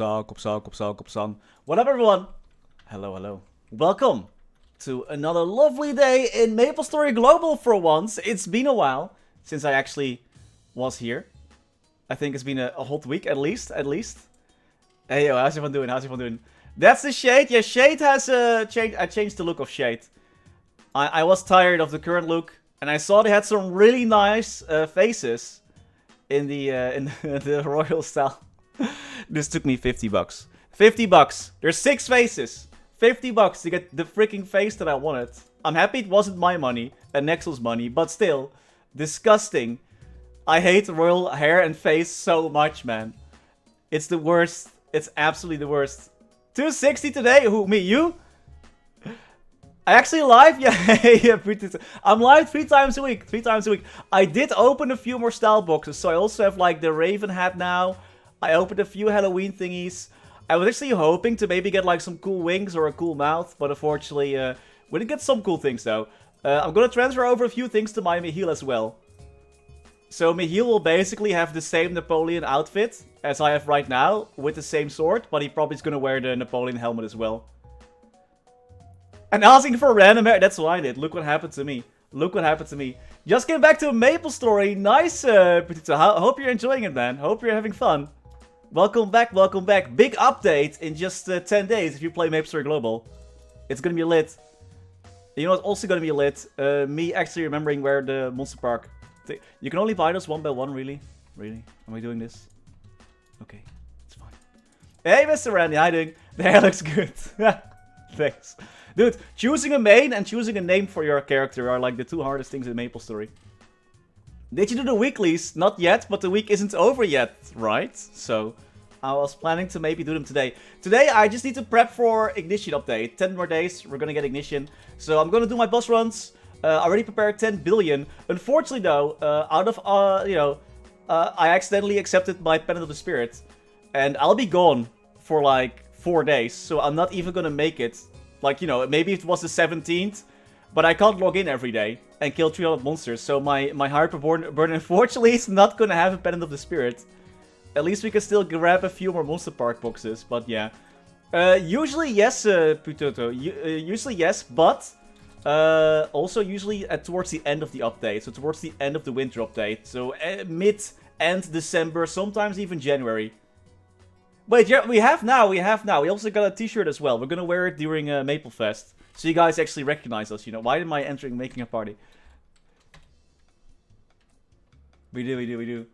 Coppersan. What up, everyone? Hello. Welcome to another lovely day in MapleStory Global for once. It's been a while since I actually was here. I think it's been a whole week at least. Hey, yo, how's everyone doing? That's the Shade. Yeah, Shade has changed. I changed the look of Shade. I was tired of the current look, and I saw they had some really nice faces in the royal style. This took me $50. $50. There's 6 faces. $50 to get the freaking face that I wanted. I'm happy it wasn't my money and Nexel's money, but still, disgusting. I hate royal hair and face so much, man. It's the worst. It's absolutely the worst. 260 today? Who, me? You? I actually live? Yeah, I'm live 3 times a week. 3 times a week. I did open a few more style boxes, so I also have like the Raven hat now. I opened a few Halloween thingies. I was actually hoping to maybe get like some cool wings or a cool mouth, but unfortunately, we didn't get some cool things though. I'm gonna transfer over a few things to my Michiel as well. So Michiel will basically have the same Napoleon outfit as I have right now, with the same sword, but he probably is gonna wear the Napoleon helmet as well. And asking for random hair, that's what I did. Look what happened to me. Just came back to MapleStory. Nice, Petito. Hope you're enjoying it, man. Hope you're having fun. Welcome back. Big update in just 10 days if you play MapleStory Global. It's gonna be lit. You know what's also gonna be lit? Me actually remembering where the Monster Park... You can only buy those one by one, really? Really? Am I doing this? Okay, it's fine. Hey, Mr. Randy, how you doing? The hair looks good. Thanks. Dude, choosing a main and choosing a name for your character are like the 2 hardest things in MapleStory. Did you do the weeklies? Not yet, but the week isn't over yet, right? So, I was planning to maybe do them today. Today, I just need to prep for Ignition update. 10 more days, we're gonna get Ignition. So, I'm gonna do my boss runs. I already prepared 10 billion. Unfortunately, though, out of, I accidentally accepted my Pendant of the Spirit. And I'll be gone for like 4 days. So, I'm not even gonna make it. Like, you know, maybe it was the 17th. But I can't log in every day and kill 300 monsters, so my Hyper Burn unfortunately is not gonna have a Pendant of the Spirit. At least we can still grab a few more Monster Park boxes, but yeah. Usually yes, Putoto. Usually yes, but also usually towards the end of the update, so towards the end of the winter update. So mid-end December, sometimes even January. Wait, yeah, we have now. We also got a t-shirt as well. We're gonna wear it during Maplefest. So you guys actually recognize us, you know. Why am I entering making a party? We do.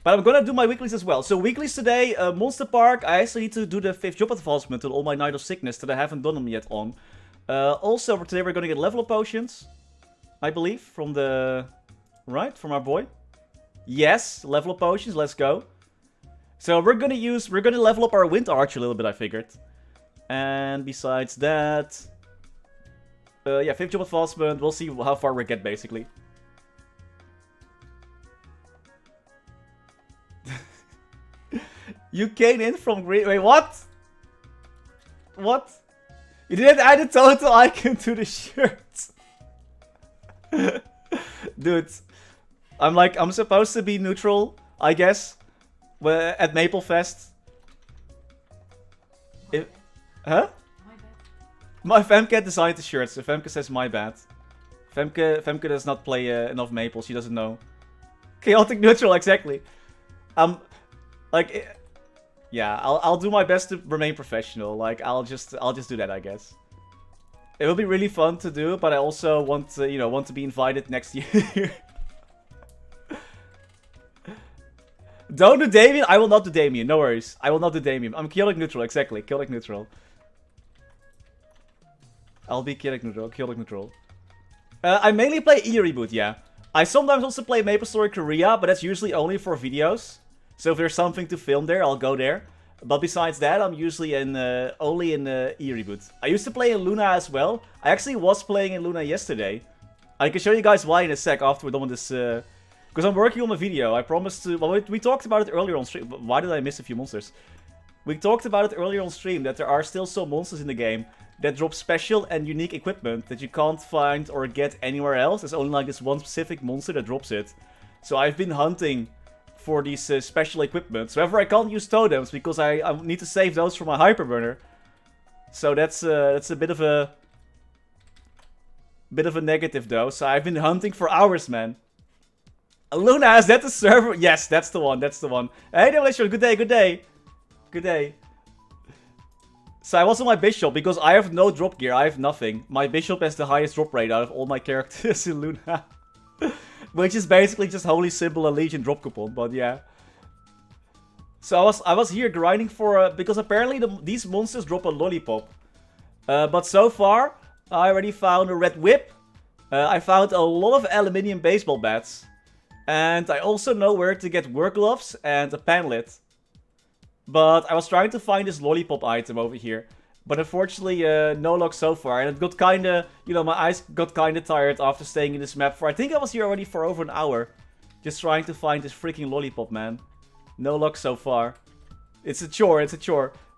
But I'm gonna do my weeklies as well. So weeklies today, Monster Park. I actually need to do the 5th job advancement on all my Night of Sickness that I haven't done them yet on. Also, today we're gonna get level up potions. I believe, from the... Right? From our boy. Yes, level up potions, let's go. So we're gonna level up our Wind Arch a little bit, I figured. And besides that... yeah, 5th job advancement, we'll see how far we get, basically. You came in from green. Wait, what? What? You didn't add a total icon to the shirt. Dude. I'm supposed to be neutral, I guess. At Maplefest. Huh? My Femke designed the shirt, so Femke says my bad. Femke does not play enough Maple, she doesn't know. Chaotic neutral, exactly. Like, yeah, I'll do my best to remain professional. Like, I'll just do that, I guess. It will be really fun to do, but I also want to, you know, want to be invited next year. Don't do Damien. I will not do Damien. No worries. I will not do Damien. I'm chaotic neutral, exactly. Chaotic neutral. I'll be chaotic neutral. I mainly play E-Reboot, yeah. I sometimes also play MapleStory Korea, but that's usually only for videos. So if there's something to film there, I'll go there. But besides that, I'm usually only in E-Reboot. I used to play in Luna as well. I actually was playing in Luna yesterday. I can show you guys why in a sec after we're done with this. Because I'm working on a video. I promised to... Well, we talked about it earlier on stream. Why did I miss a few monsters? We talked about it earlier on stream that there are still some monsters in the game that drop special and unique equipment that you can't find or get anywhere else. There's only like this one specific monster that drops it. So I've been hunting for these special equipment. So however, I can't use totems because I need to save those for my hyperburner. So that's a bit of a negative though. So I've been hunting for hours, man. Luna, is that the server? Yes, that's the one. Hey, Demolition, good day. So I was on my Bishop because I have no drop gear. I have nothing. My Bishop has the highest drop rate out of all my characters in Luna. Which is basically just Holy Symbol and Legion drop coupon, but yeah. So I was here grinding for... because apparently these monsters drop a lollipop. But so far, I already found a red whip. I found a lot of aluminium baseball bats. And I also know where to get work gloves and a panlet. But I was trying to find this lollipop item over here. But unfortunately, no luck so far. And it got kinda, you know, my eyes got kinda tired after staying in this map for... I think I was here already for over an hour. Just trying to find this freaking lollipop, man. No luck so far. It's a chore.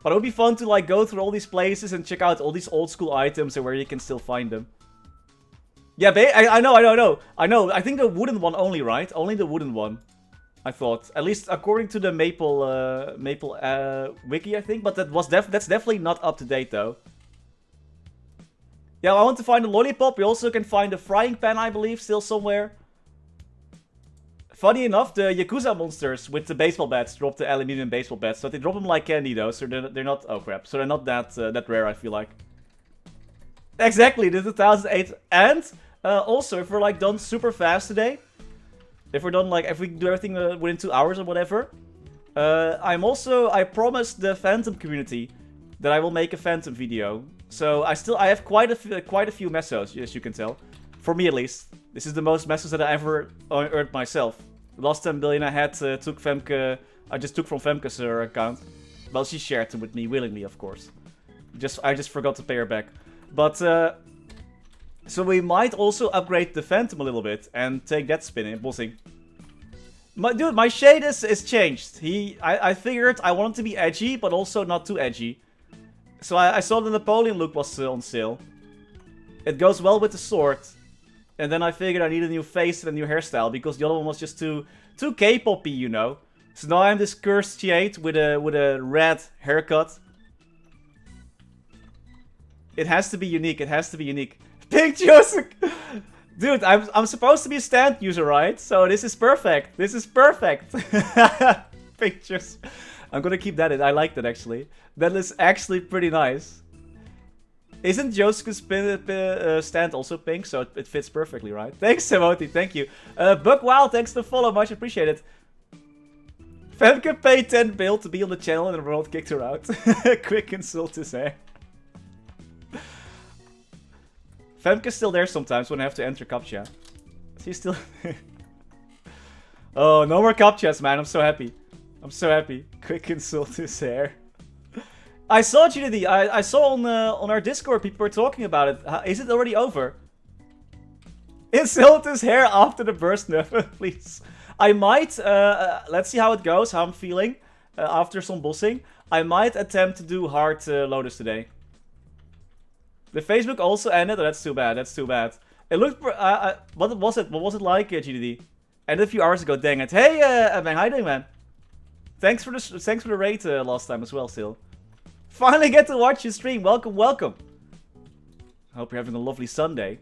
But it would be fun to, like, go through all these places and check out all these old school items and where you can still find them. Yeah, I know. I think the wooden one only, right? Only the wooden one. I thought, at least according to the Maple wiki, I think. But that's definitely not up to date though. Yeah, I want to find a lollipop. We also can find a frying pan, I believe, still somewhere. Funny enough, the Yakuza monsters with the baseball bats drop the aluminium baseball bats, so they drop them like candy though. So they're not. Oh crap! So they're not that rare, I feel like. Exactly, the 2008. And also, if we're like done super fast today. If we're done, like, if we do everything within 2 hours or whatever. I promised the Phantom community that I will make a Phantom video. So I have quite a few mesos, as you can tell. For me at least. This is the most mesos that I ever earned myself. The last 10 billion I had took Femke. I just took from Femke's account. Well, she shared them with me willingly, of course. I just forgot to pay her back. But so we might also upgrade the Phantom a little bit and take that spin in bossing. Dude, my shade is changed. I figured I wanted to be edgy, but also not too edgy. So I saw the Napoleon look was on sale. It goes well with the sword. And then I figured I need a new face and a new hairstyle because the other one was just too K-poppy, you know. So now I'm this cursed shade with a red haircut. It has to be unique. Pictures! Dude, I'm supposed to be a stand user, right? So this is perfect. Pictures. I'm gonna keep that in. I like that actually. That is actually pretty nice. Isn't Josuke's stand also pink? So it fits perfectly, right? Thanks, Samoti. Thank you. Buckwild, thanks for the follow. Much appreciated. Femke paid 10 bill to be on the channel and the world kicked her out. Quick insult his hair. Femke's still there sometimes when I have to enter CAPTCHA. She's still there. Oh, no more CAPTCHAs, man. I'm so happy. I'm so happy. Quick insult his hair. I saw GDD. I saw on our Discord people were talking about it. Is it already over? Insult his hair after the burst nerf, please. I might, let's see how it goes, how I'm feeling after some bossing. I might attempt to do hard Lotus today. The Facebook also ended. Oh, that's too bad. That's too bad. It looked. What was it? What was it like, GDD? Ended a few hours ago. Dang it. Hey, man, how you doing, man? Thanks for the raid last time as well. Still, finally get to watch your stream. Welcome, welcome. Hope you're having a lovely Sunday.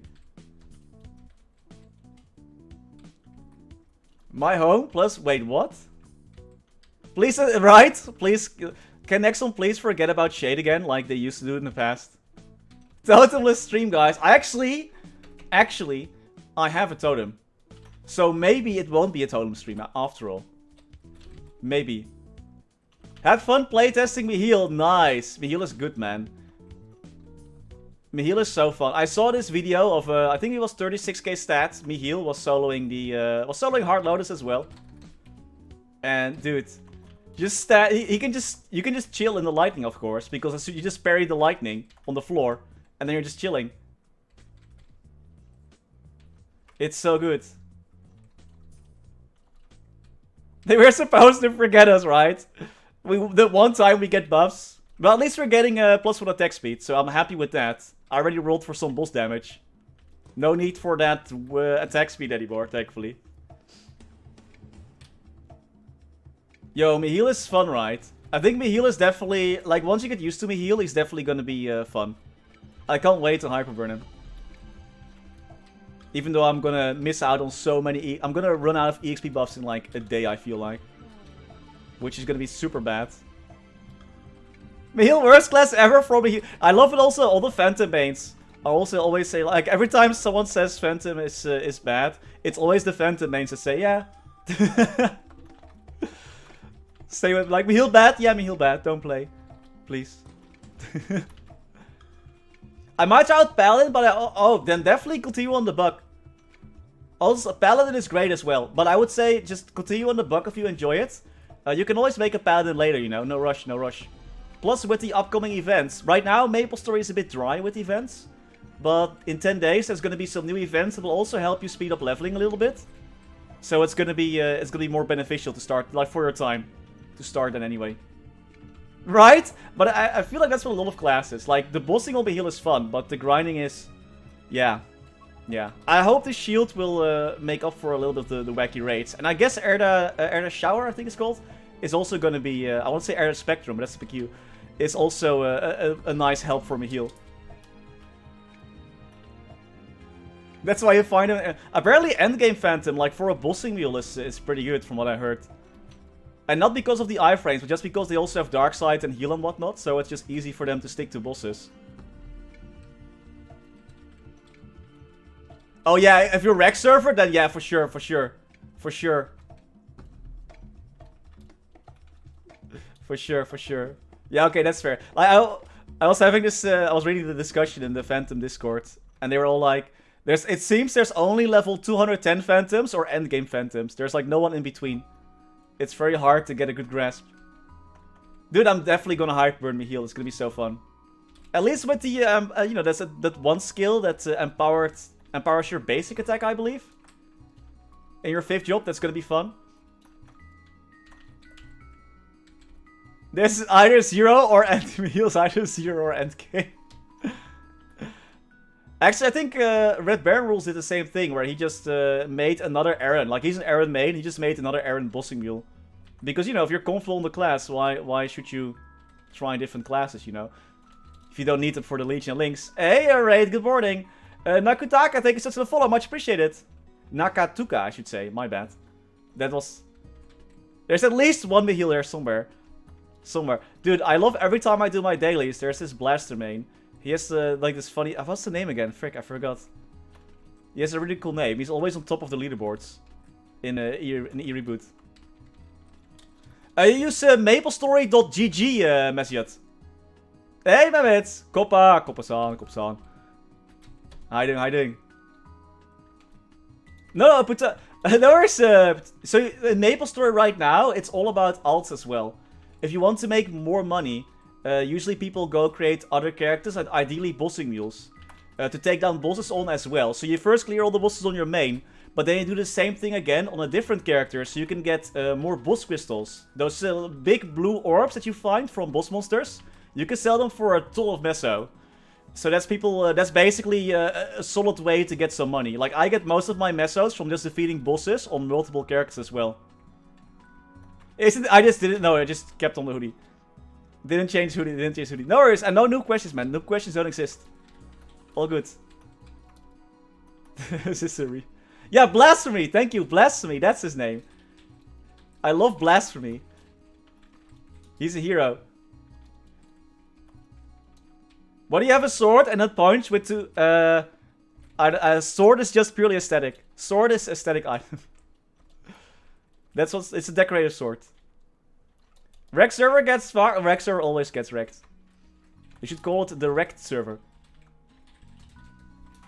My home plus. Wait, what? Please, right? Please, can Nexon please forget about Shade again, like they used to do in the past? Totemless stream, guys. I actually, I have a totem. So maybe it won't be a totem stream after all. Maybe. Had fun playtesting Mihil. Nice. Mihil is good, man. Mihil is so fun. I saw this video of, I think it was 36k stats. Mihil was soloing the, Hard Lotus as well. And dude, just you can just chill in the lightning, of course, because you just parry the lightning on the floor. And then you're just chilling. It's so good. They were supposed to forget us, right? The one time we get buffs. Well, at least we're getting +1 attack speed, so I'm happy with that. I already rolled for some boss damage. No need for that attack speed anymore, thankfully. Yo, Mihil is fun, right? I think Mihil is definitely... Like, once you get used to Mihil, he's definitely gonna be fun. I can't wait to hyperburn him. Even though I'm gonna miss out on so many... I'm gonna run out of EXP buffs in like a day, I feel like. Which is gonna be super bad. Mihil, worst class ever for Mihil. I love it also, all the Phantom mains. I also always say, like, every time someone says Phantom is bad, it's always the Phantom mains that say, yeah. Stay with, like, Mihil bad? Yeah, Mihil bad. Don't play. Please. I might try out Paladin, but then definitely continue on the Buck. Also, Paladin is great as well, but I would say just continue on the Buck if you enjoy it. You can always make a Paladin later, you know, no rush, no rush. Plus, with the upcoming events, right now MapleStory is a bit dry with events, but in 10 days there's gonna be some new events that will also help you speed up leveling a little bit. So it's gonna be more beneficial to start, like, for your time to start then anyway. Right? But I feel like that's for a lot of classes. Like, the bossing on Mihil is fun, but the grinding is... Yeah. Yeah. I hope the shield will make up for a little bit of the wacky raids. And I guess Erda Shower, I think it's called, is also going to be... I won't say Erda Spectrum, but that's the PQ. It's also a nice help for Mihil. That's why you find him... apparently Endgame Phantom, like, for a bossing wheel is pretty good from what I heard. And not because of the iframes, but just because they also have Dark Side and heal and whatnot, so it's just easy for them to stick to bosses. Oh yeah, if you're rec server, then yeah, for sure, for sure. For sure. For sure, for sure. Yeah, okay, that's fair. Like, I was having this, I was reading the discussion in the Phantom Discord, and they were all like, it seems there's only level 210 Phantoms or endgame Phantoms. There's like no one in between. It's very hard to get a good grasp. Dude, I'm definitely gonna hyperburn Mihil. It's gonna be so fun. At least with the, you know, that one skill that empowers your basic attack, I believe. In your 5th job, that's gonna be fun. This is either 0 or end. Mihil's either 0 or endgame. Actually, I think Red Baron Rules did the same thing, where he just made another Aaron. Like, he's an Aaron main, he just made another Aaron bossing mule. Because, you know, if you're comfortable in the class, why should you try different classes, you know? If you don't need them for the Legion links. Hey, Raid, good morning. Nakutaka, thank you so much for the follow, much appreciated. Nakatuka, I should say, my bad. That was... There's at least one Mihil here somewhere. somewhere. Dude, I love every time I do my dailies, there's this Blaster main. He has like this funny... what's the name again? Frick, I forgot. He has a really cool name. He's always on top of the leaderboards in e-reboot. You use MapleStory.gg, Messiot. Hey, my mates! Coppersan. How you doing? No, but there's so in MapleStory right now, it's all about alts as well. If you want to make more money, usually people go create other characters and ideally bossing mules to take down bosses on as well. So you first clear all the bosses on your main, but then you do the same thing again on a different character, so you can get more boss crystals. Those big blue orbs that you find from boss monsters, you can sell them for a ton of meso. So that's that's basically a solid way to get some money. Like, I get most of my mesos from just defeating bosses on multiple characters as well. I just didn't know, I just kept on the hoodie. Didn't change hoodie. No worries, and no noob questions, man. Noob questions don't exist. All good. Sistery. Yeah, Blasphemy, thank you, Blasphemy, that's his name. I love Blasphemy. He's a hero. What do you have, a sword and a punch with two... a sword is just purely aesthetic. Sword is aesthetic item. That's what's... It's a decorative sword. Wreck server gets far... Wreck server always gets wrecked. You should call it the wrecked server.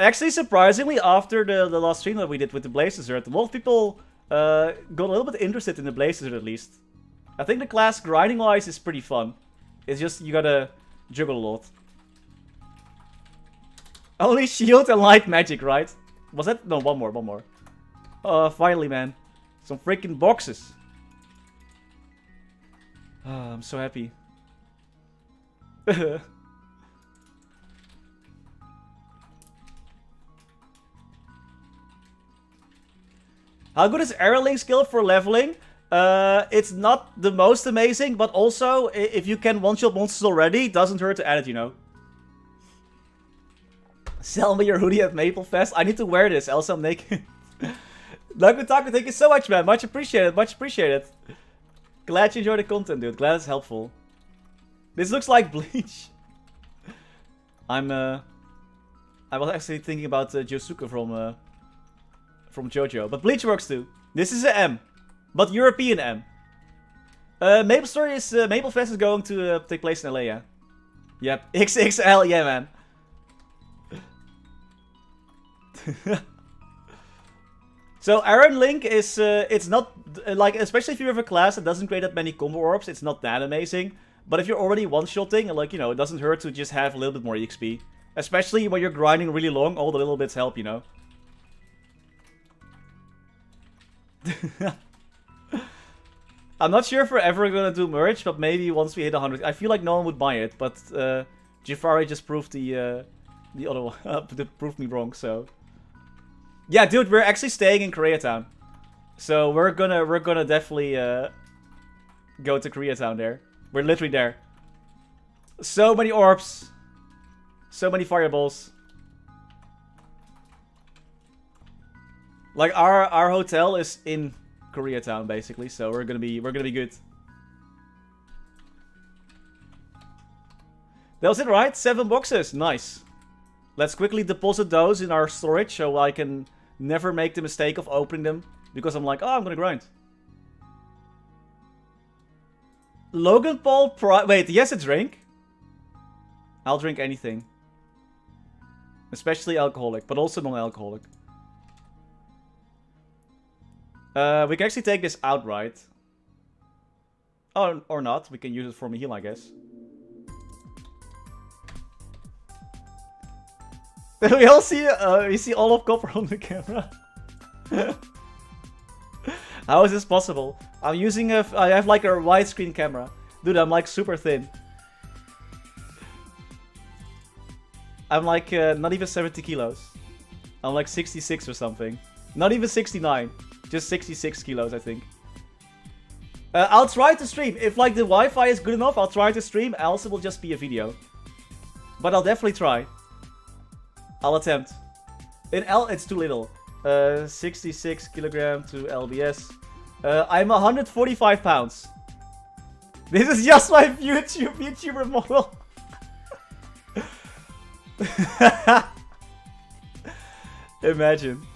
Actually, surprisingly, after the last stream that we did with the Blaze Desert, a lot of people got a little bit interested in the Blaze Desert at least. I think the class grinding-wise is pretty fun. It's just you gotta juggle a lot. Only shield and light magic, right? Was that? No, one more. Finally, man. Some freaking boxes. I'm so happy. How good is arrowing skill for leveling? It's not the most amazing, but also, if you can one-shot monsters already, it doesn't hurt to add it, you know. Sell me your hoodie at Maplefest. I need to wear this, else I'm naked. Nakutaku, thank you so much, man. Much appreciated, much appreciated. Glad you enjoy the content, dude. Glad it's helpful. This looks like Bleach. I was actually thinking about Josuke from JoJo. But Bleach works too. This is an M. But European M. MapleStory is... Maplefest is going to take place in LA, yeah? Yep. XXL, yeah, man. So Iron Link is... it's not... like, especially if you have a class that doesn't create that many combo orbs, it's not that amazing. But if you're already one-shotting, like, you know, it doesn't hurt to just have a little bit more EXP. Especially when you're grinding really long, all the little bits help, you know? I'm not sure if we're ever gonna do merch, but maybe once we hit 100. I feel like no one would buy it, but Jafari just proved the other one, proved me wrong. So yeah, dude, we're actually staying in Koreatown, so we're gonna definitely go to Koreatown. There, we're literally there. So many orbs, so many fireballs. Like our hotel is in Koreatown basically, so we're gonna be good. That was it, right? 7 boxes, nice. Let's quickly deposit those in our storage so I can never make the mistake of opening them because I'm like, oh, I'm gonna grind. Logan Paul wait, he has a drink? I'll drink anything. Especially alcoholic, but also non-alcoholic. We can actually take this outright. Oh, or not. We can use it for me heal, I guess. We all see, we see all of Copper on the camera. How is this possible? I'm using I have like a widescreen camera. Dude, I'm like super thin. I'm like not even 70 kilos. I'm like 66 or something. Not even 69. Just 66 kilos, I think. I'll try to stream. If like the Wi-Fi is good enough, I'll try to stream. Else it will just be a video. But I'll definitely try. I'll attempt. In L, it's too little. 66 kilogram to LBS. I'm 145 pounds. This is just my YouTuber model. Imagine.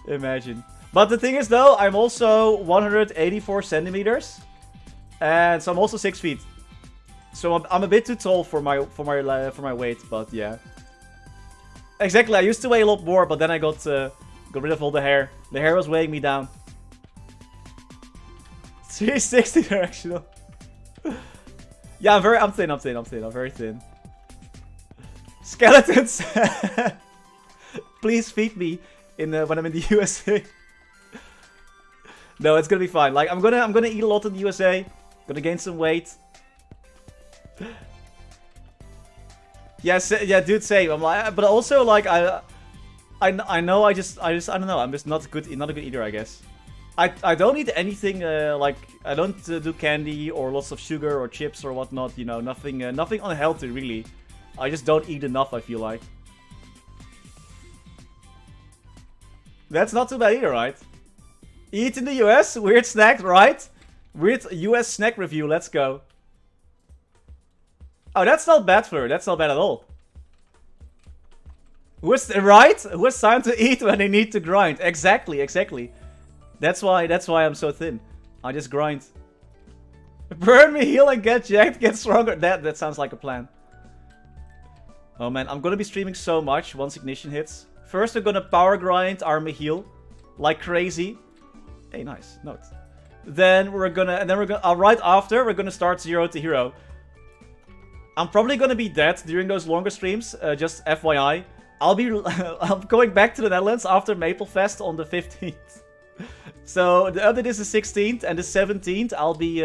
Imagine. But the thing is though, I'm also 184 centimeters. And so I'm also 6 feet. So I'm a bit too tall for my weight, but yeah. Exactly, I used to weigh a lot more, but then I got rid of all the hair. The hair was weighing me down. 360 directional. Yeah, I'm thin, I'm very thin. Skeletons! Please feed me when I'm in the USA. No, it's gonna be fine. Like I'm gonna eat a lot in the USA. Gonna gain some weight. Yeah, dude, same. I'm like, but also like I know I don't know. I'm just not a good eater, I guess. I don't eat anything like I don't do candy or lots of sugar or chips or whatnot. You know, nothing unhealthy really. I just don't eat enough, I feel like. That's not too bad either, right? Eat in the US, weird snack, right? Weird US snack review. Let's go. Oh, that's not bad for her. That's not bad at all. Who has time to eat when they need to grind? Exactly. That's why I'm so thin. I just grind. Burn me, heal, and get jacked, get stronger. That sounds like a plan. Oh man, I'm gonna be streaming so much once Ignition hits. First, we're gonna power grind Army Heal like crazy. Hey, nice note. Then we're gonna right after we're gonna start 0 to hero. I'm probably gonna be dead during those longer streams. Just FYI, I'm going back to the Netherlands after Maplefest on the 15th. So the update is the 16th, and the 17th I'll be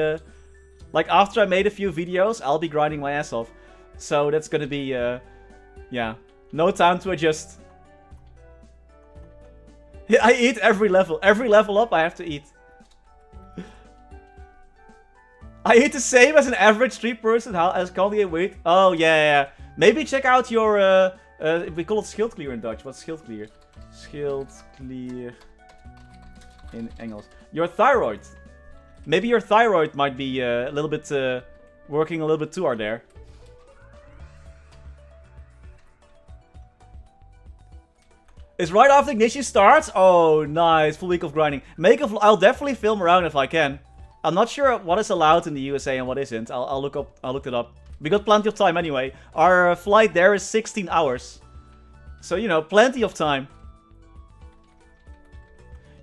like after I made a few videos, I'll be grinding my ass off. So that's gonna be yeah, no time to adjust. I eat every level up I have to eat. I eat the same as an average street person. How as can't get weight? Oh yeah. Maybe check out your we call it schild clear in Dutch. What's schild clear? Schild clear in Engels. Your thyroid. Maybe your thyroid might be a little bit working a little bit too hard there. It's right after Ignition starts. Oh, nice. Full week of grinding. I'll definitely film around if I can. I'm not sure what is allowed in the USA and what isn't. I'll look it up. We got plenty of time anyway. Our flight there is 16 hours. So, you know, plenty of time.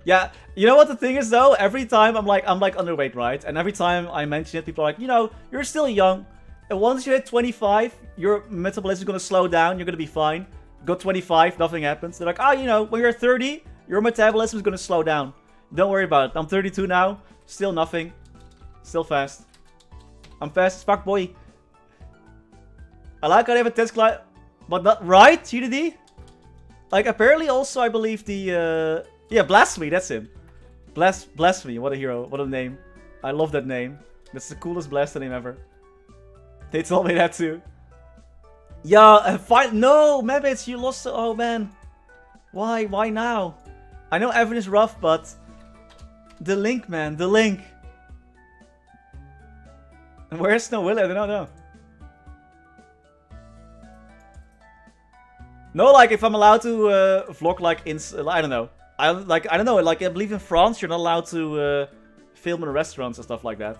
Yeah, you know what the thing is though? Every time I'm like underweight, right? And every time I mention it, people are like, you know, you're still young. And once you hit 25, your metabolism is gonna slow down, you're gonna be fine. Got 25, nothing happens. They're like, oh, you know, when you're 30, your metabolism is gonna slow down. Don't worry about it. I'm 32 now. Still nothing. Still fast. I'm fast as fuck, boy. I like how they have a test client, but not right, GDD? Like, apparently also, I believe the, yeah, Blasphemy, that's him. Blasphemy, what a hero, what a name. I love that name. That's the coolest Blaster name ever. They told me that too. Yeah, fine. No, Mabbits, you lost. Oh man, why now? I know Evan is rough, but the link, man, the link. And where's Snow Willie? I don't know. No, like if I'm allowed to vlog, like in, I don't know. I don't know. Like I believe in France, you're not allowed to film in restaurants and stuff like that.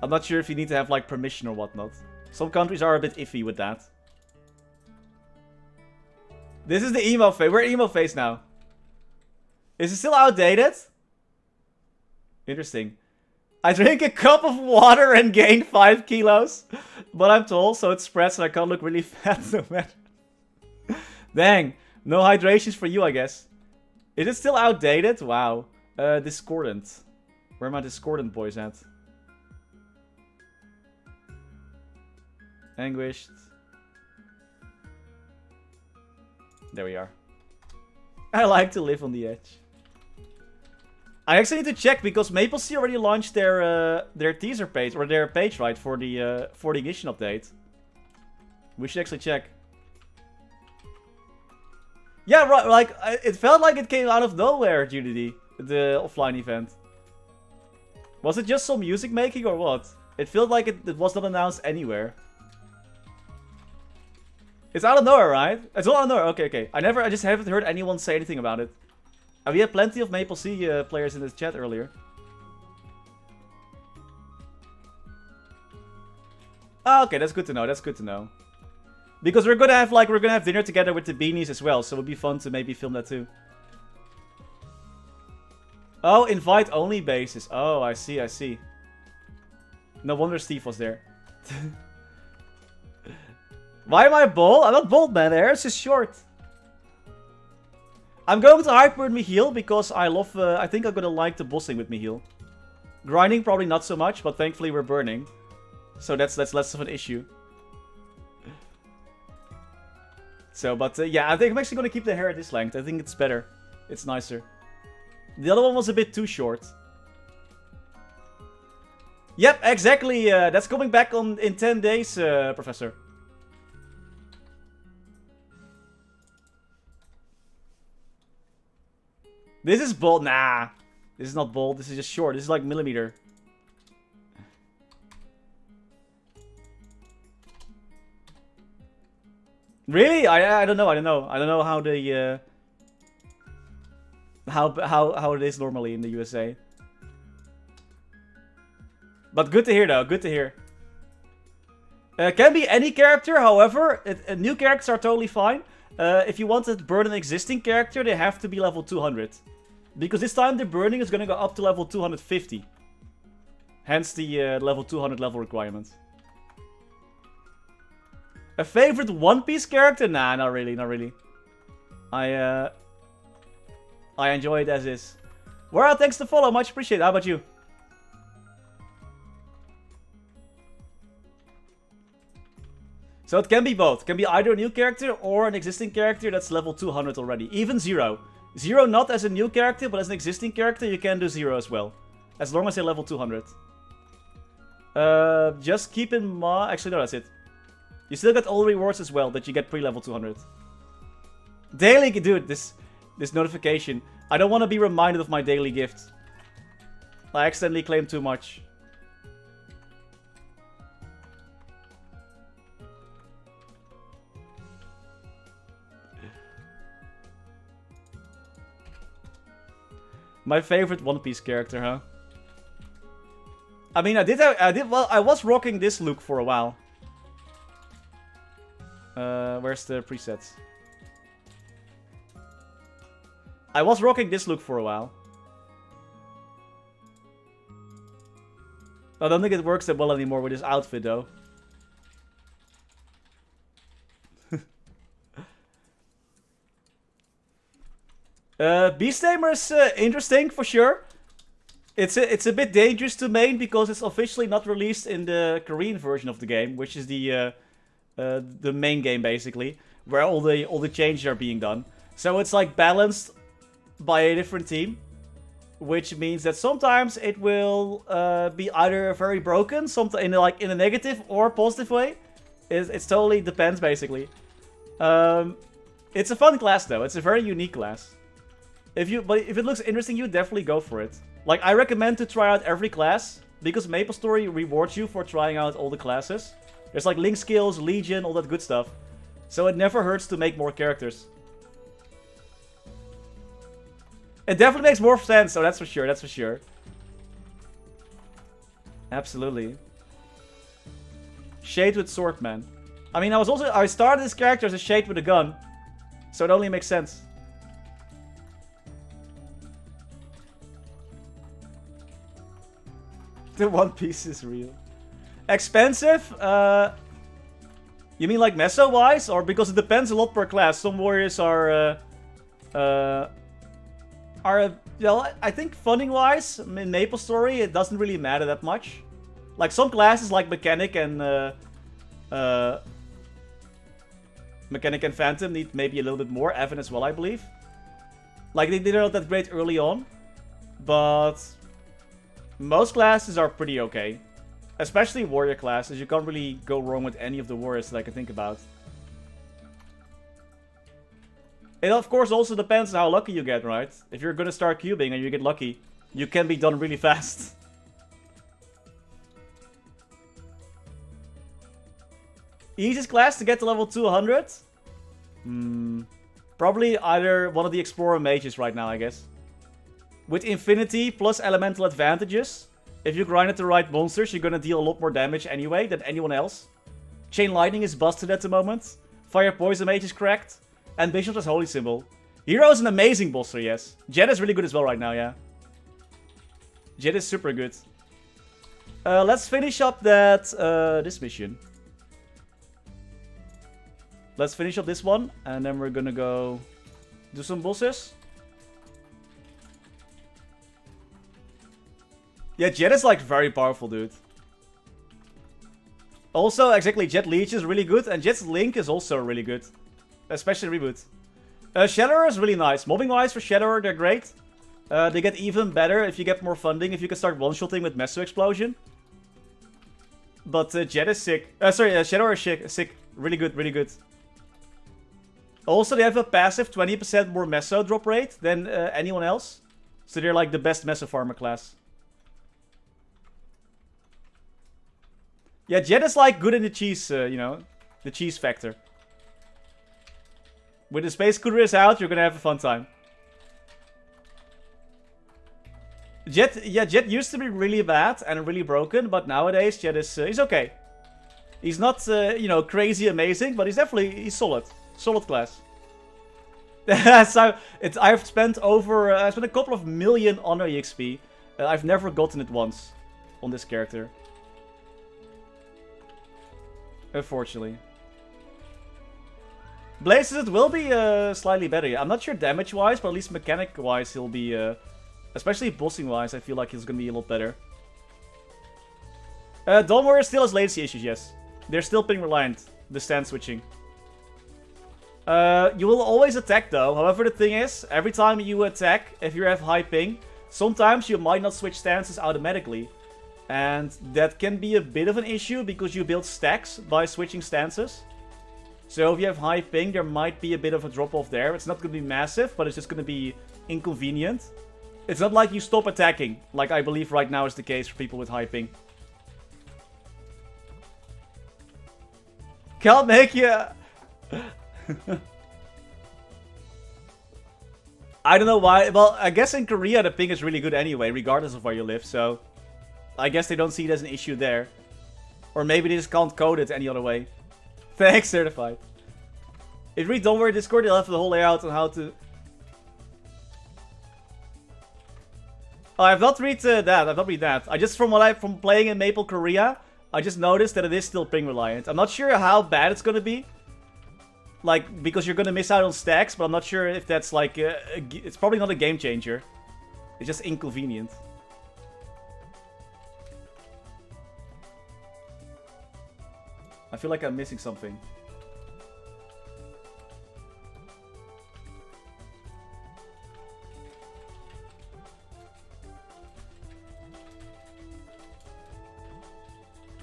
I'm not sure if you need to have like permission or whatnot. Some countries are a bit iffy with that. This is the emo phase. We're emo phase now. Is it still outdated? Interesting. I drink a cup of water and gain 5 kilos. But I'm tall, so it spreads and I can't look really fat no matter. Dang. No hydrations for you, I guess. Is it still outdated? Wow. Discordant. Where are my discordant boys at? Anguished. There we are. I like to live on the edge. I actually need to check because MapleStory already launched their teaser page or their page, right, for the Ignition update. We should actually check. Yeah, right. Like it felt like it came out of nowhere, GDD, the offline event. Was it just some music making or what? It felt like it was not announced anywhere. It's out of nowhere, right? It's all out of nowhere. Okay, okay. I just haven't heard anyone say anything about it. And we had plenty of MapleStory players in this chat earlier. Oh, okay, that's good to know. That's good to know. Because we're gonna have dinner together with the beanies as well, so it would be fun to maybe film that too. Oh, invite only basis. Oh, I see, I see. No wonder Steve was there. Why am I bold? I'm not bold, man. Hair is just short. I'm going to hyper Michiel because I love. I think I'm gonna like the bossing with Michiel. Grinding probably not so much, but thankfully we're burning, so that's less of an issue. So, but yeah, I think I'm actually gonna keep the hair at this length. I think it's better. It's nicer. The other one was a bit too short. Yep, exactly. That's coming back in 10 days, Professor. This is bold. Nah. This is not bold. This is just short. This is like millimeter. Really? I don't know. I don't know. I don't know how the how it is normally in the USA. But good to hear, though. Good to hear. Can be any character, however. New characters are totally fine. If you want to burn an existing character, they have to be level 200. Because this time the burning is going to go up to level 250. Hence the level 200 level requirement. A favorite One Piece character? Nah, not really, not really. I enjoy it as is. Well, thanks to follow. Much appreciated. How about you? So it can be both. It can be either a new character or an existing character that's level 200 already. Even Zero. Zero not as a new character, but as an existing character, you can do Zero as well. As long as they're level 200. Just keep in mind... Actually, no, that's it. You still get all rewards as well that you get pre-level 200. Daily... Dude, this notification. I don't want to be reminded of my daily gift. I accidentally claimed too much. My favorite One Piece character, huh? I mean, I was rocking this look for a while. Where's the presets? I was rocking this look for a while. I don't think it works that well anymore with this outfit, though. Beast Tamer is interesting for sure. It's a bit dangerous to main because it's officially not released in the Korean version of the game, which is the main game basically, where all the changes are being done. So it's like balanced by a different team, which means that sometimes it will be either very broken, sometimes in a negative or positive way. It's totally depends basically. It's a fun class though. It's a very unique class. But if it looks interesting, you definitely go for it. Like, I recommend to try out every class, because MapleStory rewards you for trying out all the classes. There's like Link skills, Legion, all that good stuff. So it never hurts to make more characters. It definitely makes more sense, so that's for sure, that's for sure. Absolutely. Shade with sword, man. I mean, I started this character as a Shade with a gun. So it only makes sense. The One Piece is real. Expensive? You mean like meso-wise? Or because it depends a lot per class. Some warriors are well, I think funding-wise, in MapleStory, it doesn't really matter that much. Like some classes like Mechanic and Phantom need maybe a little bit more. Evan as well, I believe. Like they're not that great early on. But most classes are pretty okay. Especially warrior classes. You can't really go wrong with any of the warriors that I can think about. It of course also depends on how lucky you get, right? If you're gonna start cubing and you get lucky, you can be done really fast. Easiest class to get to level 200? Probably either one of the Explorer Mages right now, I guess. With Infinity plus Elemental advantages, if you grind at the right monsters, you're gonna deal a lot more damage anyway than anyone else. Chain Lightning is busted at the moment. Fire Poison Mage is cracked. And Bishop has Holy Symbol. Hero is an amazing bosser, yes. Jet is really good as well right now, yeah. Jet is super good. Let's finish up that this mission. Let's finish up this one, and then we're gonna go do some bosses. Yeah, Jet is like very powerful, dude. Also, exactly, Jet Leech is really good, and Jet's Link is also really good. Especially Reboot. Shatterer is really nice. Mobbing-wise for Shatterer, they're great. They get even better if you get more funding, if you can start one-shotting with Meso Explosion. But Jet is sick. Shatterer is sick. Really good, really good. Also, they have a passive 20% more Meso drop rate than anyone else. So they're like the best Meso farmer class. Yeah, Jet is like good in the cheese, you know, the cheese factor. When the Space Courier out, you're gonna have a fun time. Jet used to be really bad and really broken, but nowadays Jet is he's okay. He's not you know, crazy amazing, but he's solid. Solid class. So I've spent over I spent a couple of million honor EXP. I've never gotten it once on this character. Unfortunately. Blazes it will be slightly better. I'm not sure damage-wise, but at least mechanic-wise he'll be... especially bossing-wise, I feel like he's gonna be a lot better. Dawn Warrior still has latency issues, yes. They're still ping-reliant, the stand switching. You will always attack, though. However, the thing is, every time you attack, if you have high ping, sometimes you might not switch stances automatically. And that can be a bit of an issue, because you build stacks by switching stances. So if you have high ping, there might be a bit of a drop-off there. It's not going to be massive, but it's just going to be inconvenient. It's not like you stop attacking, like I believe right now is the case for people with high ping. Can't make you... I don't know why. Well, I guess in Korea the ping is really good anyway, regardless of where you live, so... I guess they don't see it as an issue there. Or maybe they just can't code it any other way. Thanks, Certified. If you read Don't Worry Discord, they'll have the whole layout on how to... Oh, I've not read that. I've not read that. I just, from playing in Maple Korea, I just noticed that it is still ping reliant. I'm not sure how bad it's gonna be. Like, because you're gonna miss out on stacks, but I'm not sure if that's like... it's probably not a game changer. It's just inconvenient. I feel like I'm missing something.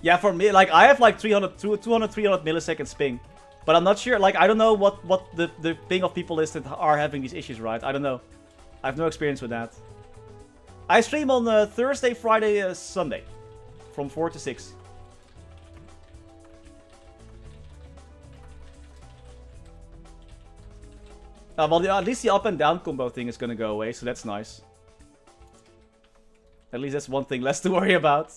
Yeah, for me, like, I have like 200, 300 milliseconds ping. But I'm not sure, like, I don't know what the ping of people is that are having these issues, right? I don't know. I have no experience with that. I stream on Thursday, Friday, Sunday. From 4 to 6. Well, at least the up and down combo thing is gonna go away, so that's nice. At least that's one thing less to worry about.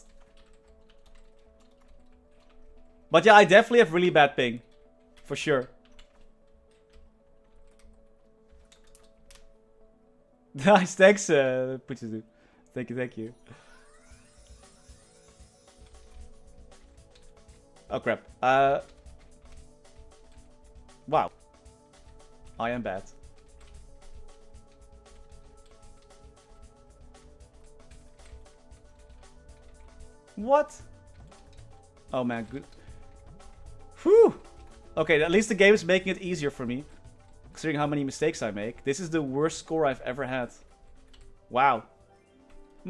But yeah, I definitely have really bad ping. For sure. Nice, thanks, Putsuzu. Thank you, thank you. Oh crap. Wow. I am bad. What? Oh man, good. Whew! Okay, at least the game is making it easier for me. Considering how many mistakes I make. This is the worst score I've ever had. Wow.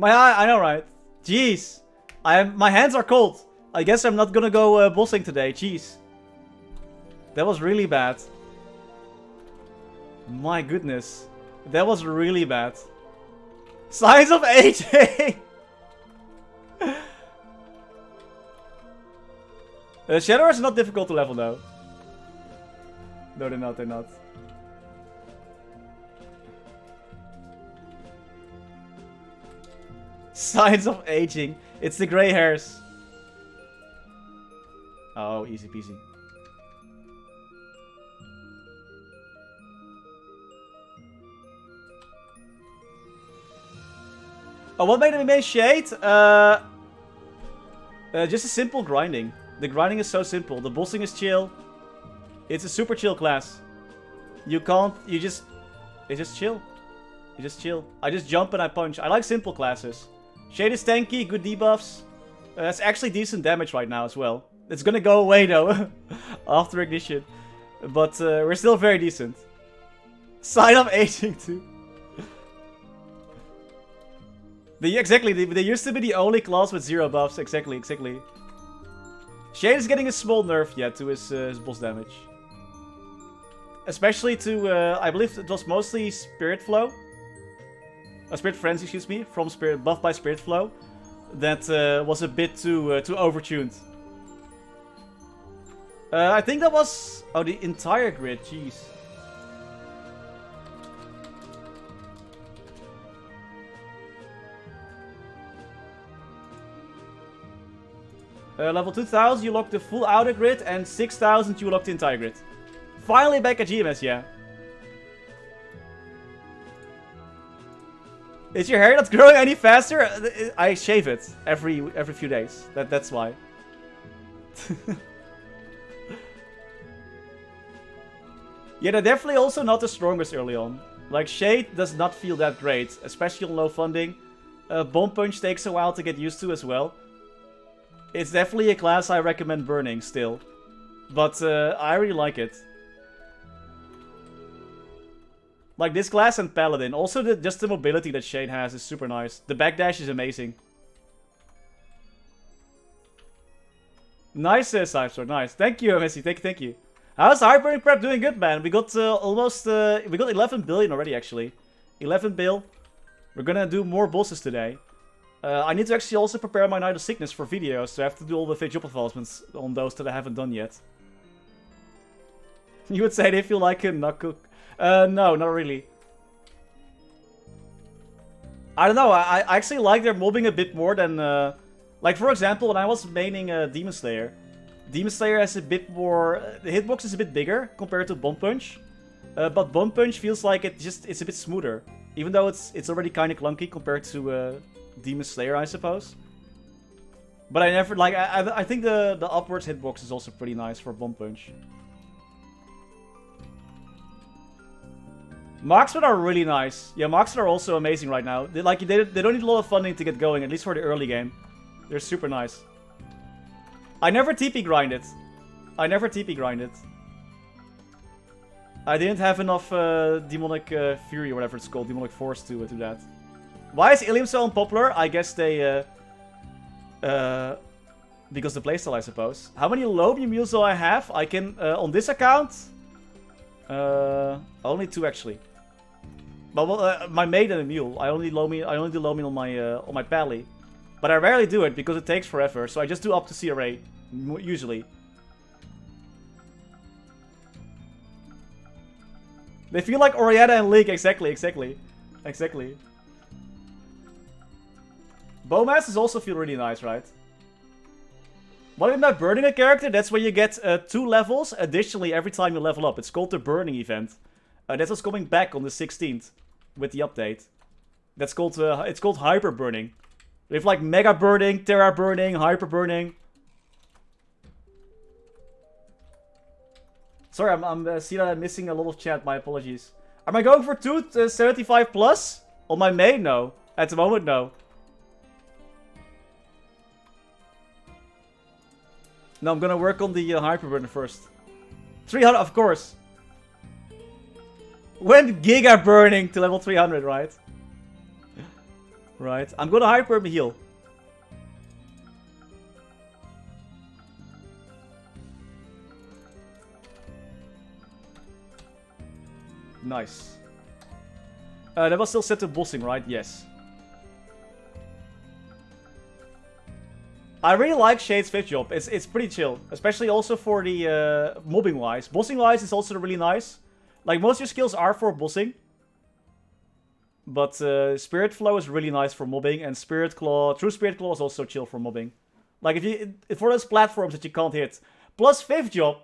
I know, right? Jeez. My hands are cold. I guess I'm not gonna go bossing today. Jeez. That was really bad. My goodness. That was really bad. Signs of aging! Shadowers are not difficult to level though. No, they're not, they're not. Signs of aging. It's the gray hairs. Oh, easy peasy. Oh, what made me make Shade? Just a simple grinding. The grinding is so simple. The bossing is chill. It's a super chill class. You can't, it's just chill. You just chill. I just jump and I punch. I like simple classes. Shade is tanky, good debuffs. That's actually decent damage right now as well. It's gonna go away though, after ignition. But we're still very decent. Sign of aging too. Exactly, they used to be the only class with 0 buffs. Exactly, exactly. Shade is getting a small nerf yet to his boss damage. Especially to, I believe it was mostly Spirit Flow. Spirit Frenzy, excuse me, from Spirit, buffed by Spirit Flow. That was a bit too overtuned. I think that was, oh, the entire grid, jeez. Level 2000 you lock the full outer grid, and 6000 you lock the entire grid. Finally back at GMS, yeah. Is your hair not growing any faster? I shave it every few days. That's why. Yeah, they're definitely also not the strongest early on. Like, Shade does not feel that great, especially on low funding. Bomb Punch takes a while to get used to as well. It's definitely a class I recommend burning still. But I really like it. Like this class and Paladin. Also, just the mobility that Shade has is super nice. The backdash is amazing. Nice, Cypher. Nice. Thank you, Messi. Thank you. How's Hard-Burning Prep doing? Good, man. We got almost... we got 11 billion already, actually. 11 bill. We're gonna do more bosses today. I need to actually also prepare my Night of Sickness for videos, so I have to do all the job advancements on those that I haven't done yet. You would say they feel like a knuckle. No, not really. I don't know, I actually like their mobbing a bit more than... like, for example, when I was maining Demon Slayer has a bit more... the hitbox is a bit bigger compared to Bomb Punch. But Bomb Punch feels like it's a bit smoother. Even though it's already kind of clunky compared to... Demon Slayer, I suppose. But I never, like, I think the upwards hitbox is also pretty nice for Bomb Punch. Marksmen are really nice. Yeah, marksmen are also amazing right now. They don't need a lot of funding to get going, at least for the early game. They're super nice. I never TP grinded. I didn't have enough Demonic Fury or whatever it's called, Demonic Force to do that. Why is Ilium so unpopular? I guess they, because the playstyle, I suppose. How many Lomium mules do I have? I can, on this account, only 2 actually. But well, my maid and a mule. I only do Lomium on my Pally. But I rarely do it because it takes forever, so I just do up to CRA, usually. They feel like Oriana and League, exactly. Bowmasters also feel really nice, right? What if not burning a character? That's where you get 2 levels additionally every time you level up. It's called the burning event. That's what's coming back on the 16th with the update. That's called it's called hyper burning. We have like mega burning, terra burning, hyper burning. Sorry, I'm see that I'm missing a lot of chat. My apologies. Am I going for 275 plus on my main? No, at the moment, no. No, I'm gonna work on the Hyperburner first. 300, of course. Went Giga Burning to level 300, right? Right. I'm gonna Hyper heal. Nice. That was still set to bossing, right? Yes. I really like Shade's 5th job. It's pretty chill. Especially also for the mobbing wise. Bossing wise is also really nice. Like most of your skills are for bossing. But Spirit Flow is really nice for mobbing. And Spirit Claw, True Spirit Claw is also chill for mobbing. Like if for those platforms that you can't hit. Plus 5th job,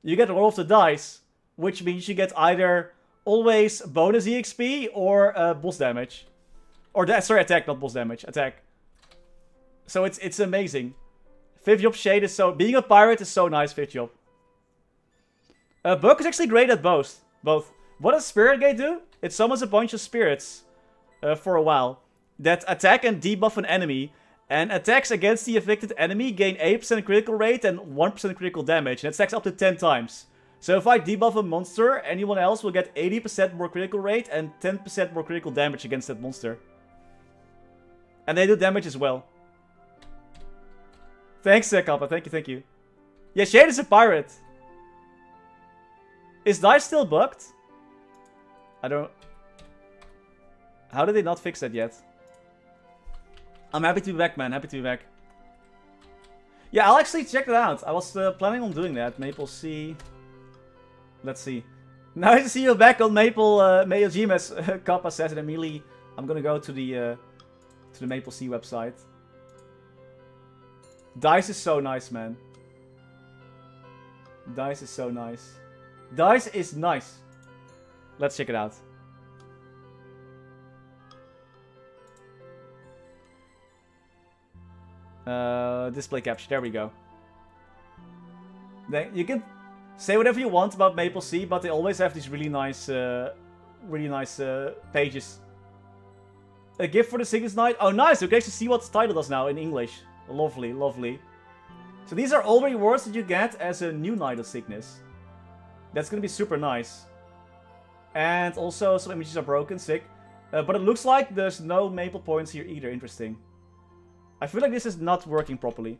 you get Roll of the Dice. Which means you get either always bonus EXP or boss damage. Or sorry, attack, not boss damage. Attack. So it's amazing. 5th job Shade is so... Being a pirate is so nice, 5th job. Buck is actually great at both. What does Spirit Gate do? It summons a bunch of spirits for a while that attack and debuff an enemy. And attacks against the affected enemy gain 8% critical rate and 1% critical damage. And it stacks up to 10 times. So if I debuff a monster, anyone else will get 80% more critical rate and 10% more critical damage against that monster. And they do damage as well. Thanks, Kappa. Thank you. Yeah, Shade is a pirate. Is Dice still bugged? I don't... How did they not fix that yet? I'm happy to be back, man. Happy to be back. Yeah, I'll actually check that out. I was planning on doing that. Maple C... Let's see. Nice to see you back on MapleGM, as Kappa says, and immediately I'm gonna go to the Maple C website. Dice is so nice, man. Dice is so nice. Dice is nice. Let's check it out. Display capture. There we go. Then you can say whatever you want about Maple C, but they always have these really nice pages. A gift for the Sickness Knight. Oh, nice. You can actually see what the title does now in English. Lovely, lovely. So these are all rewards that you get as a new Knight of Sickness. That's gonna be super nice. And also some images are broken, sick. But it looks like there's no Maple points here either. Interesting. I feel like this is not working properly.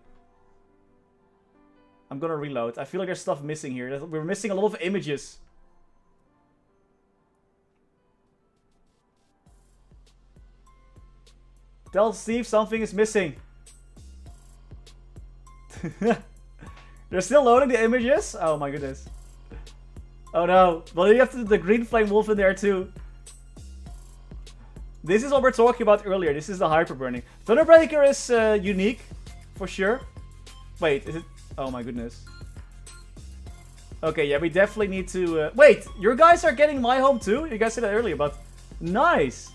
I'm gonna reload. I feel like there's stuff missing here. We're missing a lot of images. Tell Steve something is missing. They're still loading the images? Oh my goodness. Oh no. Well, you have the green flame wolf in there too. This is what we're talking about earlier. This is the hyper burning. Thunderbreaker is unique, for sure. Wait, is it? Oh my goodness. Okay, yeah, we definitely need to... Wait, your guys are getting my home too? You guys said that earlier, but... Nice!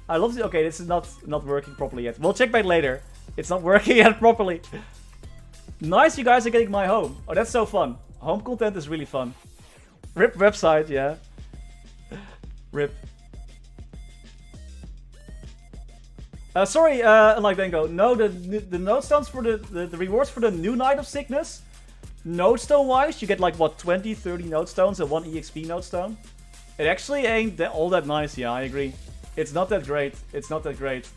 I love it. Okay, this is not working properly yet. We'll check back later. It's not working yet properly. Nice, you guys are getting my home. Oh, that's so fun. Home content is really fun. RIP website, yeah. RIP. Sorry, unlike Bengo. No, the node stones for the rewards for the new Knight of Sickness. Node stone wise, you get like what, 20, 30 node stones and 1 EXP node stone. It actually ain't all that nice, yeah, I agree. It's not that great. It's not that great.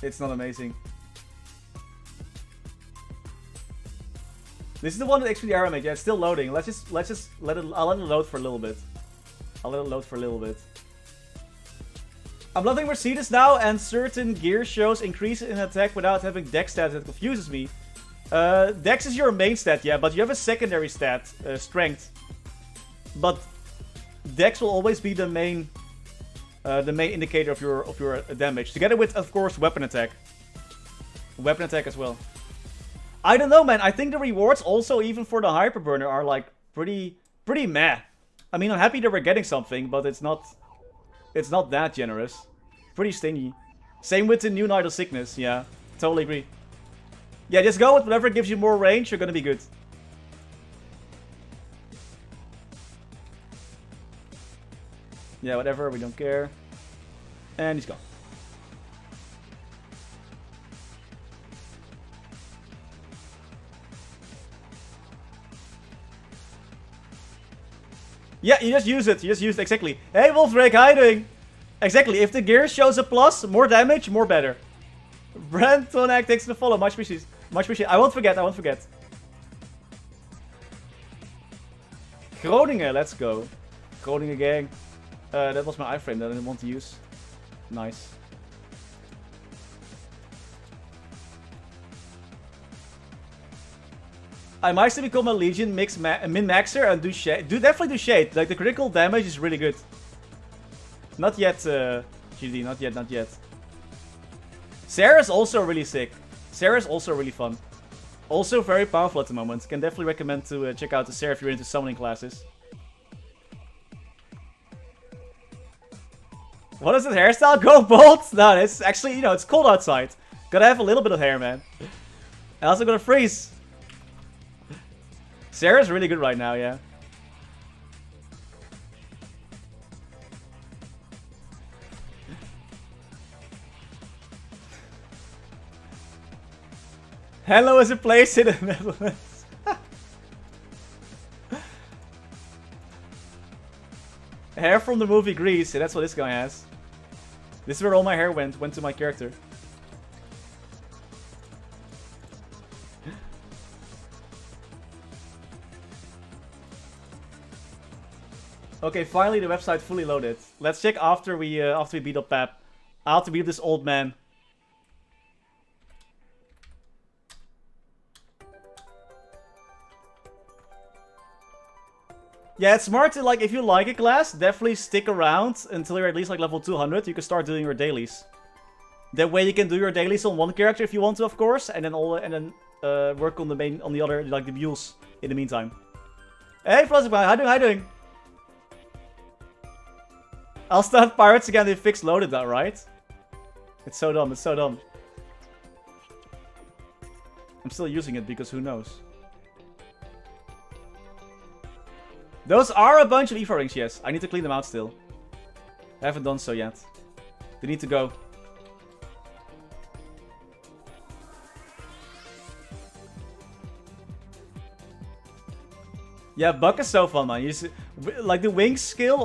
It's not amazing. This is the one that XP the arrow make. Yeah, it's still loading. Let's just let it. I'll let it load for a little bit. I'll let it load for a little bit. I'm loving Mercedes now, and certain gear shows increase in attack without having dex stats. That confuses me. Dex is your main stat, yeah, but you have a secondary stat, strength. But Dex will always be the main indicator of your damage, together with, of course, weapon attack. Weapon attack as well. I don't know, man. I think the rewards also, even for the Hyperburner, are like pretty meh. I mean, I'm happy that we're getting something, but it's not that generous. Pretty stingy. Same with the new Knight of Sickness. Yeah, totally agree. Yeah, just go with whatever gives you more range. You're gonna be good. Yeah, whatever. We don't care. And he's gone. Yeah, you just use it. You just use it. Exactly. Hey, Wolfric, how you doing? Exactly. If the gear shows a plus, more damage, more better. Brantonak, thanks for the follow. Much appreciated. Much appreciated. I won't forget. I won't forget. Groningen, let's go. Groningen gang. That was my iframe that I didn't want to use. Nice. I might still become a Legion min-maxer and do shade. Definitely do shade. Like, the critical damage is really good. Not yet, GD. Not yet, not yet. Sarah's also really sick. Sarah's also really fun. Also very powerful at the moment. Can definitely recommend to check out the Sarah if you're into summoning classes. What is this hairstyle? Go bald? No, it's actually, you know, it's cold outside. Gotta have a little bit of hair, man. I also gonna freeze. Sarah's really good right now, yeah. Hello is a place in the Netherlands. Hair from the movie Grease. That's what this guy has. This is where all my hair went to my character. Okay, finally the website fully loaded. Let's check after we beat up Pep. I have to beat this old man. Yeah, it's smart to, like, if you like a class, definitely stick around until you're at least like level 200. You can start doing your dailies. That way you can do your dailies on one character if you want to, of course, and then work on the other, like the mules in the meantime. Hey, Frosty, how you doing? I'll start pirates again. They fixed loaded that, right? It's so dumb. It's so dumb. I'm still using it because who knows? Those are a bunch of EVO rings, yes. I need to clean them out still. I haven't done so yet. They need to go. Yeah, Buck is so fun, man. You just, like, the wing skill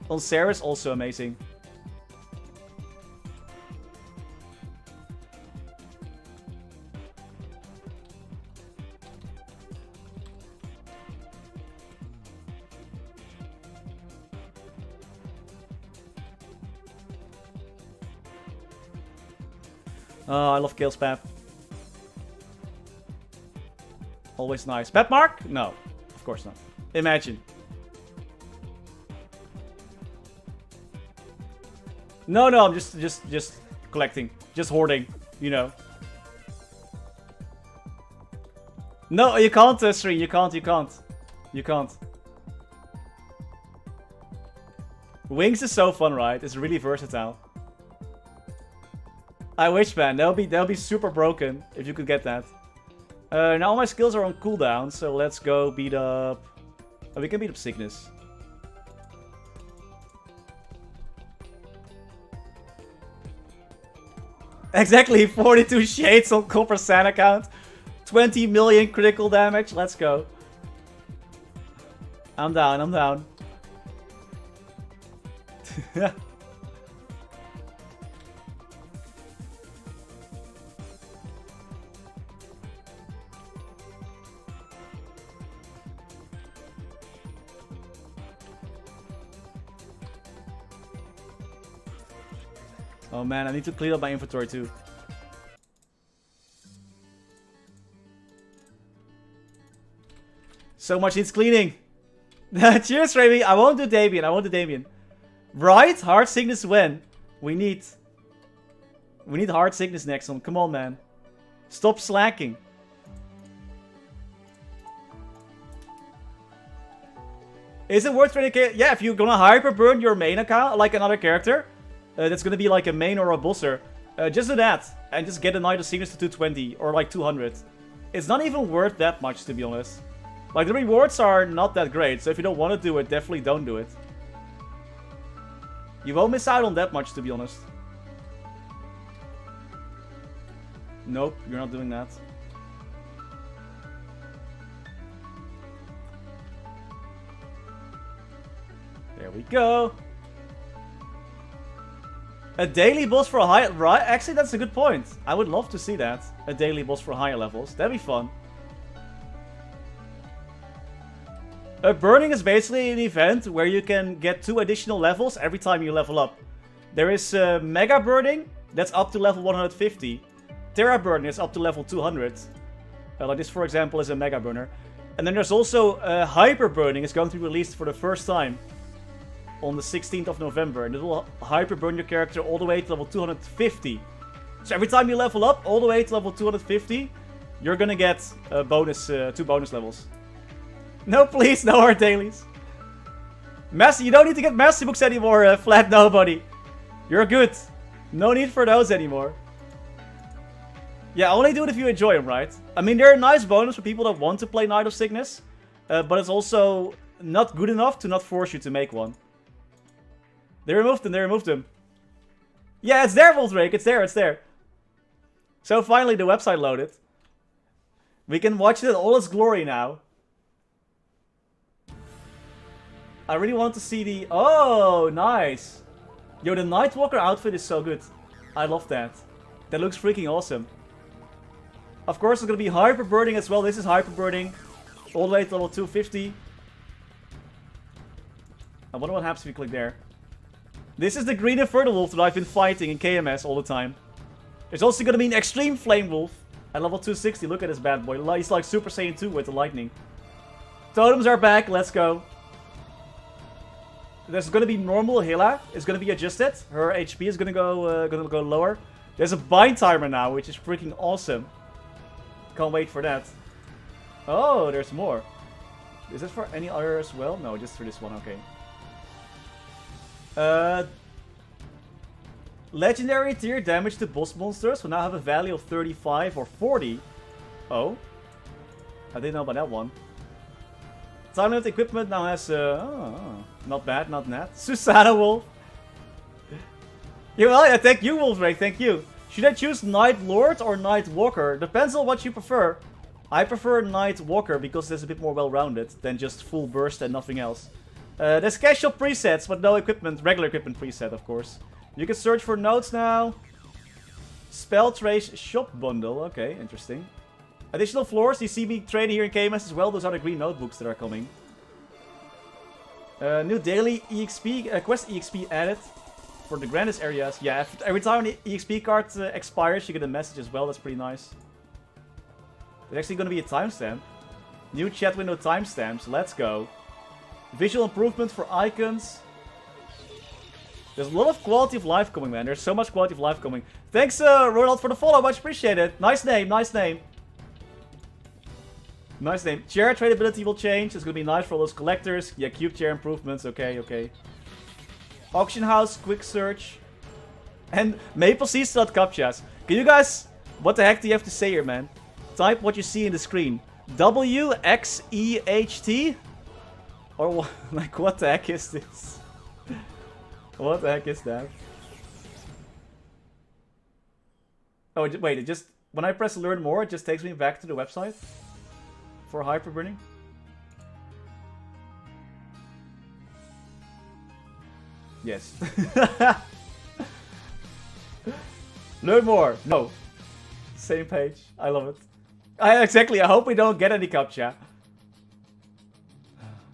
on Sarah is also amazing. Oh, I love Kale's Pep. Always nice. Pep Mark? No, of course not. Imagine. No, I'm just collecting, just hoarding, you know. No, you can't, Sri. You can't. Wings is so fun, right? It's really versatile. I wish, man. They'll be super broken if you could get that. Now all my skills are on cooldown, so let's go beat up. Oh, we can beat up Sickness. Exactly, 42 shades on Coppersan account. 20 million critical damage. Let's go. I'm down. Oh man, I need to clean up my inventory too. So much needs cleaning. Cheers, Ravi. I won't do Damien. Right? Hard sickness when? We need hard sickness next one. Come on, man. Stop slacking. Is it worth 20k? Yeah, if you're gonna hyper burn your main account like another character. That's gonna be like a main or a bosser. Just do that. And just get a Knight of Sickness to 220 or like 200. It's not even worth that much, to be honest. Like, the rewards are not that great. So if you don't want to do it, definitely don't do it. You won't miss out on that much, to be honest. Nope, you're not doing that. There we go. A daily boss for a high... Right? Actually, that's a good point. I would love to see that. A daily boss for higher levels. That'd be fun. Burning is basically an event where you can get 2 additional levels every time you level up. There is Mega Burning, that's up to level 150. Terra Burning is up to level 200. Like this, for example, is a Mega Burner. And then there's also Hyper Burning is going to be released for the first time on the 16th of November. And it will Hyper Burn your character all the way to level 250. So every time you level up all the way to level 250, you're gonna get a bonus, 2 bonus levels. No, please, no hard dailies. Massy, you don't need to get Massy books anymore, Flat Nobody. You're good. No need for those anymore. Yeah, only do it if you enjoy them, right? I mean, they're a nice bonus for people that want to play Night of Sickness. But it's also not good enough to not force you to make one. They removed them, Yeah, it's there, Voldrake, it's there. So finally the website loaded. We can watch it in all its glory now. I really want to see the... Oh, nice. Yo, the Nightwalker outfit is so good. I love that. That looks freaking awesome. Of course, it's going to be Hyper Burning as well. This is Hyper Burning. All the way to level 250. I wonder what happens if you click there. This is the Green Inferno Wolf that I've been fighting in KMS all the time. There's also going to be an Extreme Flame Wolf at level 260. Look at this bad boy. He's like Super Saiyan 2 with the lightning. Totems are back. Let's go. There's going to be normal Hila. It's going to be adjusted. Her HP is going to go lower. There's a bind timer now, which is freaking awesome. Can't wait for that. Oh, there's more. Is it for any other as well? No, just for this one. Okay. Legendary tier damage to boss monsters will now have a value of 35 or 40. Oh. I didn't know about that one. Time limit equipment now has... not bad, not net. Susana Wolf. Yeah, thank you, Wolfrake, thank you. Should I choose Night Lord or Night Walker? Depends on what you prefer. I prefer Night Walker because it's a bit more well-rounded than just full burst and nothing else. There's casual presets, but no equipment, regular equipment preset, of course. You can search for notes now. Spell Trace Shop Bundle, okay, interesting. Additional floors, you see me trading here in KMS as well. Those are the green notebooks that are coming. New daily EXP, quest EXP added for the grandest areas. Yeah, every time the EXP card expires, you get a message as well. That's pretty nice. There's actually going to be a timestamp. New chat window timestamps. Let's go. Visual improvement for icons. There's a lot of quality of life coming, man. There's so much quality of life coming. Thanks, Ronald, for the follow. Much appreciated. Nice name, nice name. Nice name. Chair tradability will change. It's gonna be nice for all those collectors. Yeah, cube chair improvements. Okay, okay. Auction house, quick search. And MapleStory.captchas. Can you guys... What the heck do you have to say here, man? Type what you see in the screen. WXEHT? Or what? Like, what the heck is this? What the heck is that? Oh, wait, it just... When I press learn more, it just takes me back to the website? For hyper burning? Yes. Learn more. No. Same page. I love it. Exactly. I hope we don't get any captcha.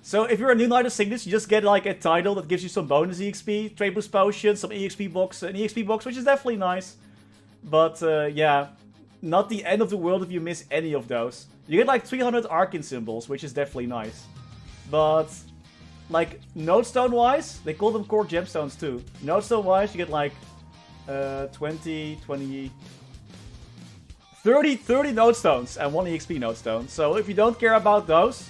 So if you're a new Knight of Cygnus, you just get like a title that gives you some bonus EXP, trade boost potions, some EXP box, an EXP box, which is definitely nice. But yeah, not the end of the world if you miss any of those. You get like 300 Arcane symbols, which is definitely nice. But, like, nodestone-wise, they call them core gemstones too. Nodestone-wise, you get like 30 nodestones and 1 EXP nodestone. So if you don't care about those,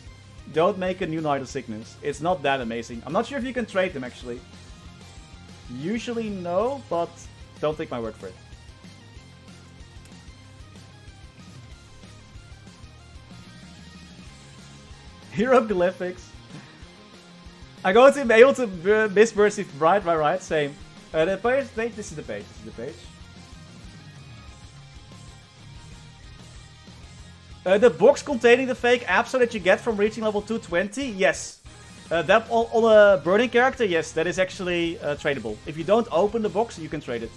don't make a new Knight of Cygnus. It's not that amazing. I'm not sure if you can trade them, actually. Usually no, but don't take my word for it. Hieroglyphics. I go to be able to miss Mercy right, same. The page, this is the page, the box containing the fake abso that you get from reaching level 220, yes. That on a burning character, yes, that is actually tradable. If you don't open the box, you can trade it.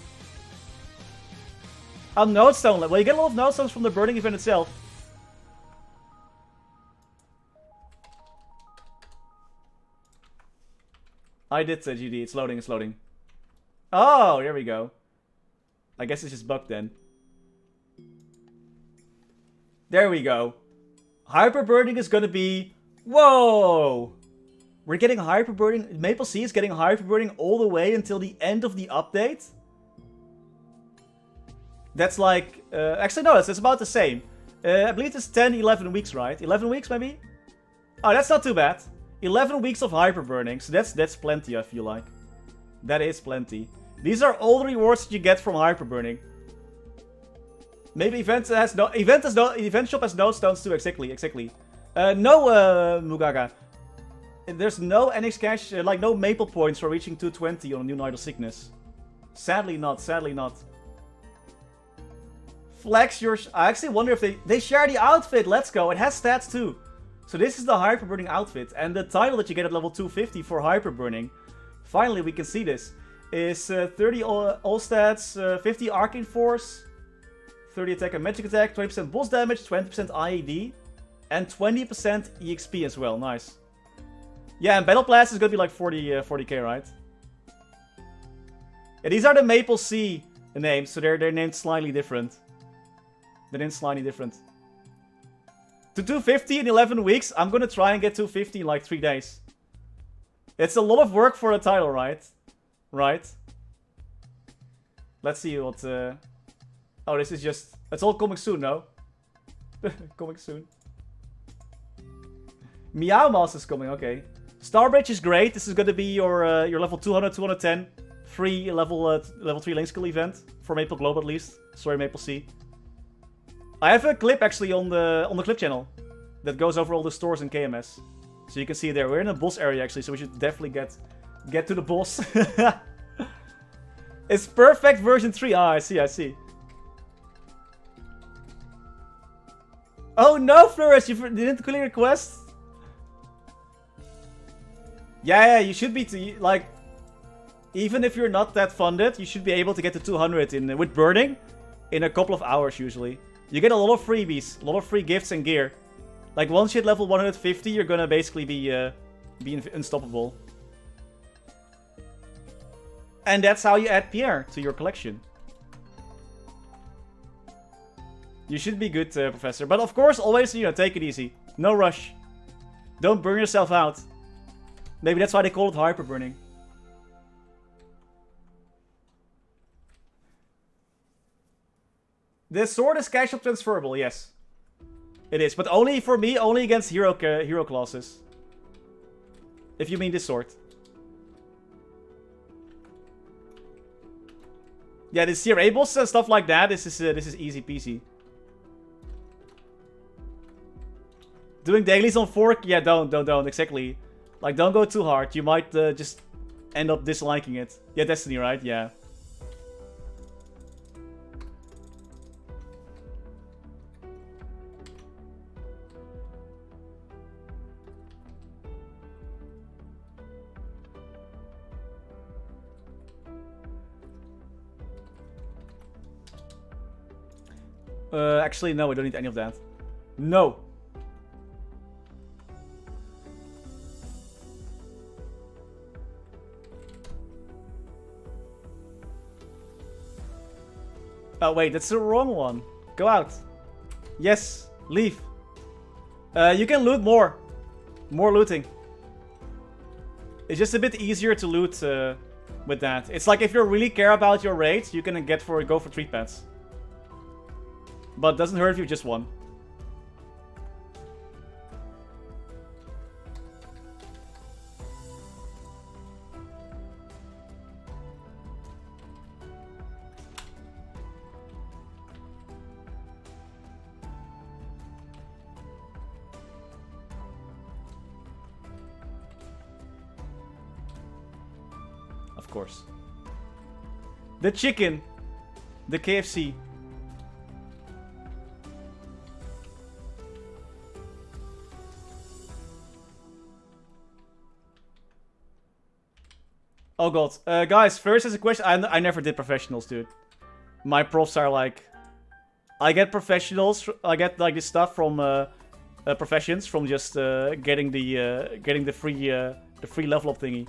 A nodestone, well, you get a lot of nodestones from the burning event itself. I did, GD. It's loading, it's loading. Oh, there we go. I guess it's just bugged then. There we go. Hyperburning is gonna be... Whoa! We're getting hyperburning... Maple Sea is getting hyperburning all the way until the end of the update? That's like... actually, no, it's about the same. I believe it's 10, 11 weeks, right? 11 weeks, maybe? Oh, that's not too bad. 11 weeks of hyperburning, so that's plenty, I feel like. That is plenty. These are all the rewards that you get from hyperburning. Maybe event shop has no stones too, exactly. No, Mugaga. There's no NX cash, like no maple points for reaching 220 on a new Night of Sickness. Sadly not. Flex your... I actually wonder if they share the outfit. Let's go. It has stats too. So this is the hyperburning outfit. And the title that you get at level 250 for hyperburning. Finally, we can see this. Is 30 all stats, 50 arcane force, 30 attack and magic attack, 20% boss damage, 20% IED, and 20% EXP as well. Nice. Yeah, and Battle Blast is gonna be like 40k, right? Yeah, these are the Maple Sea names, so they're named slightly different. To 250 in 11 weeks, I'm gonna try and get 250 in like 3 days. It's a lot of work for a title, right? Let's see what... Oh, this is just... It's all coming soon, no? Coming soon. Meow Mouse is coming, okay. Starbridge is great. This is gonna be your level 200, 210 free level 3 link skill event for Maple Globe at least. Sorry, Maple Sea. I have a clip actually on the clip channel that goes over all the stores in KMS, so you can see it there. We're in a boss area actually, so we should definitely get to the boss. It's perfect version 3. Ah, I see. Oh no, Flourish, you didn't clear your quest? Yeah, you should be like, even if you're not that funded, you should be able to get to 200 with burning in a couple of hours usually. You get a lot of freebies, a lot of free gifts and gear. Like once you hit level 150, you're gonna basically be unstoppable. And that's how you add Pierre to your collection. You should be good, Professor. But of course, always, take it easy. No rush. Don't burn yourself out. Maybe that's why they call it hyperburning. The sword is casual transferable, yes. It is, but only for me, only against hero classes. If you mean this sword. Yeah, the Seer Ables and stuff like that, this is easy peasy. Doing dailies on fork? Yeah, don't, exactly. Like, don't go too hard. You might just end up disliking it. Yeah, Destiny, right? Yeah. Actually, no, we don't need any of that. No. Oh, wait, that's the wrong one. Go out. Yes, leave. You can loot more. More looting. It's just a bit easier to loot with that. It's like if you really care about your raids, you can go for 3 pets. But doesn't hurt if you just won. Of course. The chicken. The KFC. Oh god. Guys, first as a question, I never did professionals, dude. My profs are like... I get professionals, I get like this stuff from professions, from just getting the free level up thingy.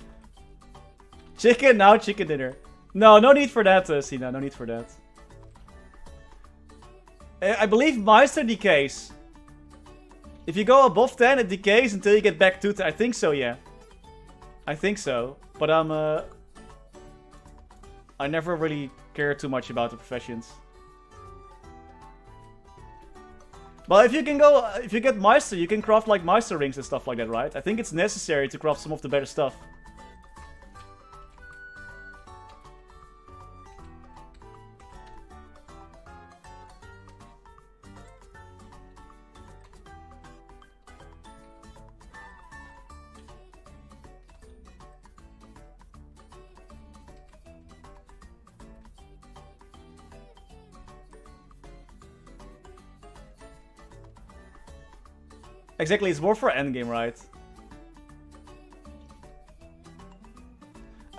Chicken, now chicken dinner. No need for that, Sina, no need for that. I believe Meister decays. If you go above 10, it decays until you get back to 10. I think so, yeah. I think so. But I never really care too much about the professions. But if you get Meister, you can craft like Meister rings and stuff like that, right? I think it's necessary to craft some of the better stuff. Exactly, it's more for endgame, right?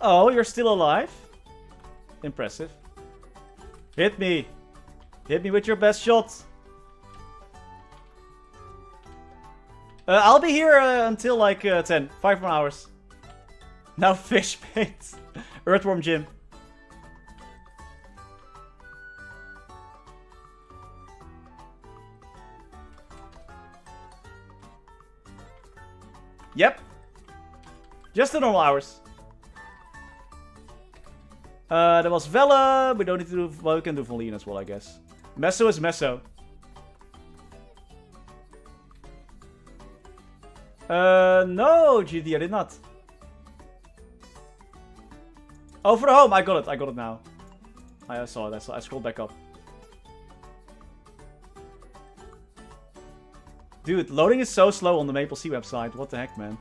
Oh, you're still alive? Impressive. Hit me. Hit me with your best shot. I'll be here until like 10. 5 more hours. Now fish bait. Earthworm gym. Yep. Just the normal hours. There was Vela. We don't need to do... Well, we can do Von Leon as well, I guess. Meso is Meso. No, GD, I did not. Oh, for the home. I got it. I got it now. I saw it. I scrolled back up. Dude, loading is so slow on the MapleStory website. What the heck, man?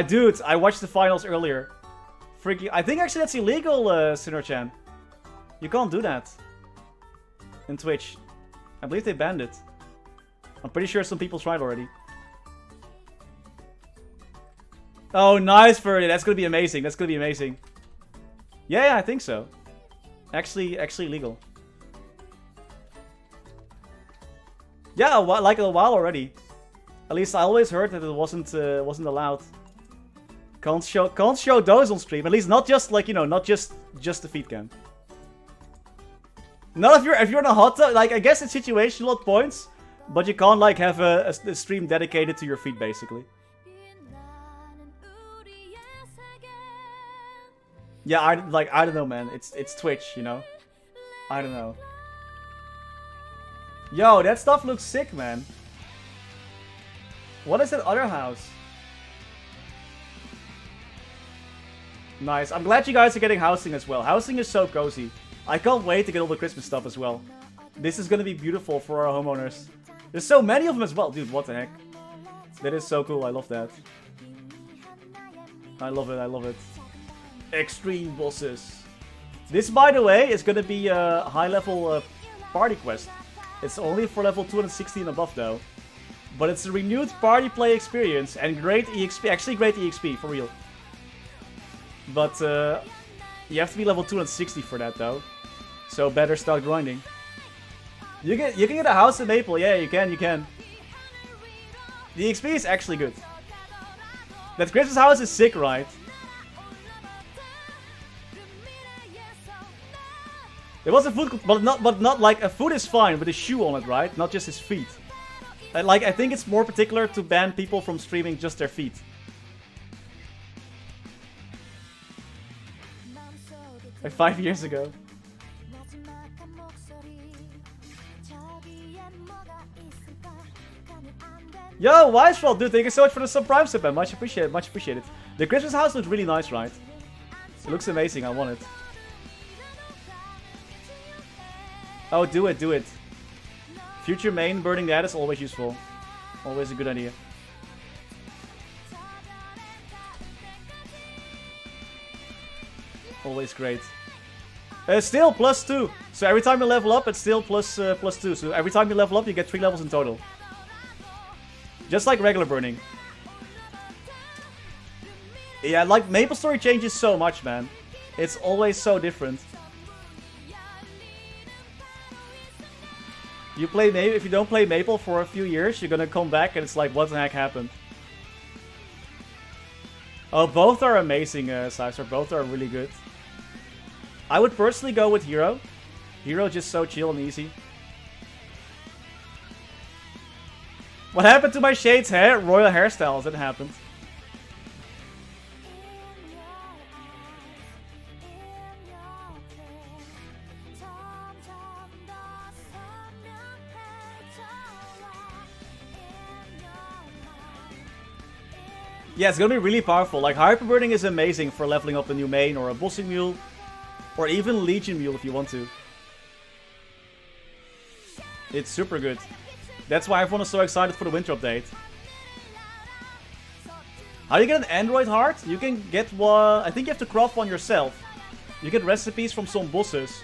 Dude, I watched the finals earlier. Freaking... I think actually that's illegal, Sinner-chan. You can't do that. In Twitch. I believe they banned it. I'm pretty sure some people tried already. Oh, nice, Furry. That's gonna be amazing. That's gonna be amazing. Yeah, I think so. Actually legal. Yeah, like a while already. At least I always heard that it wasn't allowed. Can't show those on stream. At least not just like, you know, not just the feed cam. Not if you're in a hot tub. Like, I guess it's situational at points, but you can't like have a stream dedicated to your feed basically. Yeah, I don't know, man. It's Twitch, you know. I don't know. Yo, that stuff looks sick, man. What is that other house? Nice. I'm glad you guys are getting housing as well. Housing is so cozy. I can't wait to get all the Christmas stuff as well. This is gonna be beautiful for our homeowners. There's so many of them as well. Dude, what the heck? That is so cool. I love that. I love it. I love it. Extreme bosses. This, by the way, is gonna be a high-level party quest. It's only for level 260 and above, though. But it's a renewed party play experience and great EXP. Actually, great EXP, for real. But you have to be level 260 for that, though. So better start grinding. You can get a house in Maple. Yeah, you can. The EXP is actually good. That Christmas house is sick, right? There was a foot, but not like a foot is fine with a shoe on it, right? Not just his feet. Like, I think it's more particular to ban people from streaming just their feet. Like 5 years ago. Yo, Wisefall, dude, thank you so much for the subprime sub, man. Much appreciated, much appreciated. The Christmas house looks really nice, right? It looks amazing, I want it. Oh, do it, do it. Future main burning that is always useful. Always a good idea. Always great. Still +2. So every time you level up, it's still +2. So every time you level up, you get 3 levels in total. Just like regular burning. Yeah, like MapleStory changes so much, man. It's always so different. You play if you don't play Maple for a few years, you're gonna come back and it's like, what the heck happened? Oh, both are amazing, Cypher. Both are really good. I would personally go with Hero. Hero just so chill and easy. What happened to my Shade's hair? Royal hairstyles, it happened. Yeah, it's gonna be really powerful. Like, Hyperburning is amazing for leveling up a new main or a bossing mule. Or even Legion mule if you want to. It's super good. That's why everyone is so excited for the winter update. How do you get an Android heart? You can get one... I think you have to craft one yourself. You get recipes from some bosses.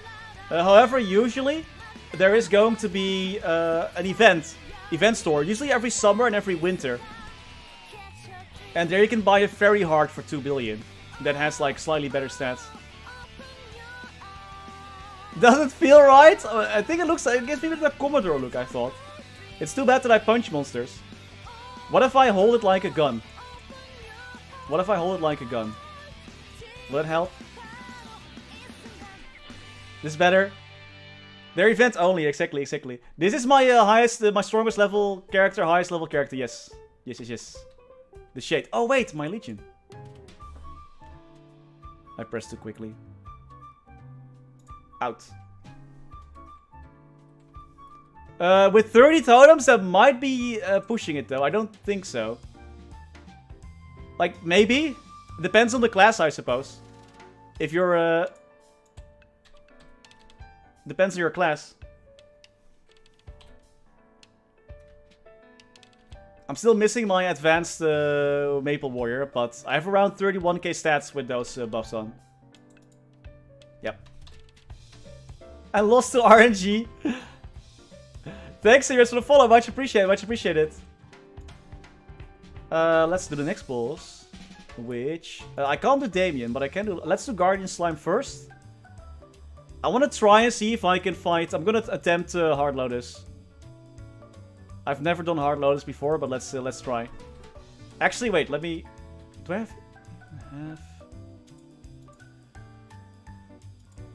However, usually there is going to be an event store. Usually every summer and every winter. And there you can buy a fairy heart for 2 billion. That has like slightly better stats. Does it feel right? I think it looks like... It gives me a bit of a Commodore look, I thought. It's too bad that I punch monsters. What if I hold it like a gun? What if I hold it like a gun? Will it help? This is better. They're event only, exactly. This is my highest, my strongest level character, highest level character, yes. Yes. The Shade. Oh wait, my Legion. I pressed too quickly. Out. With 30 totems, that might be pushing it though. I don't think so. Like, maybe? It depends on the class, I suppose. If you're, depends on your class. I'm still missing my advanced Maple Warrior, but I have around 31k stats with those buffs on. Yep. I lost to RNG. Thanks, Serious, for the follow. Much appreciated. Let's do the next boss. Which... I can't do Damien, but I can do... Let's do Guardian Slime first. I want to try and see if I can fight... I'm gonna attempt Hard Lotus. I've never done Hard Lotus before, but let's try. Actually, wait, let me... Do I have...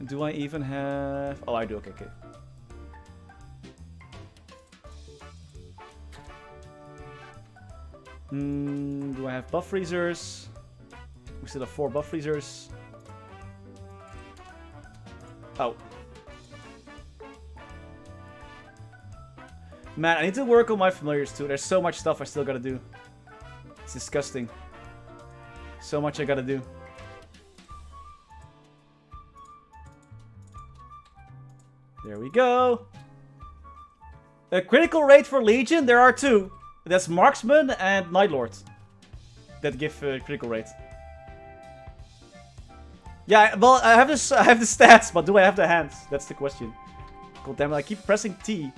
Do I even have... Oh, I do, okay. Do I have buff freezers? We still have 4 buff freezers. Oh. Man, I need to work on my familiars too. There's so much stuff I still gotta do. It's disgusting. So much I gotta do. There we go. A critical rate for Legion, there are 2. That's Marksman and Nightlord that give critical rate. Yeah, well, I have the stats, but do I have the hands? That's the question. God damn it, I keep pressing T.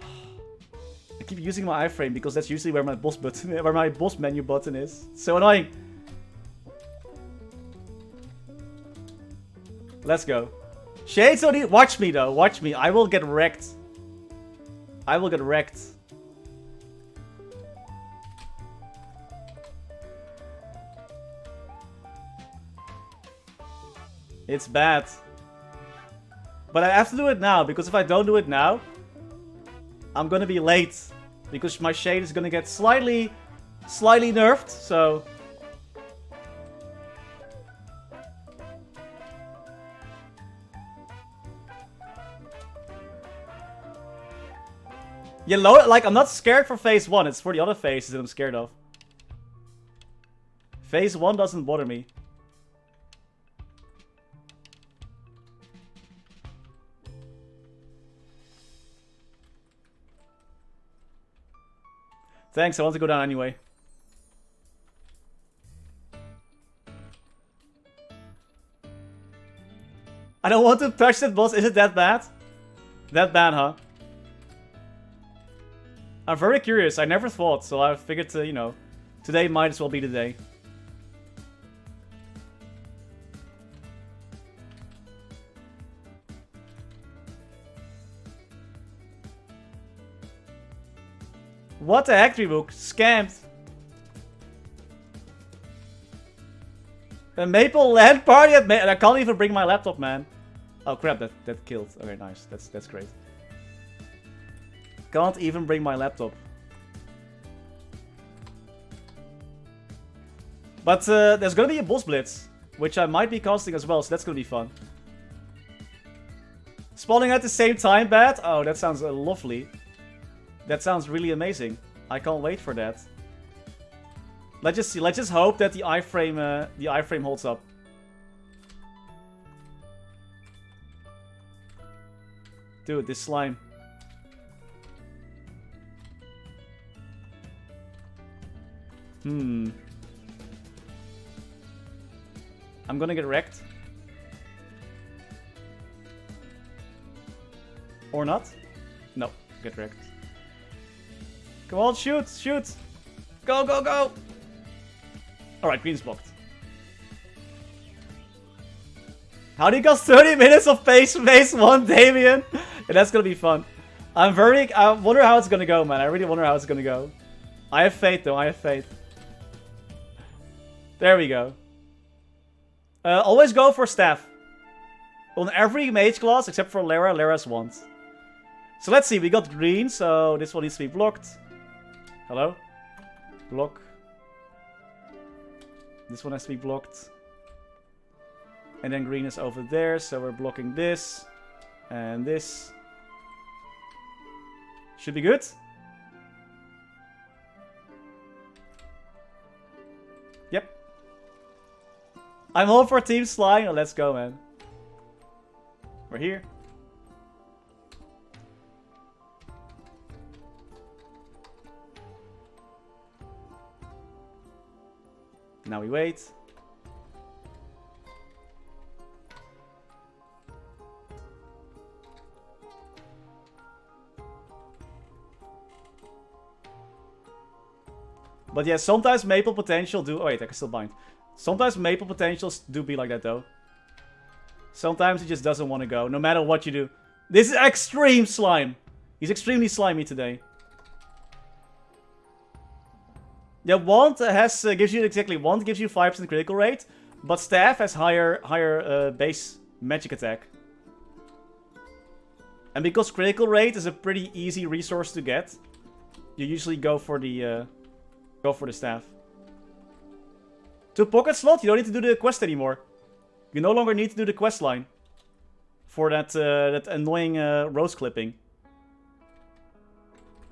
I keep using my iframe because that's usually where my boss button, where my boss menu button is. It's so annoying. Let's go. Shades only. Watch me though. Watch me. I will get wrecked. I will get wrecked. It's bad. But I have to do it now, because if I don't do it now, I'm gonna be late. Because my Shade is gonna get slightly nerfed, so... Yeah, like, I'm not scared for phase 1, it's for the other phases that I'm scared of. Phase 1 doesn't bother me. Thanks, I want to go down anyway. I don't want to touch that boss. Is it that bad? That bad, huh? I'm very curious. I never thought, so I figured, you know, today might as well be the day. What the heck, Rebook? Scammed. A Maple LAN party and I can't even bring my laptop, man. Oh crap, that killed. Okay, nice. That's great. Can't even bring my laptop. But there's gonna be a boss blitz, which I might be casting as well, so that's gonna be fun. Spawning at the same time, Bat? Oh, that sounds lovely. That sounds really amazing. I can't wait for that. Let's just see. Let's just hope that the iframe holds up. Dude, this slime. I'm gonna get wrecked. Or not? No, get wrecked. Come on, shoot, shoot! Go, go, go! Alright, green's blocked. How do you got 30 minutes of phase 1, Damien? Yeah, that's gonna be fun. I wonder how it's gonna go, man. I really wonder how it's gonna go. I have faith, though. I have faith. There we go. Always go for staff. On every mage class, except for Lara. Lara's wand. So let's see. We got green, so this one needs to be blocked. Hello? Block. This one has to be blocked. And then green is over there, so we're blocking this. And this. Should be good. Yep. I'm all for Team Slime. Oh, let's go, man. We're here. Now we wait. But yeah, sometimes Maple Potential do... Oh wait, I can still bind. Sometimes Maple Potentials do be like that though. Sometimes he just doesn't want to go, no matter what you do. This is extreme slime. He's extremely slimy today. Yeah, Wand has gives you exactly Wand gives you 5% critical rate, but Staff has higher base magic attack. And because critical rate is a pretty easy resource to get, you usually go for the staff. To pocket slot, you don't need to do the quest anymore. You no longer need to do the quest line for that that annoying rose clipping.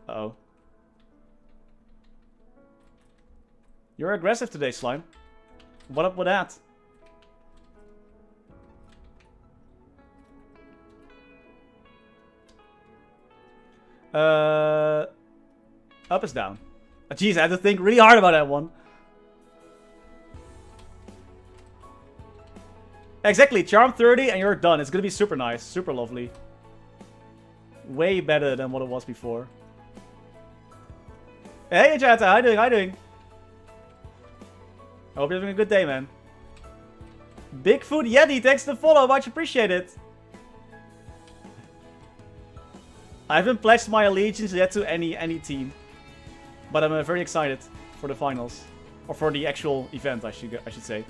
Uh-oh. You're aggressive today, Slime. What up with that? Up is down. Jeez, I had to think really hard about that one. Exactly, charm 30 and you're done. It's gonna be super nice, super lovely. Way better than what it was before. Hey, Jata, how you doing? How you doing? I hope you're having a good day, man. Bigfoot Yeti, thanks for the follow. Much appreciated. I haven't pledged my allegiance yet to any team. But I'm very excited for the finals. Or for the actual event, I should say.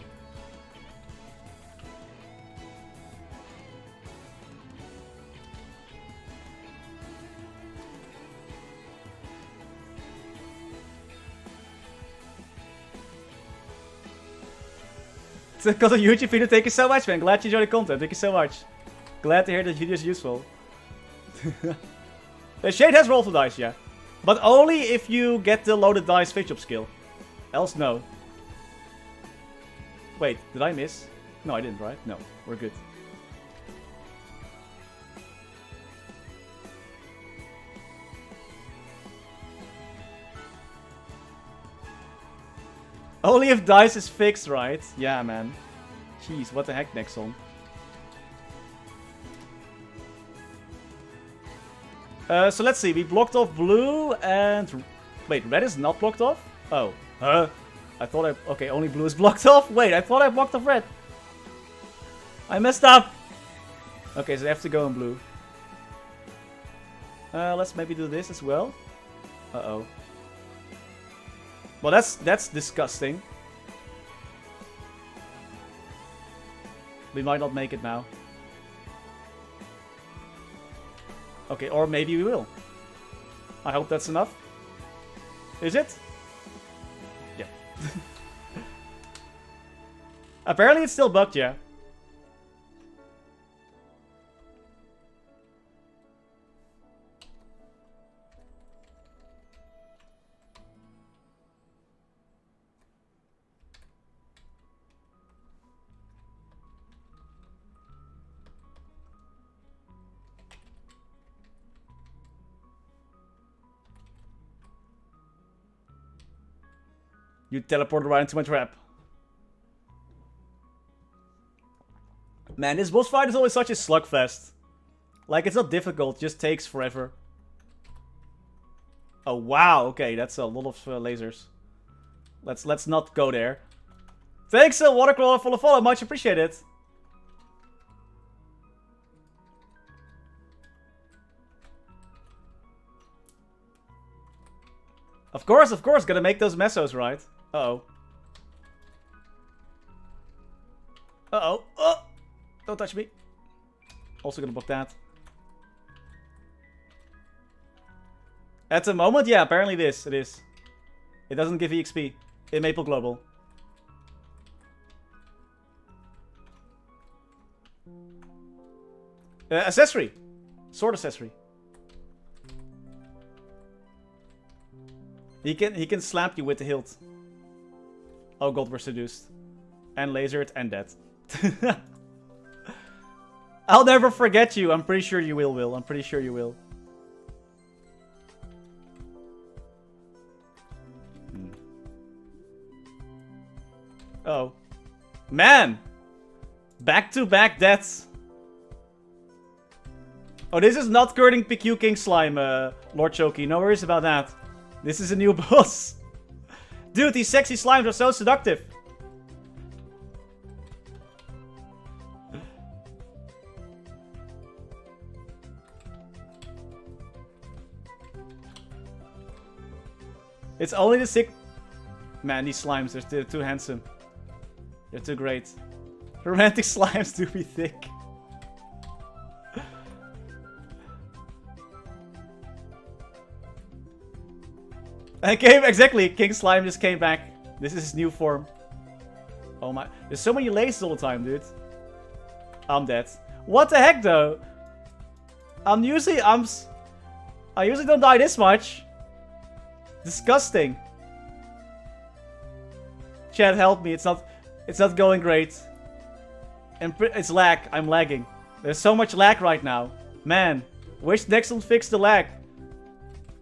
It's because of YouTube video. Thank you so much, man. Glad you enjoyed the content. Thank you so much. Glad to hear that video is useful. The Shade has rolled the dice, yeah. But only if you get the loaded dice fish up skill. Else, no. Wait, did I miss? No, I didn't, right? No, we're good. Only if dice is fixed, right? Yeah, man. Jeez, what the heck, Nexon? So let's see. We blocked off blue and... Wait, red is not blocked off? Oh. Huh? I thought I... Okay, only blue is blocked off? Wait, I thought I blocked off red. I messed up. Okay, so I have to go in blue. Let's maybe do this as well. Uh-oh. Well, that's disgusting. We might not make it now. Okay, or maybe we will. I hope that's enough. Is it? Yeah. Apparently it's still bugged, yeah. You teleported right into my trap. Man, this boss fight is always such a slugfest. Like, it's not difficult, it just takes forever. Oh, wow. Okay, that's a lot of lasers. Let's not go there. Thanks, Watercrawler, for the follow. Much appreciated. Of course. Gotta make those mesos, right? Uh-oh. Uh-oh. Oh! Don't touch me. Also gonna block that. At the moment, yeah, apparently it is. It is. It doesn't give EXP in Maple Global. Accessory. Sword accessory. He can slap you with the hilt. Oh god, we're seduced. And lasered and dead. I'll never forget you. I'm pretty sure you will. I'm pretty sure you will. Oh. Man! Back-to-back deaths. Oh, this is not Curting PQ King Slime, Lord Choki. No worries about that. This is a new boss. Dude, these sexy slimes are so seductive. It's only the sick... Man, these slimes, they're too handsome. They're too great. Romantic slimes do be thick. I came, exactly, King Slime just came back. This is his new form. Oh my, there's so many lasers all the time, dude. I'm dead. What the heck, though? I usually don't die this much. Disgusting. Chat, help me. It's not going great. And it's lag. I'm lagging. There's so much lag right now. Man, wish next one fix the lag.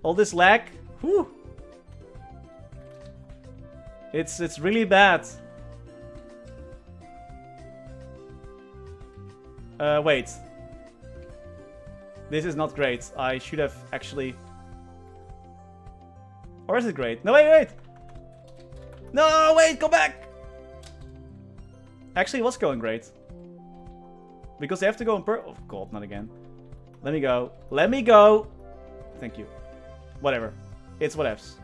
All this lag. Whew. It's really bad. Wait. This is not great. I should have actually... Or is it great? No, wait! No, wait, come back! Actually, it was going great. Because they have to go in oh god, not again. Let me go. Let me go! Thank you. Whatever. It's whatevs.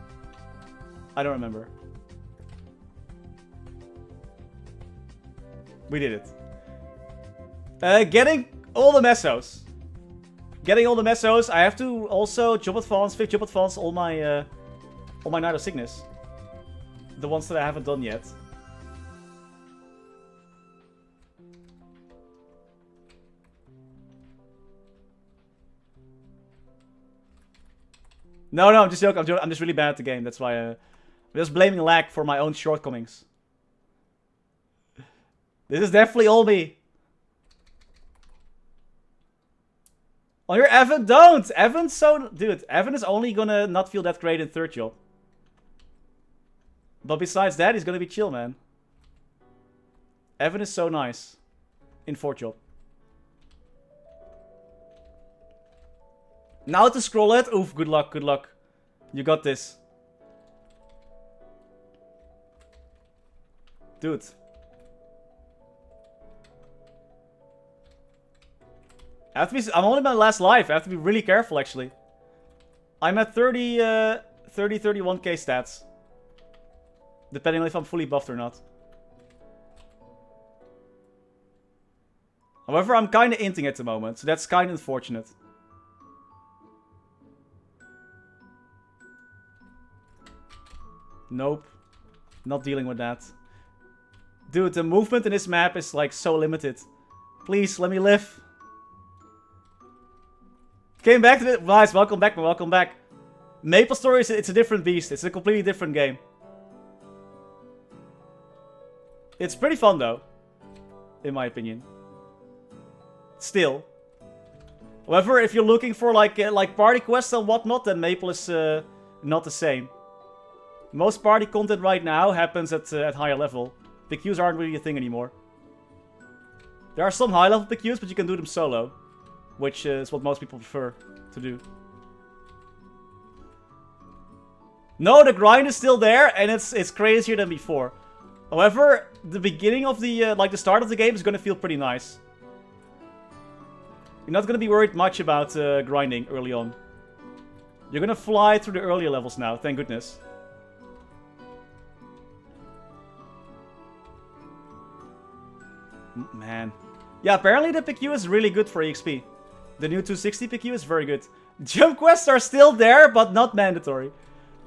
I don't remember. We did it. Getting all the mesos. Getting all the mesos. I have to also job advance, 5th job advance all my Night of Cygnus. The ones that I haven't done yet. No, I'm just joking. I'm just really bad at the game. That's why I'm just blaming lag for my own shortcomings. This is definitely all me. Oh, you're Evan? Don't! Evan's so... Dude, Evan is only gonna not feel that great in 3rd job. But besides that, he's gonna be chill, man. Evan is so nice. In 4th job. Now to scroll it. Oof, good luck, good luck. You got this. Dude. I have to be, I'm only my last life. I have to be really careful, actually. I'm at 31k stats. Depending on if I'm fully buffed or not. However, I'm kind of inting at the moment, so that's kind of unfortunate. Nope. Not dealing with that. Dude, the movement in this map is like so limited. Please, let me live. Came back to it. Nice, welcome back, man. Welcome back. MapleStory, it's a different beast. It's a completely different game. It's pretty fun, though. In my opinion. Still. However, if you're looking for like party quests and whatnot, then Maple is not the same. Most party content right now happens at higher level. PQs aren't really a thing anymore. There are some high level PQs, but you can do them solo. Which is what most people prefer to do. No, the grind is still there, and it's crazier than before. However, the beginning of the, the start of the game is gonna feel pretty nice. You're not gonna be worried much about grinding early on. You're gonna fly through the earlier levels now, thank goodness. Man. Yeah, apparently the PQ is really good for EXP. The new 260 PQ is very good. Jump quests are still there, but not mandatory.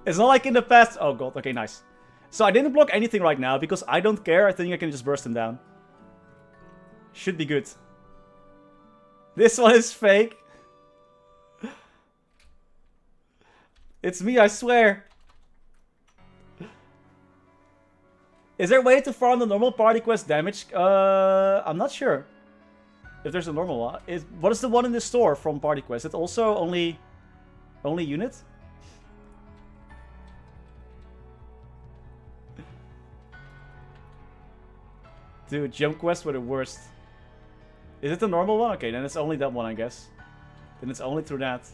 It's not like in the past. Oh god, okay, nice. So I didn't block anything right now because I don't care. I think I can just burst them down. Should be good. This one is fake. It's me, I swear. Is there a way to farm the normal party quest damage? I'm not sure. If there's a normal one. What is the one in the store from party quest? Is it also only unit? Dude, jump quests were the worst. Is it the normal one? Okay, then it's only that one, I guess. Then it's only through that.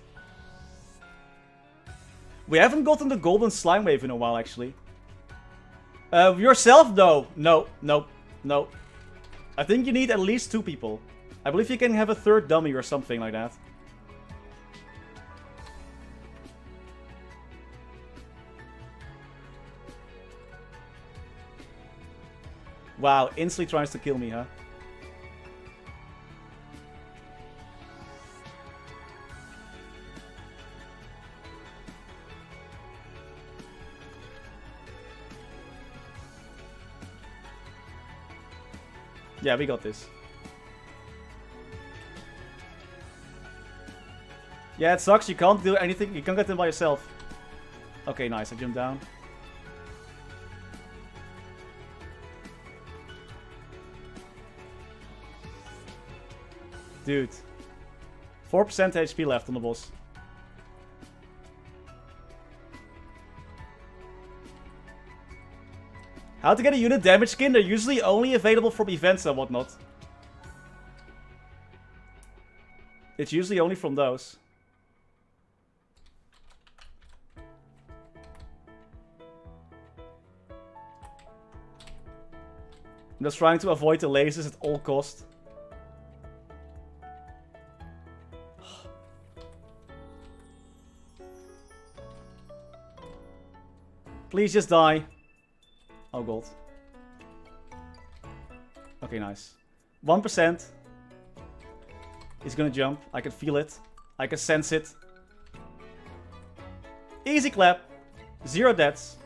We haven't gotten the golden slime wave in a while, actually. Yourself, though. No. I think you need at least 2 people. I believe you can have a 3rd dummy or something like that. Wow, instantly tries to kill me, huh? Yeah, we got this. Yeah, it sucks. You can't do anything. You can't get them by yourself. Okay, nice. I jumped down. Dude. 4% HP left on the boss. How to get a unit damage skin? They're usually only available from events and whatnot. It's usually only from those. I'm just trying to avoid the lasers at all cost. Please just die. Oh god. Okay, nice. 1%. He's gonna jump. I can feel it. I can sense it. Easy clap. 0 deaths.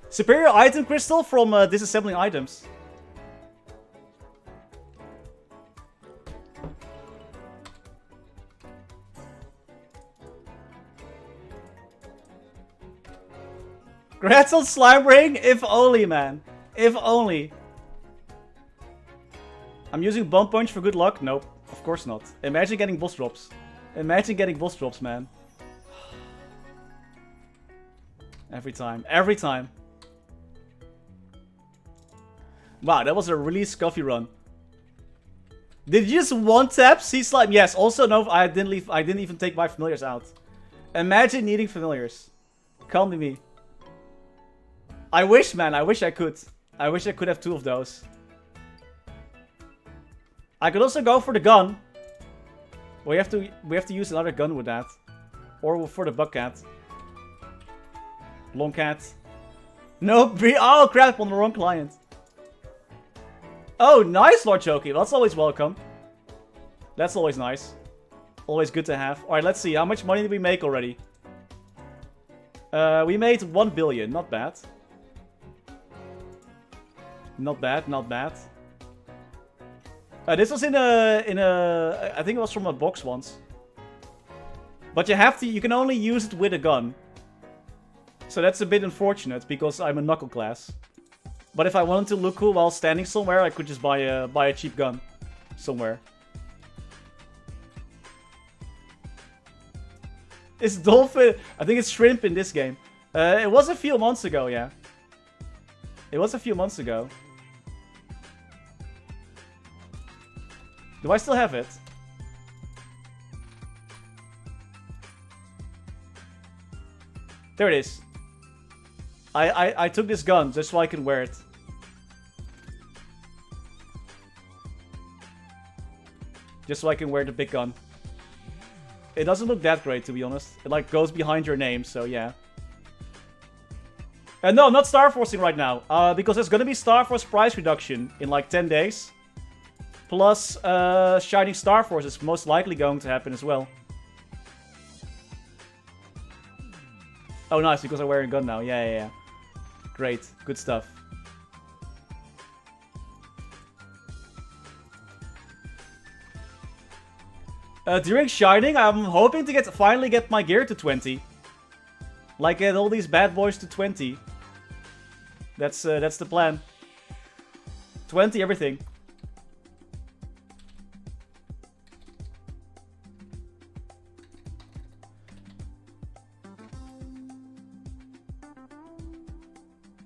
Superior item crystal from disassembling items. Congrats on slime ring. If only, man. If only. I'm using bump punch for good luck. Nope, of course not. Imagine getting boss drops. Imagine getting boss drops, man. Every time. Every time. Wow, that was a really scuffy run. Did you just one-tap Sea Slime? Yes, also no, I didn't even take my familiars out. Imagine needing familiars. Can't be me. I wish, man, I wish I could. I wish I could have 2 of those. I could also go for the gun. We have to use another gun with that. Or for the Buckcat. Long cat. Nope, oh crap, on the wrong client. Oh, nice, Lord Choki. That's always welcome. That's always nice. Always good to have. Alright, let's see. How much money did we make already? We made 1 billion. Not bad. Not bad, not bad. This was in a... I think it was from a box once. But you can only use it with a gun. So that's a bit unfortunate, because I'm a knuckle class. But if I wanted to look cool while standing somewhere, I could just buy a cheap gun. Somewhere. It's dolphin. I think it's shrimp in this game. It was a few months ago, yeah. It was a few months ago. Do I still have it? There it is. I took this gun just so I can wear it. Just so I can wear the big gun. It doesn't look that great, to be honest. It like goes behind your name, so yeah. No, not Star Forcing right now. Because there's gonna be Star Force price reduction in like 10 days. Plus, Shining Star Force is most likely going to happen as well. Oh, nice, because I'm wearing a gun now. Yeah. Great, good stuff. During Shining, I'm hoping to finally get my gear to 20. Like, get all these bad boys to 20. That's the plan. 20 everything.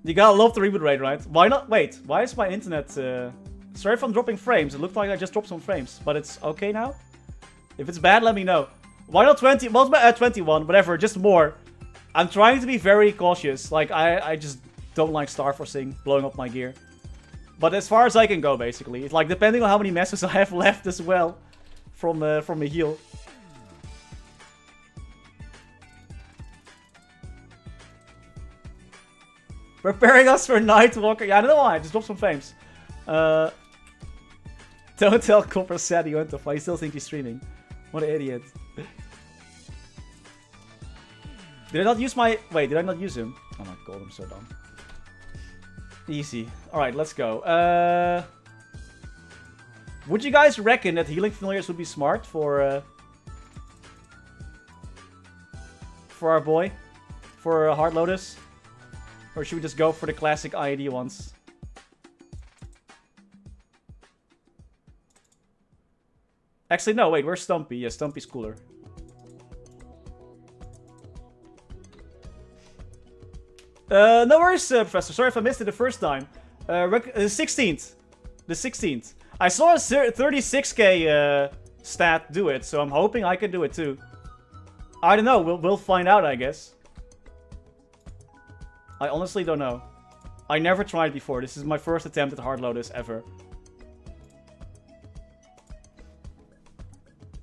You gotta love the reboot rate, right? Why not? Wait, why is my internet... Sorry if I'm dropping frames. It looked like I just dropped some frames. But it's okay now? If it's bad, let me know. Why not 20? Well, 21, whatever, just more. I'm trying to be very cautious. Like, I just don't like Star Forcing, blowing up my gear. But as far as I can go, basically. It's like, depending on how many messes I have left as well. From a heal. Preparing us for Nightwalker. Yeah, I don't know why. I just dropped some frames. Don't tell Coppersan you went to play. I still think he's streaming. What an idiot. Did I not use my... Wait, did I not use him? Oh my god, I'm so dumb. Easy. Alright, let's go. Would you guys reckon that healing familiars would be smart for our boy? For Hard Lotus? Or should we just go for the classic IED ones? Actually, no, wait, where's Stumpy? Yeah, Stumpy's cooler. No worries, Professor. Sorry if I missed it the first time. The 16th. The 16th. I saw a 36k stat do it, so I'm hoping I can do it too. I don't know. We'll find out, I guess. I honestly don't know. I never tried before. This is my first attempt at Hard Lotus ever.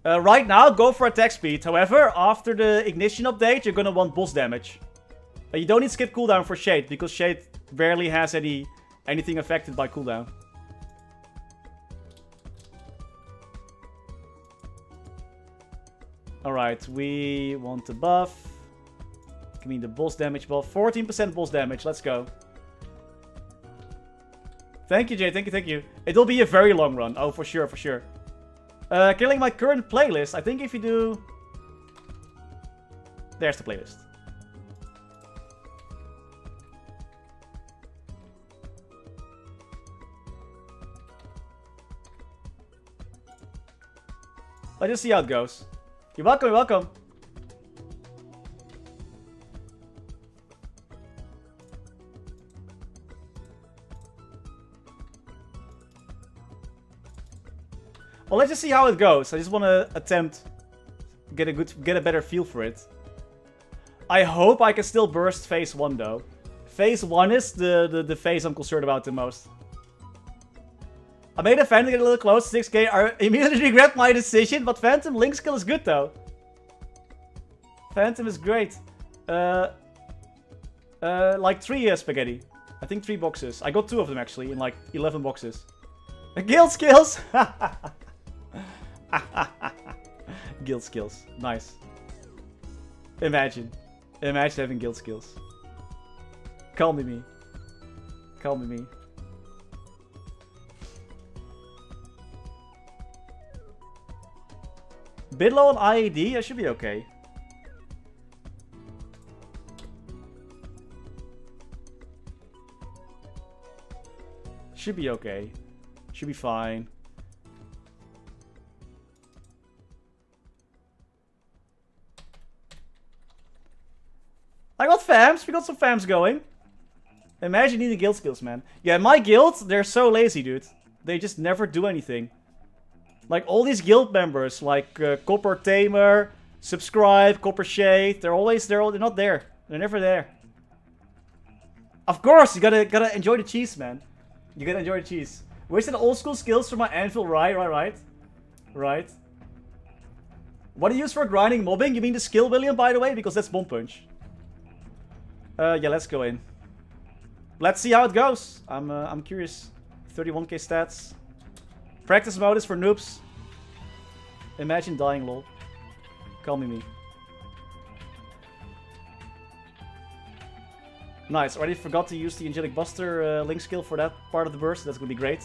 Right now, go for attack speed. However, after the Ignition update, you're gonna want boss damage. You don't need skip cooldown for Shade, because Shade barely has anything affected by cooldown. Alright, we want the buff. Give me the boss damage buff. 14% boss damage, let's go. Thank you, Jay, thank you. It'll be a very long run. Oh, for sure, for sure. Killing my current playlist. I think if you do... There's the playlist. Let's just see how it goes. You're welcome, you're welcome. Well, let's just see how it goes. I just want to attempt get a better feel for it. I hope I can still burst phase 1 though. Phase 1 is the phase I'm concerned about the most. I made a Phantom get a little close to 6k. I immediately regret my decision, but Phantom Link skill is good though. Phantom is great. Like 3 spaghetti. I think 3 boxes. I got 2 of them actually in like 11 boxes. Guild skills! Guild skills. Nice. Imagine. Imagine having guild skills. Call me. Call me. Bit low on IED? I should be okay. Should be okay. Should be fine. I got fams. We got some fams going. Imagine needing guild skills, man. Yeah, my guild, they're so lazy, dude. They just never do anything. Like, all these guild members, like Copper Tamer, Subscribe, Copper Shade, they're not there. They're never there. Of course, you gotta enjoy the cheese, man. You gotta enjoy the cheese. Wasted old school skills for my anvil, right. What do you use for grinding mobbing? You mean the skill, William, by the way? Because that's Bomb Punch. Yeah, let's go in. Let's see how it goes. I'm curious. 31k stats. Practice mode is for noobs. Imagine dying, lol. Call me. Nice. Already forgot to use the Angelic Buster link skill for that part of the burst. That's gonna be great.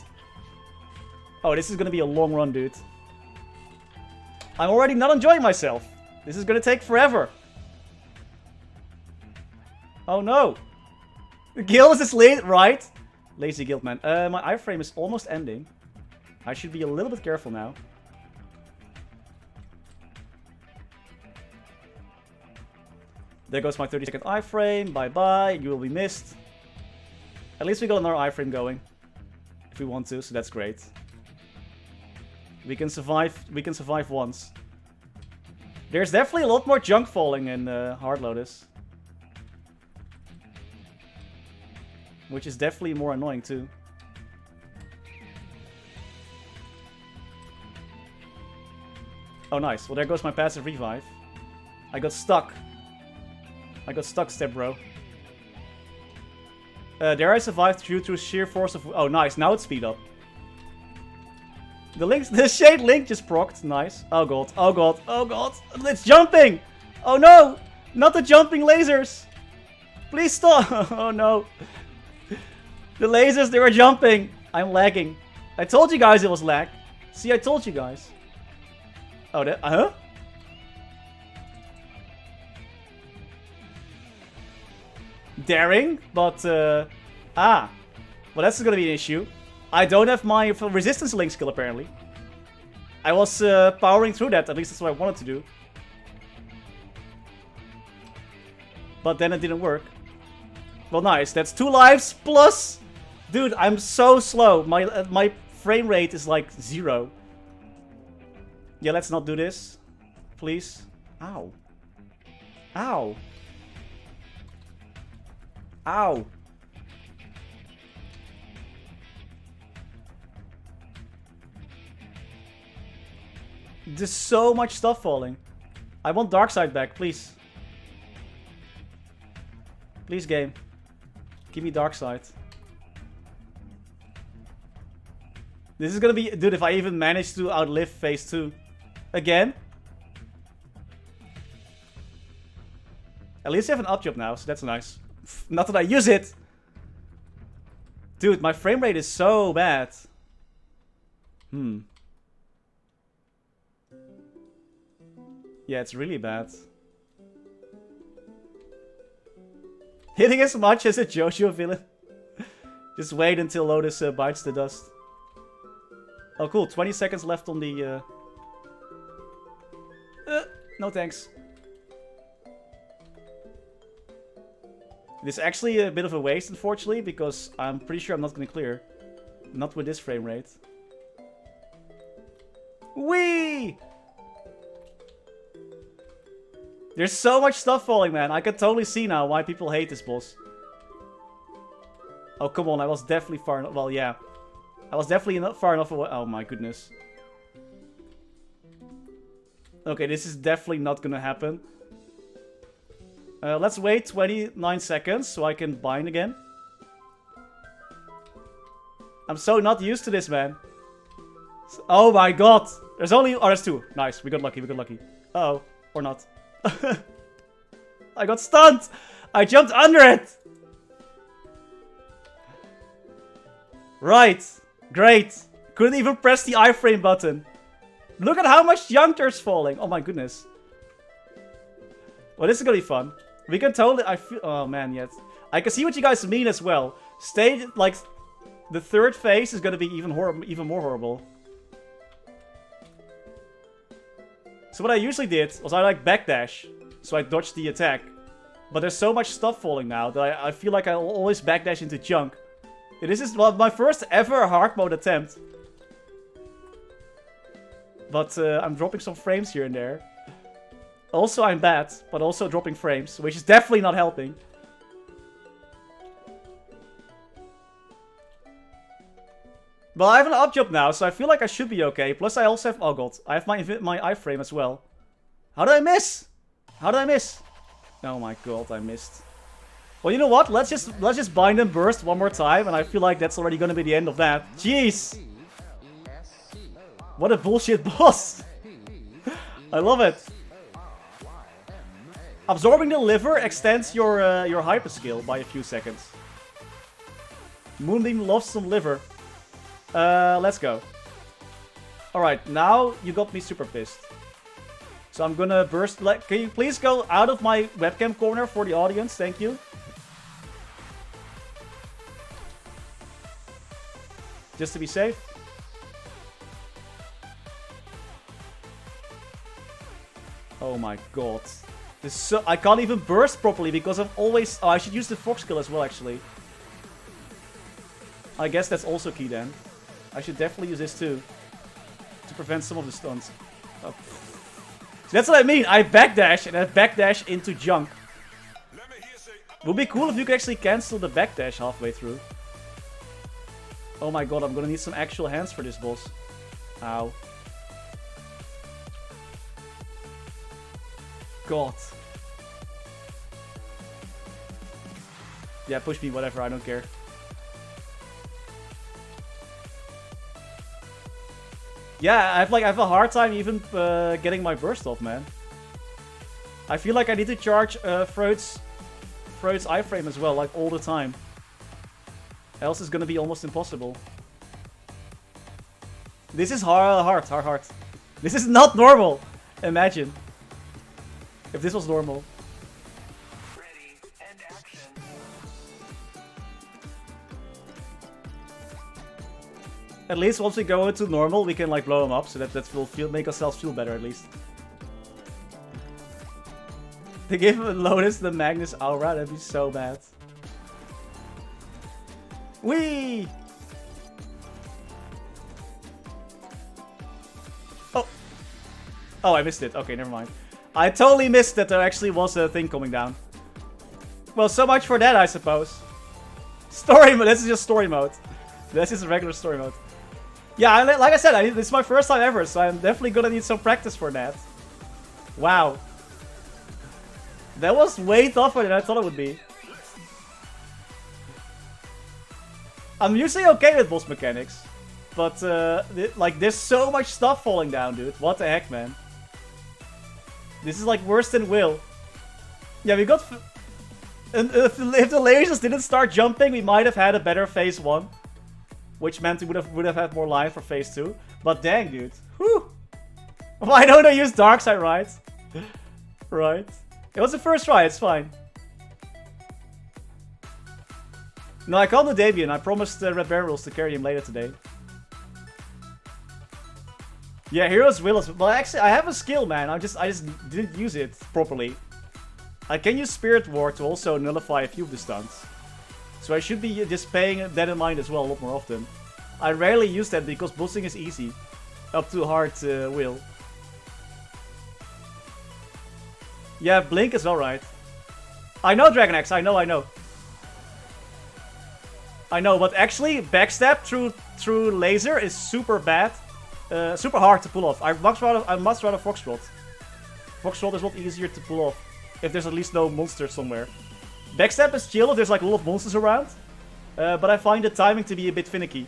Oh, this is gonna be a long run, dude. I'm already not enjoying myself. This is gonna take forever. Oh no. The guild is late, right? Lazy guild, man. My iframe is almost ending. I should be a little bit careful now. There goes my 30-second iframe. Bye-bye. You will be missed. At least we got another iframe going. If we want to, so that's great. We can survive. We can survive once. There's definitely a lot more junk falling in Hard Lotus. Which is definitely more annoying too. Oh, nice. Well, there goes my passive revive. I got stuck. Step bro. There I survived due to sheer force of... Oh, nice. Now it's speed up. The shade link just procced. Nice. Oh god. Oh god. Oh god. It's jumping. Oh no. Not the jumping lasers. Please stop. Oh no. The lasers, they were jumping. I'm lagging. I told you guys it was lag. See, I told you guys. Oh, that... Huh? Daring, but... Well, that's gonna be an issue. I don't have my resistance link skill, apparently. I was powering through that. At least that's what I wanted to do. But then it didn't work. Well, nice. That's 2 lives plus... Dude, I'm so slow. My frame rate is like 0. Yeah, let's not do this. Please. Ow. Ow. Ow. There's so much stuff falling. I want Darkseid back, please. Please, game. Give me Darkseid. This is gonna be... Dude, if I even manage to outlive phase 2. Again? At least I have an up job now, so that's nice. Not that I use it! Dude, my frame rate is so bad. Yeah, it's really bad. Hitting as much as a JoJo villain. Just wait until Lotus bites the dust. Oh, cool. 20 seconds left on the... no thanks. This is actually a bit of a waste, unfortunately, because I'm pretty sure I'm not going to clear. Not with this frame rate. Whee! There's so much stuff falling, man. I can totally see now why people hate this boss. Oh, come on. I was definitely far enough. Well, yeah. I was definitely not far enough away. Oh, my goodness. Okay, this is definitely not going to happen. Let's wait 29 seconds so I can bind again. I'm so not used to this, man. Oh my god. There's only... Oh, there's 2. Nice. We got lucky. We got lucky. Uh-oh. Or not. I got stunned. I jumped under it. Right. Great. Couldn't even press the iframe button. Look at how much junk there's falling. Oh my goodness. Well, this is gonna be fun. We can totally... I feel... Oh man, yes. I can see what you guys mean as well. Stay... Like... The 3rd phase is gonna be even more horrible. So what I usually did was I like backdash. So I dodged the attack. But there's so much stuff falling now that I feel like I'll always backdash into junk. This is my first ever hard mode attempt. But I'm dropping some frames here and there. Also I'm bad, but also dropping frames, which is definitely not helping. But I have an up jump now, so I feel like I should be okay. Plus I also have... Oh god, I have my iframe as well. How did I miss? How did I miss? Oh my god, I missed. Well, you know what? Let's just bind and burst one more time, and I feel like that's already gonna be the end of that. Jeez! What a bullshit boss! I love it. Absorbing the liver extends your hyper skill by a few seconds. Moonbeam loves some liver. Let's go. Alright, now you got me super pissed. So I'm gonna burst... Can you please go out of my webcam corner for the audience? Thank you. Just to be safe. Oh my god. This is so... I can't even burst properly because I'm always... Oh, I should use the fox skill as well, actually. I guess that's also key then. I should definitely use this too. To prevent some of the stuns. Oh. So that's what I mean. I backdash and I backdash into junk. Would be cool if you could actually cancel the backdash halfway through. Oh my god, I'm gonna need some actual hands for this boss. Ow. God. Yeah, push me, whatever, I don't care. Yeah, I have a hard time even getting my burst off, man. I feel like I need to charge Freud's iframe as well, like all the time. Else it's gonna be almost impossible. This is hard. This is not normal. Imagine if this was normal. Ready and action. At least once we go into normal, we can like blow them up, so that will make ourselves feel better at least. They give Lotus the Magnus aura, that'd be so bad. Whee! Oh! Oh, I missed it. Okay, never mind. I totally missed that there actually was a thing coming down. Well, so much for that, I suppose. Story mode. This is just story mode. This is a regular story mode. Yeah, like I said, this is my first time ever, so I'm definitely gonna need some practice for that. Wow. That was way tougher than I thought it would be. I'm usually okay with boss mechanics. But, like, there's so much stuff falling down, dude. What the heck, man. This is, like, worse than Will. Yeah, we got... And if the lasers didn't start jumping, we might have had a better phase 1. Which meant we would have had more life for phase 2. But dang, dude. Whew! Why don't I use Darkside, right? Right. It was the first try, it's fine. No, I called the Damien. I promised Red Barrels to carry him later today. Yeah, Hero's Will is... Well, actually, I have a skill, man. I just didn't use it properly. I can use Spirit Ward to also nullify a few of the stunts. So I should be just paying that in mind as well a lot more often. I rarely use that because bossing is easy. Up to hard Will. Yeah, Blink is alright. I know, Dragon Axe, I know. I know, but actually, backstab through laser is super bad. Super hard to pull off. I much rather Foxtrot. Foxtrot is a lot easier to pull off. If there's at least no monster somewhere. Backstab is chill if there's like a lot of monsters around. But I find the timing to be a bit finicky.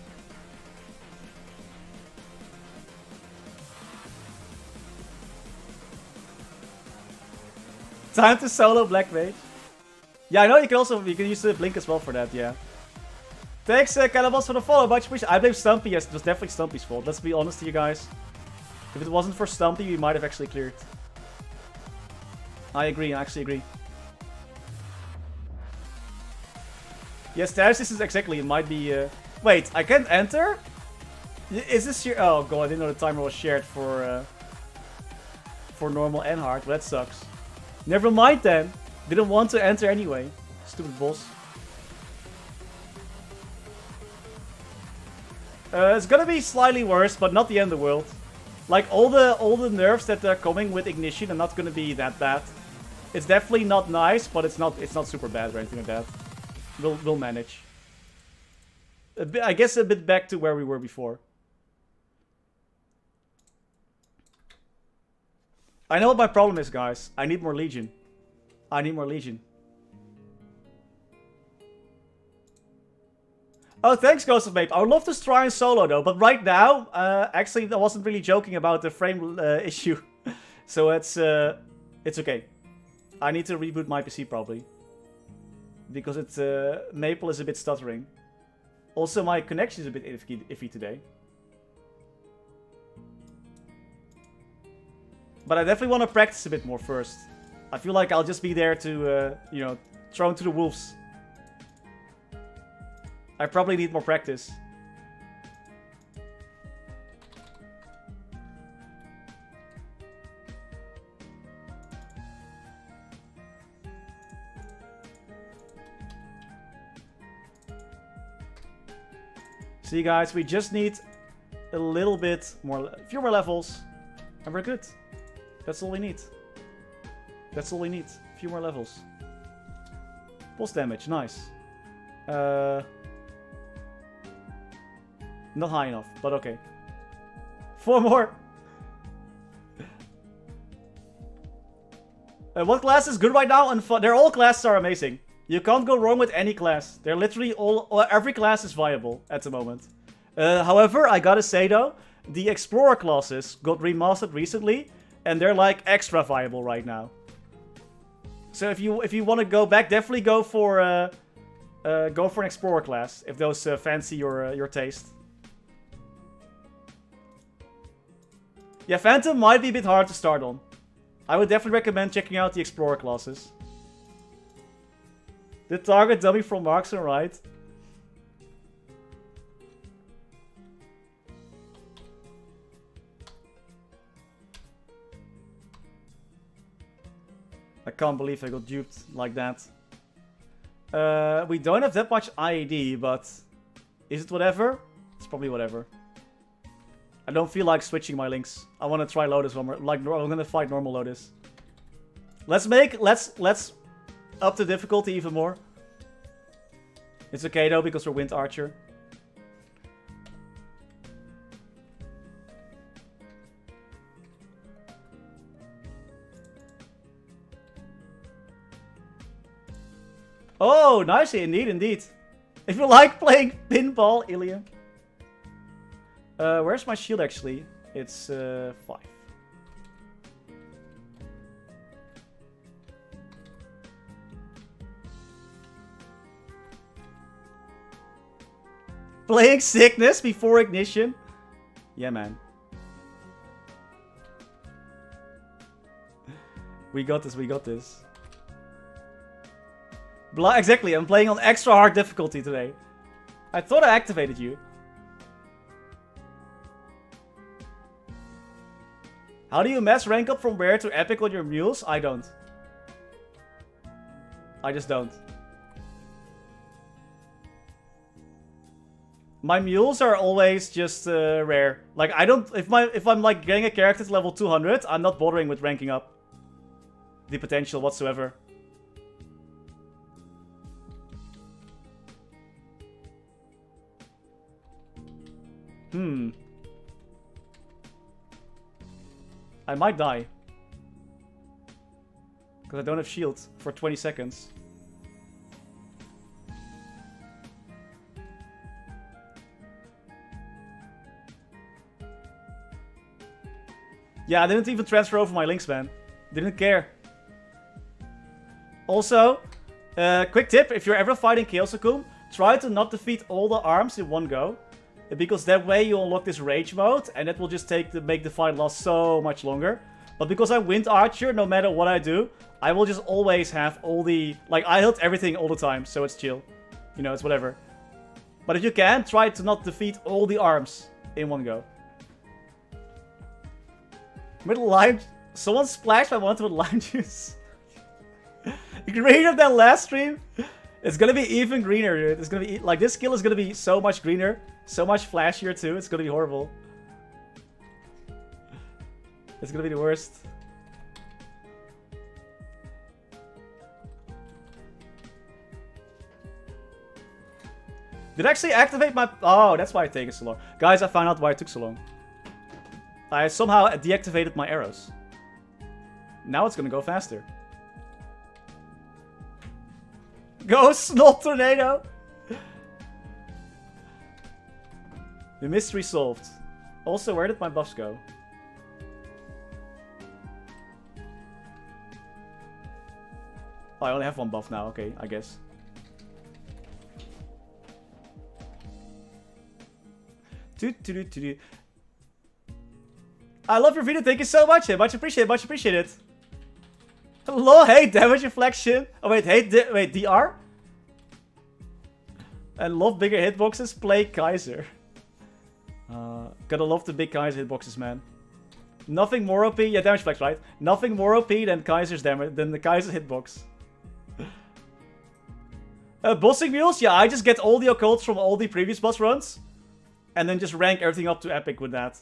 Time to solo Black Mage. Yeah, I know you can use the blink as well for that, yeah. Thanks, Calabas, for the follow. Much appreciated. I blame Stumpy, yes, it was definitely Stumpy's fault. Let's be honest here, guys. If it wasn't for Stumpy, we might have actually cleared. I agree, I actually agree. Yes, status is exactly, it might be... Wait, I can't enter? Is this here? Oh god, I didn't know the timer was shared for normal and hard, but that sucks. Never mind then. Didn't want to enter anyway. Stupid boss. It's gonna be slightly worse, but not the end of the world. Like all the nerfs that are coming with Ignition are not gonna be that bad. It's definitely not nice, but it's not super bad or anything like that. We'll manage. I guess a bit back to where we were before. I know what my problem is, guys. I need more Legion. I need more Legion. Oh, thanks, Ghost of Mape. I would love to try in solo, though. But right now, actually, I wasn't really joking about the frame issue. So it's okay. I need to reboot my PC, probably. Because Maple is a bit stuttering. Also, my connection is a bit iffy today. But I definitely want to practice a bit more first. I feel like I'll just be there to, you know, thrown to the wolves. I probably need more practice. See, guys, we just need a little bit more, few more levels, and we're good. That's all we need. That's all we need. A few more levels. Pulse damage, nice. Not high enough, but okay. 4 more. What class is good right now? And they're all classes are amazing. You can't go wrong with any class. They're literally every class is viable at the moment. However, I gotta say though, the Explorer classes got remastered recently, and they're like extra viable right now. So if you want to go back, definitely go for an Explorer class if those fancy your taste. Yeah, Phantom might be a bit hard to start on. I would definitely recommend checking out the Explorer classes. The target dummy from Marksman, right? I can't believe I got duped like that. We don't have that much IED, but is it whatever? It's probably whatever. I don't feel like switching my links. I want to try Lotus one more. Like, I'm gonna fight normal Lotus. Let's up the difficulty even more. It's okay though, because we're Wind Archer. Oh, nice, indeed. If you like playing pinball, Ilium. Where's my shield actually? It's 5. Playing Sickness before Ignition? Yeah, man. We got this, we got this. Exactly, I'm playing on extra hard difficulty today. I thought I activated you. How do you mass rank up from rare to epic on your mules? I don't. I just don't. My mules are always just rare. Like I don't. If I'm like getting a character to level 200, I'm not bothering with ranking up the potential whatsoever. I might die. Because I don't have shield for 20 seconds. Yeah, I didn't even transfer over my links, man. Didn't care. Also, quick tip, if you're ever fighting Chaos Zakum, try to not defeat all the arms in one go. Because that way you unlock this rage mode, and that will just make the fight last so much longer. But because I'm Wind Archer, no matter what I do, I will just always have all the... Like, I hit everything all the time, so it's chill. You know, it's whatever. But if you can, try to not defeat all the arms in one go. With lime... Someone splashed my water with lime juice. Greener than last stream? It's gonna be even greener, dude. It's gonna be... Like, this skill is gonna be so much greener. So much flashier, too. It's gonna be horrible. It's gonna be the worst. Did I actually activate my... Oh, that's why it takes so long. Guys, I found out why it took so long. I somehow deactivated my arrows. Now it's gonna go faster. Go, Snot Tornado! The mystery solved. Also, where did my buffs go? Oh, I only have one buff now. Okay, I guess. I love your video. Thank you so much. Much appreciated. Much appreciated. Hello, hey, damage reflection. Oh, wait, hey, wait, DR? And love bigger hitboxes. Play Kaiser. Gotta love the big Kaiser hitboxes, man. Nothing more OP. Yeah, damage flex, right? Nothing more OP than Kaiser's damage, than the Kaiser hitbox. Bossing mules? Yeah, I just get all the occults from all the previous boss runs. And then just rank everything up to epic with that.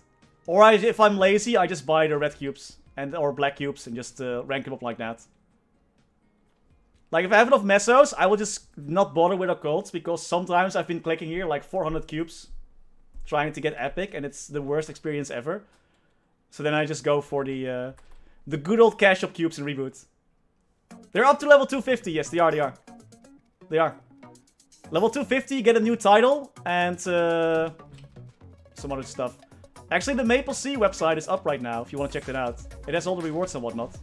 Or if I'm lazy, I just buy the red cubes or black cubes and just rank them up like that. Like, if I have enough mesos, I will just not bother with occults, because sometimes I've been clicking here like 400 cubes trying to get epic, and it's the worst experience ever. So then I just go for the good old cash shop cubes in Reboot. They're up to level 250. Yes, they are. They are. Level 250, you get a new title and some other stuff. Actually, the MapleStory website is up right now if you want to check that out. It has all the rewards and whatnot.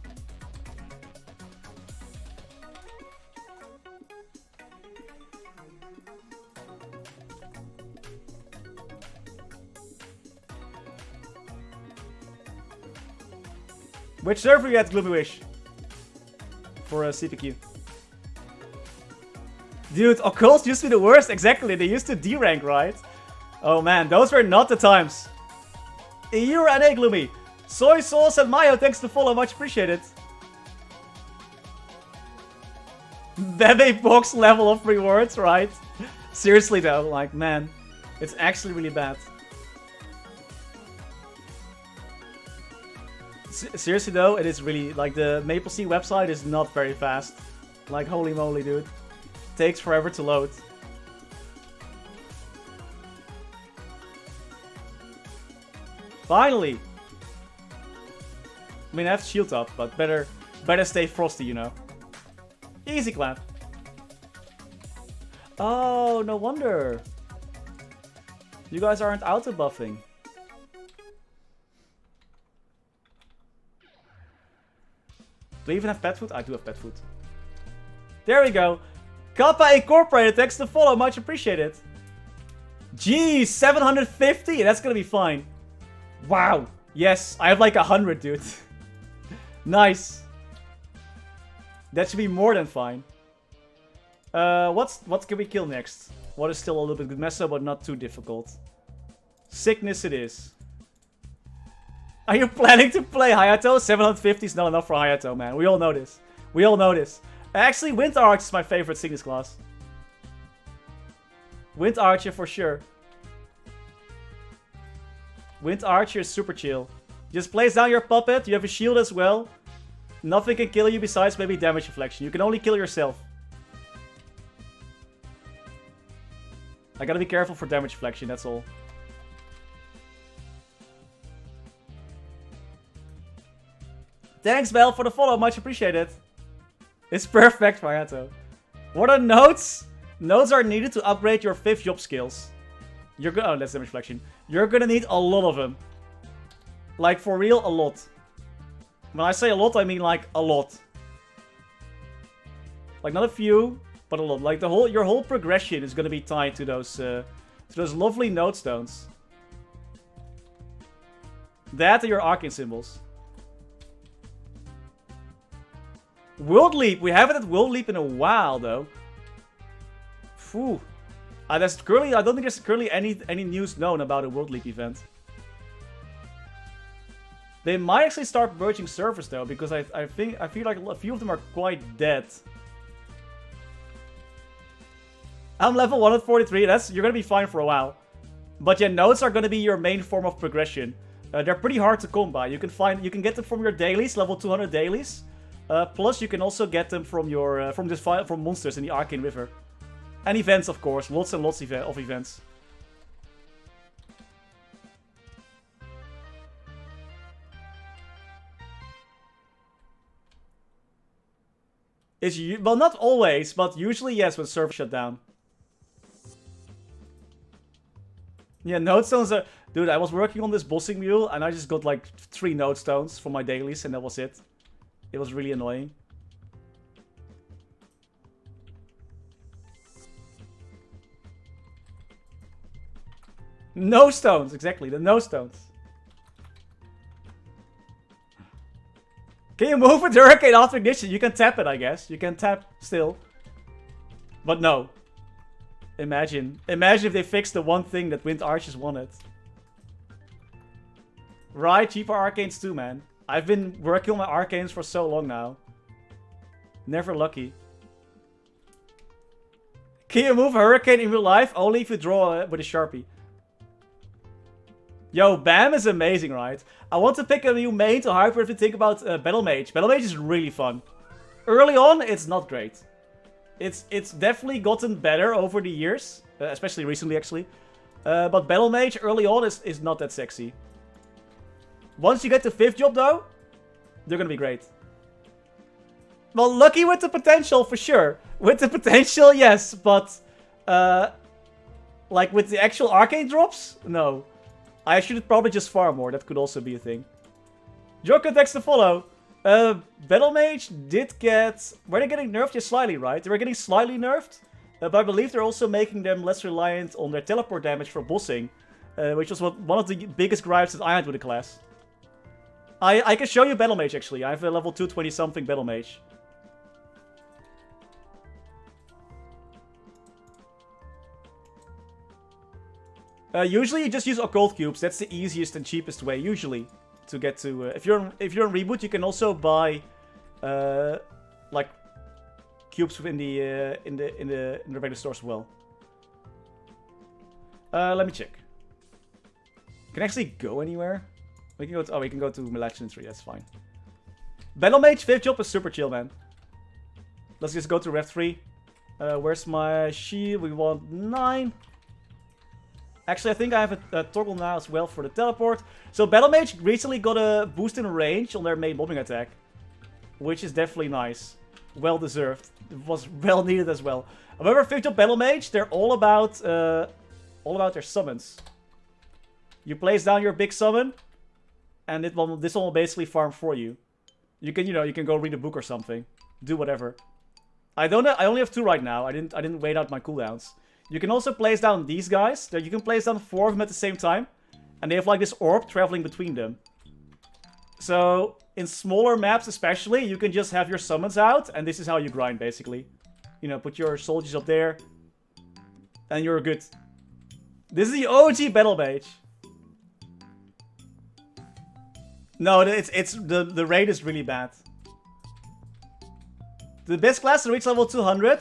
Which server you at, Gloomy Wish? For CPQ. Dude, occults used to be the worst. Exactly, they used to D-rank, right? Oh man, those were not the times. You're an egg, Gloomy. Soy sauce and mayo, thanks to follow, much appreciated. Bebe box level of rewards, right? Seriously though, like, man, it's actually really bad. Seriously though, it is really, like, the MapleStory website is not very fast. Like, holy moly, dude. Takes forever to load. Finally! I mean, I have shield up, but better stay frosty, you know. Easy clap. Oh, no wonder. You guys aren't auto buffing. Do you even have pet food? I do have pet food. There we go. Kappa Incorporated, thanks to follow, much appreciated. Geez, 750? That's gonna be fine. Wow. Yes, I have like 100, dude. Nice. That should be more than fine. What can we kill next? What is still a little bit good meso, but not too difficult. Sickness it is. Are you planning to play Hayato? 750 is not enough for Hayato, man. We all know this. We all know this. Actually, Wind Archer is my favorite sickness class. Wind Archer for sure. Wind Archer is super chill. Just place down your puppet, you have a shield as well. Nothing can kill you besides maybe damage reflection. You can only kill yourself. I gotta be careful for damage reflection, that's all. Thanks, Bell, for the follow, much appreciated. It's perfect, Hayato. What are notes? Notes are needed to upgrade your 5th job skills. You're gonna... Oh, that's damage reflection. You're gonna need a lot of them. Like, for real, a lot. When I say a lot, I mean like a lot. Like, not a few, but a lot. Like, your whole progression is gonna be tied to those lovely node stones. That and your arcane symbols. World Leap. We haven't had World Leap in a while, though. Phew. I don't think there's currently any news known about a World Leap event. They might actually start merging servers though, because I feel like a few of them are quite dead. I'm level 143. You're gonna be fine for a while. But yeah, nodes are gonna be your main form of progression. They're pretty hard to come by. You can get them from your dailies, level 200 dailies. Plus, you can also get them from your from monsters in the Arcane River. And events, of course. Lots and lots of events. Well, not always, but usually yes when servers shut down. Yeah, node stones are... Dude, I was working on this bossing mule and I just got like 3 node stones for my dailies and that was it. It was really annoying. No stones, exactly, the no stones. Can you move with Hurricane after ignition? You can tap it, I guess. You can tap still. But no. Imagine if they fixed the one thing that Wind Archers wanted. Right, cheaper arcanes too, man. I've been working on my arcanes for so long now. Never lucky. Can you move Hurricane in real life? Only if you draw with a Sharpie. Yo, BAM is amazing, right? I want to pick a new main to hyper if you think about Battle Mage. Battle Mage is really fun. Early on, it's not great. It's definitely gotten better over the years. Especially recently, actually. But Battle Mage early on is not that sexy. Once you get to 5th job, though, they're gonna be great. Well, lucky with the potential, for sure. With the potential, yes. But, like, with the actual arcane drops? No. I should probably just farm more. That could also be a thing. Joker, thanks to follow. Battle Mage did get... Were they getting nerfed? Just slightly, right? They were getting slightly nerfed. But I believe they're also making them less reliant on their teleport damage for bossing. Which was one of the biggest gripes that I had with the class. I can show you Battle Mage, actually. I have a level 220-something Battle Mage. Usually you just use occult cubes. That's the easiest and cheapest way, usually, to get to. If you're on reboot, you can also buy, like, cubes in the regular stores as well. Let me check. Can I actually go anywhere? We can go. We can go to MapleStory. That's fine. Battle Mage 5th job is super chill, man. Let's just go to Rev 3. Where's my shield? We want 9. Actually, I think I have a toggle now as well for the teleport. So Battle Mage recently got a boost in range on their main bombing attack. Which is definitely nice. Well deserved. It was well needed as well. However, 5th job Battle Mage, they're all about their summons. You place down your big summon, and this one will basically farm for you. You can go read a book or something. Do whatever. I only have 2 right now. I didn't wait out my cooldowns. You can also place down these guys. You can place down 4 of them at the same time. And they have like this orb traveling between them. So, in smaller maps especially, you can just have your summons out. And this is how you grind, basically. You know, put your soldiers up there. And you're good. This is the OG Battle Mage. No, the raid is really bad. The best class to reach level 200...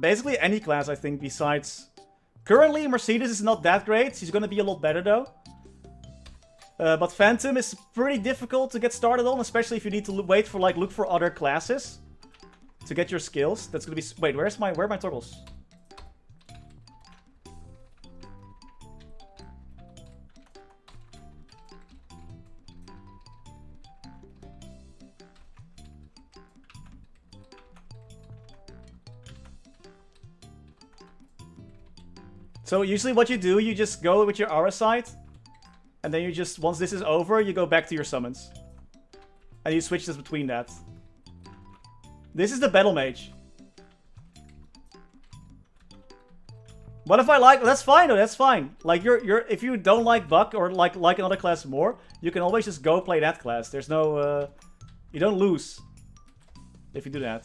basically any class, I think, besides... Currently, Mercedes is not that great. She's gonna be a lot better, though. But Phantom is pretty difficult to get started on, especially if you need to wait for, like, look for other classes to get your skills. That's gonna be... Wait, where are my toggles? So usually what you do, you just go with your aura sight. And then you just, once this is over, you go back to your summons. And you switch this between that. This is the Battle Mage. What if I like... That's fine though, that's fine. Like, if you don't like Buck or like another class more, you can always just go play that class. There's no... you don't lose if you do that.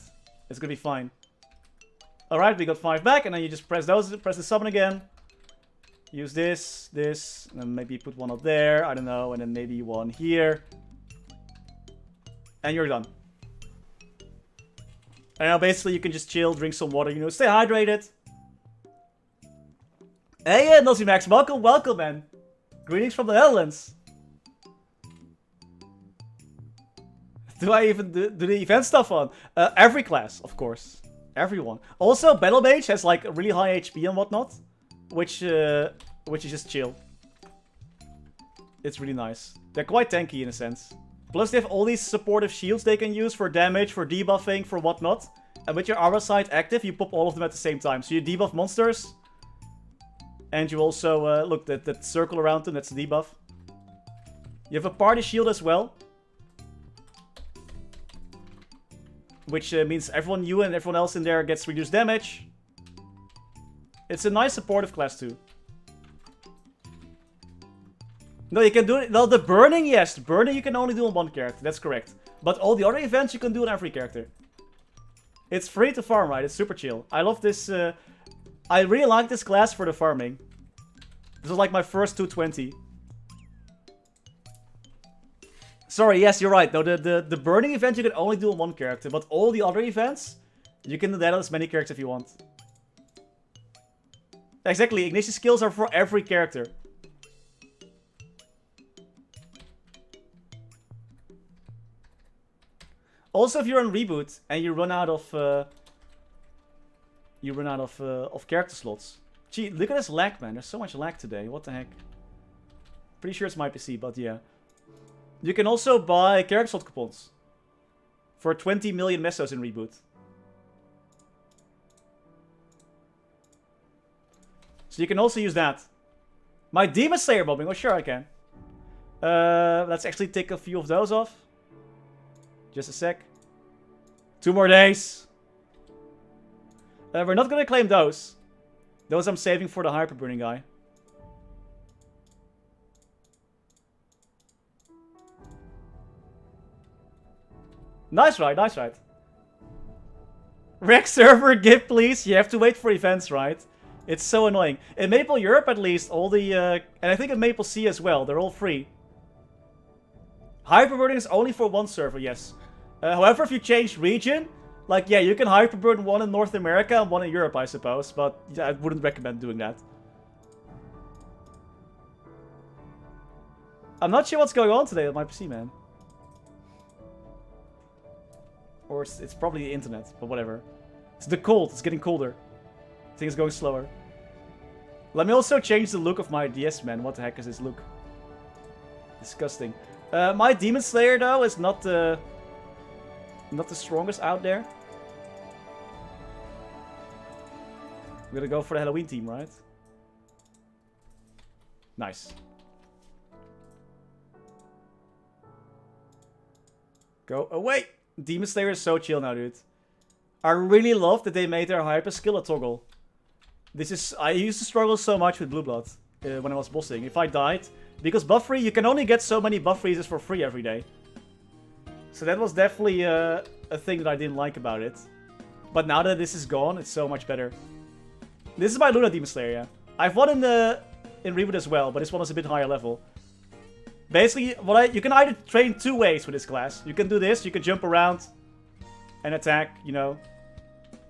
It's gonna be fine. Alright, we got 5 back, and then you just press those, press the summon again. Use this, and then maybe put one up there, I don't know, and then maybe one here. And you're done. And now basically you can just chill, drink some water, you know, stay hydrated. Hey, Nosy Max, welcome, man. Greetings from the Netherlands. Do I even do the event stuff on? Every class, of course. Everyone. Also, Battle Mage has like a really high HP and whatnot. Which is just chill. It's really nice. They're quite tanky in a sense. Plus they have all these supportive shields they can use for damage, for debuffing, for whatnot. And with your aura sight active, you pop all of them at the same time. So you debuff monsters. And you also, look, that circle around them, that's the debuff. You have a party shield as well. Which means you and everyone else in there gets reduced damage. It's a nice supportive class too. No, you can do it. No, the burning, yes. Burning you can only do on one character. That's correct. But all the other events you can do on every character. It's free to farm, right? It's super chill. I love this. I really like this class for the farming. This is like my first 220. Sorry, yes, you're right. No, the burning event you can only do on one character. But all the other events, you can do that on as many characters if you want. Exactly, ignition skills are for every character. Also, if you're on reboot and you run out of character slots. Gee, look at this lag, man. There's so much lag today. What the heck? Pretty sure it's my PC, but yeah. You can also buy character slot coupons for 20 million mesos in reboot. So you can also use that. My Demon Slayer bombing. Oh, sure I can. Let's actually take a few of those off. Just a sec. 2 more days. We're not gonna claim those. Those I'm saving for the hyper burning guy. Nice ride, nice ride. Rec server gift, please. You have to wait for events, right? It's so annoying. In Maple Europe, at least, all the... and I think in Maple C as well, they're all free. Hyperburning is only for one server, yes. However, if you change region, like, yeah, you can hyperburn one in North America and one in Europe, I suppose. But yeah, I wouldn't recommend doing that. I'm not sure what's going on today with my PC, man. Or it's probably the internet, but whatever. It's the cold. It's getting colder. Things going slower. Let me also change the look of my DS, man. What the heck is this look? Disgusting. My Demon Slayer, though, is not the strongest out there. We're gonna go for the Halloween team, right? Nice. Go away! Demon Slayer is so chill now, dude. I really love that they made their hyper skill a toggle. This is... I used to struggle so much with Blue Blood when I was bossing. If I died... Because buff free, you can only get so many buff freezes for free every day. So that was definitely a thing that I didn't like about it. But now that this is gone, it's so much better. This is my Luna Demon Slayer, yeah. I've won in Reboot as well, but this one is a bit higher level. Basically, you can either train 2 ways with this class. You can do this, you can jump around and attack, you know.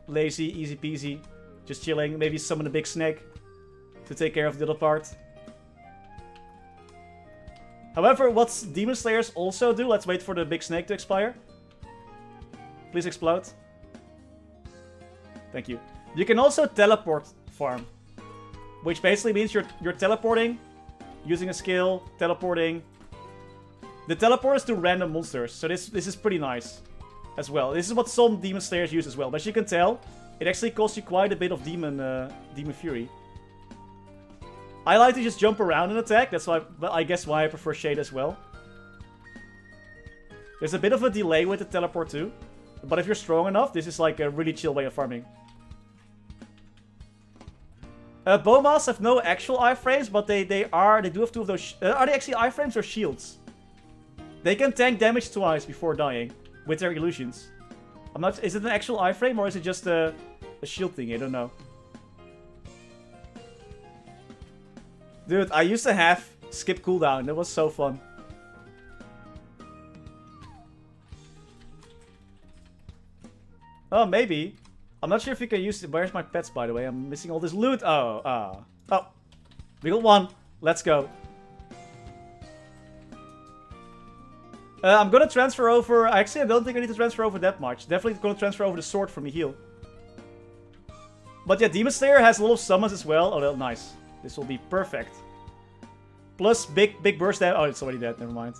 Lazy, easy peasy. Just chilling. Maybe summon a big snake to take care of the other part. However, what Demon Slayers also do... Let's wait for the big snake to expire. Please explode. Thank you. You can also teleport farm. Which basically means you're teleporting, using a skill, teleporting. The teleport is to random monsters, so this is pretty nice as well. This is what some Demon Slayers use as well. But as you can tell, it actually costs you quite a bit of Demon Fury. I like to just jump around and attack. That's why, I guess why I prefer Shade as well. There's a bit of a delay with the teleport too. But if you're strong enough, this is like a really chill way of farming. Bomas have no actual iframes, but they do have 2 of those. Are they actually iframes or shields? They can tank damage twice before dying with their illusions. I'm not. Is it an actual iframe or is it just a shield thing? I don't know. Dude, I used to have skip cooldown. That was so fun. Oh, maybe. I'm not sure if you can use it. Where's my pets, by the way? I'm missing all this loot. Oh. We got 1. Let's go. I'm gonna transfer over... Actually, I don't think I need to transfer over that much. Definitely gonna transfer over the sword for me heal. But yeah, Demon Slayer has a lot of summons as well. Oh, nice. This will be perfect. Plus big burst damage. Oh, it's already dead. Never mind.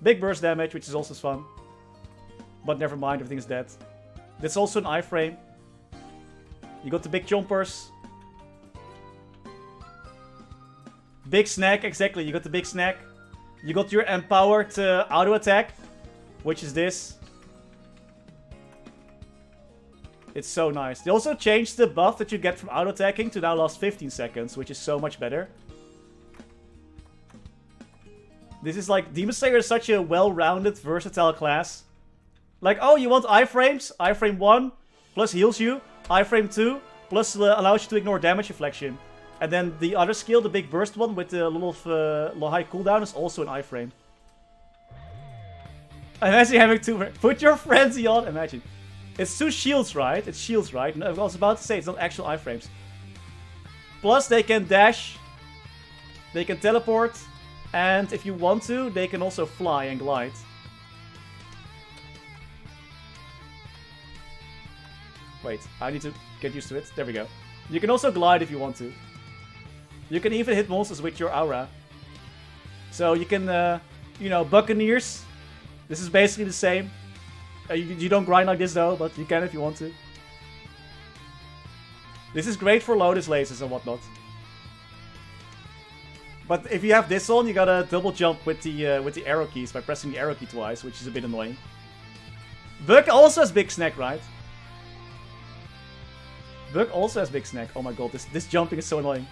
Big burst damage, which is also fun. But never mind, everything is dead. That's also an iframe. You got the big chompers. Big snack, exactly. You got the big snack. You got your empowered auto attack, which is this. It's so nice. They also changed the buff that you get from auto attacking to now last 15 seconds, which is so much better. This is like, Demon Slayer is such a well-rounded, versatile class. Like, oh, you want iframes? Iframe 1 plus heals you. Iframe 2 plus allows you to ignore damage deflection. And then the other skill, the big burst one with the little high cooldown, is also an iframe. Imagine having 2. Put your frenzy on. Imagine. It's 2 shields, right? It's shields, right? No, I was about to say it's not actual iframes. Plus, they can dash. They can teleport. And if you want to, they can also fly and glide. Wait, I need to get used to it. There we go. You can also glide if you want to. You can even hit monsters with your aura. So you can, you know, Buccaneers. This is basically the same. You don't grind like this though, but you can if you want to. This is great for Lotus lasers and whatnot. But if you have this on, you gotta double jump with the arrow keys by pressing the arrow key twice, which is a bit annoying. Buck also has big snack, right? Buck also has big snack. Oh my god, this jumping is so annoying.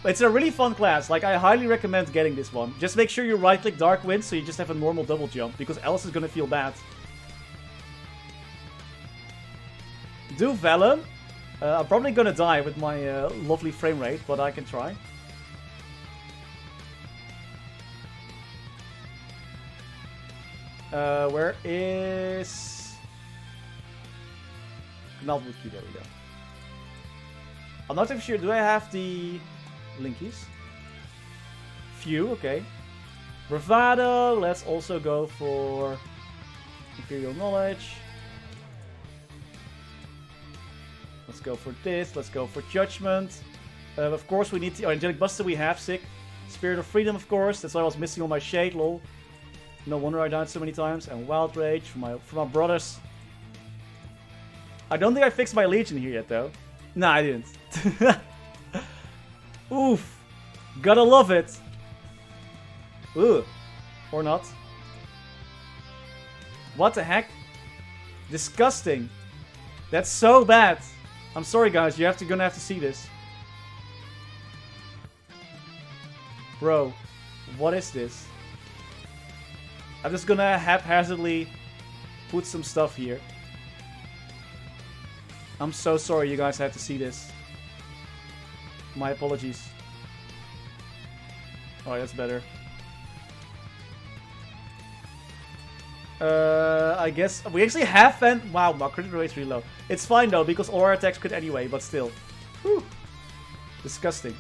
It's a really fun class. Like, I highly recommend getting this one. Just make sure you right-click Dark Wind so you just have a normal double jump, because else it's gonna feel bad. Do Vellum. I'm probably gonna die with my lovely frame rate, but I can try. Where is... Knaldwood Key, there we go. I'm not even sure, do I have the linkies? Few, okay. Bravado, let's also go for Imperial Knowledge. Let's go for this, let's go for Judgment. Of course we need the Angelic Buster, we have, sick. Spirit of Freedom, of course, that's why I was missing on my shade, lol. No wonder I died so many times. And Wild Rage for my brothers. I don't think I fixed my Legion here yet, though. Nah, I didn't. Oof. Gotta love it. Ooh. Or not. What the heck? Disgusting. That's so bad. I'm sorry, guys. You're gonna have to see this. Bro. What is this? I'm just gonna haphazardly put some stuff here. I'm so sorry you guys have to see this. My apologies. Oh, that's better. I guess we actually have wow, my crit rate is really low. It's fine though, because all our attacks crit anyway, but still. Whew. Disgusting.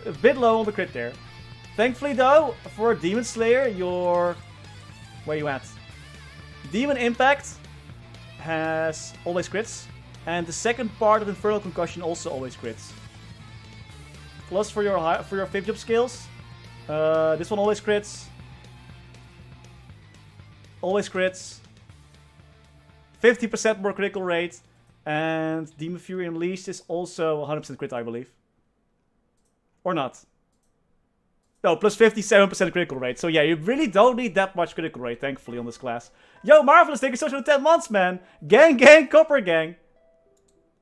A bit low on the crit there. Thankfully though, for Demon Slayer, you're... Where you at? Demon Impact has always crits. And the second part of Infernal Concussion also always crits. Plus for your 5th jump skills, this one always crits. Always crits. 50% more critical rate. And Demon Fury Unleashed is also 100% crit, I believe. Or not. No, plus 57% critical rate. So yeah, you really don't need that much critical rate, thankfully, on this class. Yo, Marvelous, thank you so much for the 10 months, man. Gang, gang, copper gang.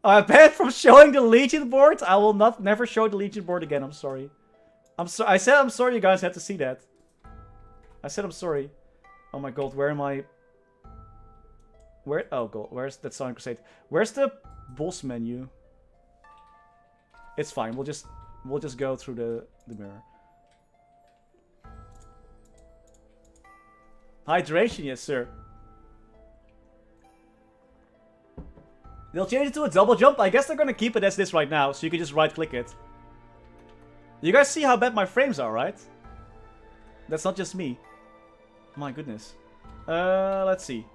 Banned from showing the Legion board. I will never show the Legion board again. I'm sorry. I said I'm sorry you guys had to see that. I said I'm sorry. Oh my god, where am I? Where? Oh god, where's that Sonic Crusade? Where's the boss menu? It's fine. We'll just go through the mirror. Hydration, yes sir. They'll change it to a double jump. I guess they're gonna keep it as this right now, so you can just right click it. You guys see how bad my frames are, right? That's not just me. My goodness. Let's see.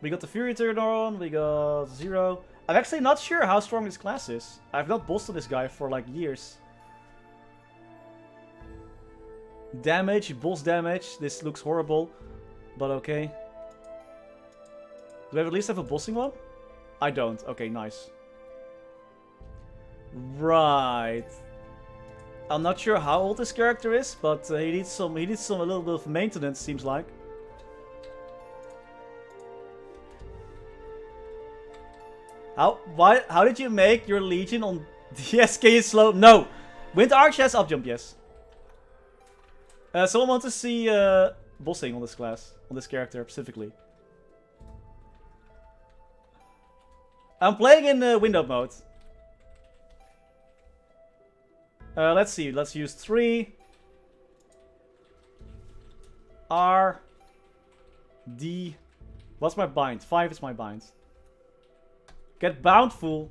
We got the Fury turn on, we got 0. I'm actually not sure how strong this class is. I've not bossed this guy for like years. Damage, boss damage. This looks horrible, but okay. Do I at least have a bossing one? I don't. Okay, nice. Right. I'm not sure how old this character is, but he needs a little bit of maintenance, seems like. How did you make your Legion on DSK is slow? No! Wind Arch has up jump, yes. Someone wants to see bossing on this class, on this character specifically. I'm playing in window mode. Let's see, let's use 3. R. D. What's my bind? 5 is my bind. Get bound, fool.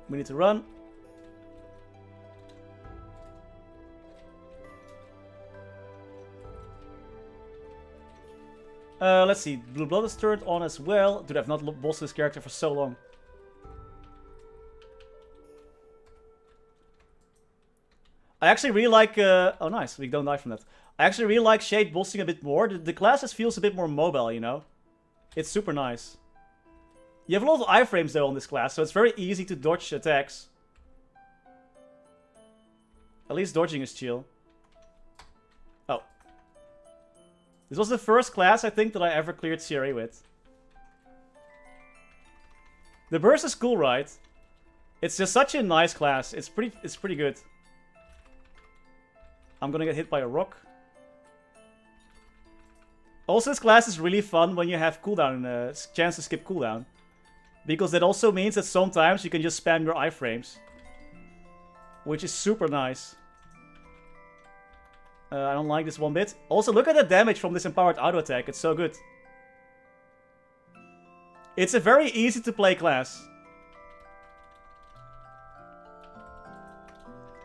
We need to run. Let's see. Blue Blood is turned on as well. Dude, I've not bossed this character for so long. I actually really like... oh, nice. We don't die from that. I actually really like Shade bossing a bit more. The class just feels a bit more mobile, you know? It's super nice. You have a lot of iframes, though, on this class, so it's very easy to dodge attacks. At least dodging is chill. Oh. This was the first class, I think, that I ever cleared CRA with. The burst is cool, right? It's just such a nice class. It's pretty good. I'm gonna get hit by a rock. Also, this class is really fun when you have cooldown, chance to skip cooldown. Because that also means that sometimes you can just spam your iframes. Which is super nice. I don't like this one bit. Also, look at the damage from this empowered auto attack. It's so good. It's a very easy to play class.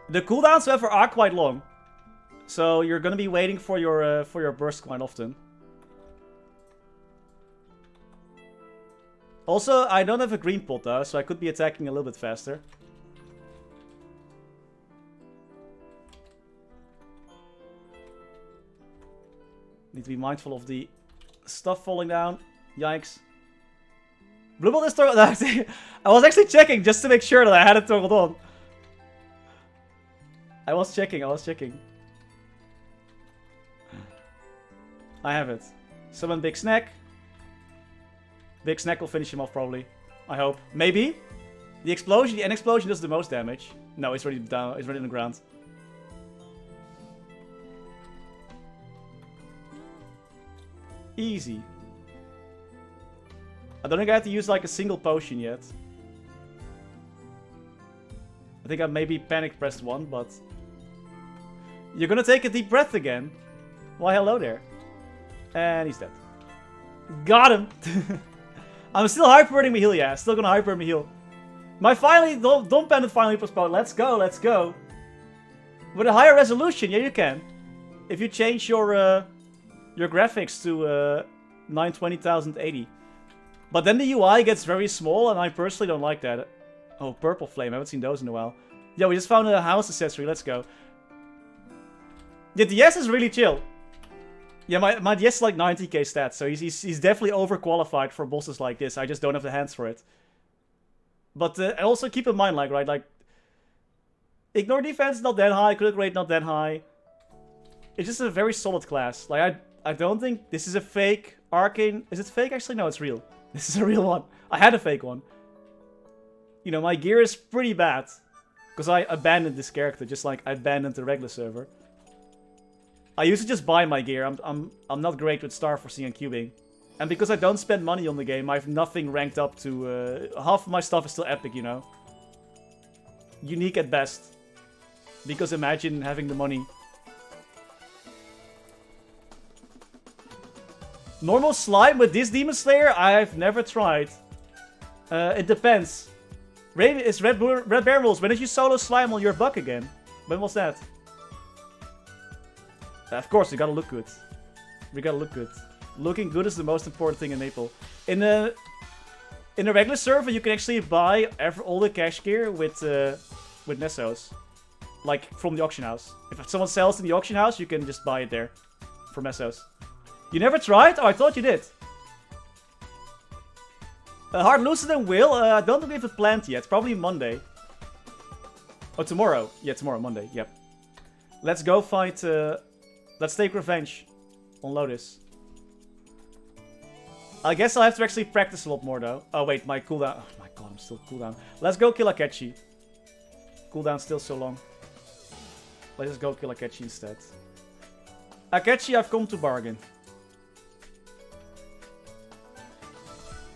The cooldowns, however, are quite long. So you're gonna be waiting for your burst quite often. Also, I don't have a green pot though, so I could be attacking a little bit faster. Need to be mindful of the stuff falling down. Yikes. Blue Ball is toggled. I was actually checking just to make sure that I had it toggled on. I was checking. I have it. Summon Big Snack. Big Snack will finish him off probably. I hope. Maybe. The explosion, the N explosion does the most damage. No, he's already down. He's already on the ground. Easy. I don't think I have to use like a single potion yet. I think I maybe panic pressed one, but... You're gonna take a deep breath again. Why, hello there. And he's dead. Got him! I'm still hyper-burning my heal, yeah. Still gonna hyper-burn my heal. My finally, don't ban it finally postponed. Let's go, let's go. With a higher resolution, yeah, you can. If you change your graphics to 920,080. But then the UI gets very small, and I personally don't like that. Oh, Purple Flame. I haven't seen those in a while. Yeah, we just found a house accessory. Let's go. The DS is really chill. Yeah, my DS is like 90k stats, so he's definitely overqualified for bosses like this. I just don't have the hands for it. But also keep in mind, like, ignore defense not that high, crit rate not that high. It's just a very solid class. Like, I don't think this is a fake arcane. Is it fake? Actually, no, it's real. This is a real one. I had a fake one. You know, my gear is pretty bad. Because I abandoned this character, just like I abandoned the regular server. I used to just buy my gear. I'm not great with star forcing and cubing. And because I don't spend money on the game, I have nothing ranked up to... half of my stuff is still epic, you know. Unique at best. Because imagine having the money. Normal slime with this Demon Slayer, I've never tried. It depends. Is Red Bear Rules, when did you solo slime on your buck again? When was that? Of course, we gotta look good. We gotta look good. Looking good is the most important thing in Maple. In a regular server, you can actually buy all the cash gear with Nessos. Like, from the auction house. If someone sells in the auction house, you can just buy it there. From Nessos. You never tried? Oh, I thought you did. Hard Lucid and Will, I don't think we have it planned yet. Probably Monday. Oh, tomorrow. Yeah, tomorrow, Monday. Yep. Let's go fight... let's take revenge on Lotus. I guess I'll have to actually practice a lot more, though. Oh, wait, my cooldown... Oh, my god, I'm still cooldown. Let's go kill Akechi. Cooldown's still so long. Let's just go kill Akechi instead. Akechi, I've come to bargain.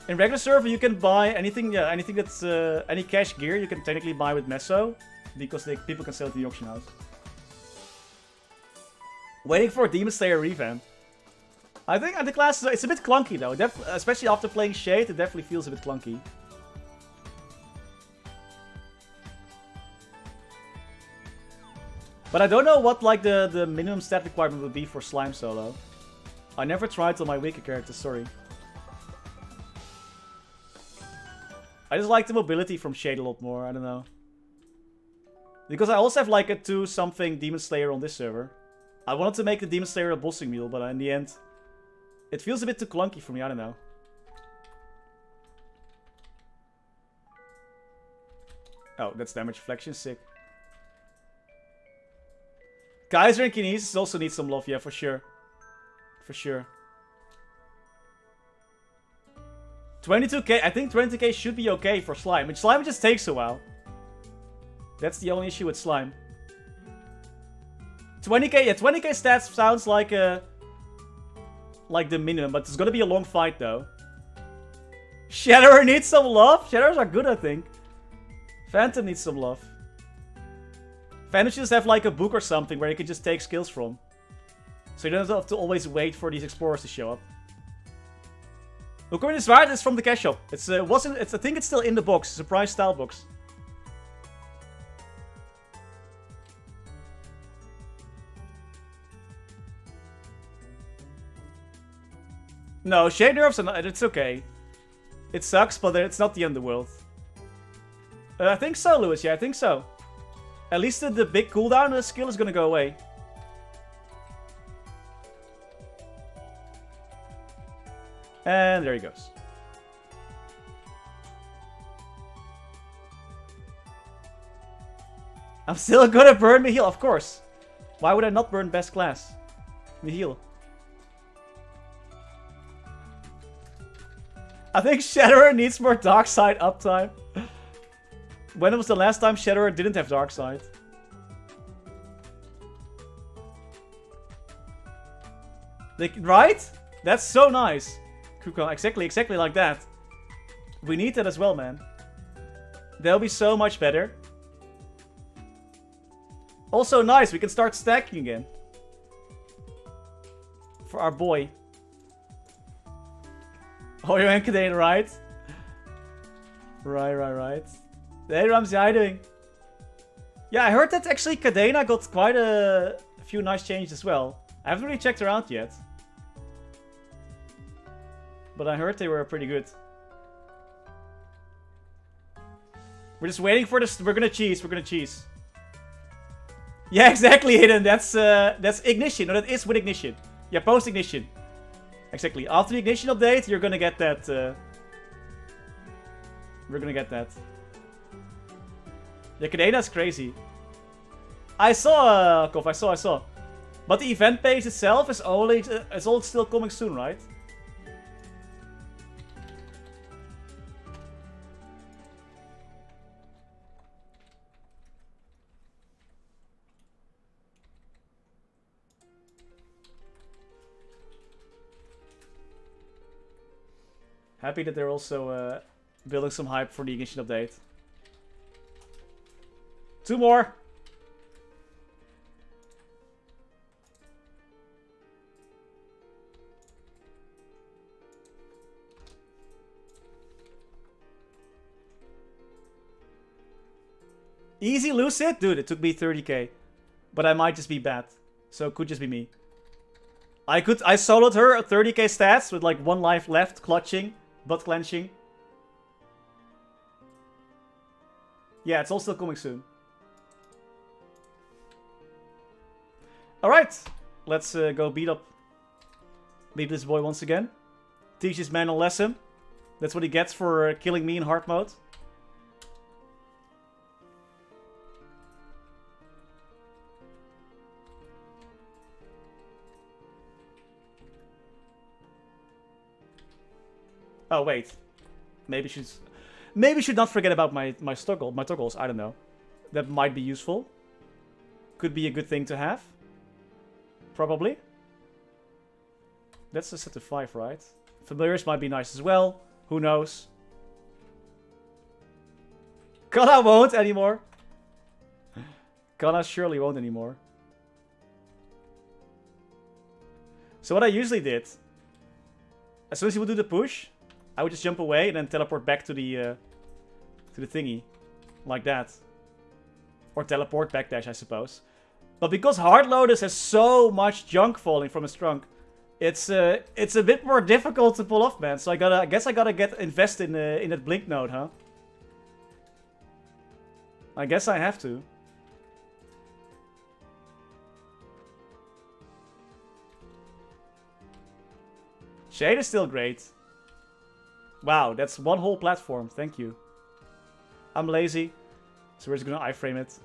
In regular server, you can buy anything, yeah, anything that's, any cash gear you can technically buy with Meso. Because people can sell it in the auction house. Waiting for a Demon Slayer revamp. I think the class, it's a bit clunky though. Especially after playing Shade, it definitely feels a bit clunky. But I don't know what like the minimum stat requirement would be for Slime Solo. I never tried on my weaker character, sorry. I just like the mobility from Shade a lot more, I don't know. Because I also have like a 2-something Demon Slayer on this server. I wanted to make the Demon Slayer a bossing mule, but in the end... It feels a bit too clunky for me, I don't know. Oh, that's damage reflection, sick. Kaiser and Kinesis also need some love, yeah, for sure. For sure. 22k, I think 20k should be okay for Slime. But Slime just takes a while. That's the only issue with Slime. 20k, yeah, 20k stats sounds like the minimum, but it's gonna be a long fight though. Shatterer needs some love? Shatterers are good, I think. Phantom needs some love. Phantom should just have like a book or something where you can just take skills from. So you don't have to always wait for these explorers to show up. Look, this Zwaard is from the cash shop. I think it's still in the box, surprise style box. No, Shade nerfs are not, it's okay. It sucks, but it's not the end of the world. I think so, Lewis. Yeah, I think so. At least the big cooldown skill is gonna go away. And there he goes. I'm still gonna burn Mihiel, of course. Why would I not burn best class? Mihiel. I think Shatterer needs more dark side uptime. When was the last time Shatterer didn't have dark side? Right? That's so nice. Exactly like that. We need that as well, man. They'll be so much better. Also nice, we can start stacking again. For our boy. Oh, you're Cadena, right? Right. Hey, Ramsey, how you doing? Yeah, I heard that actually Cadena got quite a few nice changes as well. I haven't really checked her out yet. But I heard they were pretty good. We're just waiting for this. We're gonna cheese. Yeah, exactly, Hidden. That's ignition. No, that is with ignition. Yeah, post ignition. Exactly. After the ignition update, you're gonna get that. We're gonna get that. Yeah, Kadena's crazy. I saw, Kof, I saw. But the event page itself is only, it's all still coming soon, right? Happy that they're also building some hype for the ignition update. 2 more. Easy Lucid? Dude, it took me 30k. But I might just be bad. So it could just be me. I soloed her at 30k stats with like 1 life left, clutching, butt clenching. Yeah, it's all still coming soon. Alright, let's go beat this boy once again. Teach this man a lesson. That's what he gets for killing me in hard mode. Oh wait, maybe should not forget about my toggles. I don't know. That might be useful. Could be a good thing to have. Probably. That's a set to 5, right? Familiars might be nice as well. Who knows? Kana won't anymore. Kana surely won't anymore. So what I usually did, as soon as he would do the push, I would just jump away and then teleport back to the thingy. Like that. Or teleport backdash, I suppose. But because Hard Lotus has so much junk falling from his trunk, it's a bit more difficult to pull off, man. So I guess I gotta invest in that blink node, huh? I guess I have to. Shade is still great. Wow, that's 1 whole platform. Thank you. I'm lazy, so we're just gonna iframe it.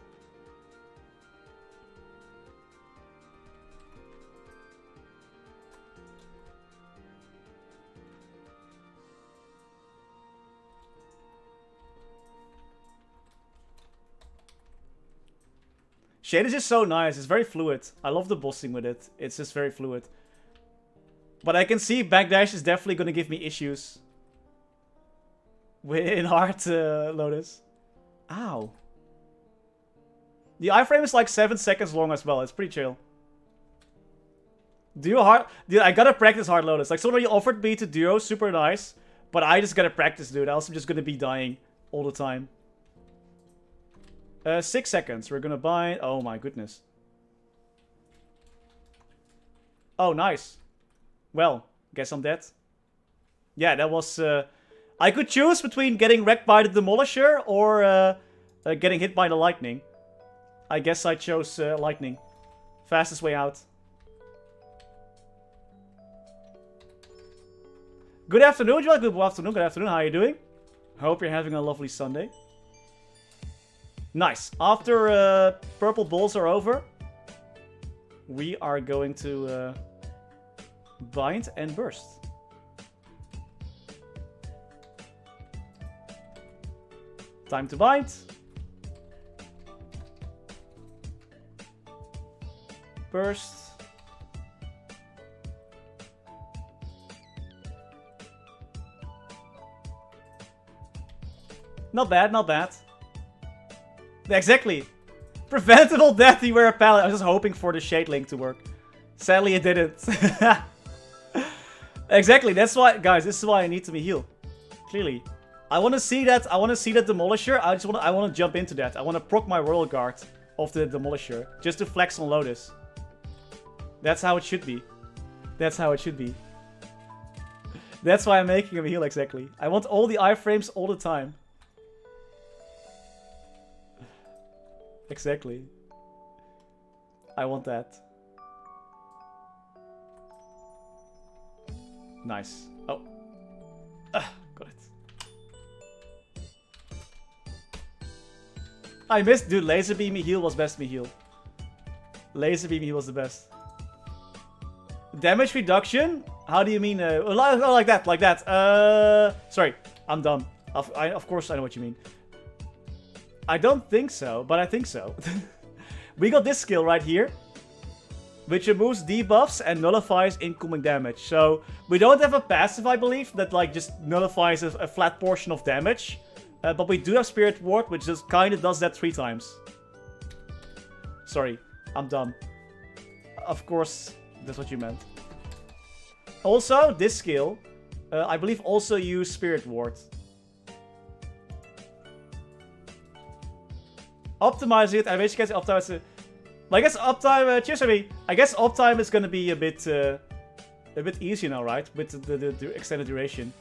Shade is just so nice. It's very fluid. I love the bossing with it. It's just very fluid. But I can see backdash is definitely going to give me issues. In hard Lotus. Ow. The iframe is like 7 seconds long as well. It's pretty chill. Dude, I gotta practice hard Lotus. Like, somebody offered me to duo. Super nice. But I just gotta practice, dude. Else I'm just gonna be dying all the time. 6 seconds. We're gonna bind. Oh my goodness. Oh, nice. Well, guess I'm dead. Yeah, that was... I could choose between getting wrecked by the Demolisher or getting hit by the lightning. I guess I chose lightning. Fastest way out. Good afternoon, Joel. Good afternoon. Good afternoon. How are you doing? Hope you're having a lovely Sunday. Nice. After purple balls are over, we are going to bind and burst. Time to bind. Burst. Not bad, not bad. Exactly. Preventable death, you wear a Paladin. I was just hoping for the Shade Link to work. Sadly, it didn't. Exactly, that's why, guys, this is why I need to be healed. Clearly. I want to see that. I want to see that Demolisher. I want to jump into that. I want to proc my Royal Guard of the Demolisher just to flex on Lotus. That's how it should be. That's how it should be. That's why I'm making him heal exactly. I want all the iframes all the time. Exactly. I want that. Nice. Oh. Got it. I missed. Dude, laser beam me heal was best me heal. Laser beam heal was the best. Damage reduction? How do you mean? Like that, like that. Sorry, I'm dumb. Of course I know what you mean. I don't think so, but I think so. We got this skill right here, which removes debuffs and nullifies incoming damage. So we don't have a passive, I believe, that like just nullifies a flat portion of damage. But we do have Spirit Ward, which just kind of does that 3 times. Sorry, I'm dumb. Of course, that's what you meant. Also, this skill, I believe, also use Spirit Ward. Optimize it. I basically guess optimize it. I guess uptime. Cheers, me. I guess uptime is gonna be a bit easier now, right? With the extended duration.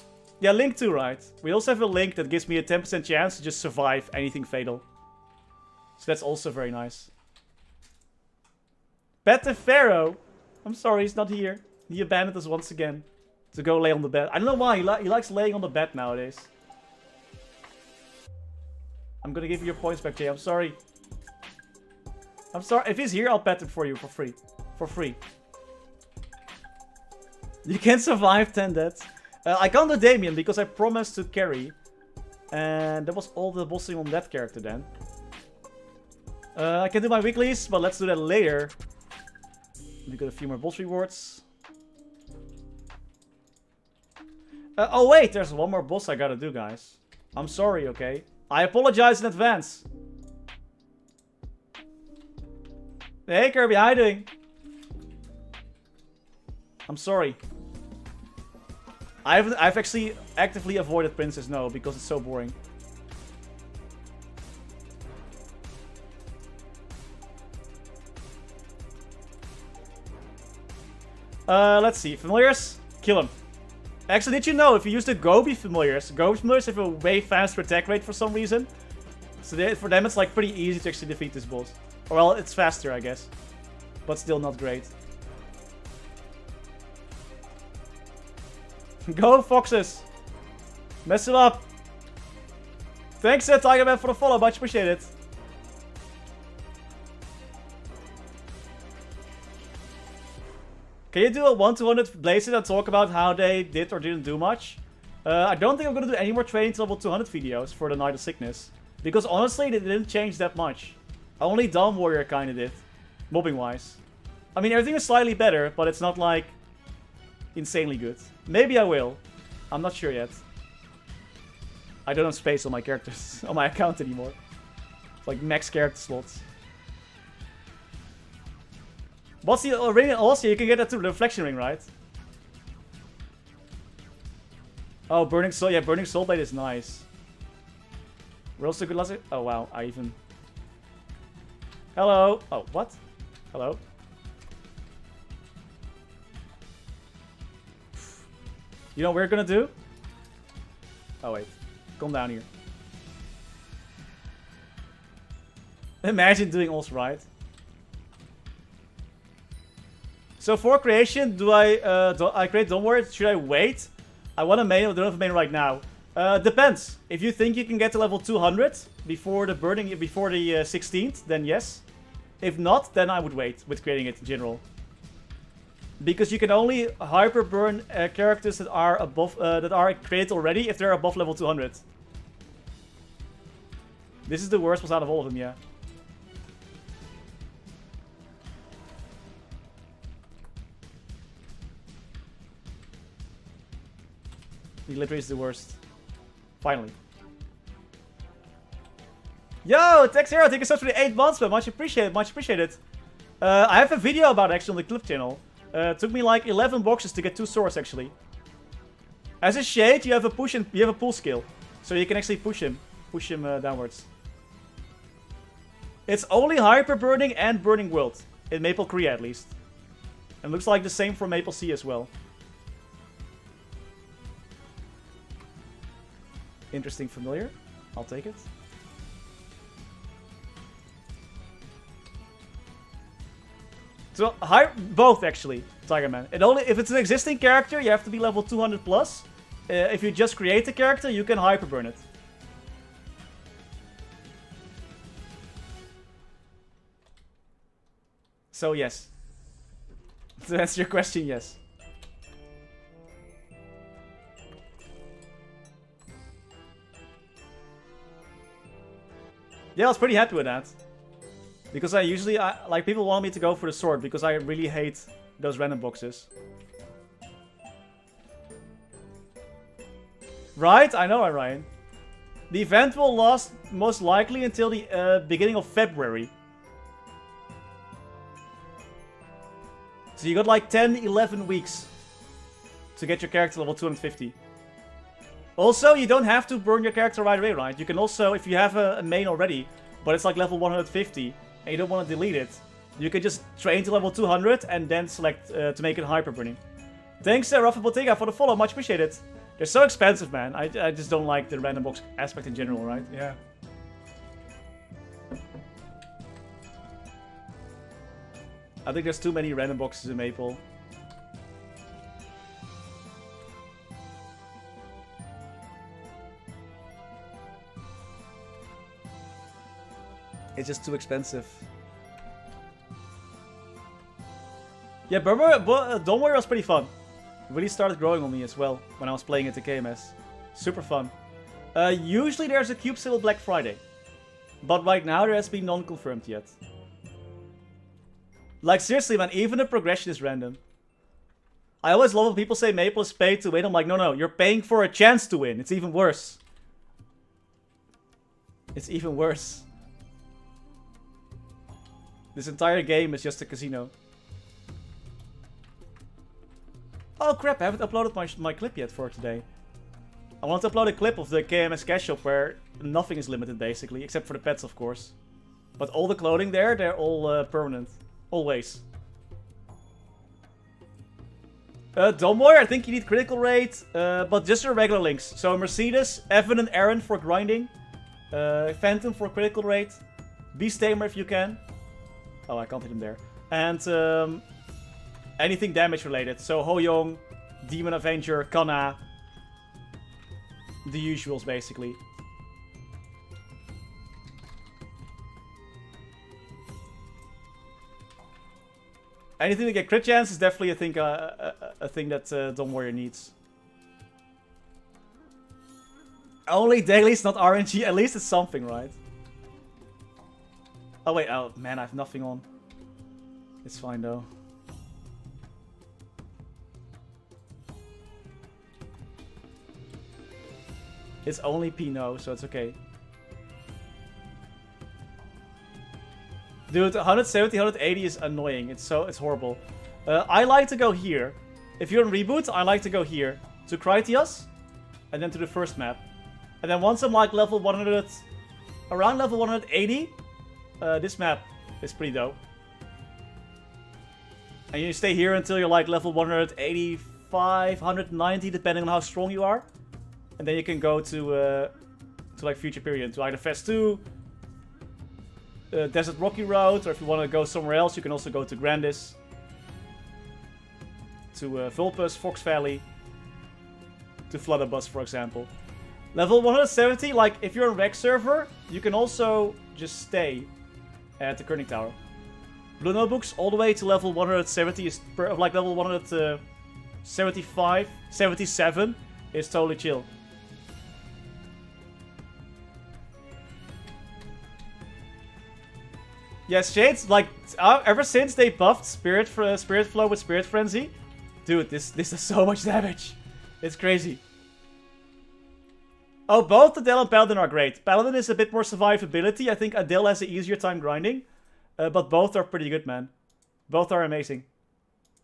Yeah, Link 2, right? We also have a Link that gives me a 10% chance to just survive anything fatal. So that's also very nice. Pet the Pharaoh. I'm sorry, he's not here. He abandoned us once again to go lay on the bed. I don't know why. He likes laying on the bed nowadays. I'm gonna give you your points back, Jay. I'm sorry. I'm sorry. If he's here, I'll pet him for you for free. For free. You can survive 10 deaths. I can't do Damien because I promised to carry. And that was all the bossing on that character then. I can do my weeklies, but let's do that later. We got a few more boss rewards. Oh wait, there's one more boss I gotta do, guys. I'm sorry, okay? I apologize in advance. Hey Kirby, how you doing? I'm sorry. I've actually actively avoided Princess No because it's so boring. Let's see. Familiars? Kill him. Actually, did you know if you use the Gobi Familiars have a way faster attack rate for some reason. So for them it's like pretty easy to actually defeat this boss. Or well, it's faster, I guess. But still not great. Go, Foxes! Mess him up! Thanks, Tiger Man, for the follow. Much appreciated. Can you do a 1-200 Blazes and talk about how they did or didn't do much? I don't think I'm gonna do any more training to level 200 videos for the Night of Sickness. Because honestly, they didn't change that much. Only Dawn Warrior kinda did. Mobbing wise. I mean, everything is slightly better, but it's not like insanely good. Maybe I will. I'm not sure yet. I don't have space on my characters, on my account anymore. It's like max character slots. What's the ring? Also, you can get that through the reflection ring, right? Oh, Burning Soul. Yeah, Burning Soul Blade is nice. We're also good last. Oh wow, I even. Hello. Oh, what? Hello. You know what we're gonna do? Oh wait, come down here. Imagine doing all's right. So for creation, do I create Dawn Warrior? Should I wait? I want a main, I don't have a main right now. Depends. If you think you can get to level 200 before the 16th, then yes. If not, then I would wait with creating it in general. Because you can only hyper burn characters that are above, that are created already if they're above level 200. This is the worst boss out of all of them, yeah. He literally is the worst. Finally. Yo, Texero, thank you so much for the 8 months, man. Much appreciated, much appreciated. I have a video about it actually on the Clip channel. It took me like 11 boxes to get 2 swords actually. As a shade, you have a push and you have a pull skill, so you can actually push him downwards. It's only hyper burning and burning world in Maple Korea at least, and looks like the same for Maple Sea as well. Interesting familiar. I'll take it. So high, both actually, Tiger Man. It only if it's an existing character, you have to be level 200 plus. If you just create a character, you can hyper burn it. So yes. To answer your question, yes. Yeah, I was pretty happy with that. Because I usually, like, people want me to go for the sword because I really hate those random boxes. Right? I know, Ryan. The event will last most likely until the beginning of February. So you got like 10, 11 weeks to get your character level 250. Also, you don't have to burn your character right away, right? You can also, if you have a main already, but it's like level 150, and you don't want to delete it, you can just train to level 200 and then select to make it hyper burning. Thanks, Rafa Bottega, for the follow. Much appreciated. They're so expensive, man. I just don't like the random box aspect in general, right? Yeah. I think there's too many random boxes in Maple. It's just too expensive. Yeah, Don't Worry was pretty fun. It really started growing on me as well when I was playing it to KMS. Super fun. Usually there's a cube sale Black Friday. But right now there has been none confirmed yet. Like seriously man, even the progression is random. I always love when people say Maple is paid to win. I'm like, no, you're paying for a chance to win. It's even worse. It's even worse. This entire game is just a casino. Oh crap, I haven't uploaded my clip yet for today. I want to upload a clip of the KMS cash shop where nothing is limited basically, except for the pets of course. But all the clothing there, they're all permanent. Always. Domboy, I think you need critical rate, but just your regular links. So Mercedes, Evan and Aaron for grinding. Phantom for critical rate. Beast Tamer if you can. Oh, I can't hit him there. And anything damage related. So Hoyong, Demon Avenger, Kana. The usuals basically. Anything to get crit chance is definitely a thing that Dom Warrior needs. Only dailies, not RNG. At least it's something, right? Oh wait, oh man, I have nothing on. It's fine though. It's only Pinot, so it's okay. Dude, 170, 180 is annoying. It's horrible. I like to go here. If you're on reboot, I like to go here to Critias, and then to the first map. And then once I'm like level 100, around level 180, this map is pretty dope. And you stay here until you're like level 185, 190, depending on how strong you are. And then you can go to like Future Period, to either Fest 2, Desert Rocky Road, or if you want to go somewhere else, you can also go to Grandis, to Vulpes, Fox Valley, to Flutterbus, for example. Level 170, like if you're on Rec server, you can also just stay at the Kerning Tower. Blue Notebooks all the way to level 170 is like level 175, 77 is totally chill. Yes, Shades, like, ever since they buffed Spirit Flow with Spirit Frenzy, dude, this does so much damage. It's crazy. Oh, both Adele and Paladin are great. Paladin is a bit more survivability. I think Adele has an easier time grinding. But both are pretty good, man. Both are amazing.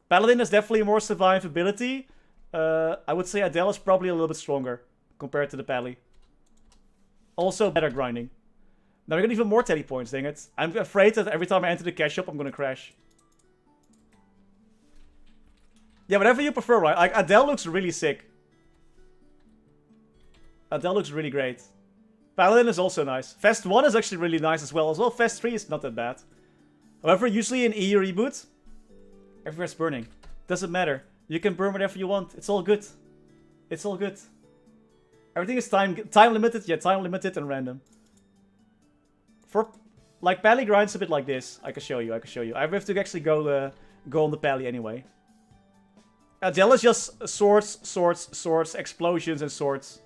Paladin is definitely more survivability. I would say Adele is probably a little bit stronger compared to the Pally. Also better grinding. Now we got even more teddy points, dang it. I'm afraid that every time I enter the cash shop, I'm gonna crash. Yeah, whatever you prefer, right? Like, Adele looks really sick. Adele looks really great. Paladin is also nice. Fest 1 is actually really nice as well. Fest 3 is not that bad. However, usually in EU reboot, Everywhere's burning. Doesn't matter. You can burn whatever you want. It's all good. It's all good. Everything is time limited. Yeah, time limited and random. For like pally grinds a bit like this. I can show you. I can show you. I have to actually go on the pally anyway. Adele is just swords, swords, swords, explosions, and swords.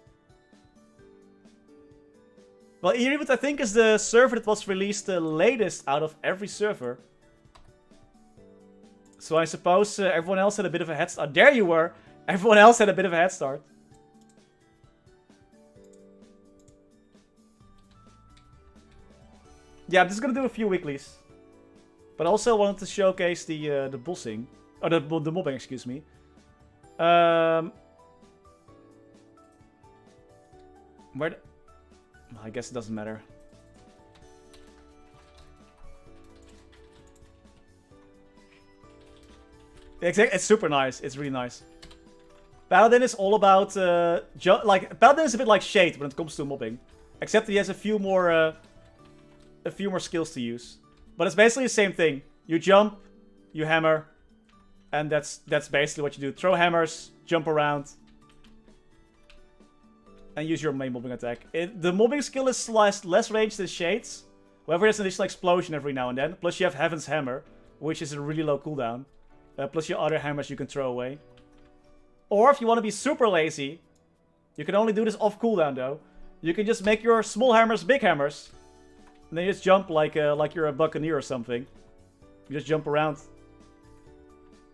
Well, Eerie, I think, is the server that was released the latest out of every server. So I suppose everyone else had a bit of a head start. There you were! Everyone else had a bit of a head start. Yeah, I'm just gonna do a few weeklies. But I also wanted to showcase the bossing. Or the mobbing, excuse me. Where the... I guess it doesn't matter. It's super nice. It's really nice. Paladin is all about... Paladin is a bit like Shade when it comes to mobbing. Except he has a few more skills to use. But it's basically the same thing. You jump, you hammer, and that's basically what you do. Throw hammers, jump around, and use your main mobbing attack. The mobbing skill is less range than Shade's. However, there's an additional explosion every now and then. Plus you have Heaven's Hammer, which is a really low cooldown. Plus your other hammers you can throw away. Or if you want to be super lazy, you can only do this off cooldown though. You can just make your small hammers big hammers. And then you just jump like you're a buccaneer or something. You just jump around.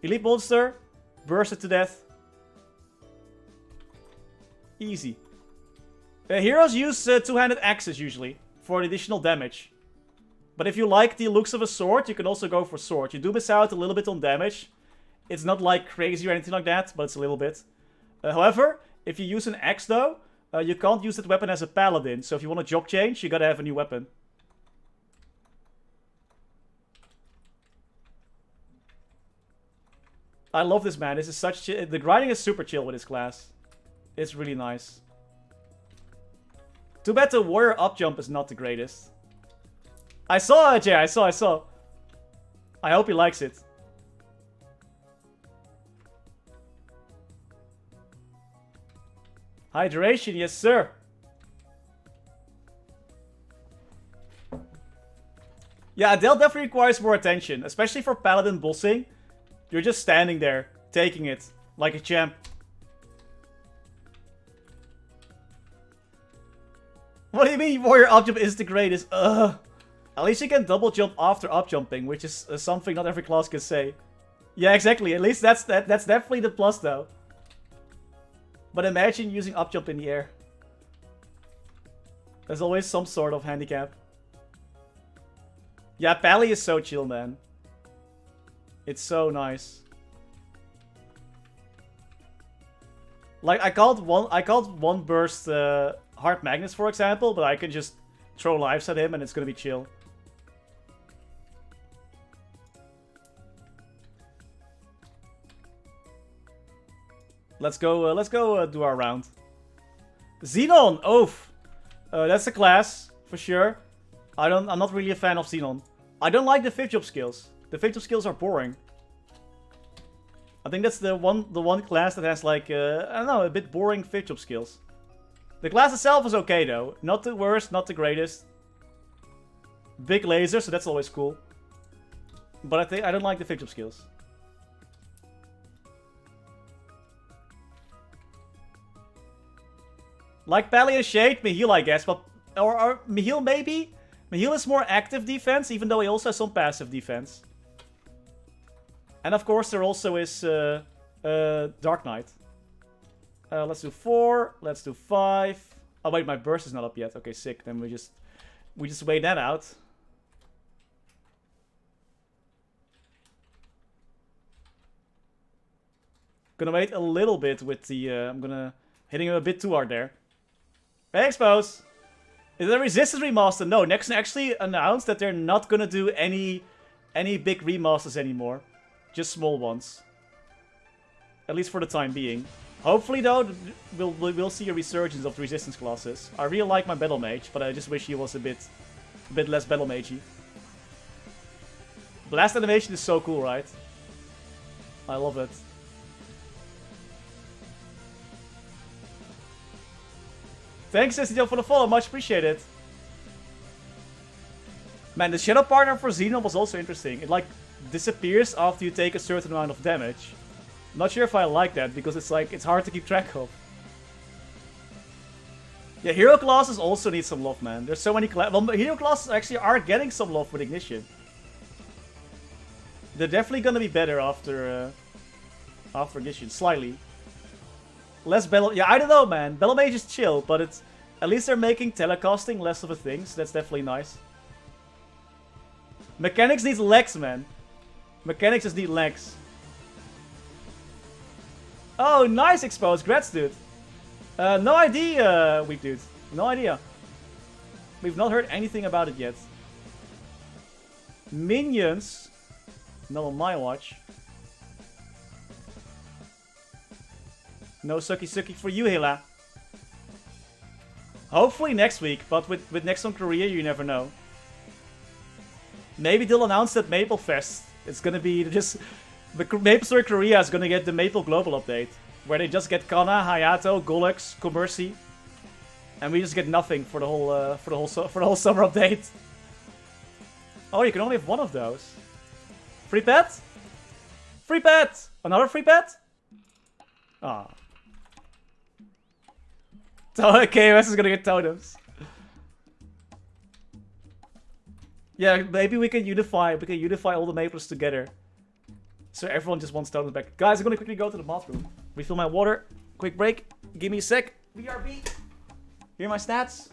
Elite monster, burst it to death. Easy. Heroes use two-handed axes usually for additional damage. But if you like the looks of a sword, you can also go for sword. You do miss out a little bit on damage. It's not like crazy or anything like that, but it's a little bit. However, if you use an axe though, you can't use that weapon as a paladin. So if you want a job change, you gotta have a new weapon. I love this, man. This is such... The grinding is super chill with this class. It's really nice. Too bad the warrior up jump is not the greatest. I saw it, Jay. I saw. I hope he likes it. Hydration, yes sir. Yeah, Adele definitely requires more attention. Especially for Paladin bossing. You're just standing there, taking it, like a champ. What do you mean warrior up jump is the greatest? Ugh. At least you can double jump after up jumping, which is something not every class can say. Yeah, exactly. At least that's definitely the plus though. But imagine using up jump in the air. There's always some sort of handicap. Yeah, Pally is so chill, man. It's so nice. Like I called one burst Hard Magnus, for example, but I can just throw lives at him and it's gonna be chill. Let's go do our round. Xenon, oof. That's a class for sure. I'm not really a fan of Xenon. I don't like the 5th job skills. The 5th job skills are boring. I think that's the one class that has like I don't know, a bit boring 5th job skills. The class itself is okay though. Not the worst, not the greatest. Big laser, so that's always cool. But I don't like the 5th job skills. Like Pally and Shade, Mihil I guess, but or Mihil maybe? Mihil is more active defense, even though he also has some passive defense. And of course there also is Dark Knight. Let's do 4, let's do 5. Oh wait, my burst is not up yet. Okay, sick. Then we just wait that out. Gonna wait a little bit with the I'm gonna hitting him a bit too hard there. Expose! Is it a Resistance remaster? No, Nexon actually announced that they're not gonna do any big remasters anymore. Just small ones. At least for the time being. Hopefully though, we'll see a resurgence of the Resistance classes. I really like my Battle Mage, but I just wish he was a bit less Battle Magey. Blast animation is so cool, right? I love it. Thanks, SDO, for the follow. Much appreciated. Man, the shadow partner for Xenon was also interesting. It like disappears after you take a certain amount of damage. I'm not sure if I like that because it's like it's hard to keep track of. Yeah, hero classes also need some love, man. There's so many well, hero classes actually are getting some love with Ignition. They're definitely gonna be better after Ignition, slightly. Less battle. Yeah, I don't know, man. Battle Mage is chill, but it's at least they're making telecasting less of a thing, so that's definitely nice. Mechanics needs legs, man. Mechanics just need legs. Oh, nice exposed. Grats, dude. No idea, Weak Dude. No idea. We've not heard anything about it yet. Minions. Not on my watch. No sucky for you, Hila. Hopefully next week, but with next on Korea, you never know. Maybe they'll announce that Maple Fest. It's gonna be just... The MapleStory Korea is gonna get the Maple Global Update. Where they just get Kana, Hayato, Golux, Commercy. And we just get nothing for the whole summer update. Oh, you can only have one of those. Free pet? Free pet! Another free pet? Ah. KOS is gonna get totems. Yeah, maybe we can unify all the Maples together. So everyone just wants totems back. Guys, I'm gonna quickly go to the bathroom. Refill my water. Quick break. Give me a sec. BRB. Here are my stats.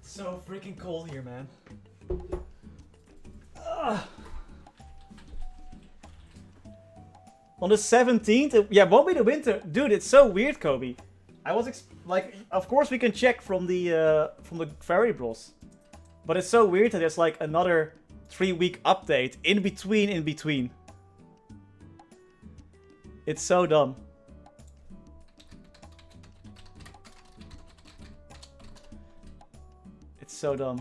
So freaking cold here, man. Ugh. On the 17th, yeah, won't be the winter, dude. It's so weird, Kobe. I was like, of course we can check from the variables, but it's so weird that there's like another 3-week update in between. It's so dumb. So dumb.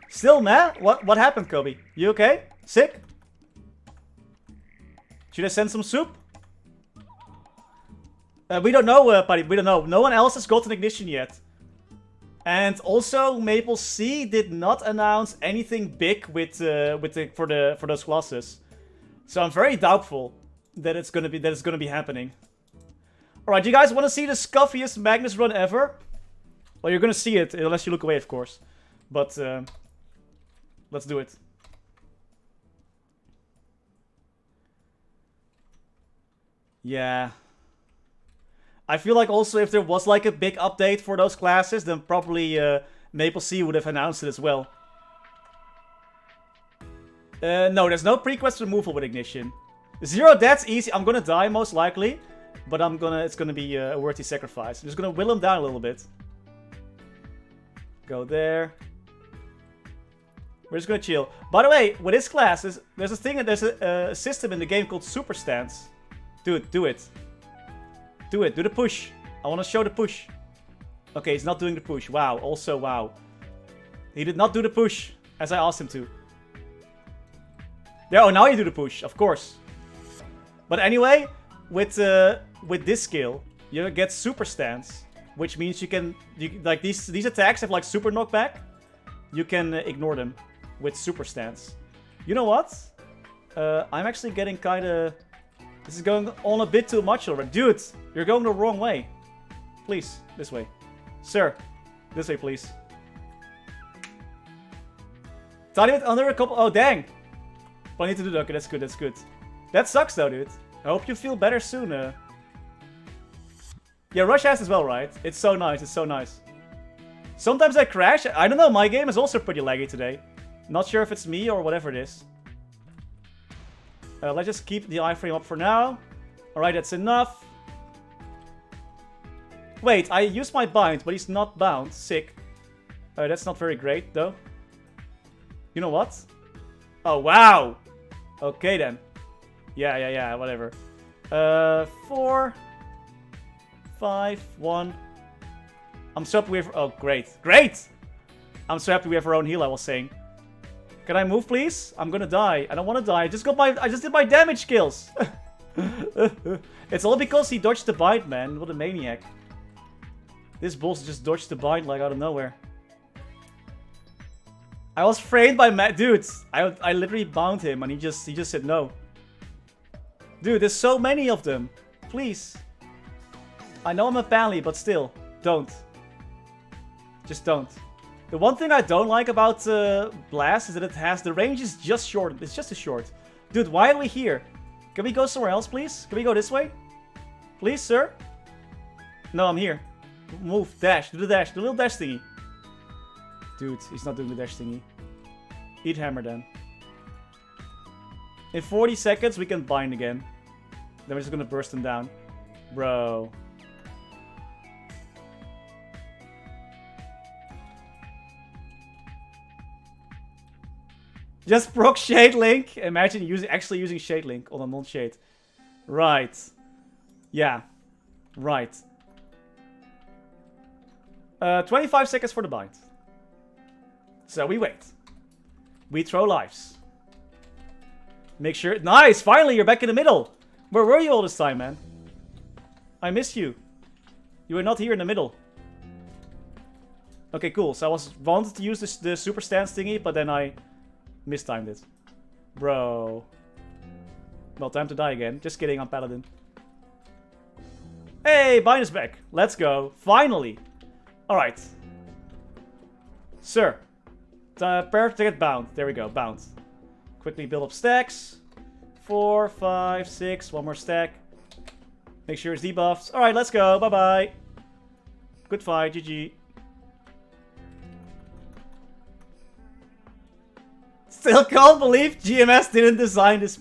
Still, man? What happened, Kobe? You okay? Sick? Should I send some soup? We don't know, buddy. We don't know. No one else has gotten Ignition yet. And also, Maple C did not announce anything big for those classes. So I'm very doubtful that it's gonna be happening. Alright, you guys want to see the scuffiest Magnus run ever? Well, you're gonna see it, unless you look away, of course. But, let's do it. Yeah. I feel like also if there was like a big update for those classes, then probably MapleStory would have announced it as well. No, there's no prequest removal with Ignition. 0 deaths easy. I'm gonna die most likely, but it's gonna be a worthy sacrifice. I'm just gonna will him down a little bit. Go there. We're just gonna chill. By the way, with this class, there's a system in the game called Super Stance. Dude, do it. Do it. Do the push. I want to show the push. Okay, he's not doing the push. Wow. Also, wow. He did not do the push as I asked him to. There. Oh, now you do the push. Of course. But anyway, with this skill, you get Super Stance, which means like these attacks have like super knockback. You can ignore them with Super Stance. You know what? I'm actually getting kind of... This is going on a bit too much already. Dude, you're going the wrong way. Please, this way. Sir, this way, please. Tiny bit under a couple... Oh, dang. But I need to do that. Okay, that's good, that's good. That sucks, though, dude. I hope you feel better soon. Yeah, Rush has as well, right? It's so nice, it's so nice. Sometimes I crash. I don't know, my game is also pretty laggy today. Not sure if it's me or whatever it is. Let's just keep the iframe up for now. Alright, that's enough. Wait, I used my bind, but he's not bound. Sick. That's not very great, though. You know what? Oh, wow! Okay, then. Yeah, whatever. 4... 5, 1... I'm so happy we have... Oh, great. Great! I'm so happy we have our own heal, I was saying. Can I move, please? I'm gonna die. I don't want to die. I just did my damage kills. It's all because he dodged the bind, man. What a maniac. This boss just dodged the bind like out of nowhere. I was framed by dude. I literally bound him and he just said no. Dude, there's so many of them. Please. I know I'm a pally, but still, don't. Just don't. The one thing I don't like about Blast is that the range is just short. It's just a short. Dude, why are we here? Can we go somewhere else, please? Can we go this way? Please, sir? No, I'm here. Move, dash, do the dash, the little dash thingy. Dude, he's not doing the dash thingy. Eat hammer then. In 40 seconds, we can bind again. Then we're just gonna burst him down. Bro. Just proc Shade Link. Imagine actually using Shade Link on a non-shade. Right. Yeah. Right. 25 seconds for the bind. So we wait. We throw lives. Make sure... Nice! Finally, you're back in the middle! Where were you all this time, man? I missed you. You were not here in the middle. Okay, cool. So I wanted to use the super stance thingy, but then I... mistimed it. Bro. Well, time to die again. Just kidding, I'm Paladin. Hey, bind is back. Let's go. Finally. Alright. Sir. Prepare to get bound. There we go, bound. Quickly build up stacks. 4, 5, 6. One more stack. Make sure it's debuffed. Alright, let's go. Bye-bye. Good fight. GG. Still can't believe GMS didn't design this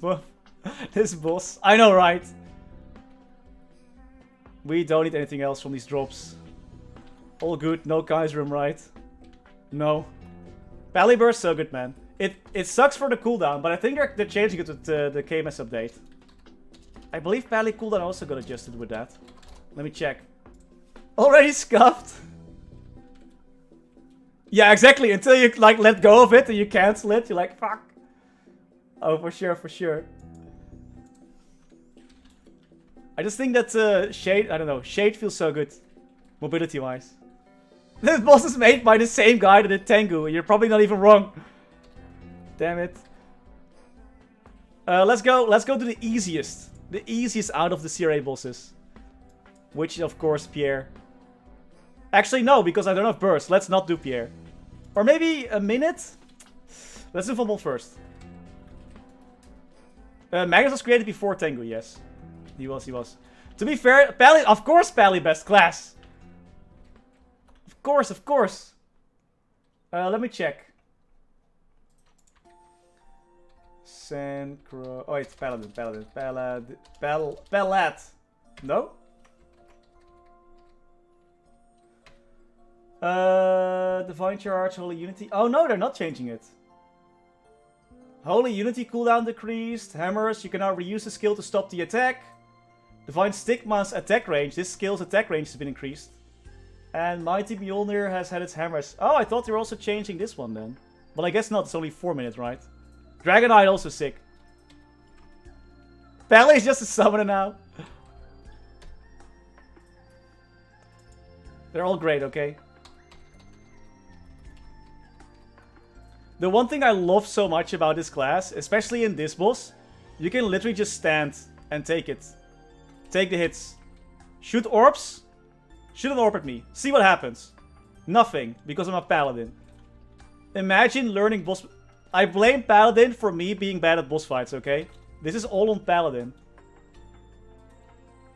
this boss. I know, right? We don't need anything else from these drops. All good. No Kai's room, right? No. Pally Burst, so good, man. It sucks for the cooldown, but I think they're changing it with the KMS update. I believe Pally cooldown also got adjusted with that. Let me check. Already scuffed? Yeah, exactly. Until you like let go of it and you cancel it, you're like, fuck. Oh, for sure, for sure. I just think that Shade, I don't know, Shade feels so good. Mobility-wise. This boss is made by the same guy that did Tengu. You're probably not even wrong. Damn it. Let's go to the easiest. The easiest out of the CRA bosses. Which, of course, Pierre. Actually, no, because I don't have burst. Let's not do Pierre. Or maybe a minute? Let's do Fumble first. Magnus was created before Tengu, yes. He was. To be fair, Pally, of course Pally best class. Of course. Let me check. Synchro... Oh, it's Paladin. Palad. No? Divine Charge, Holy Unity. Oh no, they're not changing it. Holy Unity cooldown decreased. Hammers, you can now reuse the skill to stop the attack. Divine Stigma's attack range. This skill's attack range has been increased. And Mighty Mjolnir has had its hammers. Oh, I thought they were also changing this one then. But I guess not, it's only 4 minutes, right? Dragonite also sick. Pally is just a summoner now. They're all great, okay? The one thing I love so much about this class, especially in this boss, you can literally just stand and take it. Take the hits. Shoot orbs. Shoot an orb at me. See what happens. Nothing, because I'm a Paladin. Imagine learning boss... I blame Paladin for me being bad at boss fights, okay? This is all on Paladin.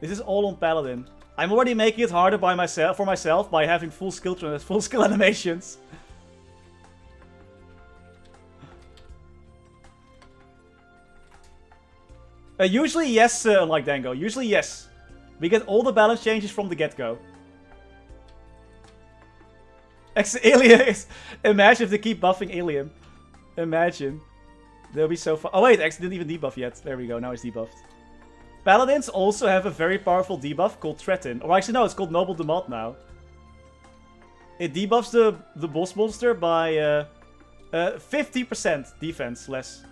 This is all on Paladin. I'm already making it harder for myself by having full skill animations. Usually yes, unlike Dango. Usually yes. We get all the balance changes from the get-go. Alien. Imagine if they keep buffing Alien. Imagine. They'll be so fun. Oh wait, X didn't even debuff yet. There we go, now he's debuffed. Paladins also have a very powerful debuff called Threaten. Or actually no, it's called Noble Demand now. It debuffs the boss monster by 50% defense less.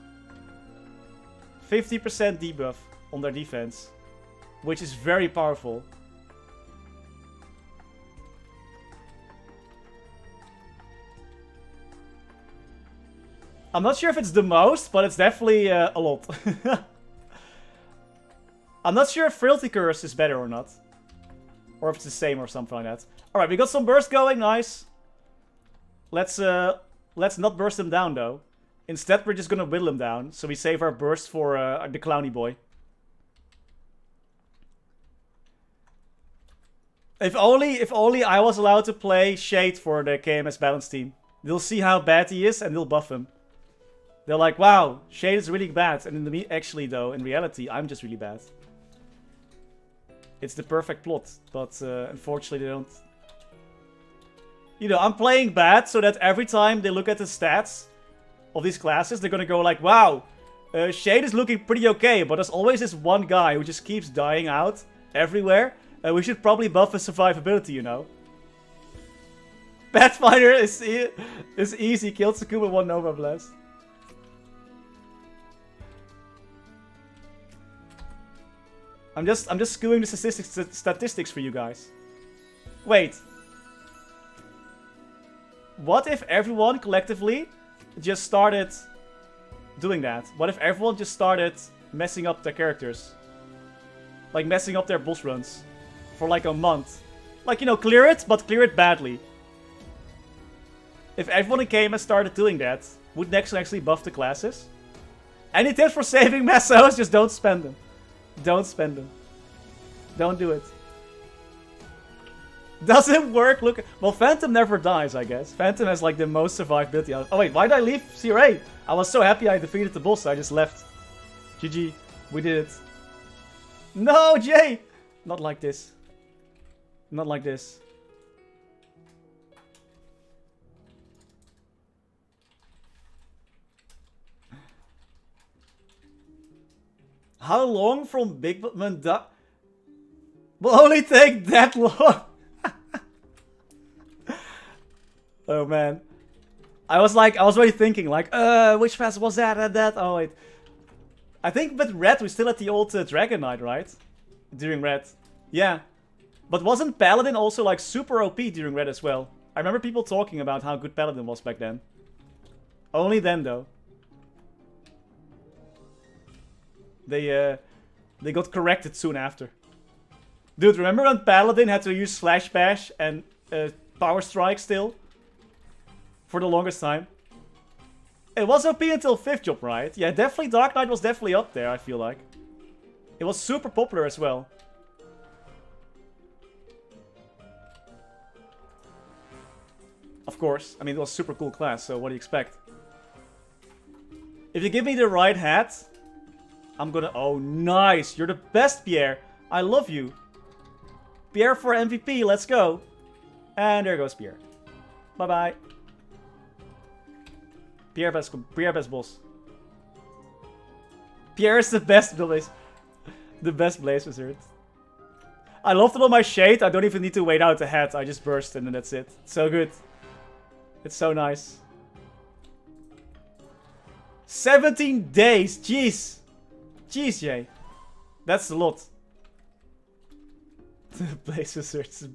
50% debuff on their defense. Which is very powerful. I'm not sure if it's the most, but it's definitely a lot. I'm not sure if Frailty Curse is better or not. Or if it's the same or something like that. Alright, we got some burst going, nice. Let's not burst them down though. Instead, we're just gonna whittle them down, so we save our burst for the Clowny Boy. If only I was allowed to play Shade for the KMS Balance team. They'll see how bad he is and they'll buff him. They're like, wow, Shade is really bad. And in reality, I'm just really bad. It's the perfect plot, but unfortunately they don't... You know, I'm playing bad so that every time they look at the stats of these classes, they're gonna go like, wow, Shade is looking pretty okay, but there's always this one guy who just keeps dying out everywhere. We should probably buff his survivability, you know. Pathfinder is easy. Killed Zakum with 1 Nova Blast. I'm just skewing the statistics for you guys. Wait. What if everyone collectively just started doing that? What if everyone just started messing up their characters? Like messing up their boss runs for like a month. Like, you know, clear it, but clear it badly. If everyone in KMS started doing that, would next actually buff the classes? Any tips for saving Messos? Just don't spend them. Don't spend them. Don't do it. Doesn't work, look. Well, Phantom never dies, I guess. Phantom has like the most survivability. Oh wait, why did I leave CRA? I was so happy I defeated the boss, I just left. GG, we did it. No, Jay! Not like this. Not like this. How long from Big Man will only take that long? Oh man. I was already thinking like, which pass was that and that? Oh wait. I think with Red we still had the old Dragon Knight, right? During Red. Yeah. But wasn't Paladin also like super OP during Red as well? I remember people talking about how good Paladin was back then. Only then though. They got corrected soon after. Dude, remember when Paladin had to use Slash Bash and Power Strike still? For the longest time. It was OP until 5th job, right? Yeah, definitely Dark Knight was definitely up there, I feel like. It was super popular as well. Of course. I mean, it was a super cool class, so what do you expect? If you give me the right hat, I'm gonna... Oh, nice! You're the best, Pierre! I love you! Pierre for MVP, let's go! And there goes Pierre. Bye-bye. Pierre best boss. Pierre is the best blaze. The best blaze wizard. I loved it on my shade. I don't even need to wait out the hat. I just burst and then that's it. So good. It's so nice. 17 days. Jeez. Jeez, Jay. That's a lot. Blaze wizards.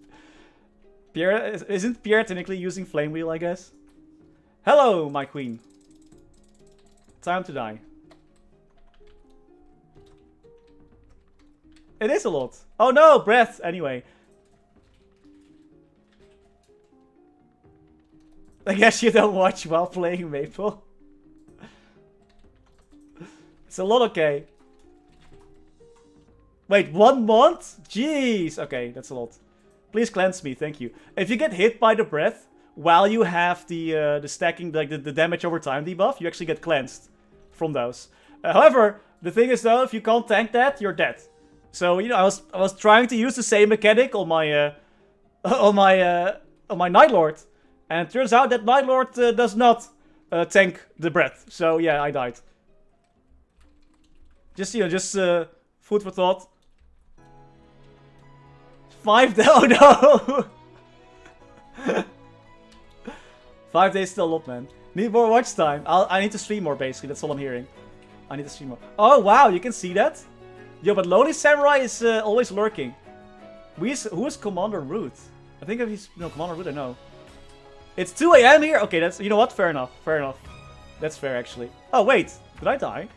Pierre, isn't Pierre technically using Flame Wheel, I guess? Hello, my queen. Time to die. It is a lot. Oh no, breath. Anyway. I guess you don't watch while playing Maple. It's a lot, okay. Wait, 1 month? Jeez. Okay, that's a lot. Please cleanse me, thank you. If you get hit by the breath while you have the stacking, like the damage over time debuff, you actually get cleansed from those. However, the thing is though, if you can't tank that, you're dead. So you know, I was trying to use the same mechanic on my on my Night Lord, and it turns out that Night Lord does not tank the breath. So yeah, I died. Just food for thought. 5 days. Oh no! 5 days still a lot, man. Need more watch time. I need to stream more, basically. That's all I'm hearing. I need to stream more. Oh wow, you can see that. Yo, but Lonely Samurai is always lurking. Who is Commander Root? I think he's... No, Commander Root, I know. It's 2 AM here? Okay, that's... You know what? Fair enough. Fair enough. That's fair, actually. Oh, wait. Did I die?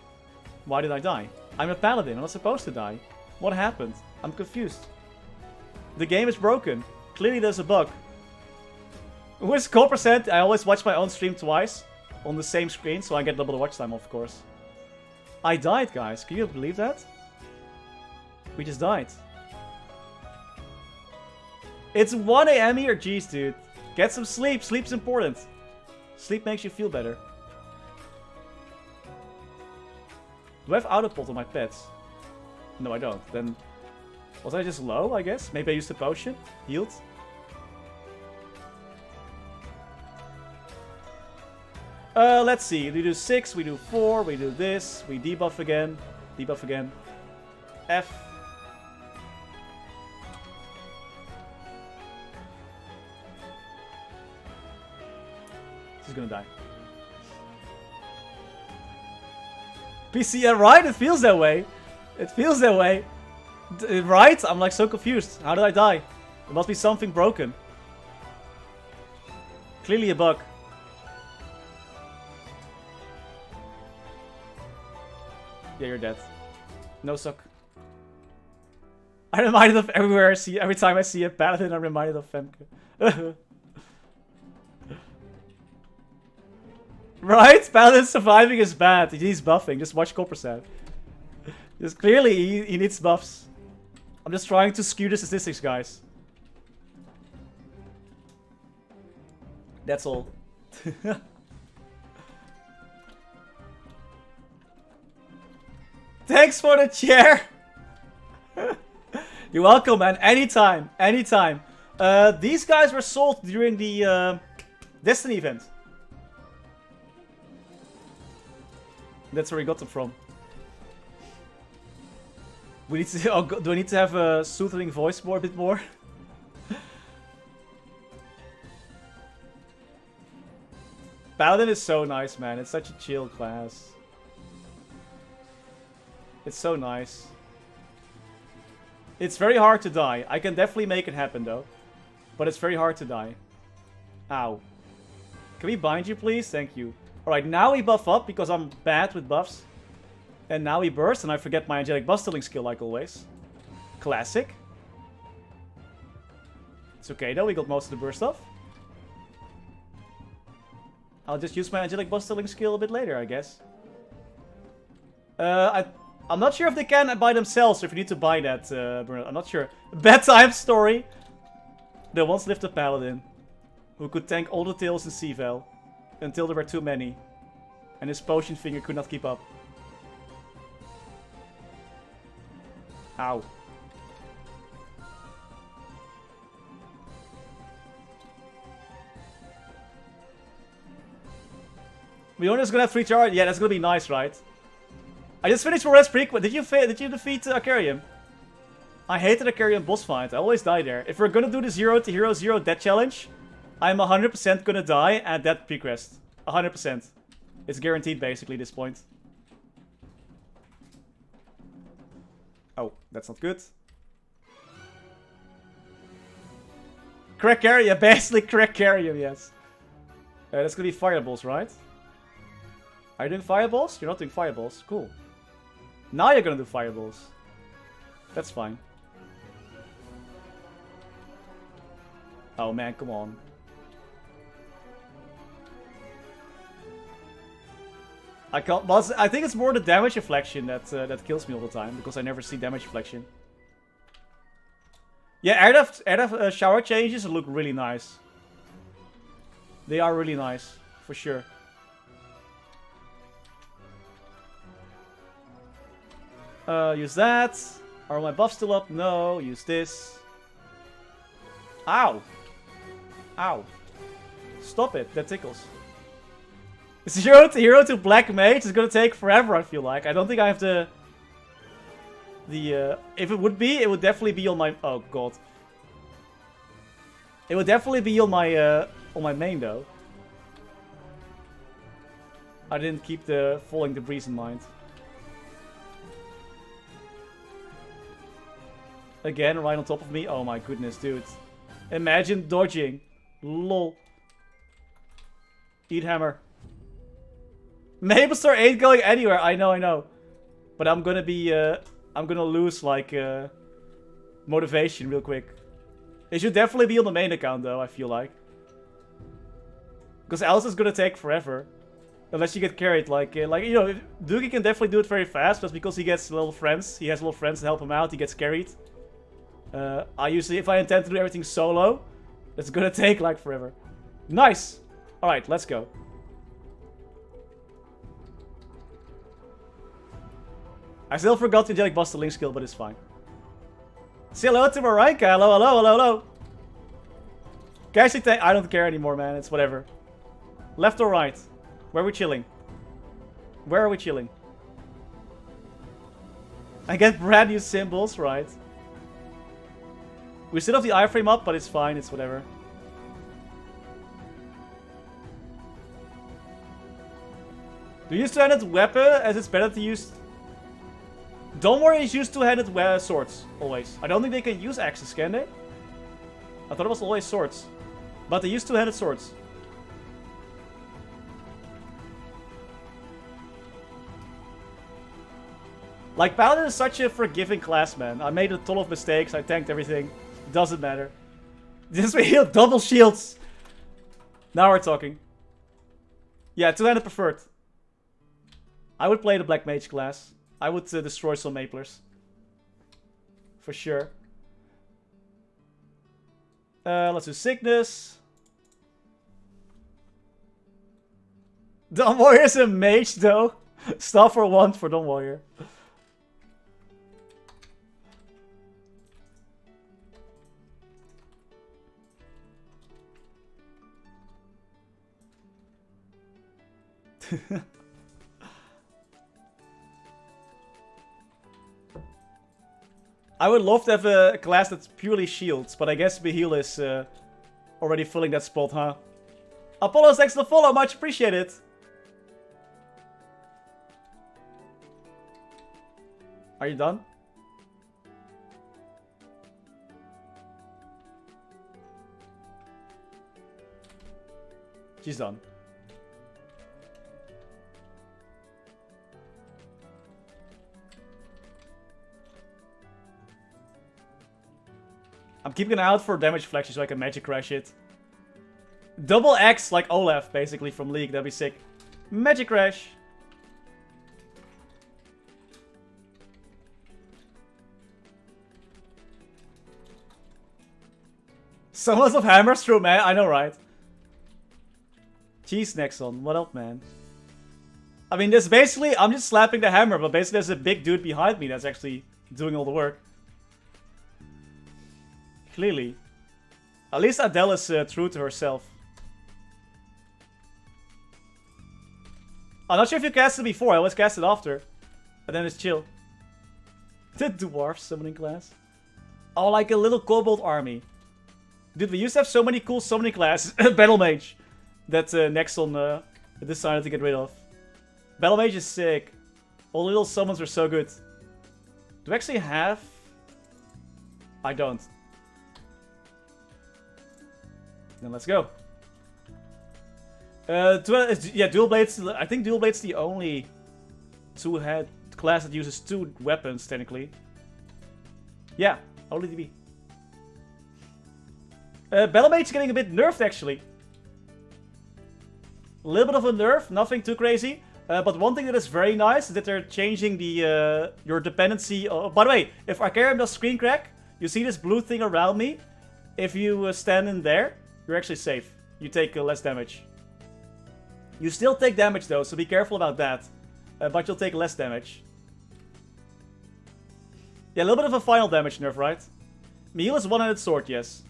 Why did I die? I'm a Paladin. I'm not supposed to die. What happened? I'm confused. The game is broken. Clearly there's a bug. Who is Coppersan? I always watch my own stream twice. On the same screen, so I get double the watch time, of course. I died, guys. Can you believe that? We just died. It's 1 AM here. Jeez, dude. Get some sleep. Sleep's important. Sleep makes you feel better. Do I have Autopot on my pets? No, I don't. Then... Was I just low, I guess? Maybe I used a potion? Healed? Let's see. We do 6, we do 4, we do this, we debuff again. Debuff again. F. This is gonna die. PC, yeah, right? It feels that way. It feels that way. Right? I'm like so confused. How did I die? There must be something broken. Clearly a bug. Yeah, you're dead. No suck. I'm reminded of everywhere I see. Every time I see a Paladin, I'm reminded of Femke. Right? Paladin surviving is bad. He needs buffing. Just watch Coppersan. Just clearly, he needs buffs. I'm just trying to skew the statistics, guys. That's all. Thanks for the chair! You're welcome, man. Anytime. Anytime. These guys were sold during the Destiny event. That's where we got them from. We need to... Oh, do I need to have a soothing voice a bit more? Paladin is so nice, man. It's such a chill class. It's so nice. It's very hard to die. I can definitely make it happen, though. But it's very hard to die. Ow. Can we bind you, please? Thank you. Alright, now we buff up because I'm bad with buffs. And now we burst and I forget my Angelic Buster skill like always. Classic. It's okay though, we got most of the burst off. I'll just use my Angelic Buster skill a bit later, I guess. I'm not sure if they can by themselves or if you need to buy that, Bruno. I'm not sure. Bedtime story. There once lived a paladin who could tank all the tails in Seavel until there were too many. And his potion finger could not keep up. Ow. We only just gonna have 3 charge. Yeah, that's gonna be nice, right? I just finished Forest Prequel. Did you defeat Acarium? I hated Acarium boss fight. I always die there. If we're gonna do the 0 to hero 0 death challenge, I'm 100% gonna die at that prequest. 100%. It's guaranteed basically at this point. Oh, that's not good. Cracarium, basically Cracarium, yes. That's gonna be fireballs, right? Are you doing fireballs? You're not doing fireballs. Cool. Now you're gonna do fireballs. That's fine. Oh man, come on. I can't. But I think it's more the damage reflection that that kills me all the time because I never see damage reflection. Yeah, air shower changes look really nice. They are really nice, for sure. Use that. Are my buffs still up? No. Use this. Ow. Ow. Stop it. That tickles. 0 to hero to black mage is gonna take forever, I feel like. I don't think I have the... if it would be, it would definitely be on my... Oh, God. It would definitely be on my main, though. I didn't keep the falling debris in mind. Again, right on top of me. Oh my goodness, dude. Imagine dodging. Lol. Eat hammer. MapleStory ain't going anywhere. I know. But I'm gonna be, I'm gonna lose, like, motivation real quick. It should definitely be on the main account, though, I feel like. Because else it's gonna take forever. Unless you get carried, like you know, Doogie can definitely do it very fast, just because he gets little friends. He has little friends to help him out, he gets carried. I usually, if I intend to do everything solo, it's gonna take, like, forever. Nice! Alright, let's go. I still forgot the Angelic Buster link skill, but it's fine. Say hello to Marinka. Hello. Casually tank. I don't care anymore, man. It's whatever. Left or right? Where are we chilling? Where are we chilling? I get brand new symbols, right? We still have the iframe up, but it's fine. It's whatever. Do you use two-handed weapon as it's better to use... Don't worry, it's used two-handed swords, always. I don't think they can use axes, can they? I thought it was always swords. But they use two-handed swords. Like, Paladin is such a forgiving class, man. I made a ton of mistakes, I tanked everything. Doesn't matter. Just we heal double shields. Now we're talking. Yeah, two-handed preferred. I would play the Black Mage class. I would destroy some Maplers. For sure. Let's do Sickness. Dawn Warrior is a mage, though. Stop for one for Dawn Warrior. I would love to have a class that's purely shields, but I guess Beheel is already filling that spot, huh? Apollo, thanks for the follow, much appreciated. Are you done? She's done. I'm keeping an eye out for damage flexion so I can magic crash it. Double X like Olaf, basically, from League. That'd be sick. Magic crash. So much of hammers through, man. I know, right? Cheese Nexon, what up, man? I mean, there's basically, I'm just slapping the hammer, but basically there's a big dude behind me that's actually doing all the work. Clearly. At least Adele is true to herself. I'm not sure if you cast it before, I always cast it after. And then it's chill. The dwarf summoning class. Oh, like a little kobold army. Dude, we used to have so many cool summoning classes. Battle Mage. That Nexon decided to get rid of. Battle Mage is sick. All the little summons are so good. Do I actually have? I don't. Then let's go. Yeah, Dual Blade's... I think Dual Blade's the only two-head class that uses two weapons, technically. Yeah, only DB. Battle Mage is getting a bit nerfed, actually. A little bit of a nerf, nothing too crazy. But one thing that is very nice is that they're changing the your dependency. By the way, if Arcarium does screen crack, you see this blue thing around me. If you stand in there, you're actually safe. You take less damage. You still take damage though, so be careful about that. But you'll take less damage. Yeah, a little bit of a final damage nerf, right? Meal is one-handed sword, yes.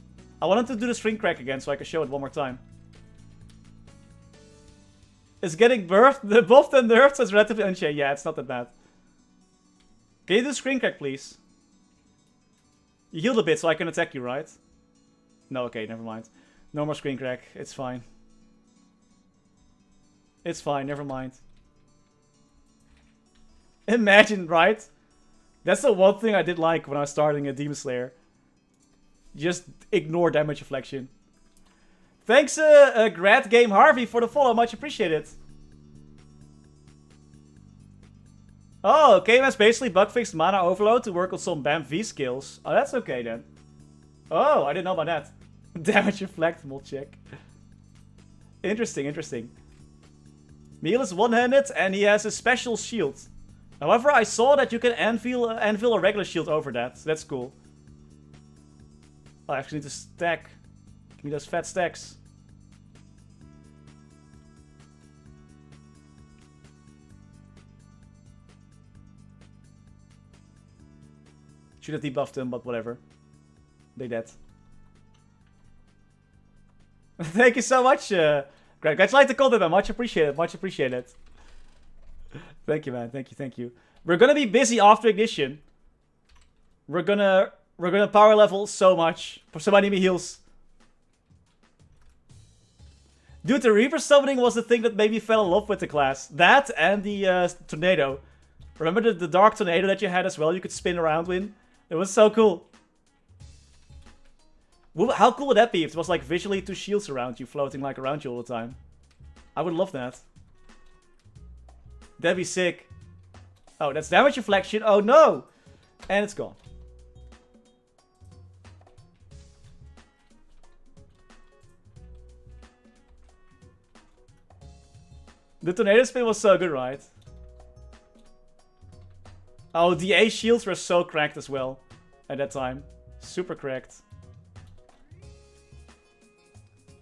I wanted to do the screen crack again so I can show it one more time. It's getting buffed and nerfed, so it's relatively unchanged. Yeah, it's not that bad. Can you do screen crack, please? You healed a bit, so I can attack you, right? No, okay, never mind. No more screen crack. It's fine. It's fine, never mind. Imagine, right? That's the one thing I did like when I was starting a Demon Slayer. Just ignore damage reflection. Thanks, Grad Game Harvey, for the follow. Much appreciated. Oh, KMS basically bug-fixed Mana Overload to work on some BAM V skills. Oh, that's okay then. Oh, I didn't know about that. Damage reflect, mod check. Interesting, interesting. Meal is one-handed and he has a special shield. However, I saw that you can anvil a regular shield over that. So that's cool. I actually need to stack. Give me those fat stacks. Should have debuffed them, but whatever. They dead. Thank you so much, Greg. Guys, like the content, man. Much appreciated. Much appreciated. Thank you, man. Thank you. Thank you. We're gonna be busy after Ignition. We're gonna power level so much. Somebody need me heals. Dude, the Reaper summoning was the thing that made me fall in love with the class. That and the tornado. Remember the dark tornado that you had as well? You could spin around with. It was so cool. How cool would that be if it was like visually two shields around you, floating like around you all the time? I would love that. That'd be sick. Oh, that's damage reflection. Oh no! And it's gone. The tornado spin was so good, right? Oh, the A shields were so cracked as well at that time. Super cracked.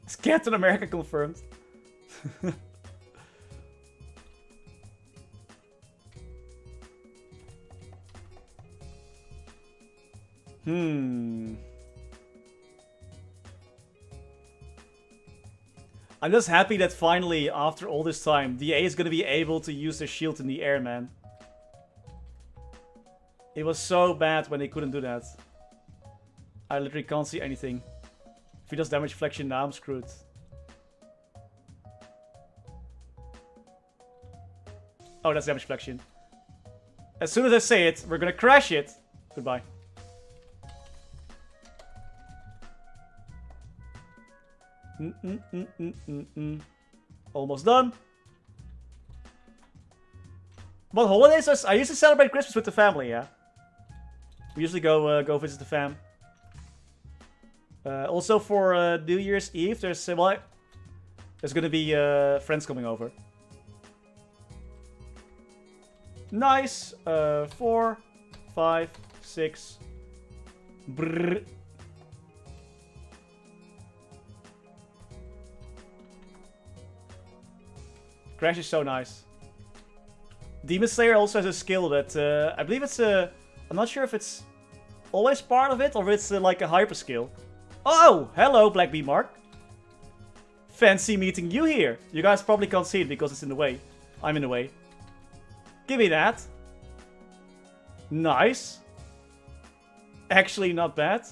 Is Captain America confirmed? I'm just happy that finally, after all this time, DA is going to be able to use their shield in the air, man. It was so bad when they couldn't do that. I literally can't see anything. If he does damage reflection now, I'm screwed. Oh, that's damage reflection. As soon as I say it, we're gonna crash it. Goodbye. Almost done. But holidays, I used to celebrate Christmas with the family, yeah. We usually go visit the fam. Also for New Year's Eve, there's gonna be friends coming over. Nice. 4, 5, 6. Brrr. Crash is so nice. Demon Slayer also has a skill that, I believe it's a... I'm not sure if it's always part of it or if it's like a hyper skill. Oh, hello, Black Bee Mark. Fancy meeting you here. You guys probably can't see it because it's in the way. I'm in the way. Give me that. Nice. Actually not bad.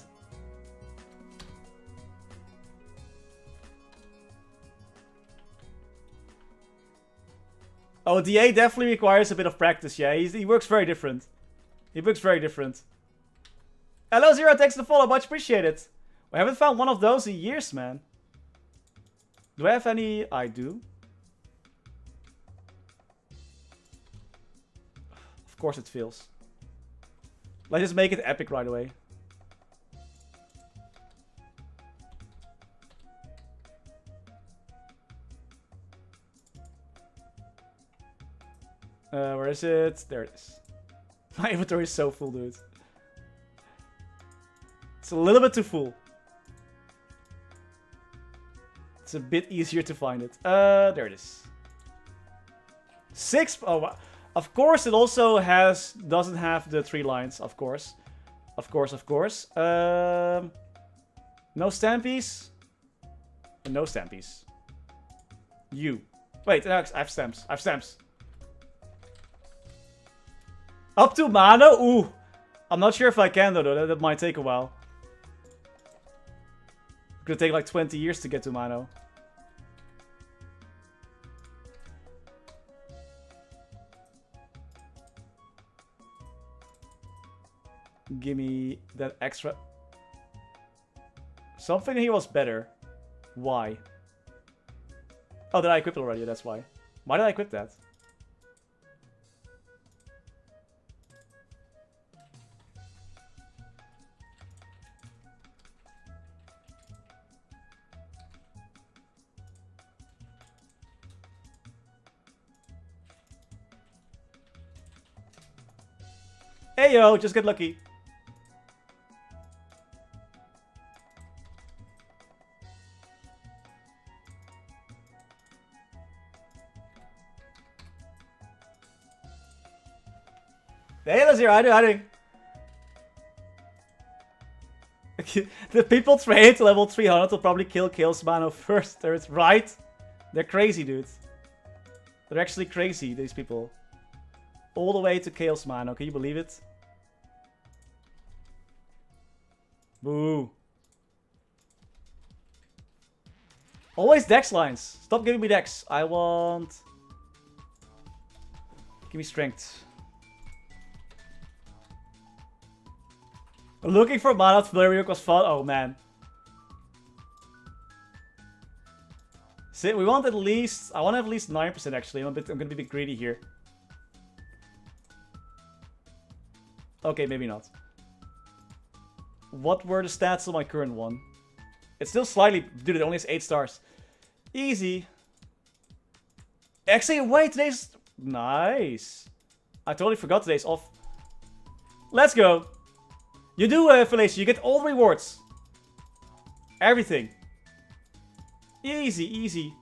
Oh, DA definitely requires a bit of practice, yeah. He works very different. He works very different. Hello, Zero. Thanks for the follow. Much appreciated. We haven't found one of those in years, man. Do I have any? I do. Of course it fails. Let's just make it epic right away. Where is it? There it is. My inventory is so full, dude. It's a little bit too full. It's a bit easier to find it. There it is. 6. Oh, wow. Of course, it also doesn't have the 3 lines. Of course. Of course, of course. No stampies. And no stampies. You. Wait, no, I have stamps. I have stamps. Up to mana? Ooh. I'm not sure if I can though. That might take a while. It could take like 20 years to get to Mano. Give me that extra. Something here was better. Why? Oh, did I equip it already? That's why. Why did I equip that? Hey yo, just get lucky. Hey, let's hear hiding. The people trained to level 300 will probably kill Chaos Mano first. They're right. They're crazy, dude. They're actually crazy, these people. All the way to Chaos Mano. Can you believe it? Boo. Always dex lines. Stop giving me dex. I want... Give me strength. Looking for mana familiar was fun. Oh man. See, we want at least... I want at least 9% actually. I'm gonna be a bit greedy here. Okay, maybe not. What were the stats on my current one? It's still slightly... Dude, it only has 8 stars. Easy. Actually, wait, today's... Nice. I totally forgot today's off. Let's go. You do, Felicia. You get all the rewards. Everything. Easy, easy.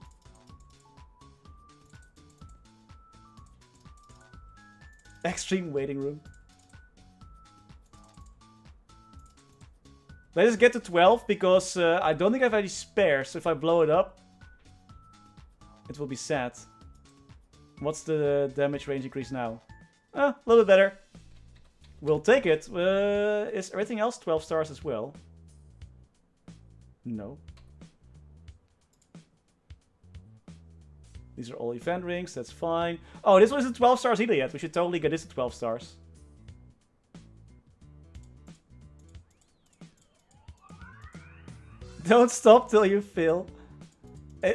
Extreme waiting room. Let's just get to 12 because I don't think I have any spares. So if I blow it up, it will be sad. What's the damage range increase now? A little bit better. We'll take it. Is everything else 12 stars as well? No. These are all event rings. That's fine. Oh, this one isn't 12 stars either yet. We should totally get this to 12 stars. Don't stop till you fail.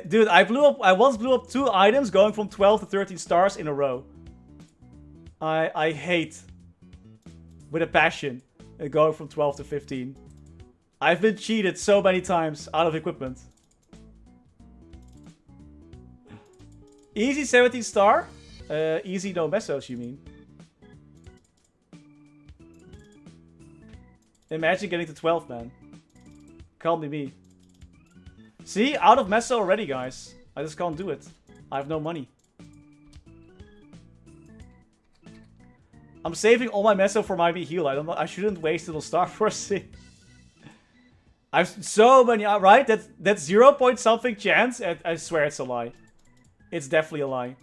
Dude, I once blew up 2 items going from 12 to 13 stars in a row. I hate with a passion going from 12 to 15. I've been cheated so many times out of equipment. Easy 17 star? Easy no mesos, you mean? Imagine getting to 12, man. Can't be me. See? Out of meso already, guys. I just can't do it. I have no money. I'm saving all my meso for my heal. I shouldn't waste it on Star Forcing. I've so many, right? That's 0 point something chance. I swear it's a lie. It's definitely a lie.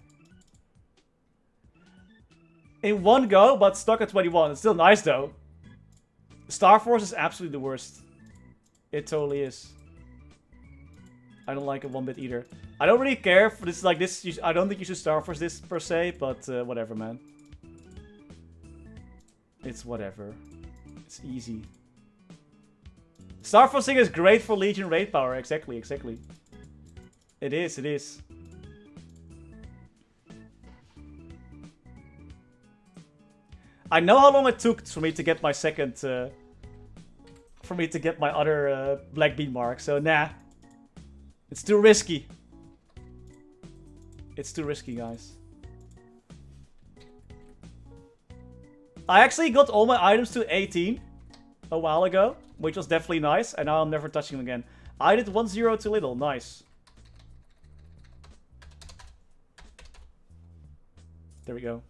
In one go, but stuck at 21. It's still nice though. Star Force is absolutely the worst. It totally is. I don't like it one bit either. I don't really care for this like this. I don't think you should Star Force this per se, but whatever, man. It's whatever. It's easy. Star Forcing is great for Legion raid power. Exactly, exactly. It is, it is. I know how long it took for me to get my second... for me to get my other black bean mark, so nah. It's too risky. It's too risky, guys. I actually got all my items to 18 a while ago, which was definitely nice, and now I'm never touching them again. I did 1-0 too little, nice. There we go.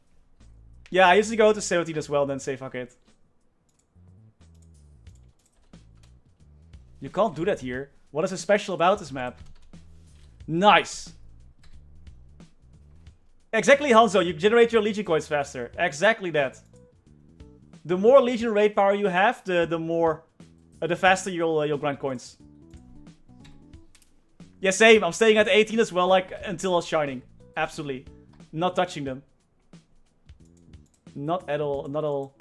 Yeah, I usually go to 17 as well, then say fuck it. You can't do that here. What is so special about this map? Nice! Exactly, Hanzo, you generate your Legion coins faster. Exactly that. The more Legion raid power you have, the faster you'll grind coins. Yeah, same. I'm staying at 18 as well, like, until it's shining. Absolutely. Not touching them. Not at all. Not at all.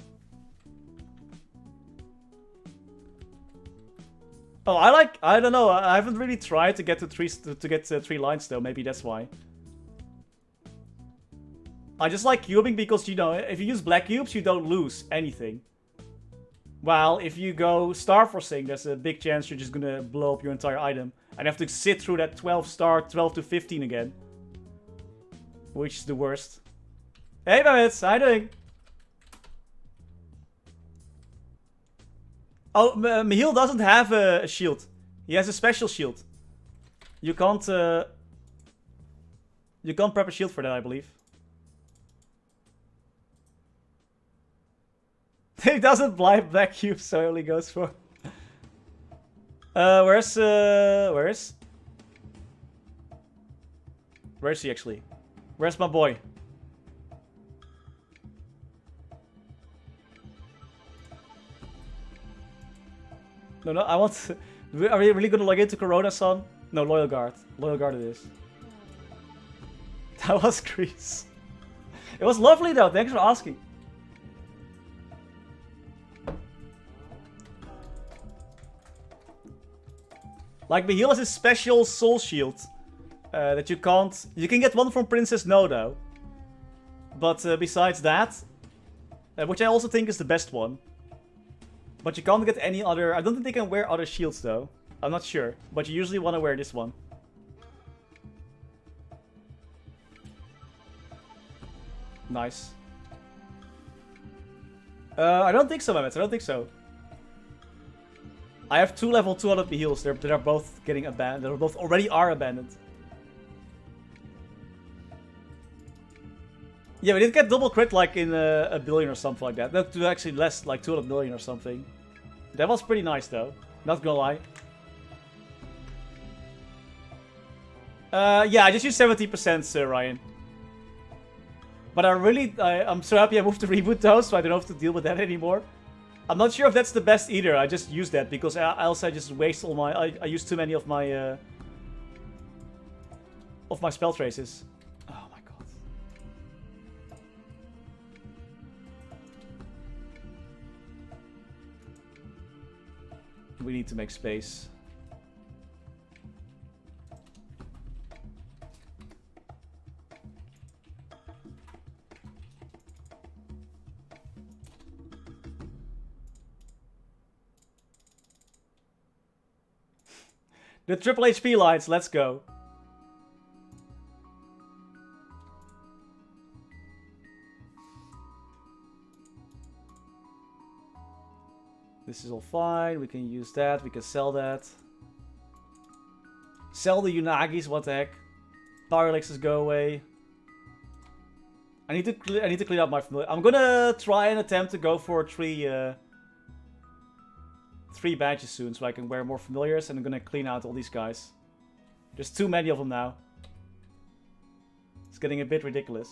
Oh, I don't know. I haven't really tried to get to three lines though. Maybe that's why. I just like cubing because, you know, if you use black cubes, you don't lose anything. While if you go Star Forcing, there's a big chance you're just gonna blow up your entire item. And have to sit through that 12 to 15 again. Which is the worst. Hey, Magnus, how you doing? Oh, Michiel doesn't have a shield. He has a special shield. You can't prep a shield for that, I believe. He doesn't blind black cubes, so he only goes for... where is he actually? Where's my boy? No, I want to... Are we really gonna log into Corona-san? No, Loyal Guard. Loyal Guard it is. That was Greece. It was lovely though, thanks for asking. Like, Michiel has a special soul shield. That you can't... You can get one from Princess No though. But besides that... which I also think is the best one. But you can't get any other... I don't think they can wear other shields though. I'm not sure. But you usually want to wear this one. Nice. I don't think so, Mehmet. I don't think so. I have 2 level 200 Michiels. They're both getting abandoned. They both already are abandoned. Yeah, we did get double crit like in a billion or something like that. No, actually less, like 200 million or something. That was pretty nice though. Not gonna lie. Yeah, I just used 70%, Ryan. But I'm so happy I moved to reboot though, so I don't have to deal with that anymore. I'm not sure if that's the best either. I just used that because I also just waste all my... I used too many of my spell traces. Oh my god. We need to make space. The triple HP lines, let's go. This is all fine. We can use that. We can sell that. Sell the Unagis, what the heck. Power elixirs go away. I need to clean up my familiar. I'm gonna try and attempt to go for three badges soon, so I can wear more familiars, and I'm gonna clean out all these guys. There's too many of them now. It's getting a bit ridiculous.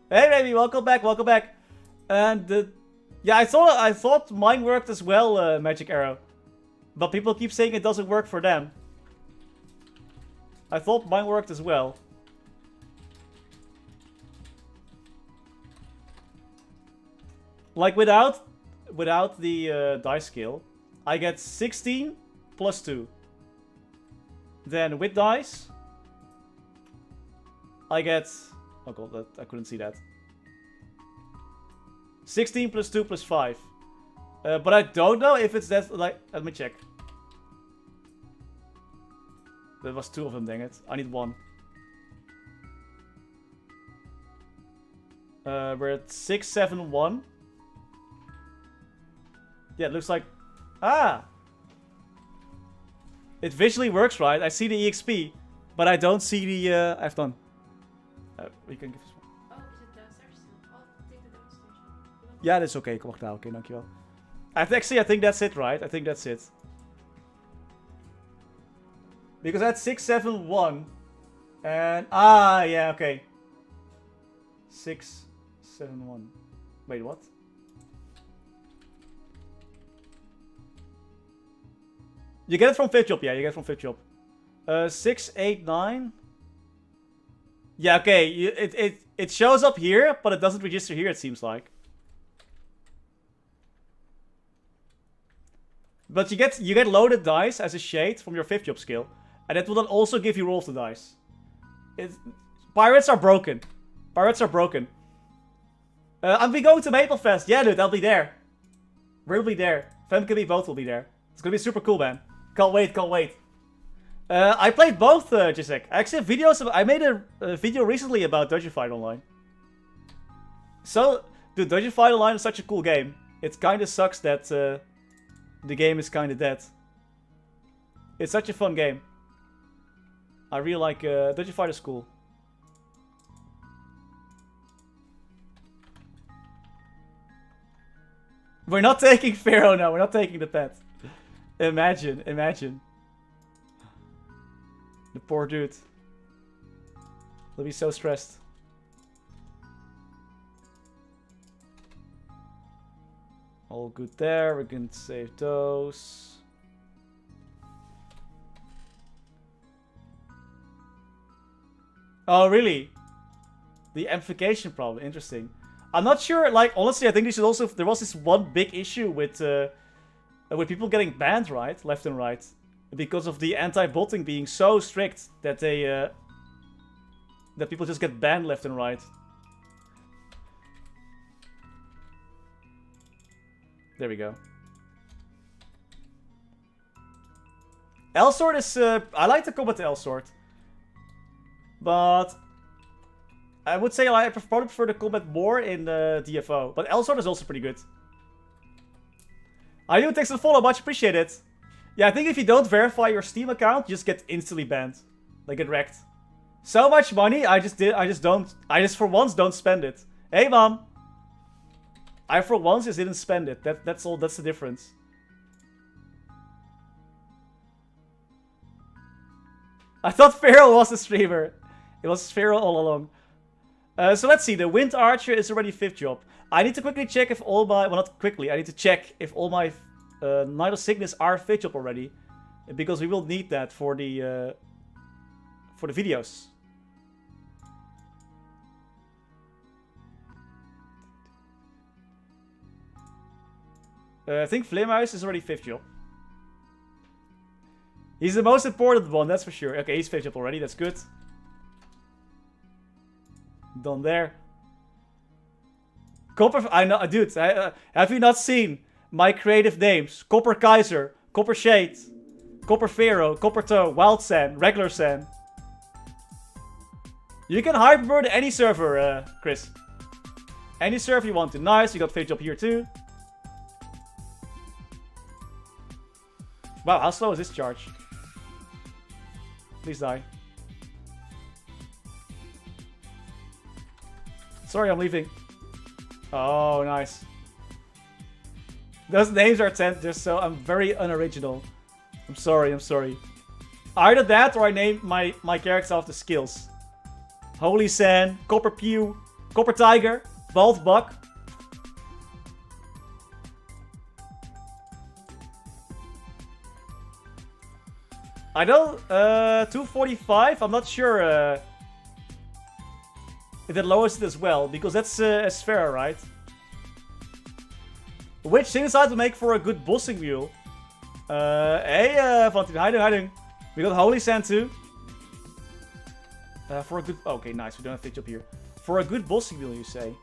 Hey baby, welcome back, welcome back. And yeah, I thought mine worked as well, Magic Arrow. But people keep saying it doesn't work for them. I thought mine worked as well. Like without the dice skill, I get 16 plus 2. Then with dice, I get... Oh god, I couldn't see that. 16 plus 2 plus 5. But I don't know if it's that, like... Let me check. There was 2 of them, dang it. I need 1. We're at 6, 7, 1. Yeah, it looks like... Ah! It visually works right. I see the EXP, but I don't see the... I've done. You can give us one. Oh, is it downstairs? I'll take the demonstration. Ja, dat is oké. Kom achteraan. Oké, dankjewel. I think that's it, right? I think that's it. Because I had 6, 7, 1. And... Ah, yeah, okay. 6, 7, 1. Wait, what? You get it from 5th job, yeah, you get it from 5th job. 6, 8, 9. Yeah, okay, it shows up here, but it doesn't register here, it seems like. But you get loaded dice as a shade from your 5th job skill. And that will then also give you roll of the dice. Pirates are broken. Pirates are broken. I'll be going to Maplefest. Yeah, dude, I'll be there. We'll be there. Femke, both will be there. It's gonna be super cool, man. Can't wait, can't wait. I played both, Jacek. I actually have videos. I made a video recently about Dungeon Fight Online. So, dude, Dungeon Fight Online is such a cool game. It kind of sucks that the game is kind of dead. It's such a fun game. I really like Dungeon Fight is cool. We're not taking Pharaoh now. We're not taking the pet. Imagine, imagine. The poor dude. He'll be so stressed. All good there. We can save those. Oh, really? The amplification problem. Interesting. I'm not sure. Like, honestly, I think this is also... There was this one big issue with people getting banned, right? Left and right. Because of the anti-botting being so strict that they... that people just get banned left and right. There we go. L-Sword is... I like the combat L-Sword. But... I would say I probably prefer the combat more in DFO. But L-Sword is also pretty good. I do, thanks for the follow, much appreciated. Yeah, I think if you don't verify your Steam account, you just get instantly banned. Like, get wrecked. So much money, I just for once don't spend it. Hey, mom! I for once just didn't spend it. That's all, that's the difference. I thought Pharaoh was the streamer. It was Pharaoh all along. So let's see, the Wind Archer is already 5th job. I need to quickly check if all my... Well, not quickly, I need to check if all my Knight of Cygnus are 5th job already. Because we will need that for the videos. I think Flimhuis is already 5th job. He's the most important one, that's for sure. Okay, he's 5th job already, that's good. Done there. Copper... I know, dude, have you not seen my creative names? Copper Kaiser, Copper Shade, Copper Pharaoh, Copper Toe, Wild Sand, Regular Sand. You can hyperbird any server, Chris. Any server you want to. Nice, you got 5th job here too. Wow, how slow is this charge? Please die. Sorry, I'm leaving. Oh, nice. Those names are just so... I'm very unoriginal. I'm sorry, I'm sorry. Either that or I name my character after skills. Holy Sand, Copper Pew, Copper Tiger, Bald Buck. I know 245, I'm not sure if that lowers it as well, because that's a sphere, right? Which thing decided to make for a good bossing mule? Hey, Fantin, hiding. We got Holy Sand too. For a good... Okay, nice, we don't have to up here. For a good bossing mule, you say?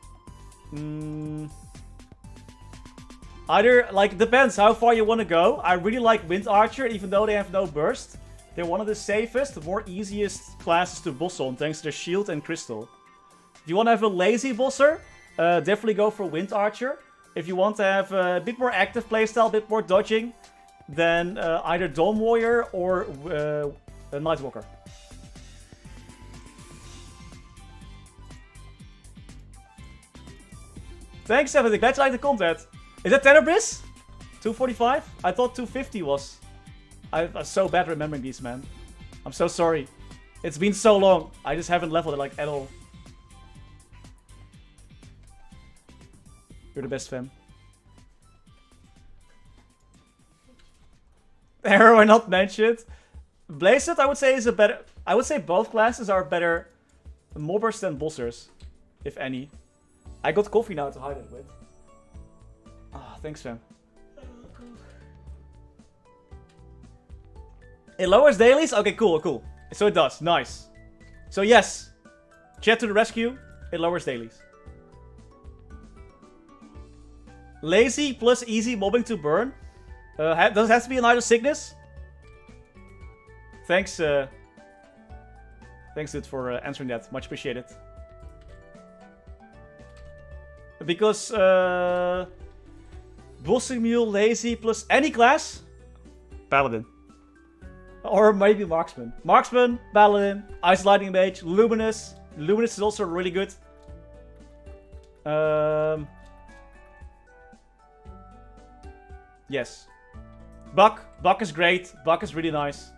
Either, like, depends how far you want to go. I really like Wind Archer, even though they have no burst. They're one of the safest, more easiest classes to boss on, thanks to their shield and crystal. If you want to have a lazy bosser, definitely go for Wind Archer. If you want to have a bit more active playstyle, a bit more dodging, then either Dawn Warrior or Nightwalker. Thanks, Evan. Glad you like the content. Is that Tenerbris? 245? I thought 250 was. I'm so bad remembering these, man. I'm so sorry. It's been so long. I just haven't leveled it like at all. You're the best, fam. Heroine not mentioned. Blazed, I would say, is a better... I would say both classes are better mobbers than bossers. If any. I got coffee now to hide it with. Ah, thanks, fam. It lowers dailies? Okay, cool. So it does. Nice. So yes. Chat to the rescue. It lowers dailies. Lazy plus easy mobbing to burn. Does it have to be an Night of Sickness? Thanks, thanks, dude, for answering that. Much appreciated. Because, bossing mule, lazy plus any class? Paladin. Or maybe Marksman. Marksman, Paladin, Ice Lightning Mage, Luminous. Luminous is also really good. Yes. Buck. Buck is great. Buck is really nice.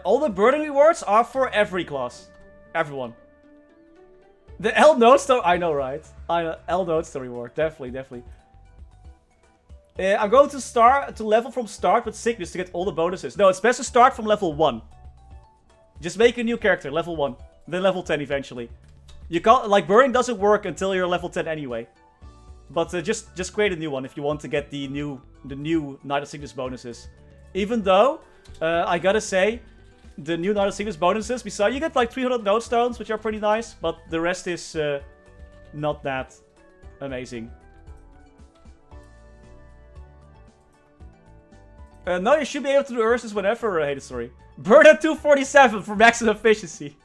All the burning rewards are for every class. Everyone. The L notes though, I know, right? I know, L notes the reward, definitely. I'm going to level from start with sickness to get all the bonuses. No, it's best to start from level 1. Just make a new character, level 1, then level 10 eventually. You can't, like, burning doesn't work until you're level 10 anyway. But just create a new one if you want to get the new Night of Sickness bonuses. Even though, I gotta say, the new Night of Sickness bonuses, besides you get like 300 note stones, which are pretty nice, but the rest is not that amazing. Now you should be able to do Ursus whenever, Hated Story. Burn at 247 for maximum efficiency.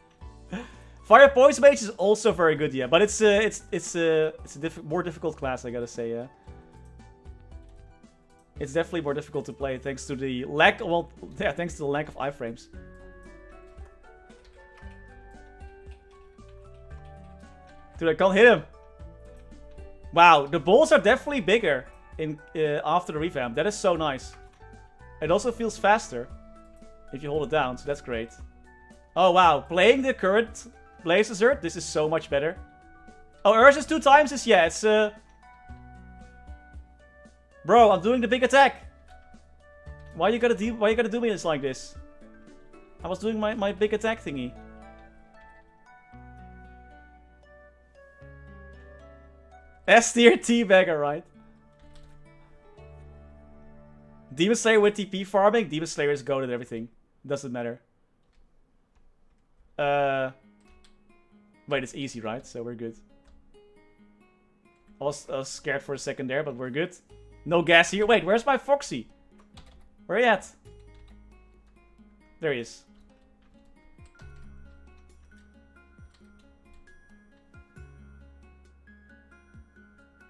Fire Poison Mage is also very good, yeah, but it's a more difficult class, I gotta say, yeah. It's definitely more difficult to play thanks to the lack, well, yeah, thanks to the lack of iframes. Dude, I can't hit him. Wow, the balls are definitely bigger in after the revamp. That is so nice. It also feels faster if you hold it down, so that's great. Oh wow, playing the current Blaze Desert, this is so much better. Oh, Ursus 2 times is, yeah, it's Bro, I'm doing the big attack. Why you gotta do me this like this? I was doing my big attack thingy. S tier teabagger, right? Demon Slayer with TP farming. Demon Slayer is goated at everything. Doesn't matter. Wait, it's easy, right? So we're good. I was scared for a second there, but we're good. No gas here. Wait, where's my Foxy? Where are you at? There he is.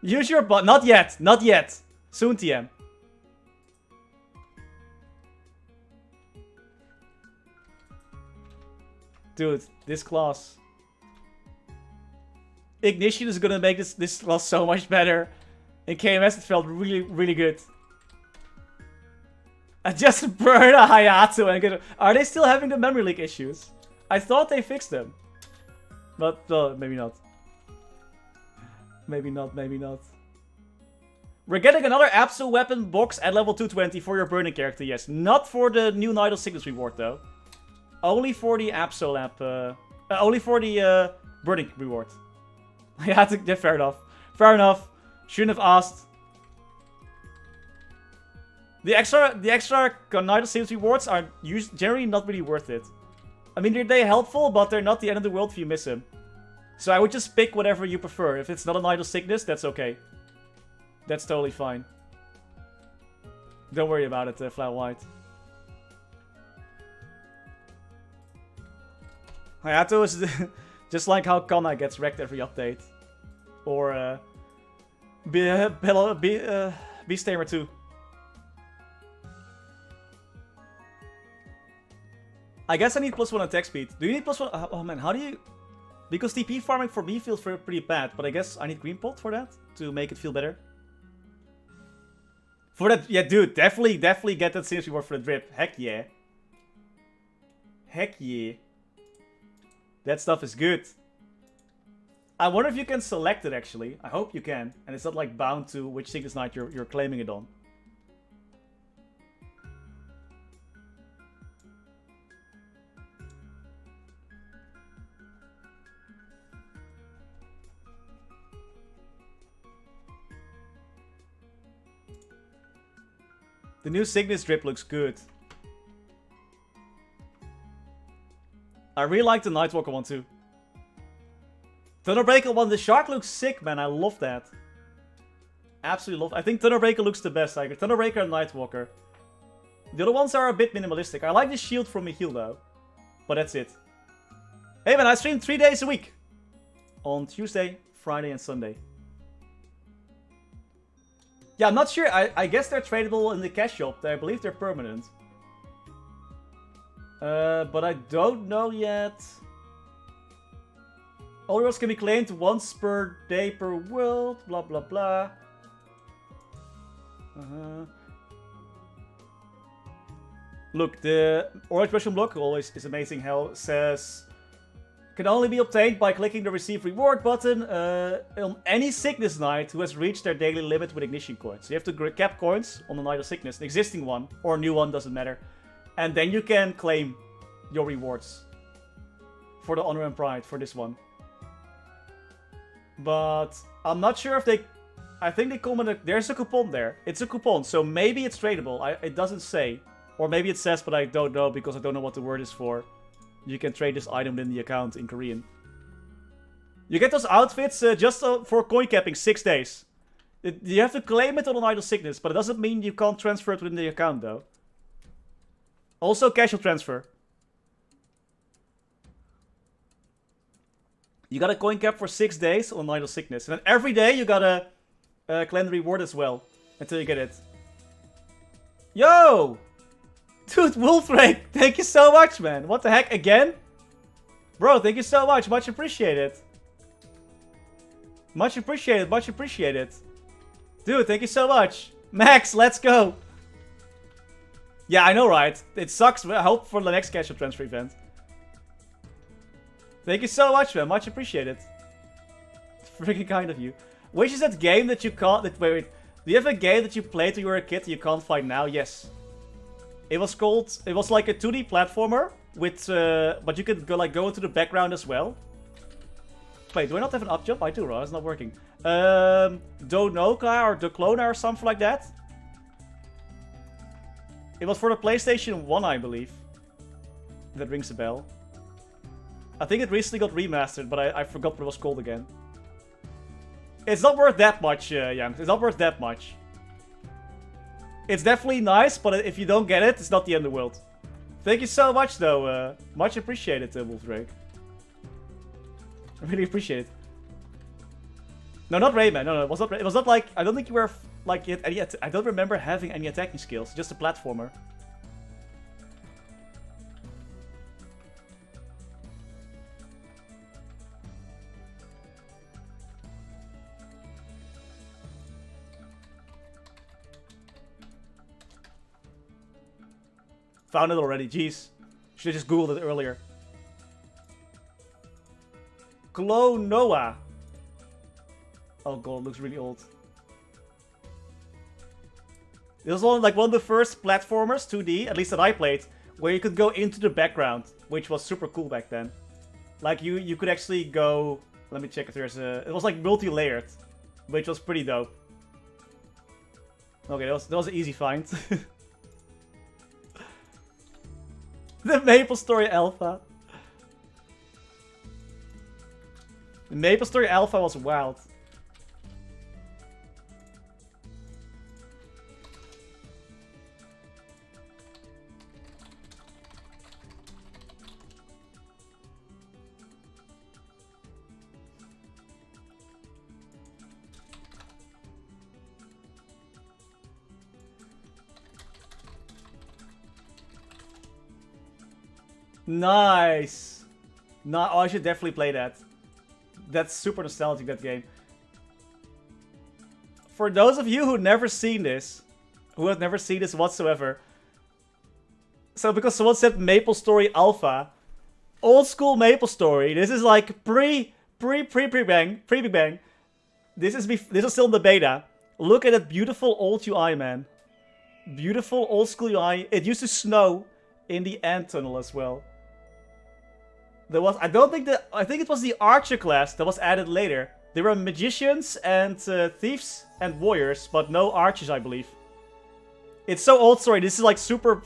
Use your butt. Not yet. Not yet. Soon, TM. Dude, this class. Ignition is gonna make this class so much better. In KMS it felt really, really good. I just burned a Hayato and get. Are they still having the memory leak issues? I thought they fixed them. But, maybe not. Maybe not, maybe not. We're getting another Absol weapon box at level 220 for your burning character, yes. Not for the new Night of Sickness reward, though. Only for the Absol lamp, only for the, burning reward. Yeah, fair enough. Fair enough. Shouldn't have asked. The extra Night of Sickness rewards are generally not really worth it. I mean, they're helpful, but they're not the end of the world if you miss them. So I would just pick whatever you prefer. If it's not a Night of Sickness, that's okay. That's totally fine. Don't worry about it, Flat White. Hayato is just like how Kana gets wrecked every update. Or, Beastamer 2. I guess I need +1 attack speed. Do you need +1? Oh man, how do you... Because TP farming for me feels pretty bad, but I guess I need green pot for that to make it feel better. For that, yeah, dude, definitely get that series reward for the drip. Heck yeah. Heck yeah. That stuff is good. I wonder if you can select it actually. I hope you can. And it's not like bound to which Sickness Knight you're claiming it on. The new Cygnus drip looks good. I really like the Nightwalker one too. Thunderbreaker one, the shark looks sick, man. I love that. Absolutely love. I think Thunderbreaker looks the best. Like Thunderbreaker and Nightwalker. The other ones are a bit minimalistic. I like the shield from Michiel though. But that's it. Hey man, I stream 3 days a week. On Tuesday, Friday and Sunday. Yeah, I'm not sure. I guess they're tradable in the cash shop. I believe they're permanent. But I don't know yet. All rewards can be claimed once per day per world. Blah, blah, blah. Look, the orange mushroom block always is amazing. Hell says... Can only be obtained by clicking the receive reward button on any Sickness Knight who has reached their daily limit with ignition coins. So you have to cap coins on the Night of Sickness, an existing one or a new one, doesn't matter. And then you can claim your rewards for the Honor and Pride for this one. But I'm not sure if they... I think they commented... There's a coupon there. It's a coupon, so maybe it's tradable. It doesn't say. Or maybe it says, but I don't know because I don't know what the word is for. You can trade this item within the account in Korean. You get those outfits just for coin capping 6 days. You have to claim it on an Idle Sickness, but it doesn't mean you can't transfer it within the account though. Also casual transfer. You got a coin cap for 6 days on Idle Sickness. And then every day you gotta claim the reward as well. Until you get it. Yo! Dude, Wolfrake, thank you so much, man. What the heck, again? Bro, thank you so much. Much appreciated. Much appreciated, much appreciated. Dude, thank you so much. Max, let's go. Yeah, I know, right? It sucks, but I hope for the next casual transfer event. Thank you so much, man. Much appreciated. It's freaking kind of you. Which is that game that you can't... Wait. Do you have a game that you played when you were a kid that you can't find now? Yes. It was called... It was like a 2D platformer with... but you could go into the background as well. Wait, do I not have an up jump? I do, right? It's not working. Donoka or Doclona or something like that. It was for the PlayStation 1, I believe. That rings a bell. I think it recently got remastered, but I forgot what it was called again. It's not worth that much, Jan. It's not worth that much. It's definitely nice, but if you don't get it, it's not the end of the world. Thank you so much, though. Much appreciated, Wolfdrake. I really appreciate it. No, not Rayman. No, it was not. It was not like. I don't think you were like it. I don't remember having any attacking skills. Just a platformer. Found it already. Jeez, should have just googled it earlier. Klonoa. Oh god, it looks really old. It was like one of the first platformers, 2D, at least that I played, where you could go into the background, which was super cool back then. Like you could actually go. Let me check if there's a. It was like multi-layered, which was pretty dope. Okay, that was an easy find. The MapleStory Alpha. The MapleStory Alpha was wild. Nice. Oh, I should definitely play that. That's super nostalgic, that game. For those of you who have never seen this whatsoever. So because someone said MapleStory Alpha, old school MapleStory. This is like pre-Big Bang. This is still in the beta. Look at that beautiful old UI, man. Beautiful old school UI. It used to snow in the ant tunnel as well. There was, I think it was the archer class that was added later. There were magicians and thieves and warriors, but no archers, I believe. It's so old, sorry. This is like super.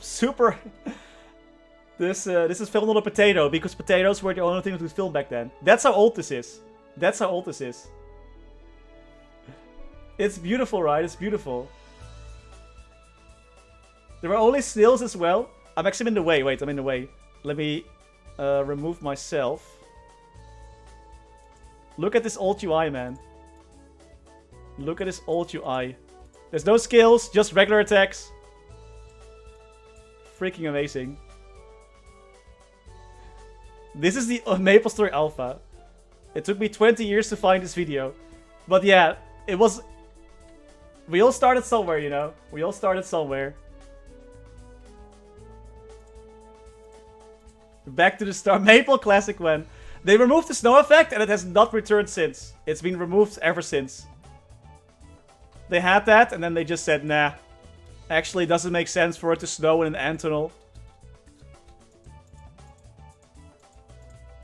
This is filmed on a potato because potatoes were the only thing that was filmed back then. That's how old this is. It's beautiful, right? It's beautiful. There were only snails as well. I'm actually in the way. Wait, I'm in the way. Let me remove myself. Look at this old UI, man. Look at this old UI. There's no skills, just regular attacks. Freaking amazing. This is the MapleStory Alpha. It took me 20 years to find this video. But yeah, it was... We all started somewhere, you know? We all started somewhere. Back to the start. Maple Classic when they removed the snow effect and it has not returned since. It's been removed ever since. They had that and then they just said, nah. Actually, it doesn't make sense for it to snow in an ant tunnel.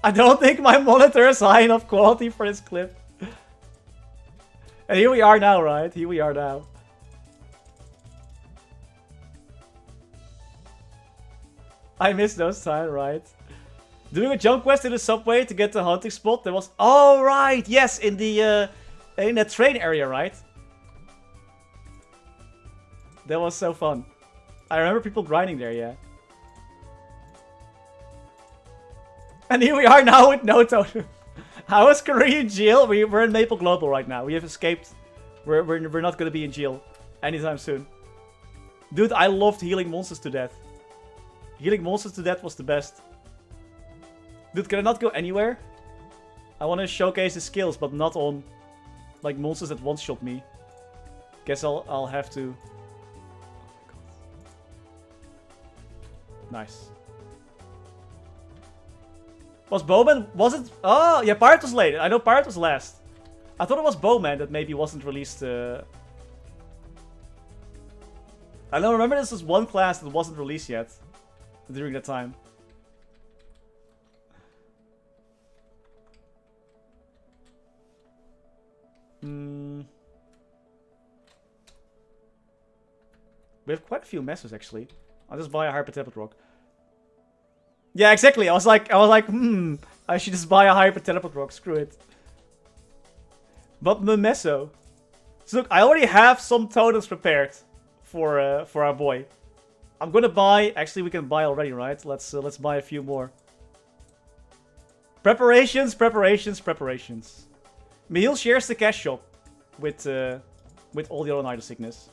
I don't think my monitor is high enough quality for this clip. And here we are now, right? Here we are now. I miss those times, right? Doing a jump quest in the subway to get the hunting spot. There was... Oh, right! Yes, in the... in that train area, right? That was so fun. I remember people grinding there, yeah. And here we are now with no totem. How is Korea in jail? We're in Maple Global right now. We have escaped. We're not gonna be in jail anytime soon. Dude, I loved healing monsters to death. Healing monsters to death was the best. Dude, can I not go anywhere? I want to showcase the skills, but not on like monsters that one-shot me. Guess I'll have to. Oh my god. Nice. Was Bowman? Was it? Oh, yeah, Pirate was late. I know Pirate was last. I thought it was Bowman that maybe wasn't released. I don't remember this was one class that wasn't released yet during that time. We have quite a few messes actually. I'll just buy a Hyper Tablet Rock. Yeah, exactly. I was like, I should just buy a Hyper Teleport Rock. Screw it. But Memesso. So look, I already have some totems prepared for our boy. I'm gonna buy. Actually, we can buy already, right? Let's buy a few more. Preparations. Michiel shares the cash shop. with all the other Night of Sickness.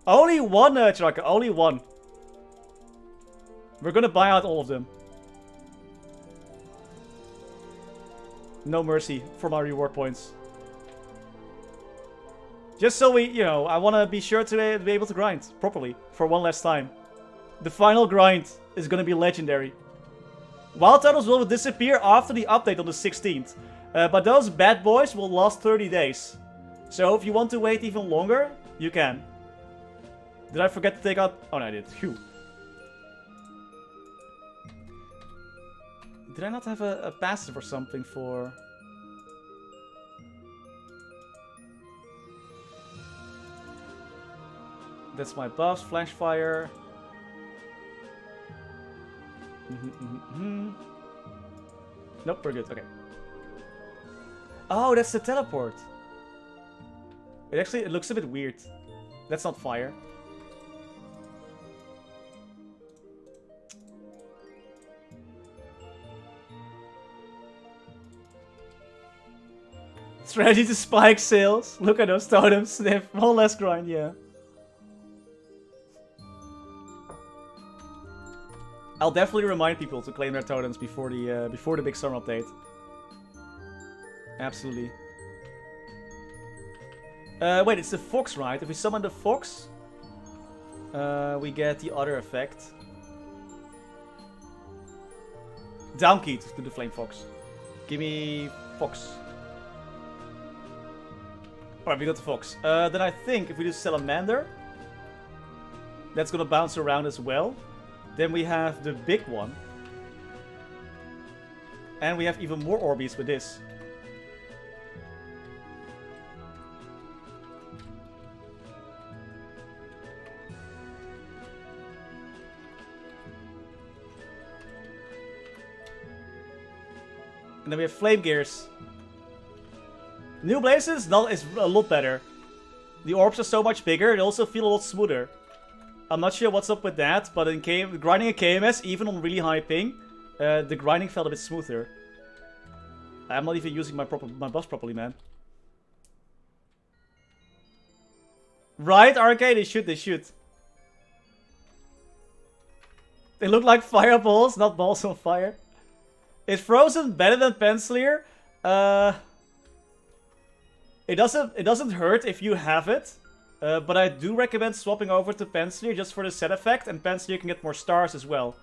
Only one, Chiraka, only one. We're gonna buy out all of them. No mercy for my reward points. Just so we, you know, I want to be sure to be able to grind properly for one last time. The final grind is going to be legendary. Wild titles will disappear after the update on the 16th. But those bad boys will last 30 days. So if you want to wait even longer, you can. Did I forget to take out... Oh, no, I did. Phew. Did I not have a passive or something for... That's my buffs, flash fire. Nope, we're good, okay. Oh, that's the teleport. It looks a bit weird. That's not fire. Strategy to spike sales. Look at those totems. They have one less grind, yeah. I'll definitely remind people to claim their totems before the big summer update. Absolutely. Wait, it's the fox, right? If we summon the fox, we get the other effect. Downkeyed to the flame fox. Give me fox. Alright, we got the fox. Then I think if we do salamander, that's gonna bounce around as well. Then we have the big one. And we have even more Orbeez with this. And then we have Flame Gears. New Blazes is a lot better. The orbs are so much bigger, they also feel a lot smoother. I'm not sure what's up with that, but in grinding a KMS, even on really high ping, the grinding felt a bit smoother. I'm not even using my buffs properly, man. Right, RK? They should. They look like fireballs, not balls on fire. Is Frozen better than Pencilier? It doesn't hurt if you have it. But I do recommend swapping over to Pencilier just for the set effect, and Pencilier can get more stars as well,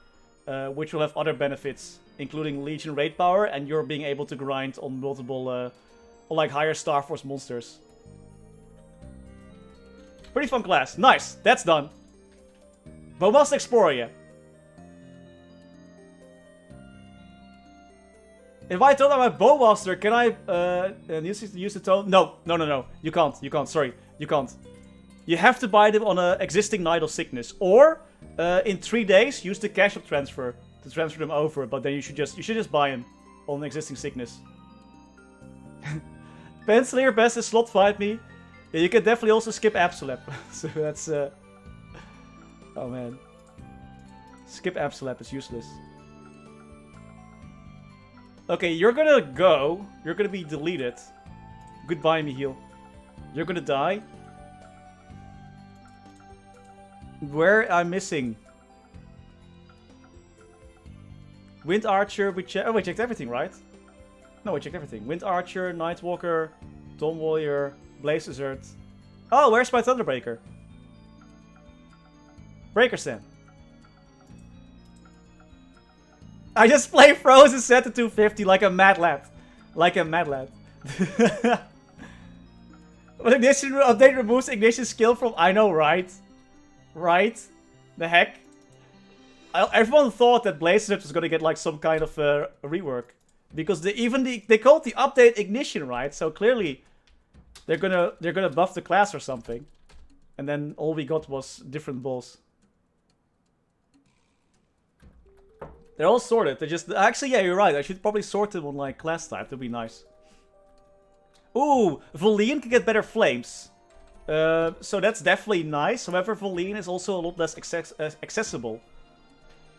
which will have other benefits, including Legion raid power, and you're being able to grind on multiple, on like higher Star Force monsters. Pretty fun class. Nice, that's done. Bowmaster Explorer. If I told my Bowmaster, can I use the tone? No. You can't. Sorry, you can't. You have to buy them on an existing Night of Sickness, or in 3 days use the cash up transfer to transfer them over. But then you should just buy them on an existing sickness. Pencilier best is slot fight me. Yeah, you can definitely also skip Absolap. So that's oh man, skip Absolap is useless. Okay, you're gonna go. You're gonna be deleted. Goodbye, Michiel. You're gonna die. Where I'm missing? Wind Archer, we checked. Oh, we checked everything, right? No, we checked everything. Wind Archer, Nightwalker, Dawn Warrior, Blaze Desert. Oh, where's my Thunderbreaker? Breakersan. I just play Frozen set to 250 like a mad lad. Like a mad lad. But Ignition update removes Ignition skill from... I know, right? Right? The heck? Everyone thought that Blaze Desert was gonna get like some kind of rework. Because they called the update Ignition, right? So clearly they're gonna buff the class or something. And then all we got was different balls. They're all sorted. They're just... Actually, yeah, you're right. I should probably sort them on, like, class type. That'd be nice. Ooh, Voleen can get better flames. So that's definitely nice. However, Voleen is also a lot less accessible.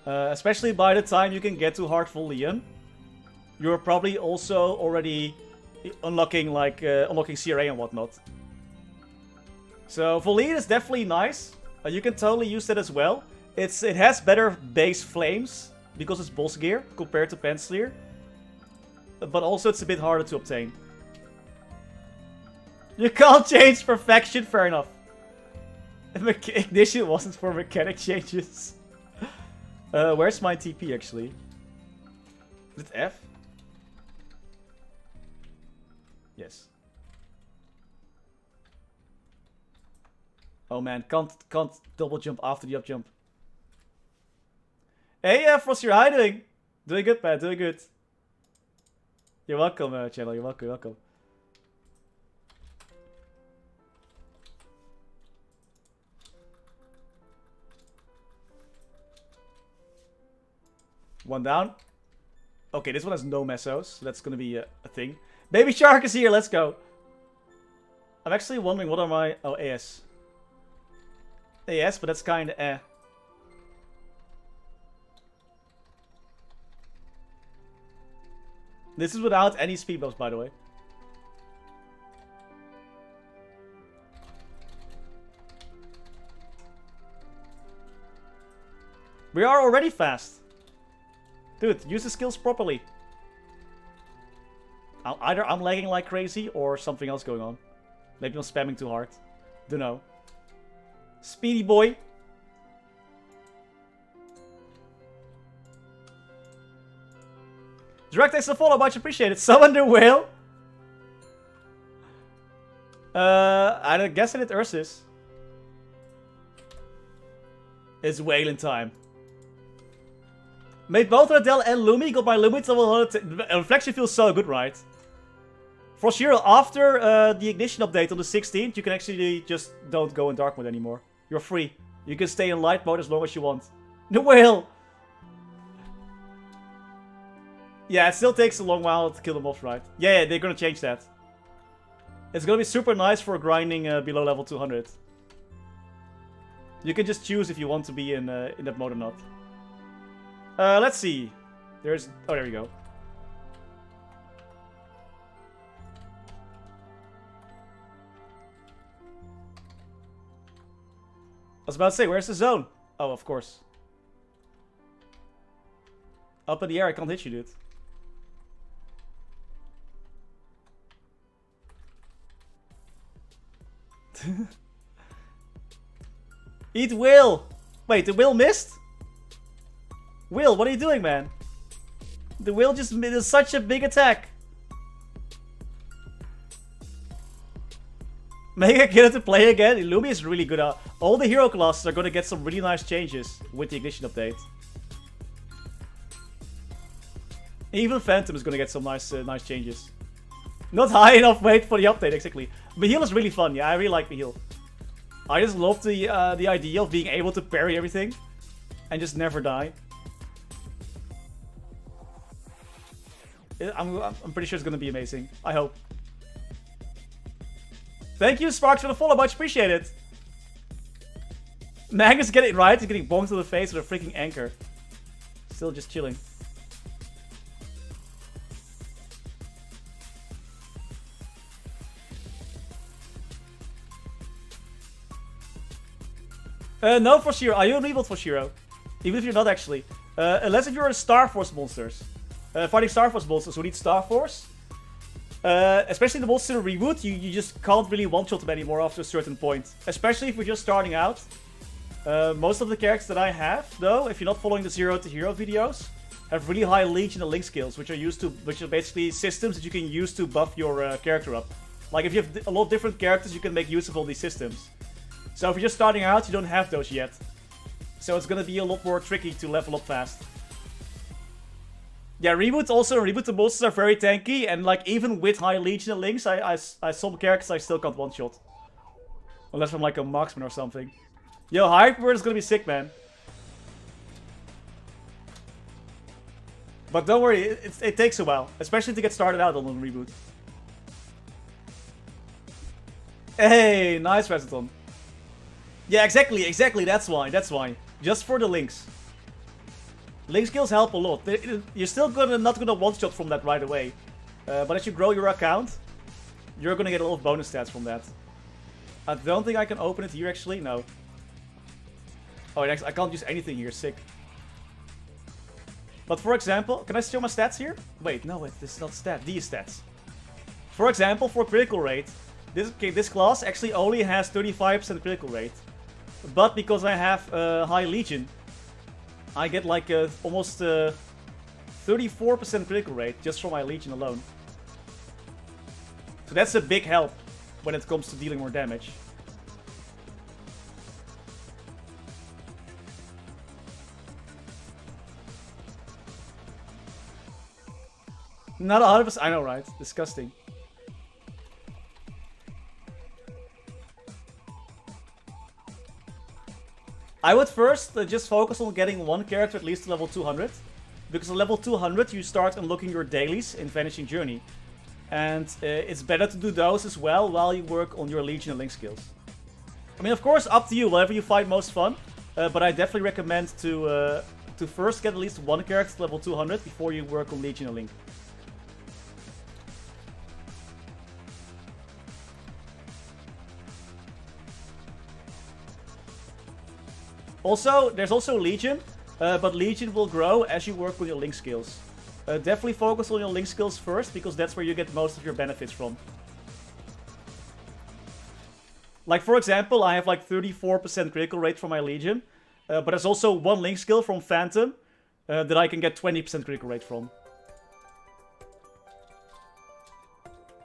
Especially by the time you can get to Heartful Leon, you're probably also already unlocking like unlocking CRA and whatnot. So for Leon is definitely nice. You can totally use that as well. It has better base flames because it's boss gear compared to Pensleer. But also it's a bit harder to obtain. You can't change perfection, fair enough. Ignition wasn't for mechanic changes. Where's my TP actually? Is it F? Yes. Oh man, can't double jump after the up jump. Hey Frosty, how you doing? Doing good, man, doing good. You're welcome, channel, you're welcome, you're welcome. One down. Okay, this one has no mesos, so that's gonna be a thing. Baby Shark is here, let's go. I'm actually wondering what are my... Oh, AS. AS, but that's kinda eh. This is without any speed buffs, by the way. We are already fast. Dude, use the skills properly. Either I'm lagging like crazy or something else going on. Maybe I'm spamming too hard. Dunno. Speedy boy. Direct thanks for the follow, much appreciated. Summon the whale. I guess I did Ursus. It's whaling time. Made both Adele and Lumi, got my Lumi to 100. Reflection feels so good, right? For sure, after the ignition update on the 16th, you can actually just don't go in dark mode anymore. You're free. You can stay in light mode as long as you want. The whale! Yeah, it still takes a long while to kill the mobs, right? Yeah, they're gonna change that. It's gonna be super nice for grinding below level 200. You can just choose if you want to be in that mode or not. Let's see. There's... Oh, there we go. I was about to say, where's the zone? Oh, of course. Up in the air, I can't hit you, dude. Eat Will! Wait, the Will missed? Will, what are you doing, man? The Will just made such a big attack. Mega get it to play again. Lumi is really good. All the hero classes are going to get some really nice changes with the ignition update. Even Phantom is going to get some nice changes. Not high enough weight for the update, exactly. Mahil is really fun. Yeah, I really like Mahil. I just love the idea of being able to parry everything and just never die. I'm pretty sure it's going to be amazing. I hope. Thank you, Sparks, for the follow. Much appreciated. Magnus getting it right. He's getting bonked to the face with a freaking anchor. Still just chilling. No, for Shiro. Are you a rebuild for Shiro? Even if you're not actually. Unless if you're a Star Force monsters. Fighting Star Force monsters who need Star Force. Especially the monster reboot, you just can't really one-shot them anymore after a certain point. Especially if we're just starting out. Most of the characters that I have, though, if you're not following the Zero to Hero videos, have really high Legion and Link skills, which are basically systems that you can use to buff your character up. Like if you have a lot of different characters, you can make use of all these systems. So if you're just starting out, you don't have those yet. So it's gonna be a lot more tricky to level up fast. Yeah, reboots also. Reboot the monsters are very tanky, and like even with high Legion and Links, I some characters I still can't one-shot. Unless I'm like a marksman or something. Yo, Hyperbird is gonna be sick, man. But don't worry, it takes a while. Especially to get started out on a reboot. Hey, nice, Reseton. Yeah, exactly, that's why. Just for the links. Link skills help a lot. You're still not gonna one-shot from that right away. But as you grow your account, you're gonna get a lot of bonus stats from that. I don't think I can open it here actually, no. Oh, I can't use anything here, sick. But for example, can I show my stats here? Wait, no, this is not stat, these stats. For example, for critical rate, this class actually only has 35% critical rate. But because I have high Legion, I get like almost 34% critical rate just from my Legion alone. So that's a big help when it comes to dealing more damage. Not 100%, I know, right? Disgusting. I would first just focus on getting one character at least to level 200. Because at level 200 you start unlocking your dailies in Vanishing Journey. And it's better to do those as well while you work on your Legion and Link skills. I mean, of course, up to you, whatever you find most fun. But I definitely recommend to first get at least one character to level 200 before you work on Legion and Link. Also, there's also Legion, but Legion will grow as you work on your Link skills. Definitely focus on your Link skills first, because that's where you get most of your benefits from. Like, for example, I have like 34% critical rate from my Legion, but there's also one Link skill from Phantom that I can get 20% critical rate from.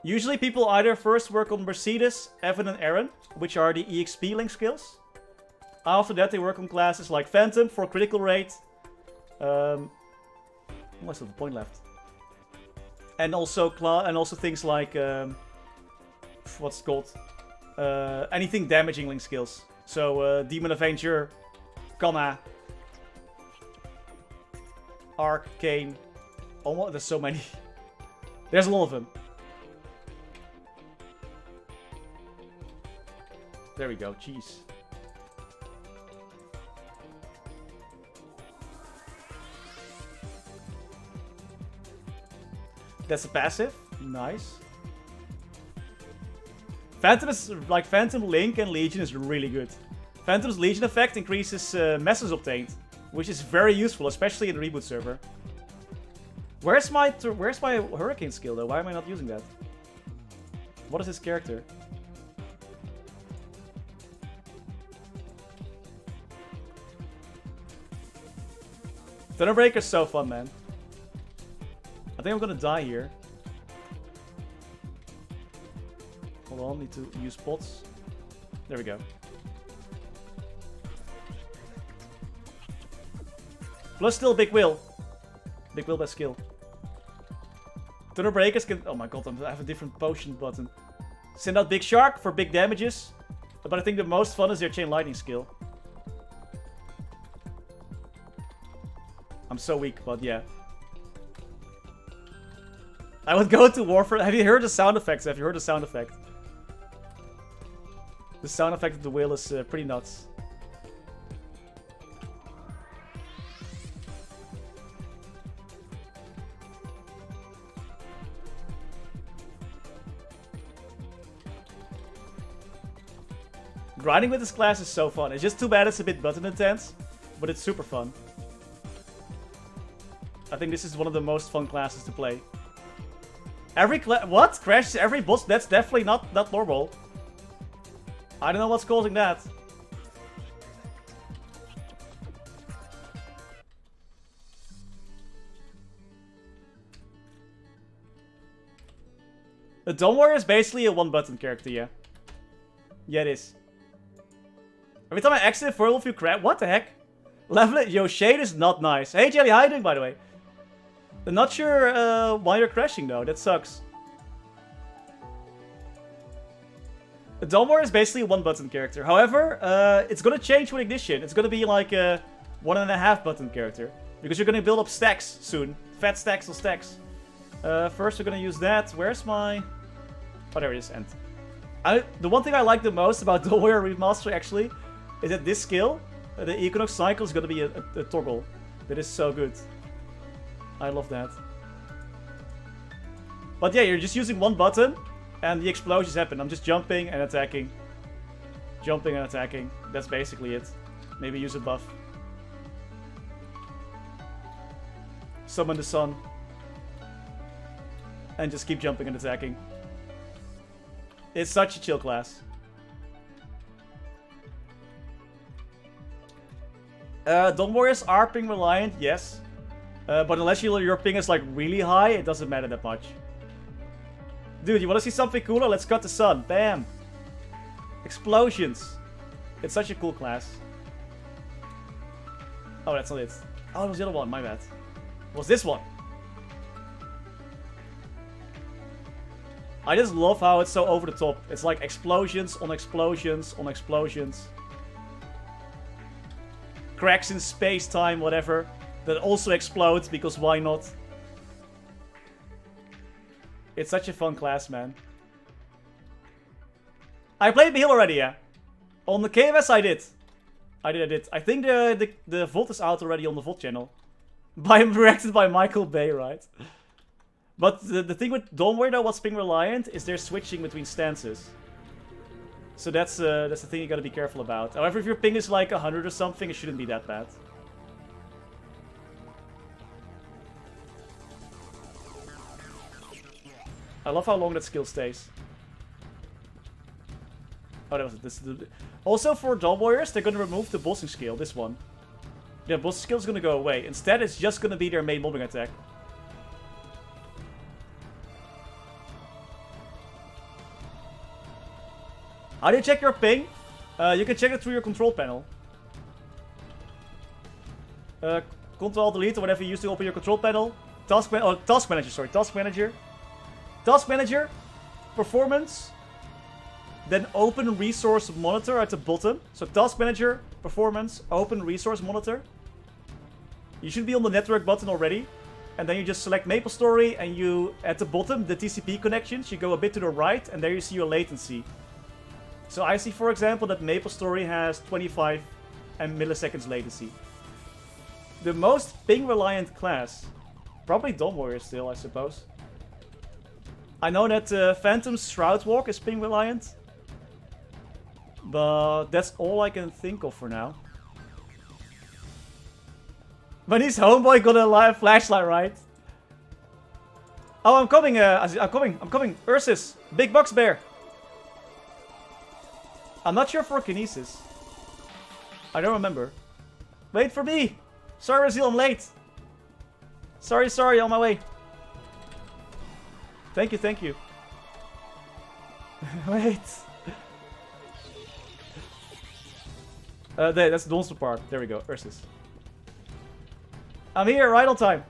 Usually people either first work on Mercedes, Evan, and Aaron, which are the EXP Link skills. After that, they work on classes like Phantom for critical rate. What's the point left? And also things like what's it called? Anything damaging Link skills. So Demon Avenger, Kanna, Arcane. Oh, there's so many. There's a lot of them. There we go. Jeez. That's a passive. Nice. Phantom is like Phantom, Link, and Legion is really good. Phantom's Legion effect increases messes obtained, which is very useful, especially in the reboot server. Where's my Hurricane skill though? Why am I not using that? What is his character? Thunderbreaker's so fun, man. I think I'm gonna die here. Hold on, need to use pots. There we go. Plus still Big Will. Big Will by skill. Thunderbreakers can... Oh my god, I have a different potion button. Send out Big Shark for big damages. But I think the most fun is their Chain Lightning skill. I'm so weak, but yeah. I would go to Warfare. Have you heard the sound effects? Have you heard the sound effect? The sound effect of the whale is pretty nuts. Grinding with this class is so fun. It's just too bad it's a bit button intense, but it's super fun. I think this is one of the most fun classes to play. What? Crashes every boss? That's definitely not normal. I don't know what's causing that. The Dawn Warrior is basically a one-button character, yeah. Yeah, it is. Every time I exit a world view crap. What the heck? Level it. Yo, Shade is not nice. Hey, Jelly, how you doing, by the way? I'm not sure why you're crashing, though. That sucks. The Dawn Warrior is basically a one-button character. However, it's gonna change with Ignition. It's gonna be like a 1.5 button character. Because you're gonna build up stacks soon. Fat stacks on stacks. First, we're gonna use that. Where's my... Oh, there it is. End. The one thing I like the most about Dawn Warrior Remastery, actually, is that this skill, the Equinox Cycle, is gonna be a toggle. That is so good. I love that. But yeah, you're just using one button and the explosions happen. I'm just jumping and attacking. Jumping and attacking. That's basically it. Maybe use a buff. Summon the sun. And just keep jumping and attacking. It's such a chill class. Dawn Warriors are ping reliant, yes. But unless your ping is like really high, it doesn't matter that much. Dude, you wanna see something cooler? Let's cut the sun. Bam! Explosions. It's such a cool class. Oh, that's not it. Oh, it was the other one, my bad. It was this one. I just love how it's so over the top. It's like explosions on explosions on explosions. Cracks in space-time, whatever. That also explodes, because why not? It's such a fun class, man. I played the heal already, yeah. On the KMS I did. I did. I think the VOD is out already on the VOD channel. Directed by Michael Bay, right? But the thing with Dawn Warrior, though, what's ping reliant, is they're switching between stances. So that's the thing you gotta be careful about. However, if your ping is like 100 or something, it shouldn't be that bad. I love how long that skill stays. Oh, that was this. Also, for Dawn Warriors, they're gonna remove the bossing skill. This one. The bossing skill is gonna go away. Instead, it's just gonna be their main mobbing attack. How do you check your ping? You can check it through your control panel. Control Delete or whatever you use to open your control panel. Task Manager, sorry. Task Manager. Task Manager. Performance. Then Open Resource Monitor at the bottom. So Task Manager, Performance, Open Resource Monitor. You should be on the network button already. And then you just select MapleStory and you, at the bottom, the TCP connections, you go a bit to the right and there you see your latency. So I see, for example, that MapleStory has 25 milliseconds latency. The most ping-reliant class, probably Dawn Warrior still, I suppose. I know that Phantom's Shroud Walk is ping-reliant. But that's all I can think of for now. But his homeboy got a live flashlight, right? Oh, I'm coming, I'm coming. Ursus, Big Box Bear. I'm not sure for Kinesis. I don't remember. Wait for me! Sorry, Razil, I'm late. Sorry, on my way. Thank you. Wait. That's the monster part. There we go, Ursus. I'm here, right on time.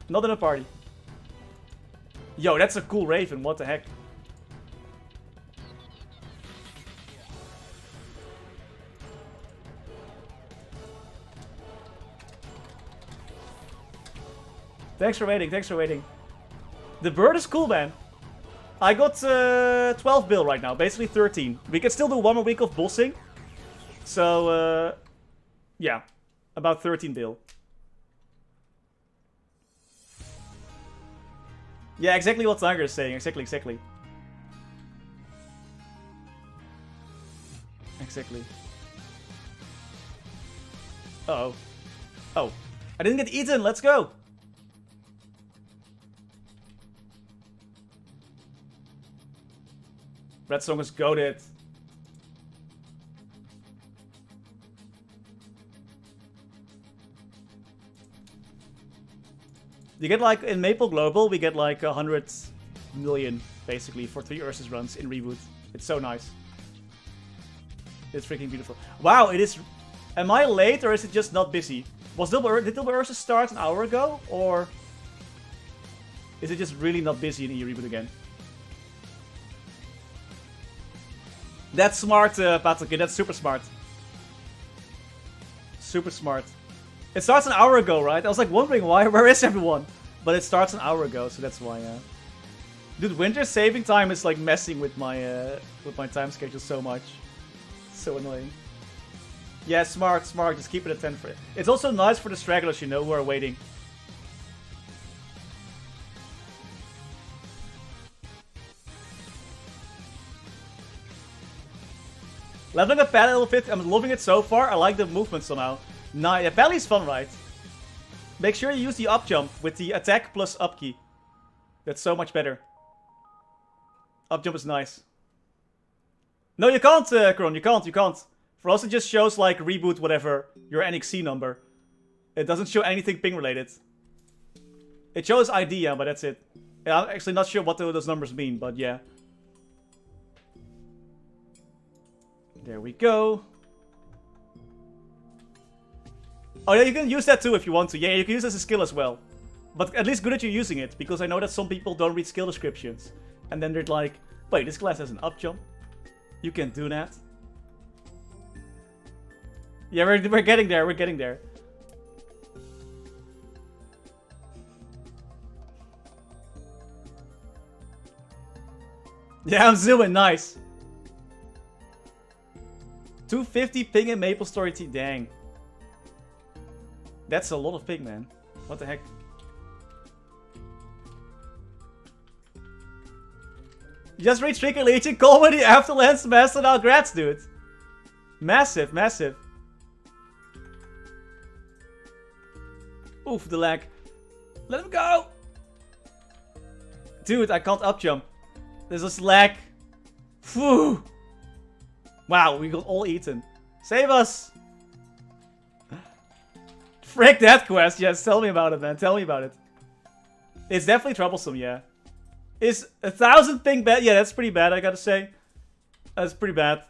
Not in a party. Yo, that's a cool Raven, what the heck. Thanks for waiting. The bird is cool, man. I got 12 bill right now, basically 13. We can still do one more week of bossing. So, yeah, about 13 bill. Yeah, exactly what Tiger is saying. Exactly. Uh-oh. Oh, I didn't get eaten. Let's go. Red Song is goated. You get like, in Maple Global, we get like 100 million, basically, for 3 Ursus runs in Reboot. It's so nice. It's freaking beautiful. Wow, it is... Am I late, or is it just not busy? Did Double Ursus start an hour ago, or... Is it just really not busy in Reboot again? That's smart, Patrick. That's super smart. Super smart. It starts an hour ago, right? I was like wondering where is everyone? But it starts an hour ago, so that's why. Dude, winter saving time is like messing with my time schedule so much. So annoying. Yeah, smart, smart. Just keep it at 10 for it. It's also nice for the stragglers, you know, who are waiting. Leveling up Paladin level 50. I'm loving it so far. I like the movement somehow. Nah, yeah, Paladin's fun, right? Make sure you use the up jump with the attack plus up key. That's so much better. Up jump is nice. No, you can't, Kron. You can't. For us, it just shows, like, reboot whatever, your NXC number. It doesn't show anything ping related. It shows ID, yeah, but that's it. Yeah, I'm actually not sure what those numbers mean, but yeah. There we go. Oh yeah, you can use that too if you want to. Yeah, you can use it as a skill as well. But at least good that you're using it, because I know that some people don't read skill descriptions. And then they're like, wait, this class has an up jump. You can do that. Yeah, we're getting there, we're getting there. Yeah, I'm zooming, nice. 250 ping in MapleStory T, dang. That's a lot of ping, man. What the heck? You just reached Tricky Legion, comedy after Lance Master now, grats, dude. Massive, massive. Oof, the lag. Let him go! Dude, I can't up jump. There's this lag. Phew. Wow, we got all eaten. Save us! Frick that quest, yes, tell me about it, man. Tell me about it. It's definitely troublesome, yeah. Is 1,000 ping bad? Yeah, that's pretty bad, I gotta say. That's pretty bad.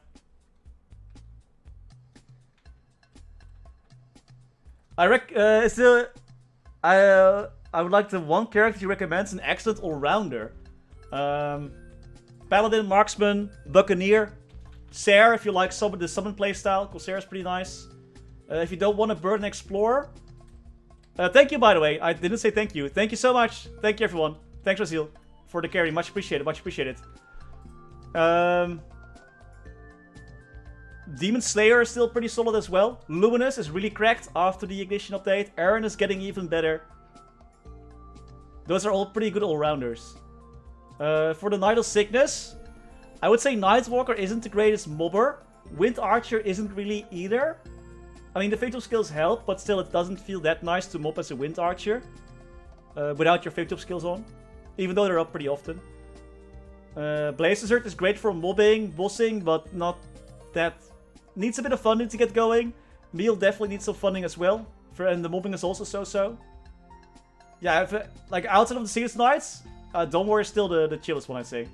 I would like the one character you recommend is an excellent all-rounder. Paladin, Marksman, Buccaneer, Serre if you like the summon playstyle, because Serre is pretty nice. If you don't want to burn an Explorer. Thank you, by the way. I didn't say thank you. Thank you so much. Thank you, everyone. Thanks, Razil, for the carry. Much appreciated. Much appreciated. Demon Slayer is still pretty solid as well. Luminous is really cracked after the Ignition update. Aaron is getting even better. Those are all pretty good all-rounders. For the Night of Sickness, I would say Nightwalker isn't the greatest mobber. Wind Archer isn't really either. I mean, the fatal skills help, but still it doesn't feel that nice to mob as a Wind Archer. Without your fatal skills on. Even though they're up pretty often. Blaze Desert is great for mobbing, bossing, but not that... Needs a bit of funding to get going. Meal definitely needs some funding as well. And the mobbing is also so-so. Yeah, if, like outside of the Seals Knights, don't worry, still the chillest one, I'd say.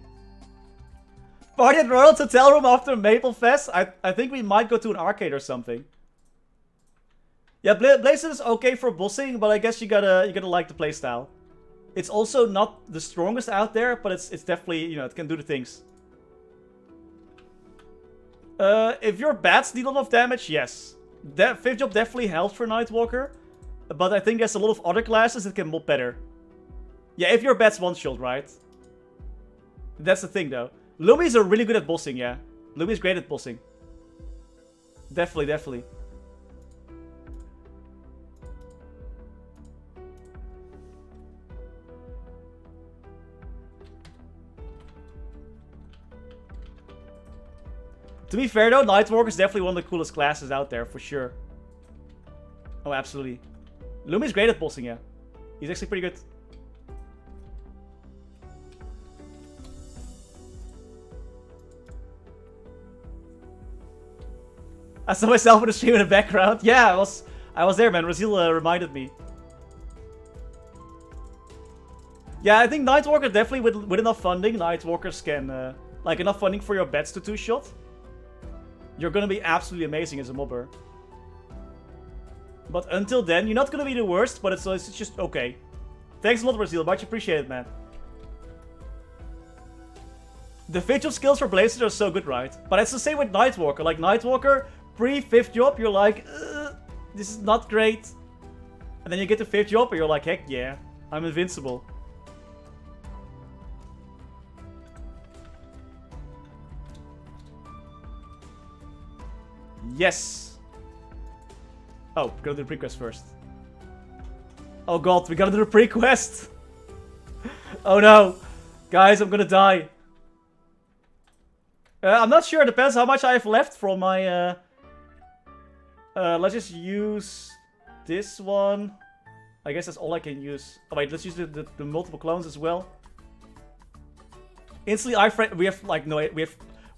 Party at Royal's Hotel Room after Maple Fest? I think we might go to an arcade or something. Yeah, Blaze is okay for bossing, but I guess you gotta like the playstyle. It's also not the strongest out there, but it's definitely, you know, it can do the things. If your bats need a lot of damage, yes. Fifth Job definitely helps for Nightwalker. But I think there's a lot of other classes that can mob better. Yeah, if your bats one-shot, right? That's the thing, though. Lumis are really good at bossing, yeah. Lumi's great at bossing. Definitely, definitely. To be fair though, Nightwalker is definitely one of the coolest classes out there, for sure. Oh, absolutely. Lumi's great at bossing, yeah. He's actually pretty good. I saw myself in the stream in the background. Yeah, I was there, man. Razil reminded me. Yeah, I think Nightwalker definitely with enough funding, Nightwalkers can like enough funding for your bets to two-shot. You're gonna be absolutely amazing as a mobber. But until then, you're not gonna be the worst, but it's just okay. Thanks a lot, Brazil. Much appreciated, man. The facial skills for Blazers are so good, right? But it's the same with Nightwalker. Like, Nightwalker, pre-5th job, you're like, this is not great. And then you get to 5th job and you're like, heck yeah, I'm invincible. Yes. Oh, we gotta do the pre-quest first. Oh god, we gotta do the pre-quest! Oh no! Guys, I'm gonna die. I'm not sure, it depends how much I have left from my... let's just use this one. I guess that's all I can use. Oh wait, let's use the multiple clones as well. Instantly, we have like no,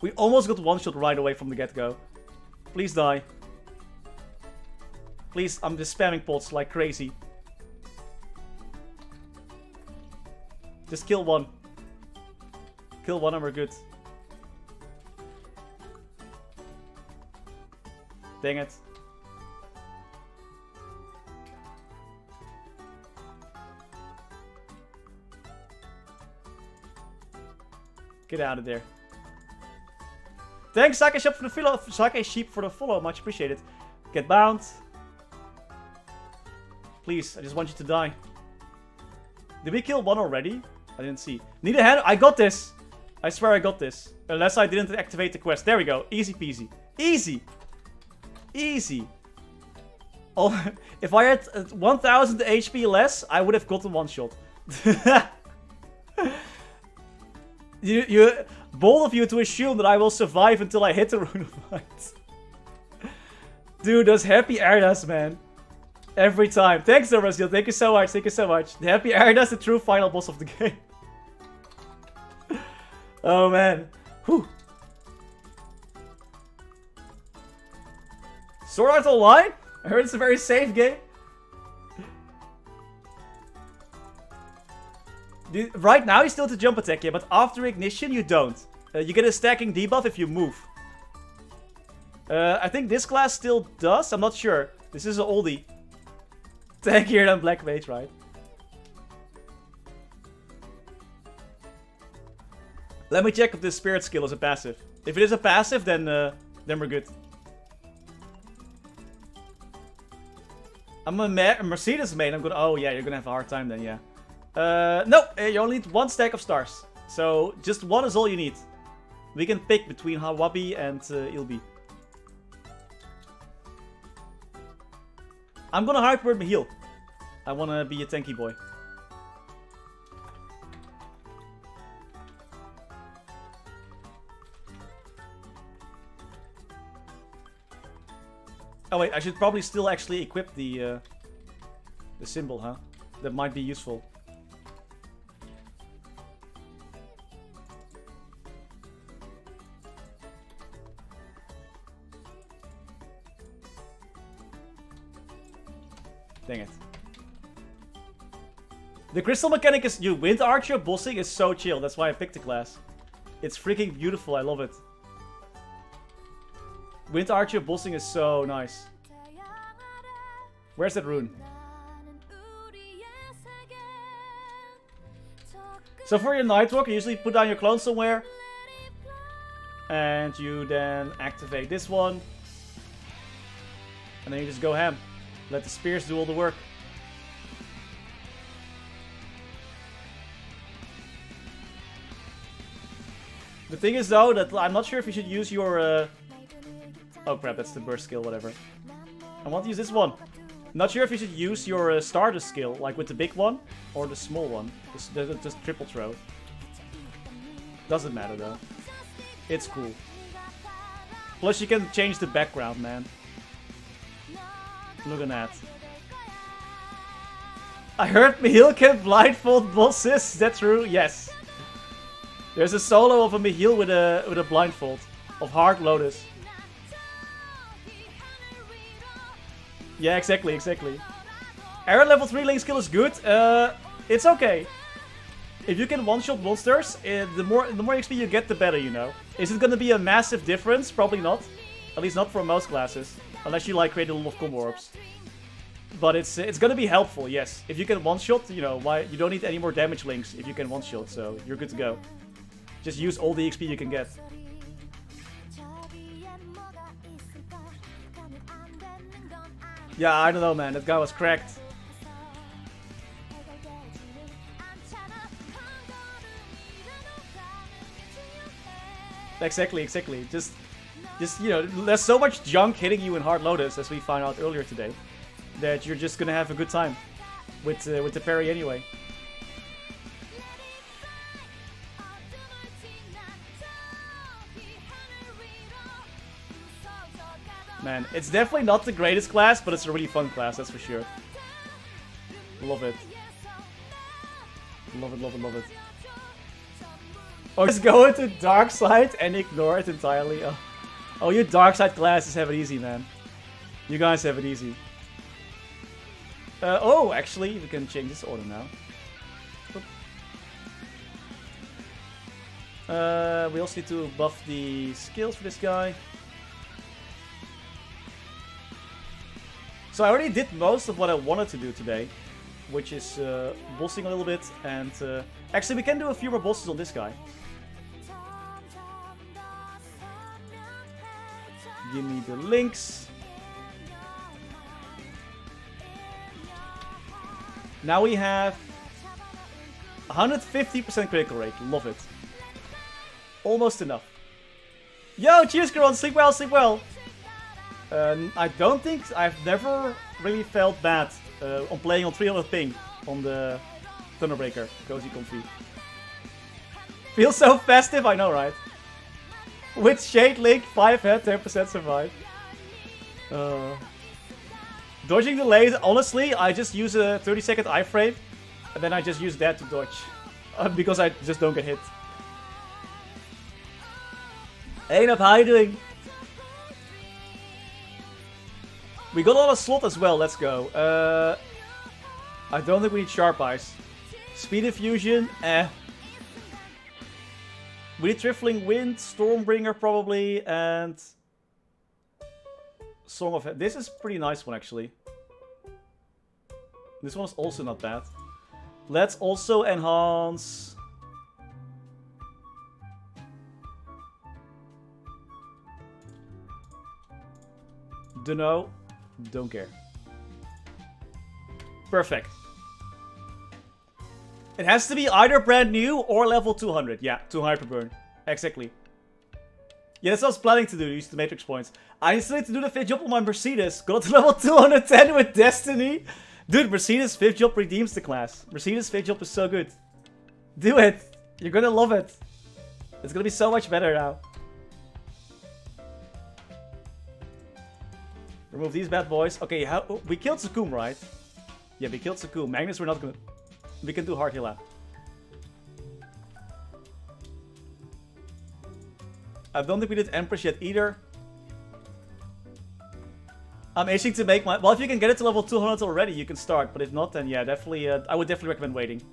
we almost got one shot right away from the get-go. Please die. Please, I'm just spamming pots like crazy. Just kill one. Kill one and we're good. Dang it. Get out of there. Thanks, Sake Sheep for the follow. Sake Sheep for the follow. Much appreciated. Get bound. Please, I just want you to die. Did we kill one already? I didn't see. Need a hand? I got this. I swear I got this. Unless I didn't activate the quest. There we go. Easy peasy. Easy. Easy. Oh, if I had 1000 HP less, I would have gotten one shot. Bold of you to assume that I will survive until I hit the Rune of Light. Dude, those happy areas, man. Every time. Thanks, Dorasiel. Thank you so much. Thank you so much. The happy areas, the true final boss of the game. Oh, man. Whew. Sword Art Online? I heard it's a very safe game. Right now you still have to jump attack, yeah, but after ignition you don't. You get a stacking debuff if you move. I think this class still does, I'm not sure. This is an oldie. Tankier than Black Mage, right? Let me check if this spirit skill is a passive. If it is a passive, then we're good. I'm a Mercedes main, I'm gonna... Oh yeah, you're gonna have a hard time then, yeah. No, you only need one stack of stars. So, just one is all you need. We can pick between Hawabi and Ilbi. I'm gonna hyperword my heal. I wanna be a tanky boy. Oh wait, I should probably still actually equip the symbol, huh? That might be useful. Dang it. The crystal mechanic is... Wind Archer bossing is so chill. That's why I picked the class. It's freaking beautiful. I love it. Wind Archer bossing is so nice. Where's that rune? So for your Nightwalk, you usually put down your clone somewhere. And you then activate this one. And then you just go ham. Let the spears do all the work. The thing is though, that I'm not sure if you should use your... Oh crap, that's the burst skill, whatever. I want to use this one. Not sure if you should use your Stardust skill, like with the big one, or the small one. Just triple throw. Doesn't matter though. It's cool. Plus you can change the background, man. Look at that. I heard Michiel can blindfold bosses. Is that true? Yes. There's a solo of a Michiel with a blindfold of Hard Lotus. Yeah, exactly. Aaron level 3 link skill is good. It's okay. If you can one-shot monsters, the more XP you get, the better, you know. Is it gonna be a massive difference? Probably not. At least not for most classes. Unless you like create a lot of combo orbs. But it's gonna be helpful, yes. If you can one-shot, you know, why you don't need any more damage links if you can one-shot, so you're good to go. Just use all the XP you can get. Yeah, I don't know, man. That guy was cracked. Exactly. Just you know, there's so much junk hitting you in Hard Lotus, as we found out earlier today. that you're just gonna have a good time with the parry anyway. Man, it's definitely not the greatest class, but it's a really fun class, that's for sure. Love it. Love it, love it, love it. Or just go into dark side and ignore it entirely. Oh, you dark side classes have it easy, man. You guys have it easy. Oh, actually, we can change this order now. We also need to buff the skills for this guy. So I already did most of what I wanted to do today, which is bossing a little bit, and actually we can do a few more bosses on this guy. Give me the links. Now we have 150% critical rate. Love it. Almost enough. Yo, cheers, Karon. Sleep well, sleep well. I don't think I've never really felt bad on playing on 300 ping on the Thunderbreaker. Cozy comfy. Feels so festive, I know, right? With Shade Link, 5 head, 10% survive. Dodging delays, honestly, I just use a 30-second iframe, and then I just use that to dodge. Because I just don't get hit. Hey, Nap, how you doing? We got a lot of slot as well, let's go. I don't think we need Sharp Eyes. Speed Infusion, We need Trifling Wind, Stormbringer probably, and Song of... This is a pretty nice one, actually. This one is also not bad. Let's also enhance... Dunno. Don't care. Perfect. It has to be either brand new or level 200. Yeah, to Hyperburn. Exactly. Yeah, that's what I was planning to do. Use the Matrix points. I still need to do the 5th job on my Mercedes. Got to level 210 with Destiny. Dude, Mercedes 5th job redeems the class. Mercedes 5th job is so good. Do it. You're gonna love it. It's gonna be so much better now. Remove these bad boys. Okay, how we killed Zakum, right? Yeah, we killed Zakum. Magnus, we're not gonna... We can do hard heal out. I don't think we did Empress yet either. I'm itching to make my... Well, if you can get it to level 200 already, you can start. But if not, then yeah, definitely... I would definitely recommend waiting.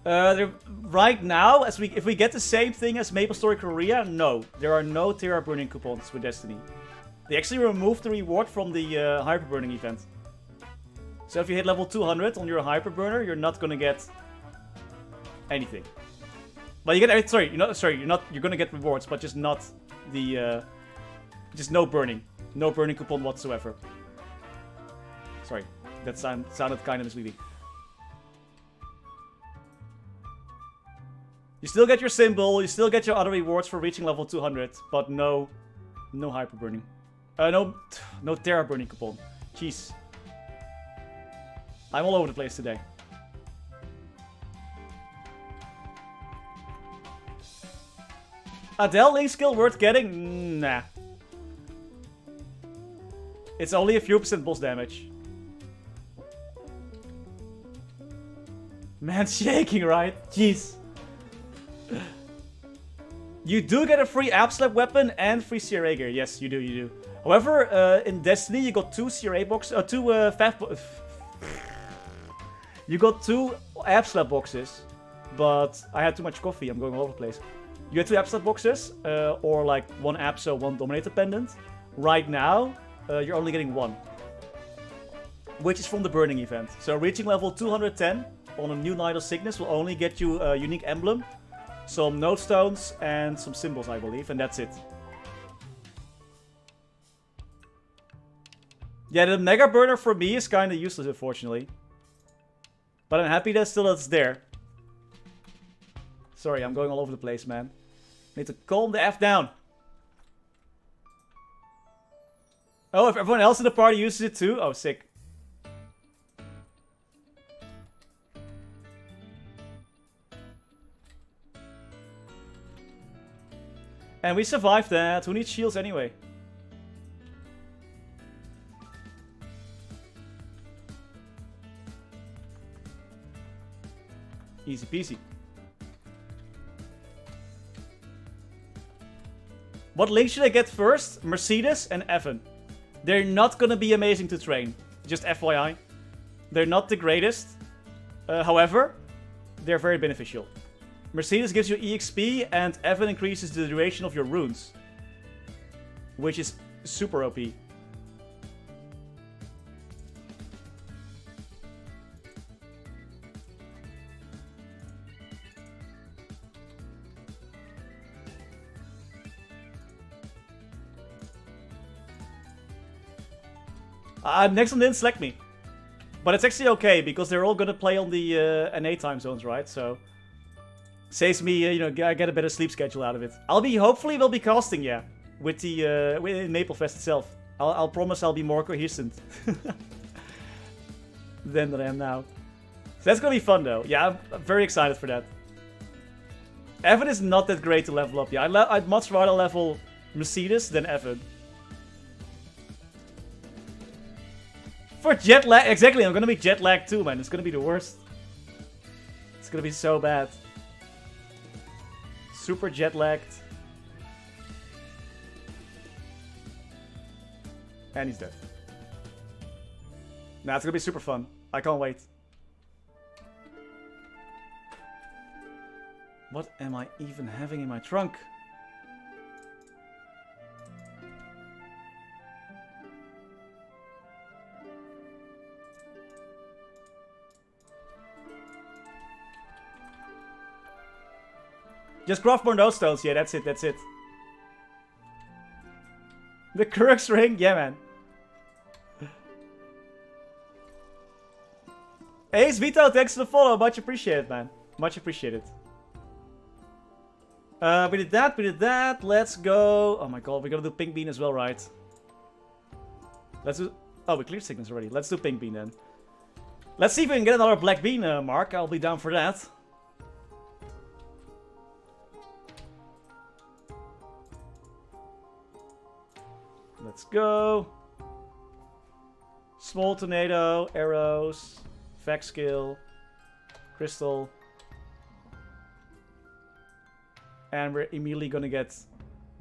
Right now, if we get the same thing as MapleStory Korea, no. There are no Terra Burning coupons with Destiny. They actually removed the reward from the Hyper Burning event. So if you hit level 200 on your Hyper Burner, you're not gonna get anything. But you get... Sorry, you're gonna get rewards, but just not the... just no burning. No burning coupon whatsoever. Sorry, that sounded kind of misleading. You still get your symbol, you still get your other rewards for reaching level 200, but no hyper burning. No Terra burning coupon. Jeez. I'm all over the place today. Adele Link skill worth getting? Nah. It's only a few % boss damage. Man, shaking, right? Jeez. You do get a free Absolute weapon and free CRA gear. Yes, you do. However, in Destiny, you got two CRA boxes, you got 2 Absolute boxes, but I had too much coffee. I'm going all over the place. You get 2 Absolute boxes, or like 1 Abso, 1 Dominator pendant. Right now, you're only getting 1, which is from the Burning event. So reaching level 210 on a new Night of Sickness will only get you a unique emblem, some node stones, and some symbols, I believe, and that's it. Yeah, the Mega Burner for me is kind of useless, unfortunately. But I'm happy that it's there. Sorry, I'm going all over the place, man. Need to calm the F down. Oh, if everyone else in the party uses it too? Oh, sick. And we survived that. Who needs shields anyway? Easy peasy. What link should I get first? Mercedes and Evan. They're not gonna be amazing to train. Just FYI. They're not the greatest. However, they're very beneficial. Mercedes gives you EXP and Evan increases the duration of your runes. Which is super OP. Next one didn't select me. But it's actually okay, because they're all gonna play on the NA time zones, right? So, saves me, you know, I get a better sleep schedule out of it. Hopefully we'll be casting, yeah, with the, with Maplefest itself. I'll promise I'll be more cohesive than I am now. So that's gonna be fun, though. Yeah, I'm very excited for that. Evan is not that great to level up, yeah. I'd much rather level Mercedes than Evan. For jet lag, exactly, I'm gonna be jet lagged too, man. It's gonna be the worst. It's gonna be so bad. Super jet lagged. And he's dead. Nah, it's gonna be super fun. I can't wait. What am I even having in my trunk? Just craft more node stones. Yeah, that's it, that's it. The Kurk's ring? Yeah, man. Ace Vito, thanks for the follow. Much appreciated, man. Much appreciated. We did that. Let's go. Oh my god, we gotta do Pink Bean as well, right? Let's do... Oh, we cleared Sickness already. Let's do Pink Bean then. Let's see if we can get another Black Bean, Mark. I'll be down for that. Let's go. Small tornado, arrows, fact skill, crystal. And we're immediately gonna get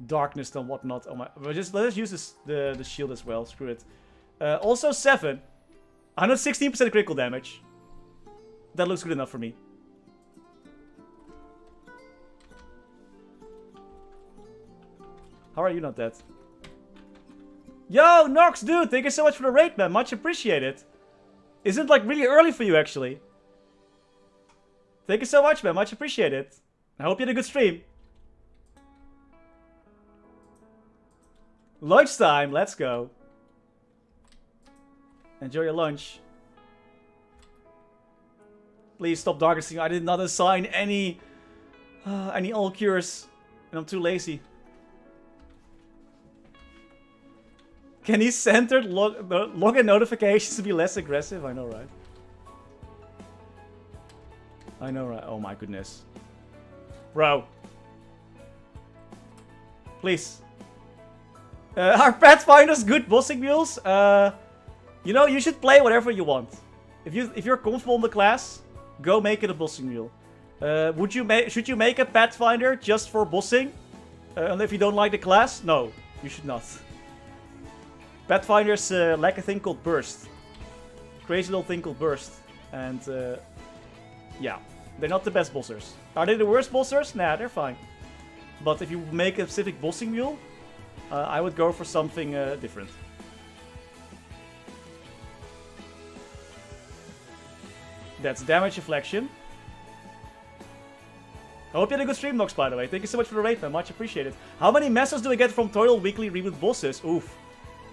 darkness and whatnot. Oh my, let's use this, the shield as well. Screw it. Also 7. 116% critical damage. That looks good enough for me. How are you not dead? Yo, Nox, dude, thank you so much for the raid, man. Much appreciated. Isn't it like really early for you, actually? Thank you so much, man. Much appreciated. I hope you had a good stream. Lunchtime, let's go. Enjoy your lunch. Please stop darkening. I did not assign any all cures, and I'm too lazy. Can he center login notifications to be less aggressive? I know, right? I know, right? Oh my goodness. Bro. Please. Are Pathfinders good bossing mules? You know, you should play whatever you want. If you're comfortable in the class, go make it a bossing mule. Should you make a Pathfinder just for bossing? And if you don't like the class? No, you should not. Pathfinders lack a thing called burst. Crazy little thing called burst. And yeah, they're not the best bossers. Are they the worst bossers? Nah, they're fine. But if you make a specific bossing mule, I would go for something different. That's damage deflection. I hope you had a good stream, Nox, by the way. Thank you so much for the raid, man. Much appreciated. How many messages do I get from Toil Weekly Reboot bosses? Oof.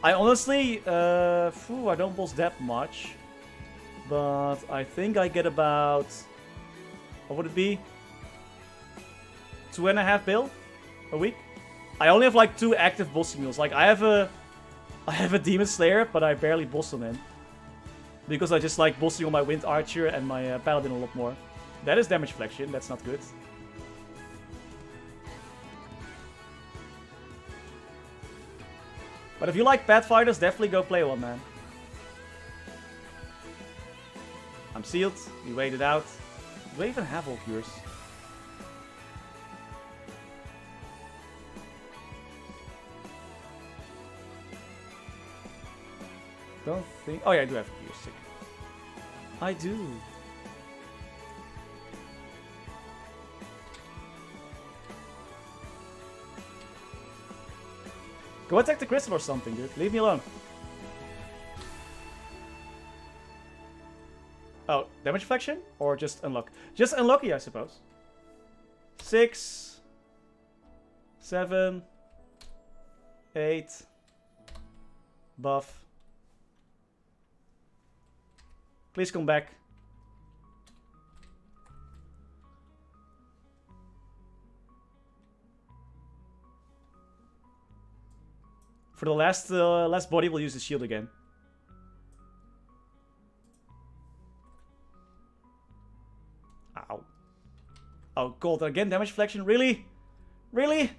I honestly, I don't boss that much. But I think I get about... What would it be? 2.5 bill a week? I only have like 2 active bossing mules. Like I have a I have a Demon Slayer, but I barely boss on him. Because I just like bossing on my Wind Archer and my Paladin a lot more. That is damage flexion, that's not good. But if you like Pathfinders, definitely go play one, man. I'm sealed. We waited out. Do I even have all cures? Don't think... Oh yeah, I do have cures. Sick. I do. Go attack the crystal or something, dude. Leave me alone. Oh, damage flexion? Or just unlock? Just unlucky, I suppose. 6, 7, 8. Buff. Please come back. For the last body, we'll use the shield again. Ow. Oh, gold. Again, damage flexion. Really? Really?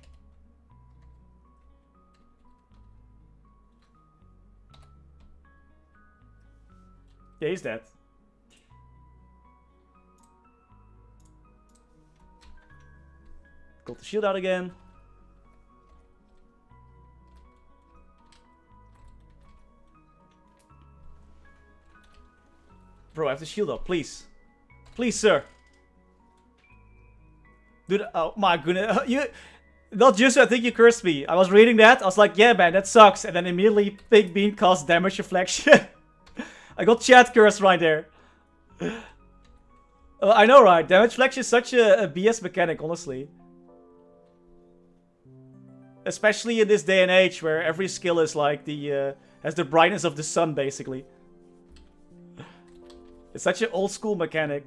Yeah, he's dead. Got the shield out again. Bro, I have the shield up, please. Please, sir. Dude, oh my goodness. You... Not just, I think you cursed me. I was reading that. I was like, yeah, man, that sucks. And then immediately, Big Bean casts damage reflection. I got chat curse right there. I know, right? Damage reflection is such a BS mechanic, honestly. Especially in this day and age where every skill is like the... has the brightness of the sun, basically. It's such an old school mechanic.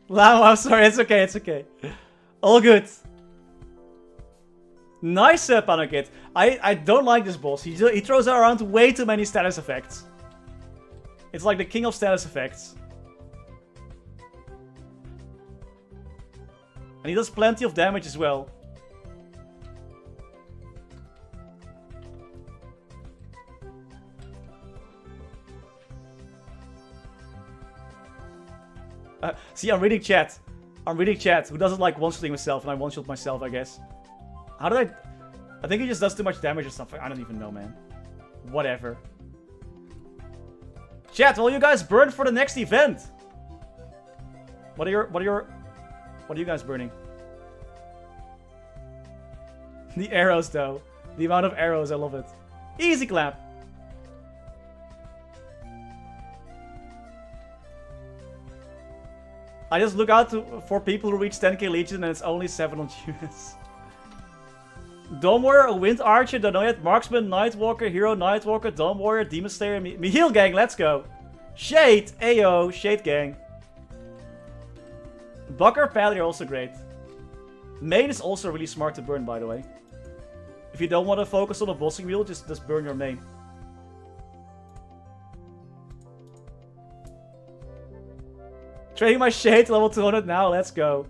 Wow, I'm sorry, it's okay, it's okay. All good. Nice Panikit. I don't like this boss. He throws around way too many status effects. It's like the king of status effects. And he does plenty of damage as well. See, I'm reading chat. I'm reading chat. Who doesn't like one-shotting himself? And I one-shot myself, I guess. How did I think he just does too much damage or something. I don't even know, man. Whatever. Chat, will you guys burn for the next event? What are you guys burning? The arrows, though. The amount of arrows, I love it. Easy clap. I just look out for people who reach 10k Legion and it's only 700 units. Dawn Warrior, a Wind Archer, Danoyat, Marksman, Nightwalker, Hero, Nightwalker, Dawn Warrior, Demon Slayer, me heal gang, let's go. Shade, Ayo, Shade gang. Bucker, Paladin are also great. Main is also really smart to burn, by the way. If you don't want to focus on the bossing wheel, just burn your main. Training my Shade level 200 now, let's go.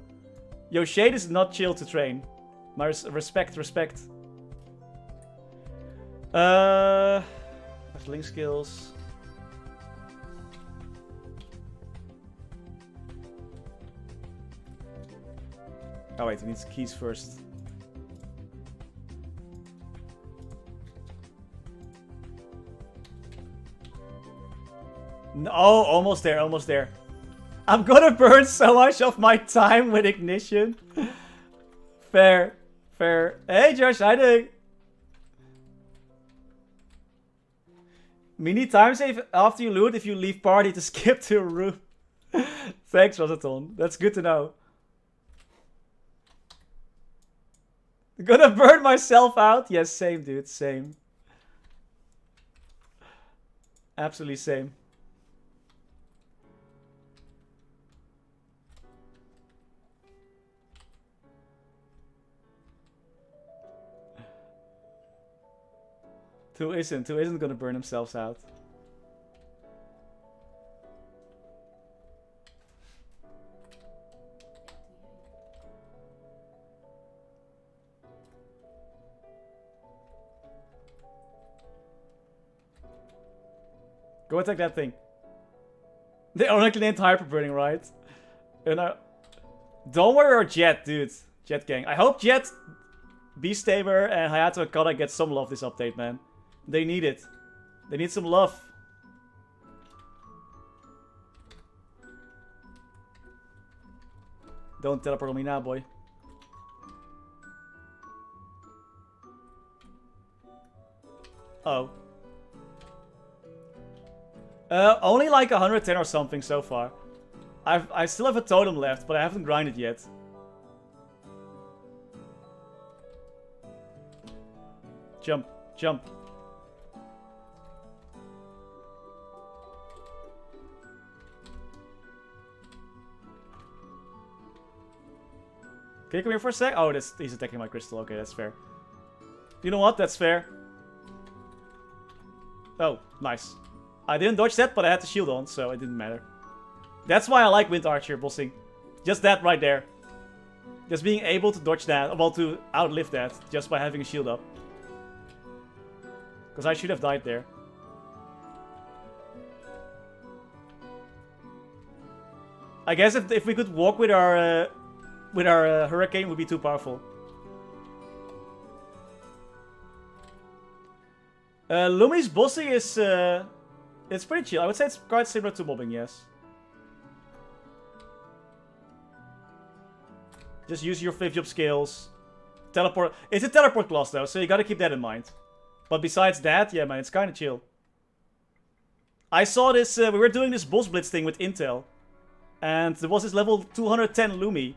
Yo, Shade is not chill to train. My respect. Link skills. Oh wait, it needs keys first. No, oh, almost there, almost there. I'm gonna burn so much of my time with Ignition. Fair. Hey Josh, how doing? Mini time save after you loot if you leave party to skip to a room. Thanks, Rosaton. That's good to know. Gonna burn myself out? Yes, same, dude. Same. Absolutely same. Who isn't? Who isn't gonna burn themselves out? Go attack that thing. They only named Hyper Burning, right? And don't worry about Jet, dude. Jet gang. I hope Jet, Beastamer, and Hayato Akata get some love this update, man. They need it. They need some love. Don't teleport on me now, boy. Oh. Only like 110 or something so far. I still have a totem left, but I haven't grinded yet. Jump, jump. Can you come here for a sec? Oh, he's attacking my crystal. Okay, that's fair. You know what? That's fair. Oh, nice. I didn't dodge that, but I had the shield on, so it didn't matter. That's why I like Wind Archer bossing. Just that right there. Just being able to dodge that, well, to outlive that, just by having a shield up. Because I should have died there. I guess if we could walk with our Hurricane, it would be too powerful. Lumi's bossing is it's pretty chill. I would say it's quite similar to mobbing, yes. Just use your flip jump skills. Teleport. It's a teleport class though, so you gotta keep that in mind. But besides that, yeah man, it's kinda chill. I saw this, we were doing this boss blitz thing with Intel. And there was this level 210 Lumi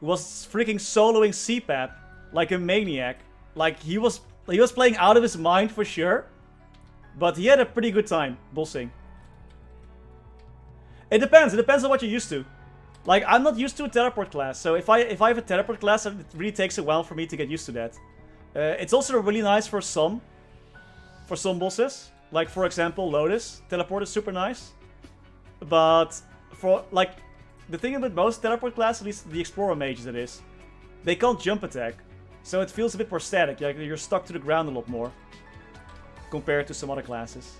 who was freaking soloing CPAP like a maniac. Like he was playing out of his mind for sure. But he had a pretty good time bossing. It depends on what you're used to. Like, I'm not used to a teleport class, so if I have a teleport class, it really takes a while for me to get used to that. It's also really nice for some bosses. Like, for example, Lotus. Teleport is super nice. But, for, like, the thing about most teleport classes, at least the Explorer Mages it is, they can't jump attack. So it feels a bit more static, like you're stuck to the ground a lot more. Compared to some other classes.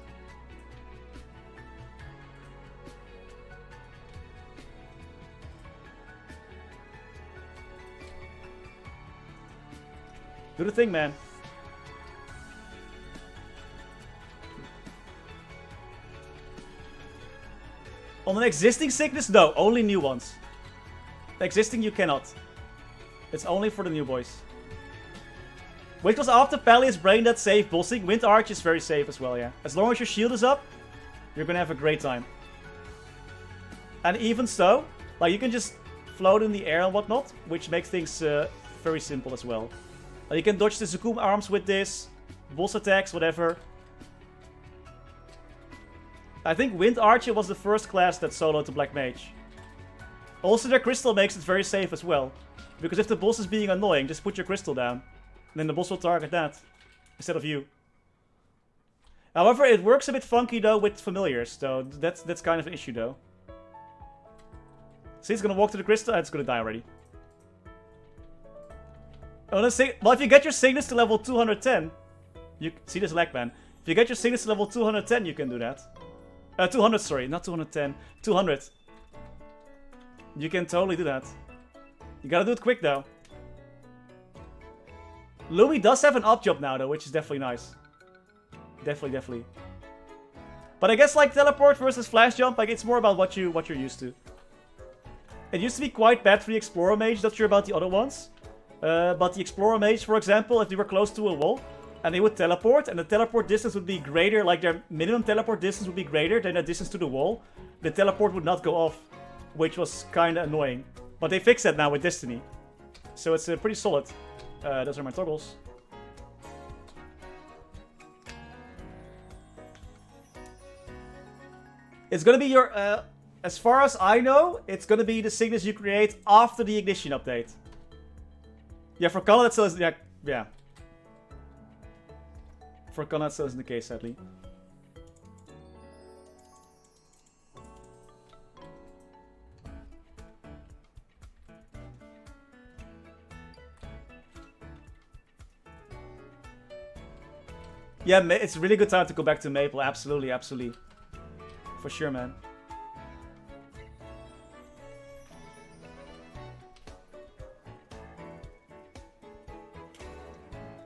Do the thing, man. On an existing sickness? No, only new ones. The existing you cannot. It's only for the new boys. Wait, because after Pally is brain dead safe bossing, Wind Arch is very safe as well, yeah. As long as your shield is up, you're gonna have a great time. And even so, like you can just float in the air and whatnot, which makes things very simple as well. Like, you can dodge the Zakum arms with this, boss attacks, whatever. I think Wind Archer was the first class that soloed to Black Mage. Also, their crystal makes it very safe as well. Because if the boss is being annoying, just put your crystal down. And then the boss will target that, instead of you. However, it works a bit funky though with familiars, so that's kind of an issue though. See, it's gonna walk to the crystal and it's gonna die already. Oh, well, if you get your sickness to level 210, you see this lag, man. If you get your sickness to level 210, you can do that. 200, sorry, not 210, 200. You can totally do that. You gotta do it quick though. Lumi does have an up jump now though, which is definitely nice. Definitely. But I guess like teleport versus flash jump, like it's more about what you're used to. It used to be quite bad for the Explorer Mage, not sure about the other ones. But the Explorer Mage, for example, if they were close to a wall and they would teleport, and the teleport distance would be greater, like their minimum teleport distance would be greater than the distance to the wall, the teleport would not go off, which was kinda annoying. But they fixed that now with Destiny. So it's pretty solid. Those are my toggles. It's gonna be your, as far as I know, it's gonna be the sickness you create after the ignition update. Yeah, for Color, that still is, yeah. For Conrad, so isn't the case, sadly. Yeah, it's a really good time to go back to Maple. Absolutely, absolutely. For sure, man.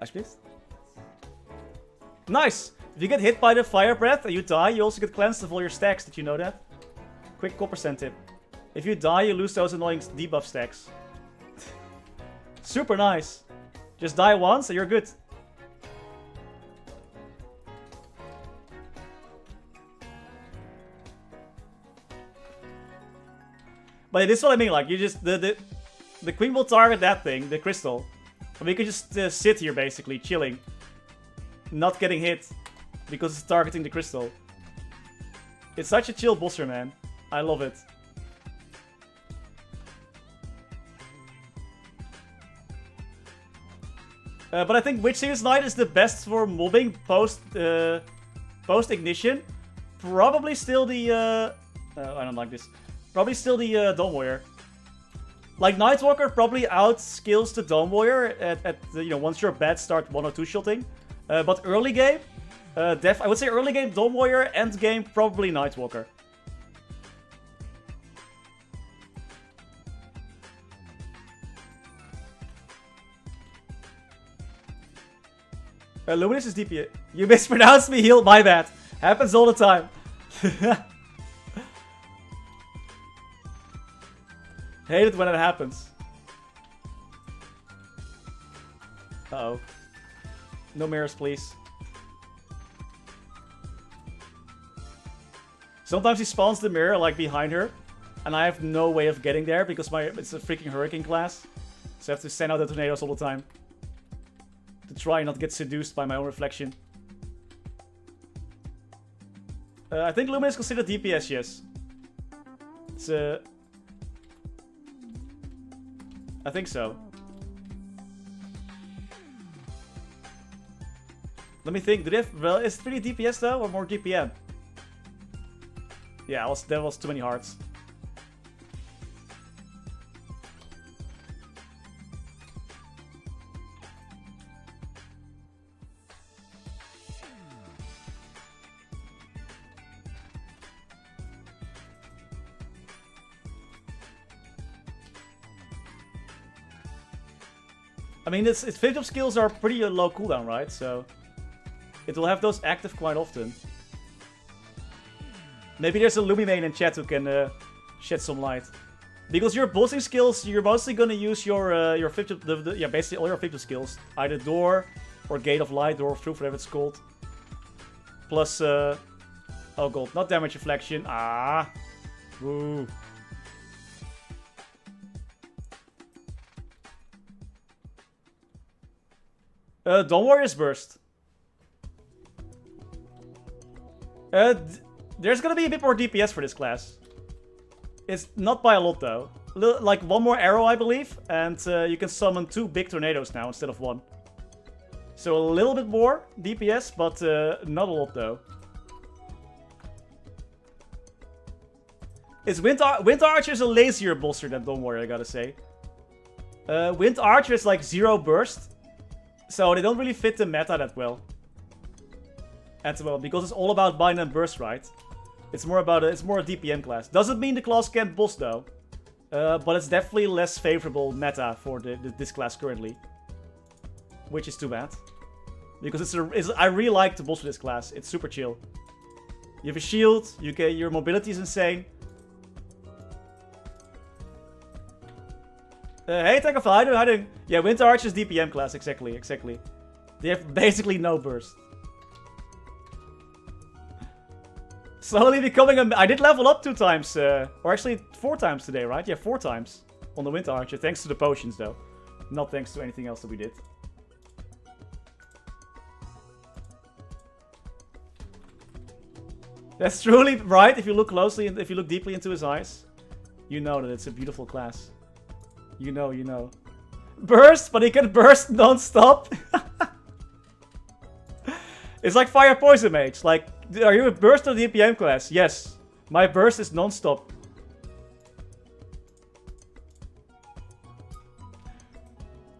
Ash, please. Nice! If you get hit by the fire breath and you die, you also get cleansed of all your stacks. Did you know that? Quick Coppersan tip. If you die, you lose those annoying debuff stacks. Super nice. Just die once and you're good. But this is what I mean, like, you just, the queen will target that thing, the crystal. And we can just sit here, basically, chilling. Not getting hit, because it's targeting the crystal. It's such a chill bosser, man. I love it. But I think Witch Seer's Knight is the best for mobbing post-ignition. Probably still the, I don't like this. Probably still the Dawn Warrior. Like, Nightwalker probably outskills the Dawn Warrior at you know, once your bats start 1 or 2 shotting. But early game, I would say early game Dawn Warrior, end game probably Nightwalker. Luminous is DP. You mispronounced me, heal, my bad. Happens all the time. Hate it when it happens. Uh-oh. No mirrors, please. Sometimes he spawns the mirror, like, behind her. And I have no way of getting there, because it's a freaking hurricane class. So I have to send out the tornadoes all the time. To try and not get seduced by my own reflection. I think Luminous is considered DPS, yes. It's I think so. Let me think. Do they have, well, is it really DPS though, or more DPM? Yeah, that was too many hearts. I mean, its victim skills are pretty low cooldown, right? So it will have those active quite often. Maybe there's a Lumi main in chat who can shed some light. Because your bossing skills, you're mostly gonna use your 50, yeah, basically all your 50 skills, either door or Gate of Light, Door of Truth, whatever it's called. Plus, oh god, not damage reflection. Ah, woo. Dawn Warrior's Burst. There's gonna be a bit more DPS for this class. It's not by a lot though. Like 1 more arrow, I believe, and you can summon 2 big tornadoes now instead of 1. So a little bit more DPS, but not a lot though. Wind Archer is a lazier bosser than Dawn Warrior, I gotta say. Wind Archer is like 0 burst. So they don't really fit the meta that well. Because it's all about bind and burst, right? It's more about it's more a DPM class. Doesn't mean the class can't boss though. But it's definitely less favorable meta for this class currently. Which is too bad. Because I really like the boss for this class. It's super chill. You have a shield, your mobility is insane. Hey, Tank of how doing? Yeah, Winter Archer's DPM class, exactly. They have basically no burst. Slowly becoming a... I did level up 2 times, or actually 4 times today, right? Yeah, 4 times on the Winter Archer, thanks to the potions though. Not thanks to anything else that we did. That's truly right, if you look closely and if you look deeply into his eyes. You know that it's a beautiful class. You know. Burst, but he can burst non-stop. It's like fire poison mage. Like, are you a burst or DPM class? Yes. My burst is non-stop.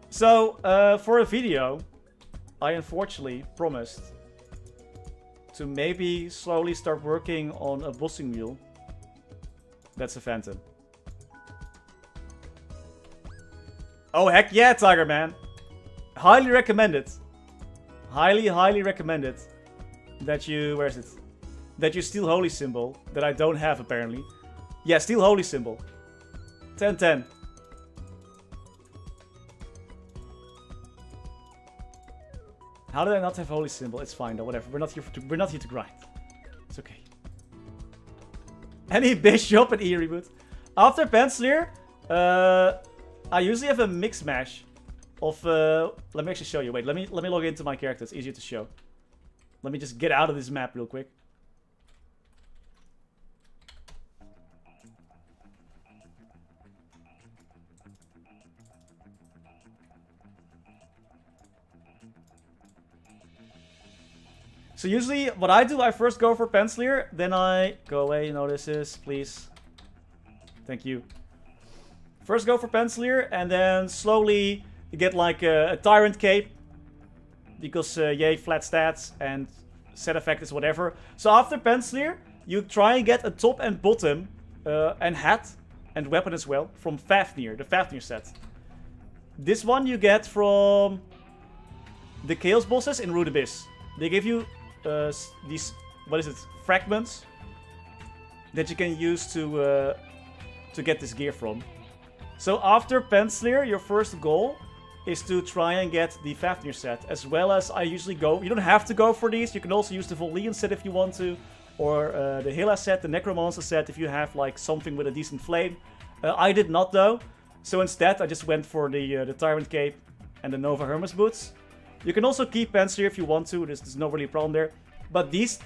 So, for a video, I unfortunately promised to maybe slowly start working on a bossing mule. That's a phantom. Oh, heck yeah, Tiger Man. Highly recommend it. Highly, highly recommend it. That you... Where is it? That you steal Holy Symbol. That I don't have, apparently. Yeah, steal Holy Symbol. 10-10. How did I not have Holy Symbol? It's fine, though. Whatever. We're not here to grind. It's okay. Any bishop and E reboot. After Penciler, I usually have a mix mash of let me actually show you. Wait, let me log into my character. It's easier to show. Let me just get out of this map real quick. So usually what I do, I first go for Penciler, then I go away, notices, please. Thank you. First go for Penciler, and then slowly you get like a Tyrant Cape. Because yay, flat stats, and set effect is whatever. So after Penciler, you try and get a top and bottom, and hat, and weapon as well, from Fafnir, the Fafnir set. This one you get from the Chaos bosses in Rude Abyss. They give you these, what is it, fragments that you can use to get this gear from. So after Penciler, your first goal is to try and get the Fafnir set, as well as I usually go. You don't have to go for these. You can also use the Vollean set if you want to, or the Hela set, the Necromancer set if you have like something with a decent flame. I did not though, so instead I just went for the Tyrant Cape and the Nova Hermes boots. You can also keep Penciler if you want to. There's no really problem there. But these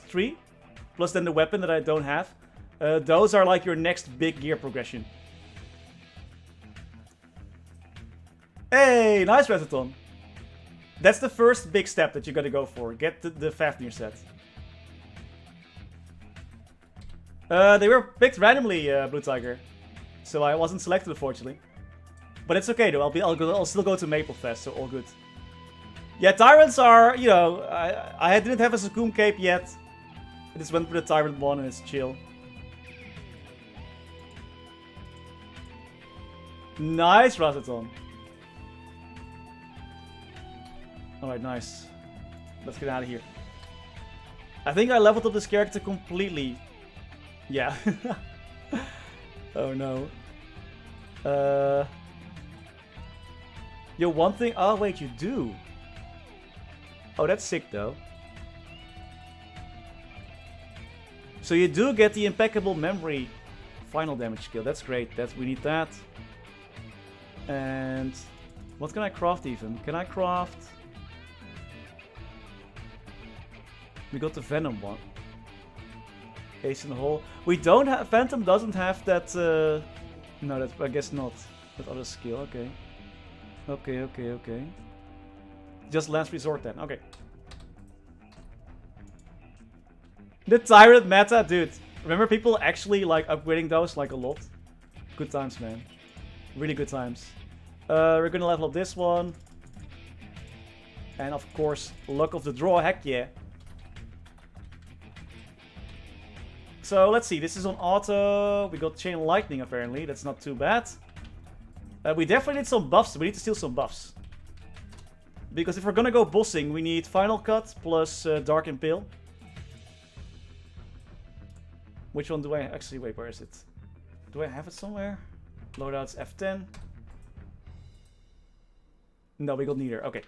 three, plus then the weapon that I don't have, those are like your next big gear progression. Hey, nice Retaton. That's the first big step that you gotta go for. Get the Fafnir set. They were picked randomly, Blue Tiger. So I wasn't selected, unfortunately. But it's okay though, I'll still go to Maplefest, so all good. Yeah, Tyrants are, you know, I didn't have a Zakum cape yet. I just went for the Tyrant one and it's chill. Nice, Rataton. Alright, nice. Let's get out of here. I think I leveled up this character completely. Yeah. Oh no. Yo, one thing. Oh, wait, you do. Oh, that's sick though. So you do get the impeccable memory final damage skill. That's great. We need that. And what can I craft even? Can I craft? We got the Venom one. Ace in the hole. We don't have. Phantom doesn't have that. No, that I guess not. That other skill. Okay. Okay. Just last resort then. Okay. The Tyrant meta, dude. Remember people actually like upgrading those like a lot? Good times, man. Really good times. We're gonna level up this one. And of course, luck of the draw. Heck yeah. So let's see, this is on auto. We got Chain Lightning apparently, that's not too bad. We definitely need some buffs, we need to steal some buffs. Because if we're gonna go bossing, we need Final Cut plus Dark Impale. Which one do I actually, wait, where is it? Do I have it somewhere? Loadouts F10. No, we got neither, okay.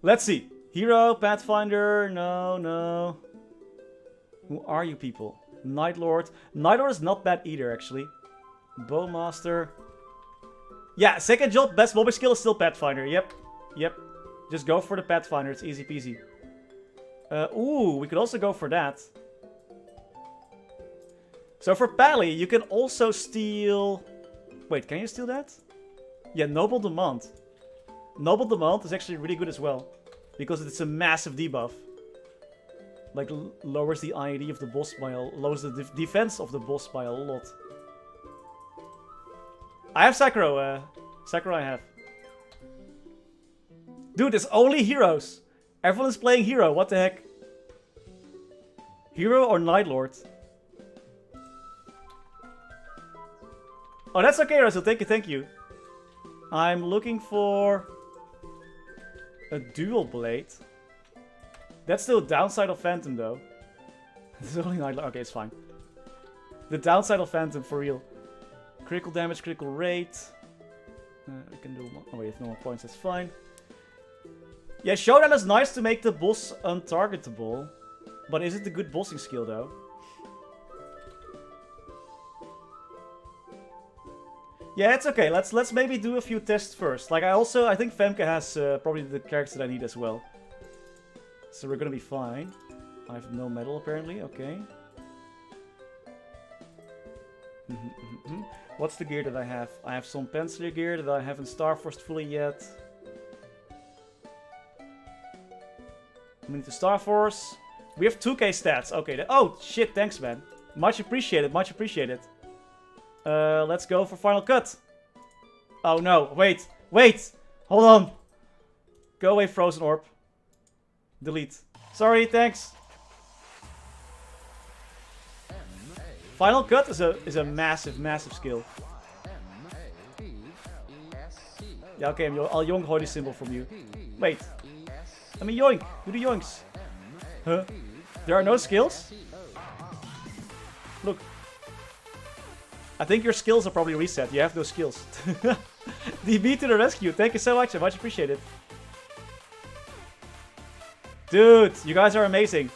Let's see, Hero, Pathfinder, no. Who are you people? Nightlord. Nightlord is not bad either, actually. Bowmaster. Yeah, second job, best mobbing skill is still Pathfinder. Yep. Just go for the Pathfinder, it's easy peasy. Ooh, we could also go for that. So for Pally, you can also steal... Wait, can you steal that? Yeah, Noble Demand. Noble Demand is actually really good as well. because it's a massive debuff. Like, lowers the IED of the boss by lowers the defense of the boss by a lot. I have Sakura. Sakura I have. Dude, it's only heroes. Everyone is playing hero. What the heck? Hero or Night Lord? Oh, that's okay, Russell. Thank you, thank you. I'm looking for a dual blade. That's still downside of Phantom, though. This is only Night Lord. Okay, it's fine. The downside of Phantom, for real. Critical damage, critical rate. I can do one. Oh, wait, if no more points, that's fine. Yeah, Showdown is nice to make the boss untargetable. But is it a good bossing skill, though? Yeah, it's okay. Let's maybe do a few tests first. Like, I think Femke has probably the characters that I need as well. So we're gonna be fine. I have no metal, apparently. Okay. What's the gear that I have? I have some Penciler gear that I haven't Starforced fully yet. We need to Starforce. We have 2k stats. Okay. Oh, shit. Thanks, man. Much appreciated. Much appreciated. Let's go for Final Cut. Oh, no. Wait. Wait. Hold on. Go away, Frozen Orb. Delete. Sorry. Thanks. Final Cut is a massive, massive skill. Yeah, okay. I'll yoink Holy Symbol from you. Wait. Let me yoink. Do the yoinks. Huh? There are no skills? Look. I think your skills are probably reset. You have no skills. DB to the rescue. Thank you so much. I much appreciate it. Dude, you guys are amazing.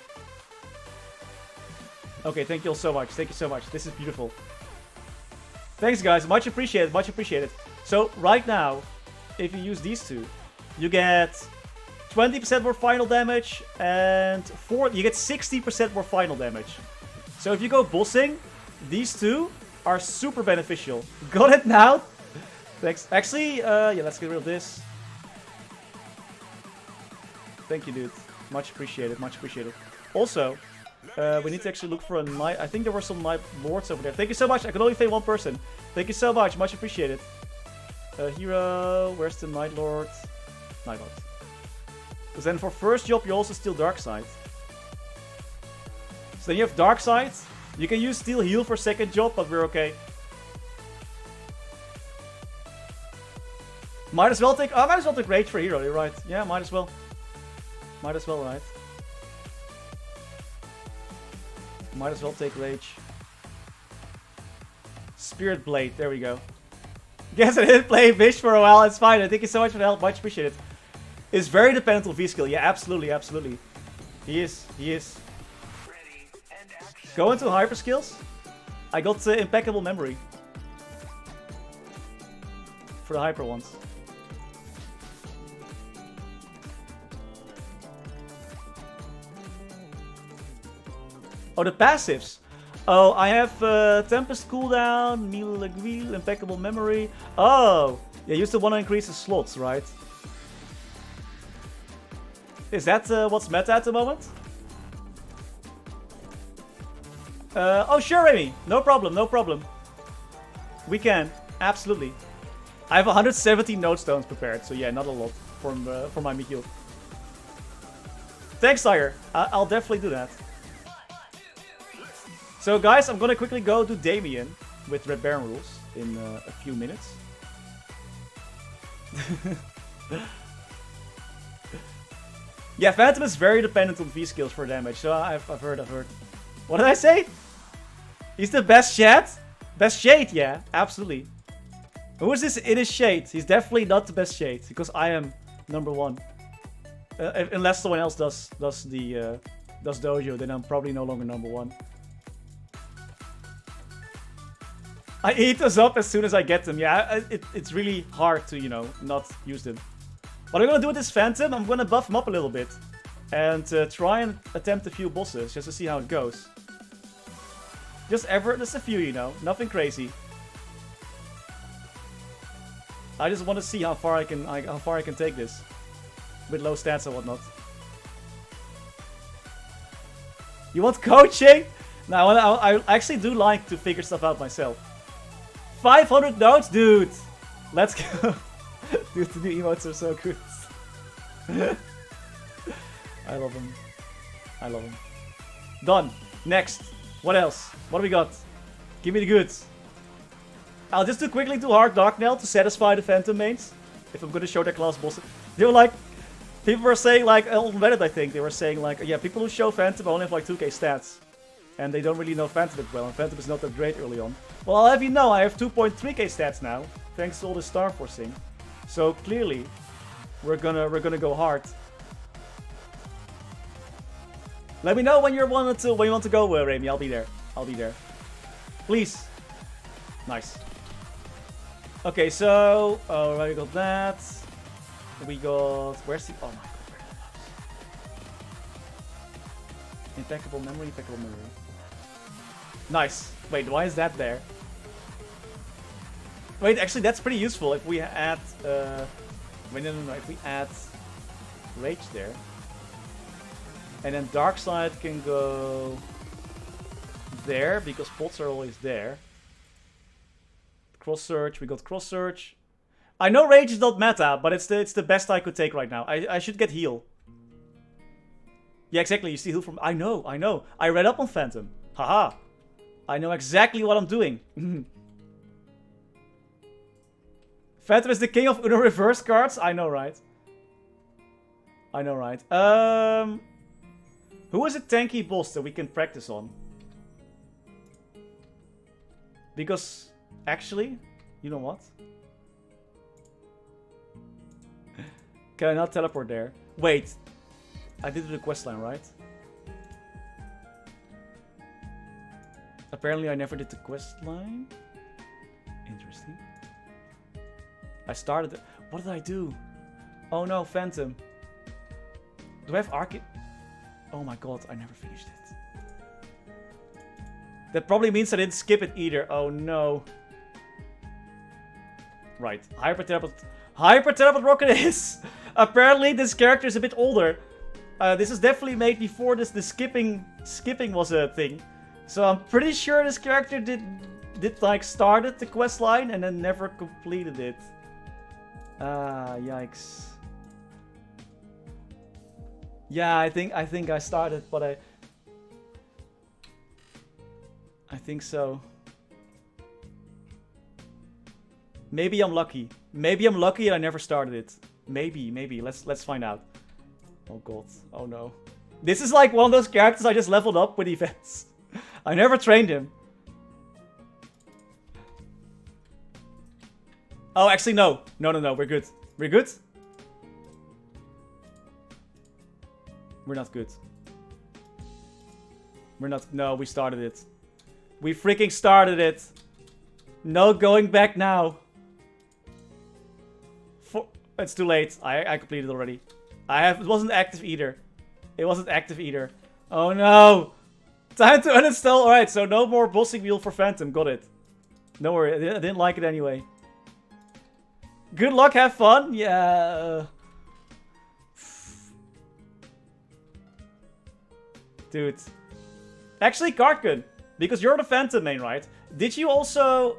Okay, thank you all so much. Thank you so much. This is beautiful. Thanks, guys. Much appreciated. Much appreciated. So, right now, if you use these two, you get 20% more final damage and you get 60% more final damage. So if you go bossing, these two are super beneficial. Got it now? Thanks. Actually, yeah, let's get rid of this. Thank you, dude. Much appreciated. Much appreciated. Also, we need to actually look for a Night. I think there were some Night Lords over there. Thank you so much. I can only fade one person. Thank you so much. Much appreciated. Hero. Where's the Night Lord? Night Lord. Because then for first job, you also steal Dark Side. So then you have Dark Side. You can use Steal Heal for second job, but we're okay. Might as well take... Oh, might as well take Rage for hero, you're right. Yeah, might as well. Might as well, right? Might as well take Rage. Spirit Blade, there we go. Guess I didn't play Vish for a while, it's fine. Thank you so much for the help, much appreciated. Is very dependent on V-skill. Yeah, absolutely, absolutely. He is. Go into hyper skills. I got impeccable memory. For the hyper ones. Oh, the passives. Oh, I have Tempest cooldown, Mille Aiguille, impeccable memory. Oh, yeah, you still want to increase the slots, right? Is that what's meta at the moment? Oh, sure, Amy. No problem, no problem. We can. Absolutely. I have 170 node stones prepared, so yeah, not a lot for my Mikio. Thanks, Tiger. I'll definitely do that. So, guys, I'm gonna quickly go to Damien with Red Baron rules in a few minutes. Yeah, Phantom is very dependent on V-skills for damage, so I've heard. What did I say? He's the best shade? Best shade, yeah, absolutely. Who is this in his shade? He's definitely not the best shade, because I am #1. Unless someone else does dojo, then I'm probably no longer #1. I eat those up as soon as I get them. Yeah, it's really hard to, you know, not use them. What I'm gonna do with this Phantom, I'm gonna buff him up a little bit. And try and attempt a few bosses, just to see how it goes. Just a few, you know, nothing crazy. I just want to see how far I can take this. with low stats and whatnot. You want coaching? No, I actually do like to figure stuff out myself. 500 notes, dude! Let's go. Dude, the new emotes are so good. I love them. I love them. Done. Next. What else? What do we got? Give me the goods. I'll just do quickly do Hard Dark Knell to satisfy the Phantom mains. If I'm gonna show their class boss. They were like... People were saying like... On Reddit I think, they were saying like... Yeah, people who show Phantom only have like 2k stats. And they don't really know Phantom that well. And Phantom is not that great early on. Well, I'll have you know, I have 2.3k stats now. Thanks to all this star forcing. So clearly, we're gonna go hard. Let me know when you want to go, Rami. I'll be there. I'll be there. Please. Nice. Okay, so already got that. We got where's the oh my god, where are the buffs? Impeccable memory, impeccable memory. Nice. Wait, why is that there? Wait, actually that's pretty useful if we add wait, no, if we add Rage there. And then Dark Side can go there because pots are always there. Cross Search, we got Cross Search. I know Rage is not meta, but it's the best I could take right now. I should get heal. Yeah, exactly. You see heal from I know. I read up on Phantom. Haha. I know exactly what I'm doing. Phantom is the king of Uno reverse cards. I know, right? I know, right? Who is a tanky boss that we can practice on? Because, actually, you know what? Can I not teleport there? Wait. I did the quest line, right? Apparently I never did the quest line. Interesting. I started it. What did I do? Oh no, Phantom. Do I have Arcade? Oh my god, I never finished it. That probably means I didn't skip it either. Oh no. Right. Hyper Teleport Rocket is. Apparently this character is a bit older. This is definitely made before the skipping was a thing. So I'm pretty sure this character did like started the quest line and then never completed it. Yikes. Yeah, I think I started, but I think so. Maybe I'm lucky. Maybe I'm lucky and I never started it. Maybe. Let's find out. Oh god. Oh no. This is like one of those characters I just leveled up with events. I never trained him. Oh, actually no. No. We're good. We're good? We're not good. We're not. No, we started it. We freaking started it. No going back now. It's too late. I completed it already. It wasn't active either. It wasn't active either. Oh no. Time to uninstall. Alright, so no more bossing wheel for Phantom. Got it. No worry. I didn't like it anyway. Good luck. Have fun. Yeah. Dude. Actually, Cartgun. Because you're the Phantom main, right? Did you also...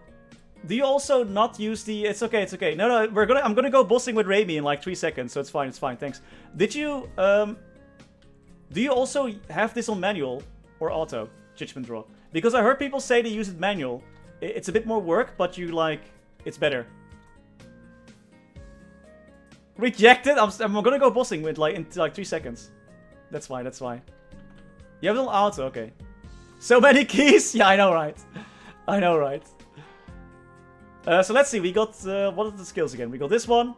Do you also not use the... It's okay, it's okay. No, I'm gonna go bossing with Rami in like 3 seconds, so it's fine, thanks. Did you... Do you also have this on manual or auto? Judgment Draw. Because I heard people say they use it manual. It's a bit more work, but you like... It's better. Rejected? I'm gonna go bossing with like in like 3 seconds. That's fine, that's fine. You have it on auto, okay. So many keys? Yeah, I know, right? I know, right? So let's see, we got, what are the skills again? We got this one.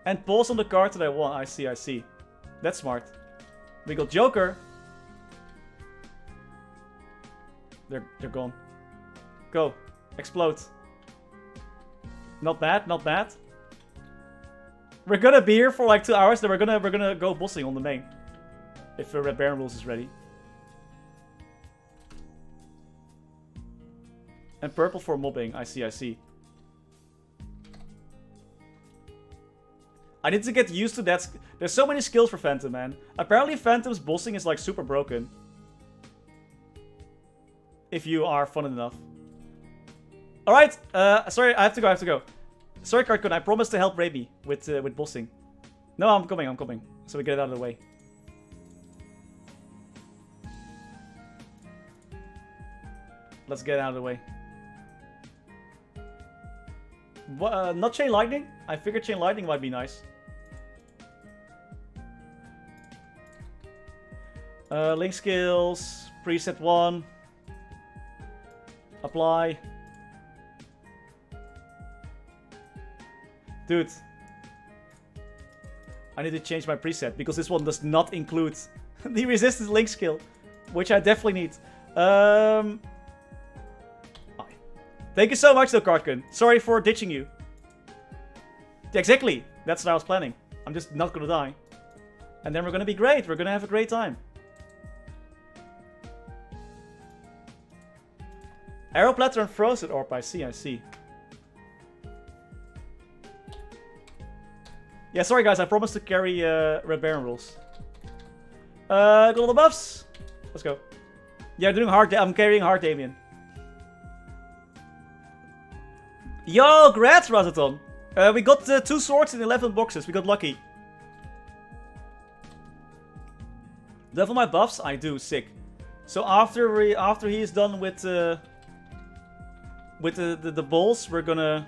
And pause on the card that I want. I see. That's smart. We got Joker. They're gone. Go. Explode. Not bad, not bad. We're gonna be here for like 2 hours, then we're gonna go bossing on the main. If Red Baron Rules is ready. And purple for mobbing. I see. I need to get used to that. There's so many skills for Phantom, man. Apparently Phantom's bossing is like super broken. If you are fun enough. Alright, sorry, I have to go. Sorry, Carcon, I promised to help Raby with bossing. No, I'm coming. So we get it out of the way. Let's get it out of the way. What, not Chain Lightning? I figured Chain Lightning might be nice. Link skills, preset 1. Apply. Dude. I need to change my preset because this one does not include the resistance link skill, which I definitely need. Thank you so much though, Kartkin. Sorry for ditching you. Exactly. That's what I was planning. I'm just not gonna die. And then we're gonna be great. We're gonna have a great time. Arrow Platter and Frozen Orb. I see. Yeah, sorry guys. I promised to carry Red Baron rules. Got all the buffs. Let's go. Yeah, I'm carrying hard Damien. Yo, congrats, Razaton. We got 2 swords in 11 boxes. We got lucky. Do I have all my buffs? I do. Sick. So after he is done with the balls, we're gonna.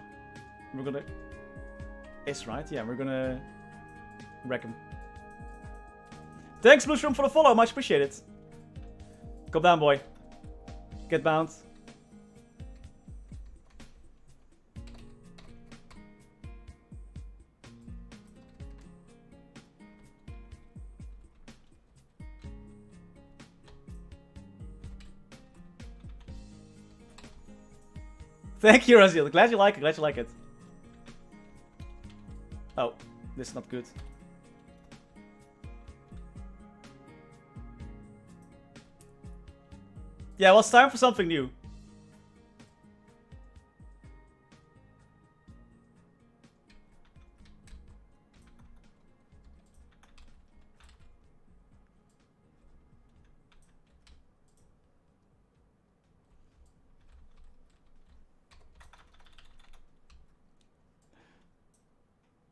It's right. Yeah, we're gonna wreck him. Thanks, Blueshroom, for the follow. Much appreciated. Come down, boy. Get bound. Thank you, Raziel. Glad you like it. Oh, this is not good. Yeah, well, it's time for something new.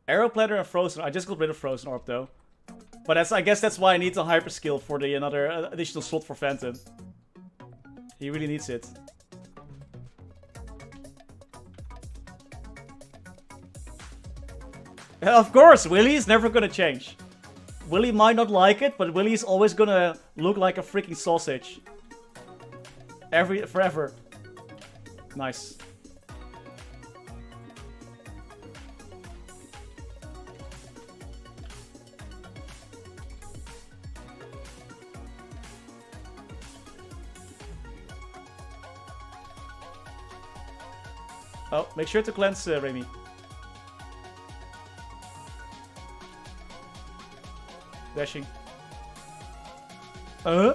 Arrow Platter and Frozen. I just got rid of Frozen Orb though. But I guess that's why I need the hyper skill for the another additional slot for Phantom. He really needs it. Of course, Willy is never gonna change. Willy might not like it, but Willy is always gonna look like a freaking sausage. Forever. Nice. Oh, make sure to cleanse, Remy. Dashing. I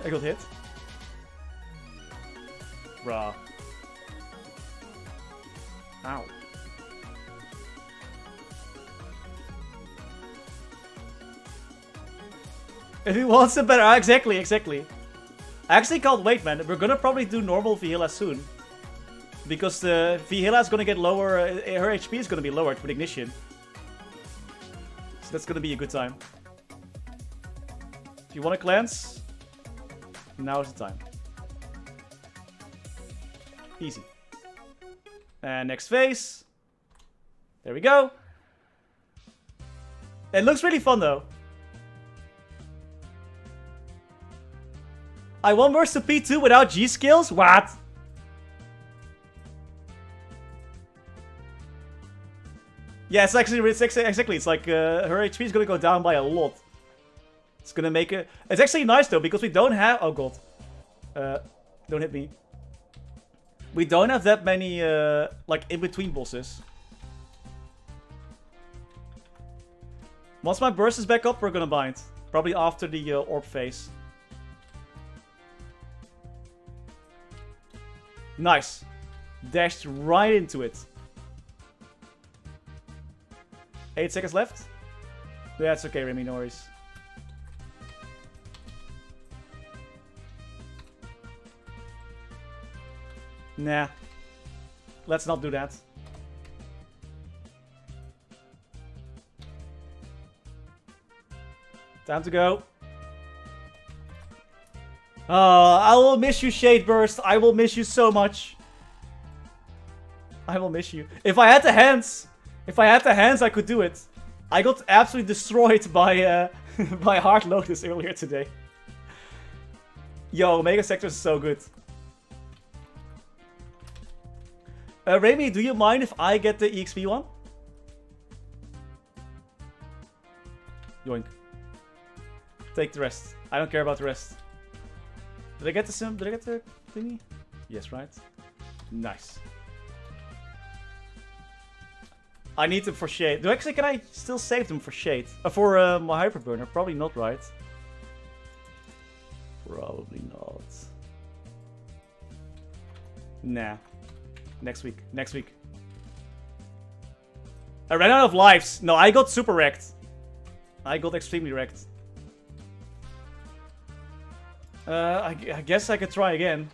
got hit. Bruh. Ow. If he wants it better, exactly. I actually can't wait, man. We're gonna probably do normal Vihila soon. Because the Vihila is gonna get lower, her HP is gonna be lowered with Ignition. So that's gonna be a good time. If you wanna cleanse, now is the time. Easy. And next phase. There we go. It looks really fun though. I won versus the P2 without G skills? What? Yeah, it's exactly. It's like her HP is gonna go down by a lot. It's gonna make it. It's actually nice though because we don't have. Oh god. Don't hit me. We don't have that many like in between bosses. Once my burst is back up, we're gonna bind. Probably after the orb phase. Nice. Dashed right into it. 8 seconds left. Yeah, it's okay, Remy, no worries. Nah. Let's not do that. Time to go. Oh, I will miss you, Shade Burst. I will miss you so much. I will miss you. If I had the hands, I could do it. I got absolutely destroyed by by Hard Lotus earlier today. Yo, Mega Sector is so good. Remy, do you mind if I get the EXP one? Yoink. Take the rest. I don't care about the rest. Did I get the sim? Did I get the thingy? Yes, right? Nice. I need them for shade. Actually, can I still save them for shade? For my hyperburner? Probably not, right? Probably not. Nah. Next week. Next week. I ran out of lives. No, I got super wrecked. I got extremely wrecked. I guess I could try again.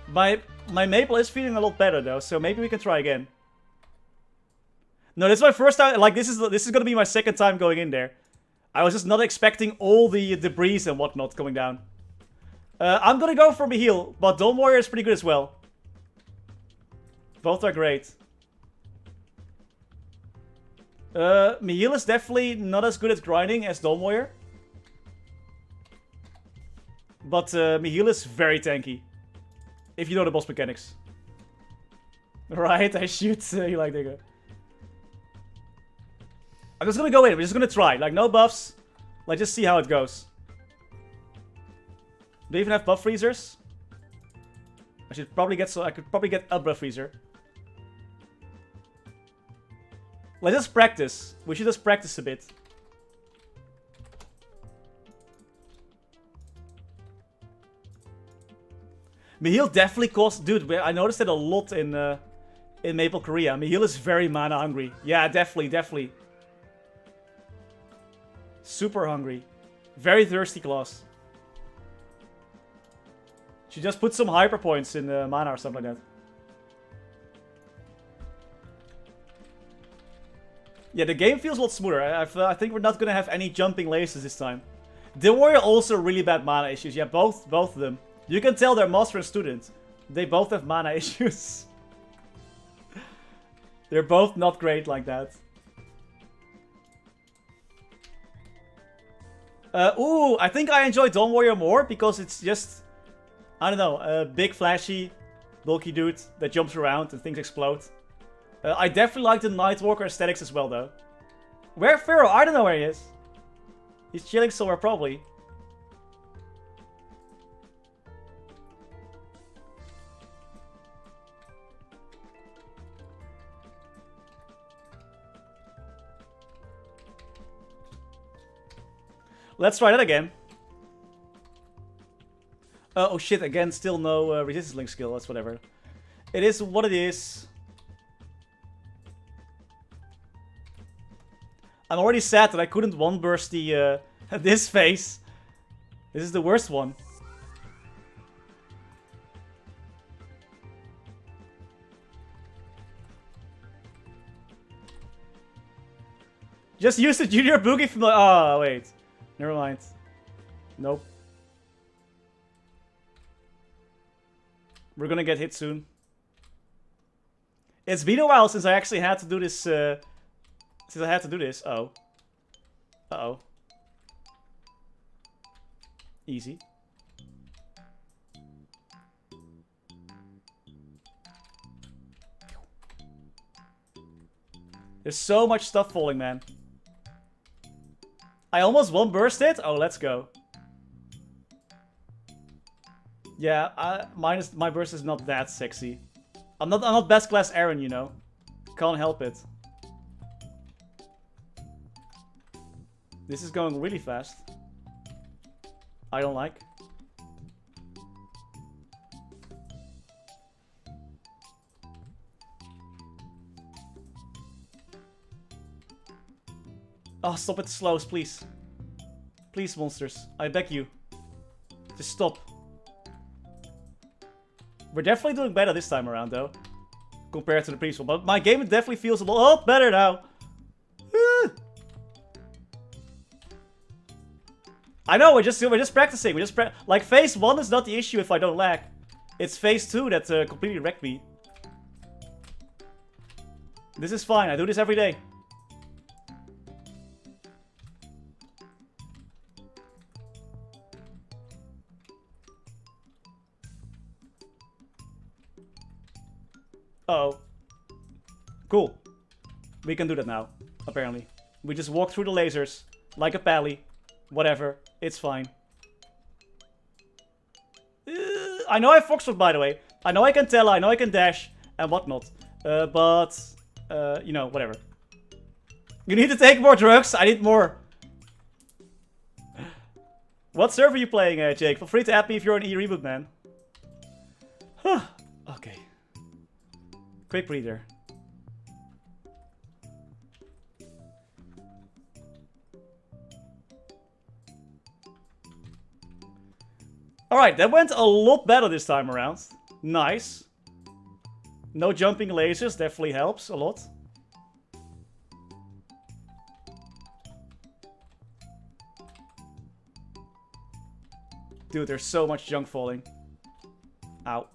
My Maple is feeling a lot better though, so maybe we can try again. No, this is my first time. Like this is gonna be my second time going in there. I was just not expecting all the debris and whatnot coming down. I'm gonna go for Mihil, but Dawn Warrior is pretty good as well. Both are great. Mihil is definitely not as good at grinding as Dawn Warrior. But Mihil is very tanky. If you know the boss mechanics. Right, I shoot you like they go. I'm just gonna go in, we're just gonna try. Like, no buffs. Like, just see how it goes. Do you even have buff freezers? I should probably get I could probably get a buff freezer. Let's just practice. We should just practice a bit. Mihil definitely costs... Dude, I noticed it a lot in Maple Korea. Mihil is very mana hungry. Yeah, definitely, definitely. Super hungry. Very thirsty class. She just put some hyper points in mana or something like that. Yeah, the game feels a lot smoother. I think we're not gonna have any jumping lasers this time. The Warrior also really bad mana issues. Yeah, both of them. You can tell they're master and student. They both have mana issues. They're both not great like that. Ooh, I think I enjoy Dawn Warrior more because it's just... I don't know, a big flashy, bulky dude that jumps around and things explode. I definitely like the Nightwalker aesthetics as well, though. Where Pharaoh? I don't know where he is. He's chilling somewhere, probably. Let's try that again. Oh shit, again, still no resistance link skill. That's whatever. It is what it is. I'm already sad that I couldn't one burst the this phase. This is the worst one. Just use the Junior Boogie from the... Oh, wait. Never mind. Nope. We're gonna get hit soon. It's been a while since I actually had to do this... Since I had to do this. Uh-oh. Uh-oh. Easy. There's so much stuff falling, man. I almost one burst it. Oh, let's go. Yeah, my burst is not that sexy. I'm not best class Aaron, you know. Can't help it. This is going really fast. I don't like. Oh, stop with the slows, please. Please, monsters. I beg you. Just stop. We're definitely doing better this time around, though. Compared to the previous one. But my game definitely feels a lot better now. I know, we're just practicing. Like, phase 1 is not the issue if I don't lag. It's phase 2 that completely wrecked me. This is fine. I do this every day. Uh-oh. Cool. We can do that now, apparently. We just walk through the lasers, like a pally. Whatever. It's fine. I know I have Foxtrot, by the way. I know I can tell, I know I can dash, and whatnot. You know, whatever. You need to take more drugs. I need more. What server are you playing, Jake? Feel free to add me if you're an E-Reboot, man. Huh. Okay. Quick breather. Alright, that went a lot better this time around. Nice. No jumping lasers, definitely helps a lot. Dude, there's so much junk falling. Ow.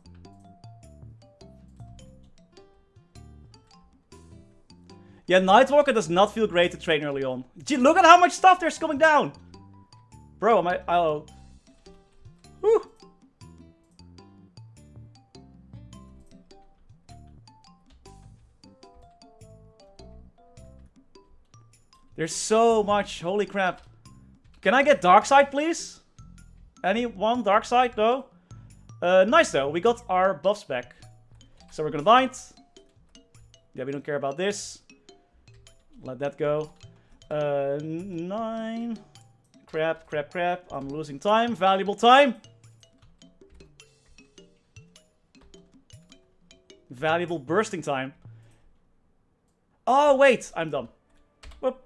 Yeah, Nightwalker does not feel great to train early on. Gee, look at how much stuff there's coming down! Bro, am I... Oh. Whew. There's so much. Holy crap. Can I get Darkside, please? Anyone? Darkside, though? Nice, though. We got our buffs back. So we're gonna bind. Yeah, we don't care about this. Let that go. 9. Crap, crap, crap. I'm losing time. Valuable time. Valuable bursting time. Oh, wait. I'm dumb. Whoop.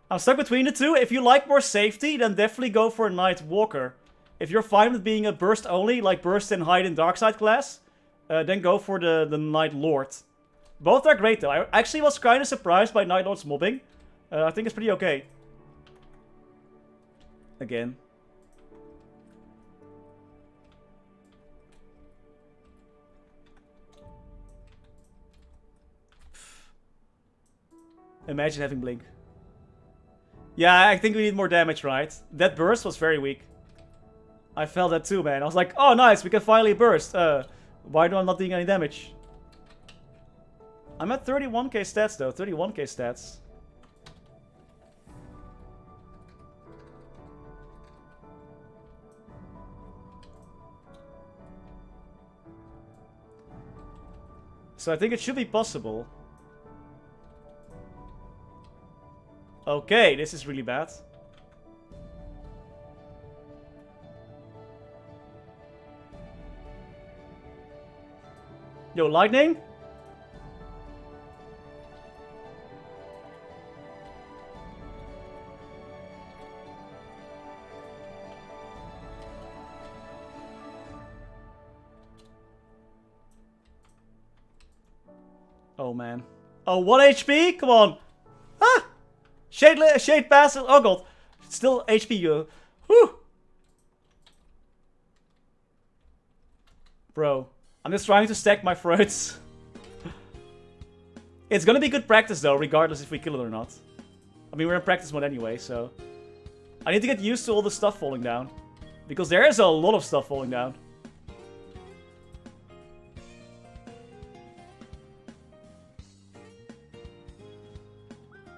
I'm stuck between the two. If you like more safety, then definitely go for a Night Walker. If you're fine with being a burst only, like burst and hide in Darkside class, then go for the Night Lord. Both are great though. I actually was kind of surprised by Night Lord's mobbing. I think it's pretty okay. Again. Imagine having Blink. Yeah, I think we need more damage, right? That burst was very weak. I felt that too, man. I was like, oh, nice, we can finally burst. Why do I not doing any damage? I'm at 31k stats, though. 31k stats. So I think it should be possible. Okay, this is really bad. Yo, lightning? Oh, man. Oh, 1 HP? Come on. Ah! Shade pass. Oh, God. Still HP. Whew. Bro. I'm just trying to stack my fruits. It's gonna be good practice, though, regardless if we kill it or not. I mean, we're in practice mode anyway, so... I need to get used to all the stuff falling down. Because there is a lot of stuff falling down.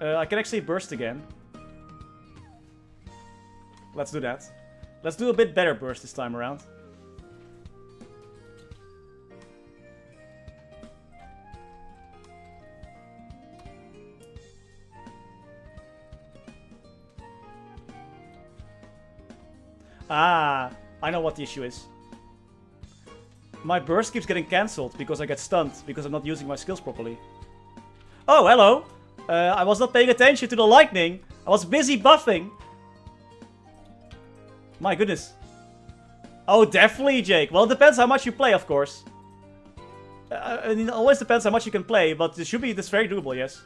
I can actually burst again. Let's do that. Let's do a bit better burst this time around. Ah, I know what the issue is. My burst keeps getting cancelled because I get stunned because I'm not using my skills properly. Oh, hello. I was not paying attention to the lightning. I was busy buffing. My goodness. Oh, definitely, Jake. Well, it depends how much you play, of course. I mean, it always depends how much you can play, but it should be this very doable, yes.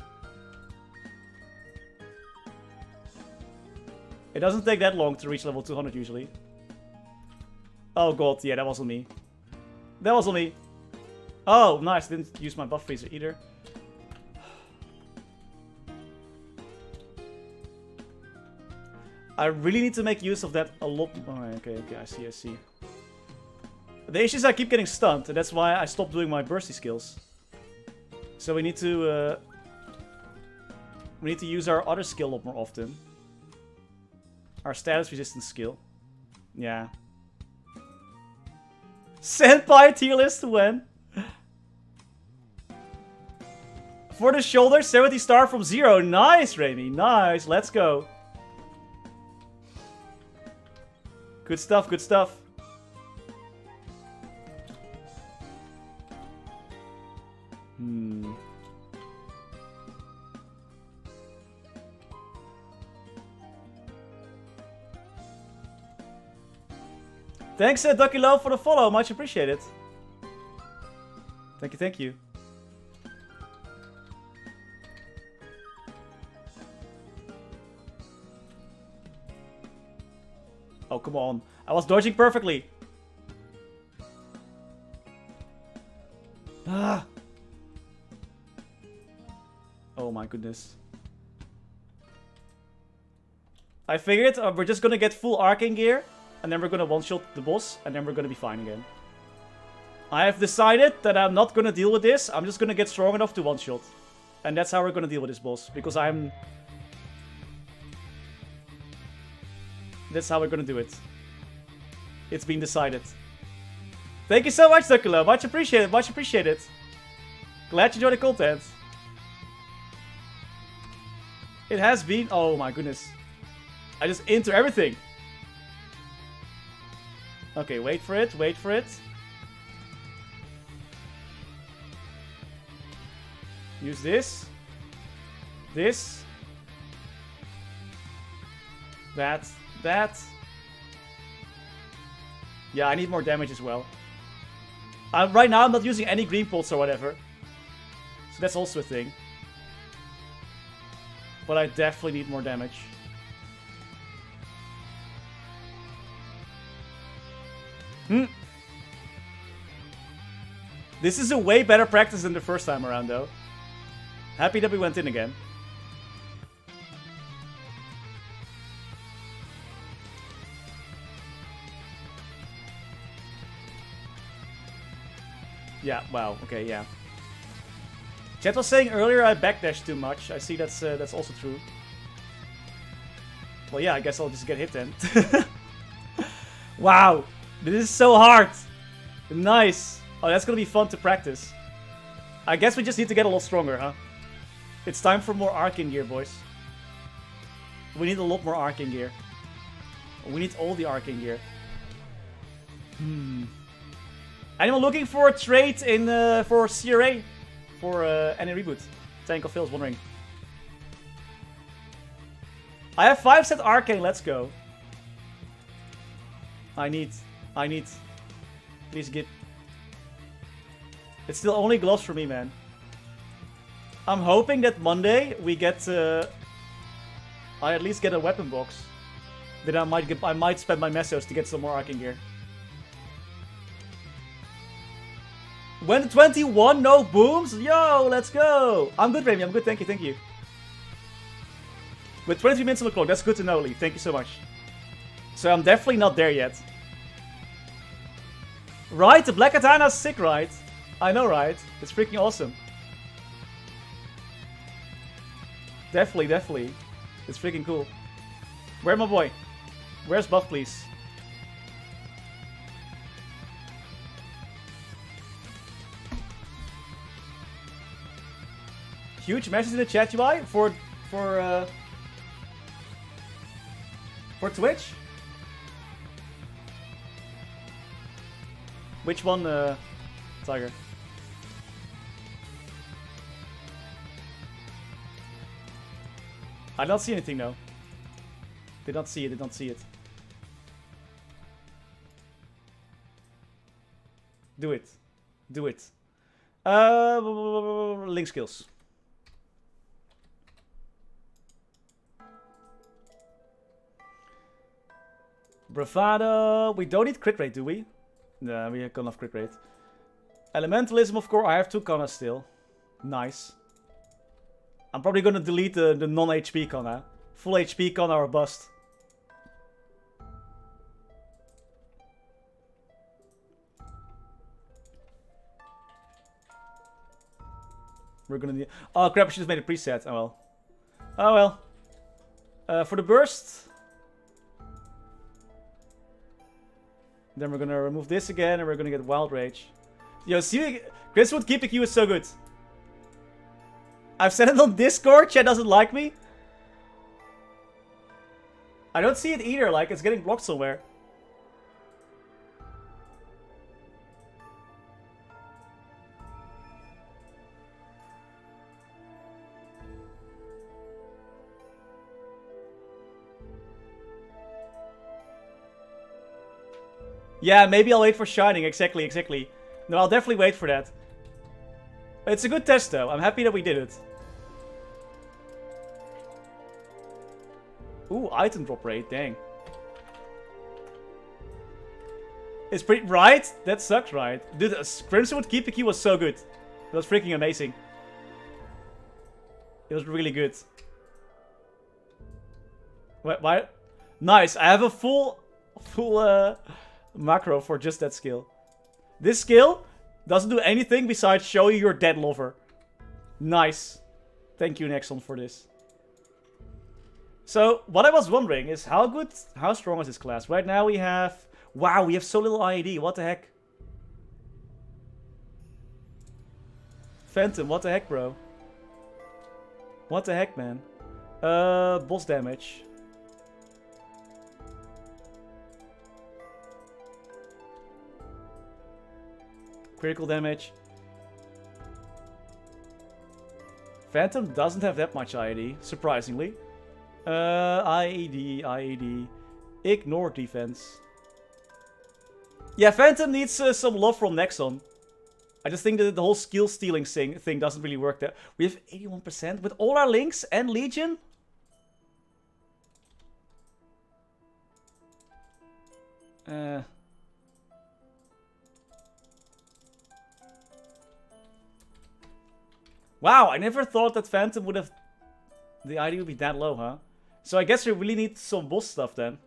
It doesn't take that long to reach level 200 usually. Oh god, yeah, that wasn't me. That wasn't me. Oh, nice. Didn't use my buff freezer either. I really need to make use of that a lot. Oh, okay, I see. The issue is I keep getting stunned, and that's why I stopped doing my bursty skills. So we need to use our other skill a lot more often. Our status resistance skill. Yeah. Senpai tier list when? For the shoulder, 70 star from 0. Nice, Raimi. Nice. Let's go. Good stuff, good stuff. Thanks, Ducky Low, for the follow. Much appreciated. Thank you. Oh, come on. I was dodging perfectly. Ah. Oh my goodness. I figured we're just gonna get full arcane gear, and then we're gonna one-shot the boss, and then we're gonna be fine again. I have decided that I'm not gonna deal with this. I'm just gonna get strong enough to one-shot. And that's how we're gonna deal with this boss, because that's how we're gonna do it. It's been decided. Thank you so much, Duckula. Much appreciated, much appreciated. Glad you enjoyed the content. It has been... Oh my goodness. I just enter everything. Okay, wait for it, wait for it. Use this. This. That. Yeah, I need more damage as well. Right now I'm not using any green pulse or whatever. So that's also a thing. But I definitely need more damage. This is a way better practice than the first time around, though. Happy that we went in again. Yeah, wow, okay, yeah. Chat was saying earlier I backdash too much. I see that's also true. Well, yeah, I guess I'll just get hit then. Wow, this is so hard. Nice. Oh, that's gonna be fun to practice. I guess we just need to get a lot stronger, huh? It's time for more arcane gear, boys. We need a lot more arcane gear. We need all the arcane gear. Anyone looking for a trade in for CRA? For any reboot? Tank of Phil is wondering. I have 5 set arcane, let's go. I need. Please get. It's still only gloves for me, man. I'm hoping that Monday we get. I at least get a weapon box. Then I might spend my mesos to get some more arcane gear. When the 21, no booms? Yo, let's go! I'm good, Remy. I'm good. Thank you. With 23 minutes on the clock, that's good to know, Lee. Thank you so much. So I'm definitely not there yet. Right? The Black Katana's sick, right? I know, right? It's freaking awesome. Definitely. It's freaking cool. Where's my boy? Where's Buff, please? Huge message in the chat, UI for Twitch. Which one, Tiger? I don't see anything, though. Did not see it, did not see it. Do it. Do it. Link skills. Bravado. We don't need crit rate, do we? No, we have got enough crit rate. Elementalism, of course. I have 2 Kana still. Nice. I'm probably gonna delete the non-HP Kana. Full HP Kana or bust. We're gonna need... Oh crap, I should have made a preset. Oh well. Oh well. For the burst... Then we're gonna remove this again, and we're gonna get Wild Rage. Yo, see, Chris Wood keeping you is so good. I've said it on Discord, chat doesn't like me. I don't see it either, like it's getting blocked somewhere. Yeah, maybe I'll wait for Shining. Exactly, exactly. No, I'll definitely wait for that. It's a good test, though. I'm happy that we did it. Ooh, item drop rate. Dang. It's pretty... Right? That sucks, right? Dude, Crimsonwood Keeper Key was so good. It was freaking amazing. It was really good. Why? Nice. I have a full macro for just that skill. This skill doesn't do anything besides show you your dead lover. Nice. Thank you, Nexon, for this. So, what I was wondering is how strong is this class? Right now we have... Wow, we have so little IED. What the heck? Phantom, what the heck, bro? What the heck, man? Boss damage. Critical damage. Phantom doesn't have that much IED, surprisingly. IED. Ignore defense. Yeah, Phantom needs some love from Nexon. I just think that the whole skill stealing thing doesn't really work there. We have 81% with all our links and Legion. Wow, I never thought that Phantom would have... The ID would be that low, huh? So I guess we really need some boss stuff then.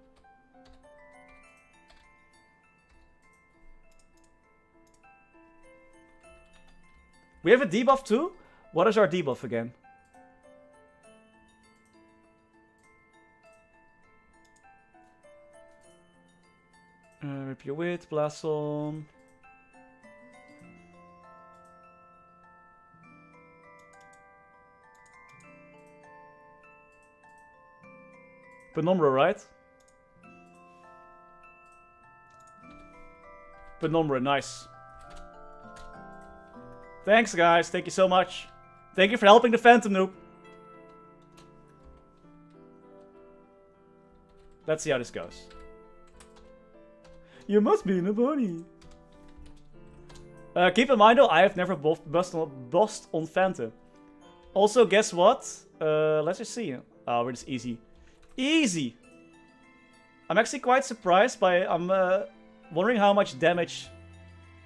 We have a debuff too? What is our debuff again? Rip your wit, Blossom. Penumbra, right? Penumbra, nice. Thanks, guys. Thank you so much. Thank you for helping the Phantom noob. Let's see how this goes. You must be in a bunny. Keep in mind, though, I have never bossed on Phantom. Also, guess what? Let's just see. Oh, it's easy. Easy! I'm actually quite surprised by... I'm wondering how much damage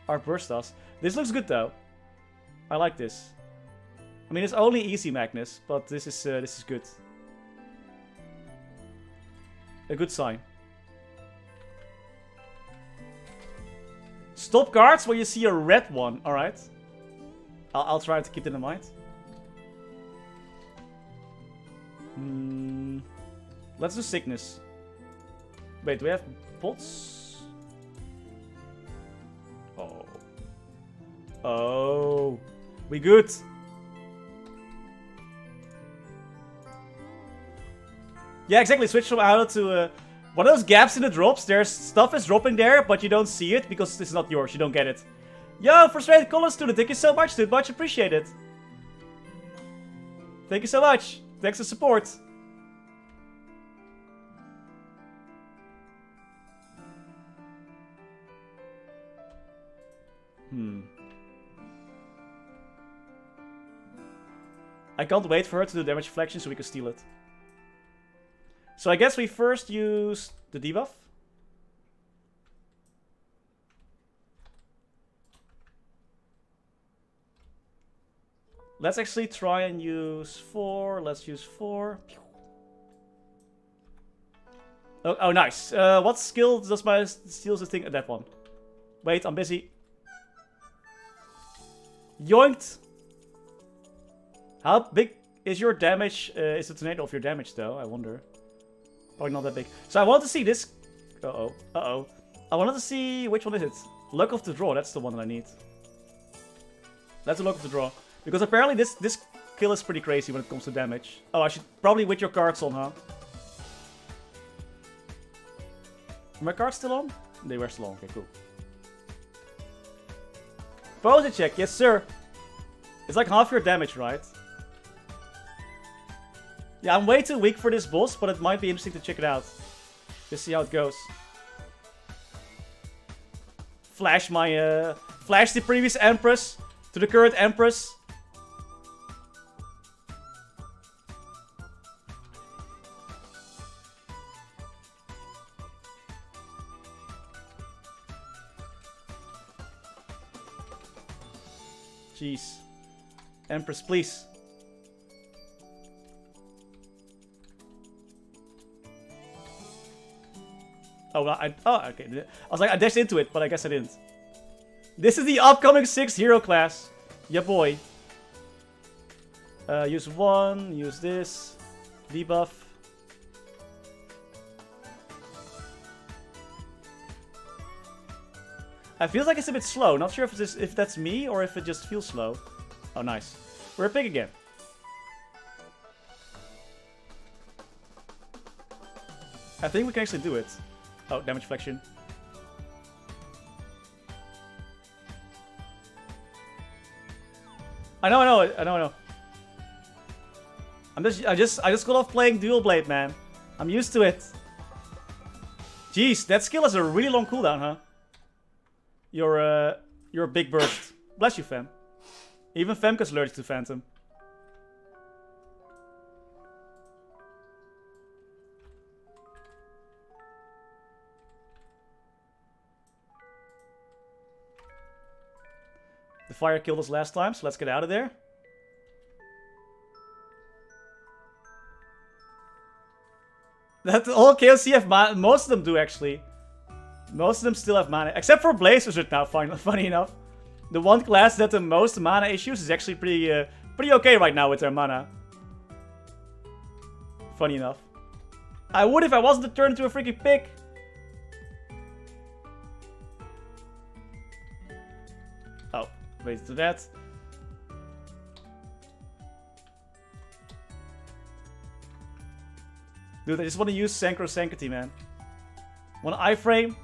our burst does. This looks good, though. I like this. I mean, it's only easy, Magnus, but this is good. A good sign. Stop guards when you see a red one. Alright. I'll try to keep that in mind. Let's do sickness. Wait, do we have pots? Oh. Oh. We good. Yeah, exactly. Switch from auto to What are those gaps in the drops? There's stuff is dropping there, but you don't see it because it's not yours. You don't get it. Yo, Frustrated College Student, thank you so much, dude. Much appreciated. Thank you so much. Thanks for support. I can't wait for her to do damage reflection so we can steal it. So I guess we first use the debuff. Let's actually try and use 4. Let's use 4. Oh, nice. What skill does my steals the thing? That one. Wait, I'm busy. Yoinked. How big is your damage? Is the tornado of your damage though? I wonder. Probably not that big. So I wanted to see this. Uh-oh. Uh-oh. I wanted to see which one is it. Luck of the Draw. That's the one that I need. That's the Luck of the Draw. Because apparently this kill is pretty crazy when it comes to damage. Oh, I should probably with your cards on, huh? Are my cards still on? They were still on. Okay, cool. Pose check. Yes, sir. It's like half your damage, right? Yeah, I'm way too weak for this boss, but it might be interesting to check it out. Just see how it goes. Flash my, flash the previous Empress to the current Empress. Jeez. Empress, please. Oh, well, okay. I was like, I dashed into it, but I guess I didn't. This is the upcoming 6th hero class. Yeah, boy. Use 1, use this. Debuff. I feel like it's a bit slow. Not sure if that's me or if it just feels slow. Oh, nice. We're a pig again. I think we can actually do it. Oh, damage flexion. I know. I just got off playing Dual Blade, man. I'm used to it. Jeez, that skill has a really long cooldown, huh? Your big burst. Bless you, Fem. Even Femke's allergic to Phantom. The fire killed us last time, so let's get out of there. That all KOC have mana. Most of them do, actually. Most of them still have mana. Except for Blaze Wizard now, funny enough. The one class that the most mana issues is actually pretty okay right now with their mana. Funny enough. I would if I wasn't turned into a freaking pig. Oh, wait to that. Dude, I just want to use Synchro Sanctity, man. Want an iframe?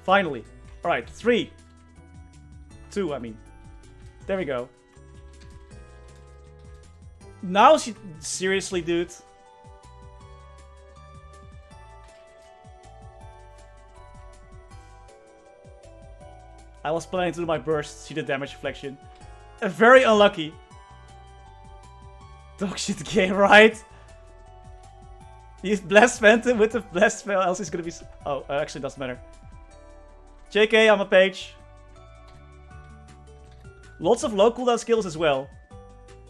Finally. Alright, 3. 2, I mean. There we go. Now she... Seriously, dude. I was planning to do my burst. She did damage reflection. Very unlucky. Dog shit game, right? He's Blessed Phantom with the Blessed spell, else he's gonna be... Oh, actually doesn't matter. JK, I'm a page. Lots of low cooldown skills as well.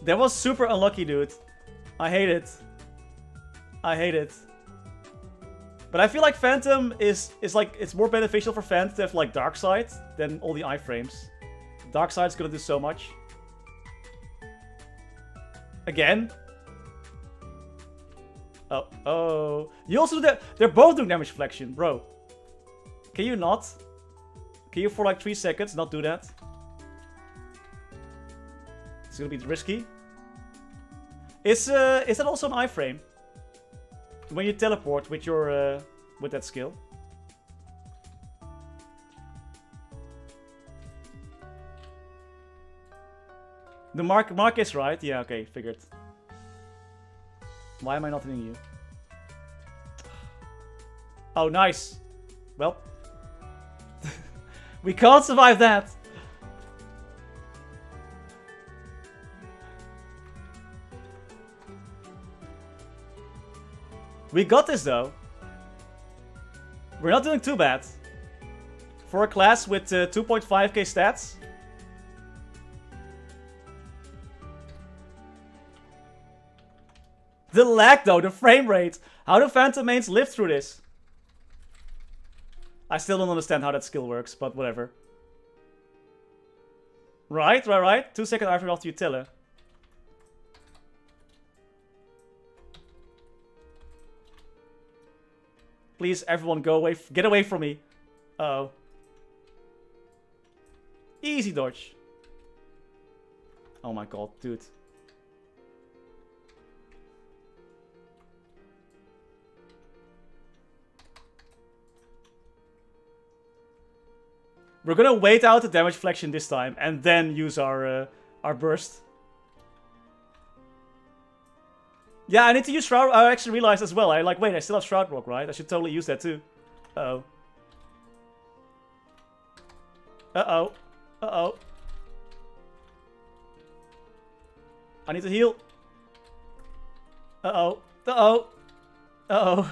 That was super unlucky, dude. I hate it. I hate it. But I feel like Phantom is like... It's more beneficial for Phantom to have like Dark Side than all the iframes. Dark Side's gonna do so much. Again. Oh. You also do that. They're both doing damage reflection, bro. Can you not? Can you for like 3 seconds not do that? It's gonna be risky. Is that also an iframe? When you teleport with your with that skill? The mark is right. Yeah, okay, figured. Why am I not hitting you? Oh, nice. Well, we can't survive that. We got this though. We're not doing too bad. For a class with 2.5k stats. The lag though, the frame rate. How do Phantom mains live through this? I still don't understand how that skill works, but whatever. Right. 2 second iframe after you tell her. Please, everyone, go away. Get away from me. Uh-oh. Easy dodge. Oh my god, dude. We're gonna wait out the damage flexion this time and then use our burst. Yeah, I need to use Shroud. I actually realized as well. Wait, I still have Shroud Rock, right? I should totally use that too. Uh-oh. Uh-oh. Uh-oh. I need to heal. Uh-oh. Uh-oh. Uh-oh.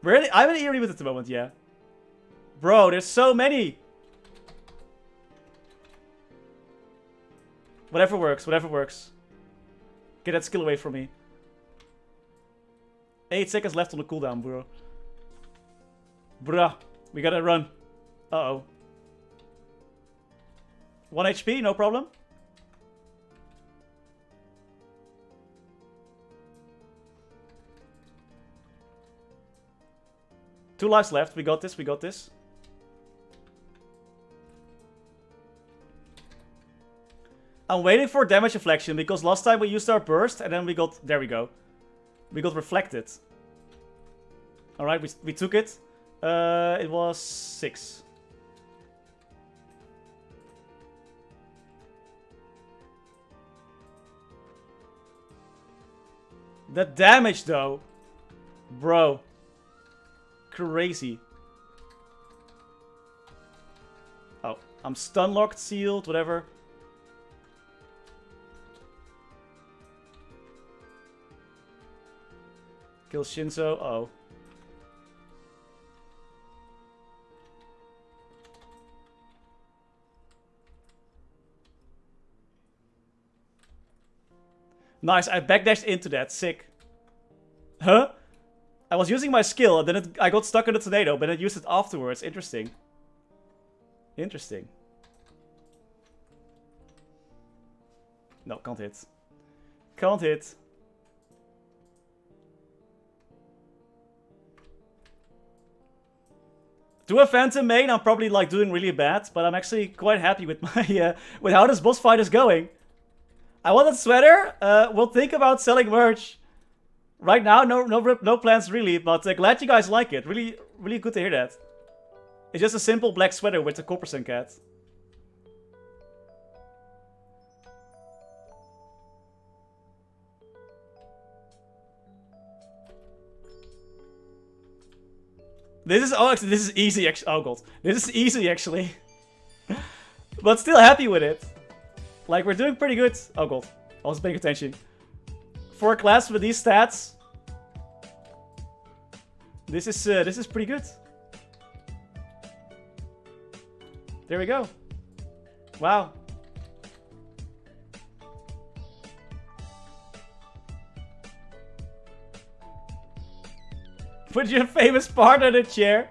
Really? I'm in eerie with it at the moment, yeah. Bro, there's so many. Whatever works, whatever works. Get that skill away from me. 8 seconds left on the cooldown, bro. Bruh, we gotta run. Uh-oh. 1 HP, no problem. Two lives left. We got this, we got this. I'm waiting for damage inflection because last time we used our burst and then we got... There we go. We got reflected. Alright, we took it. It was 6. The damage though. Bro. Crazy. Oh, I'm stun locked, sealed, whatever. Kill Shinzo. Oh. Nice, I backdashed into that. Sick. Huh? I was using my skill and then I got stuck in the tornado, but I used it afterwards. Interesting. Interesting. No, can't hit. Can't hit. To a Phantom main, I'm probably like doing really bad, but I'm actually quite happy with my with how this boss fight is going. I want a sweater. We'll think about selling merch. Right now, no plans really, but glad you guys like it. Really, really good to hear that. It's just a simple black sweater with a Coppersan cat. This is easy actually. Oh god, this is easy actually. But still happy with it. Like we're doing pretty good. Oh god, I wasn't paying attention. For a class with these stats, this is pretty good. There we go. Wow. Put your famous partner in the chair.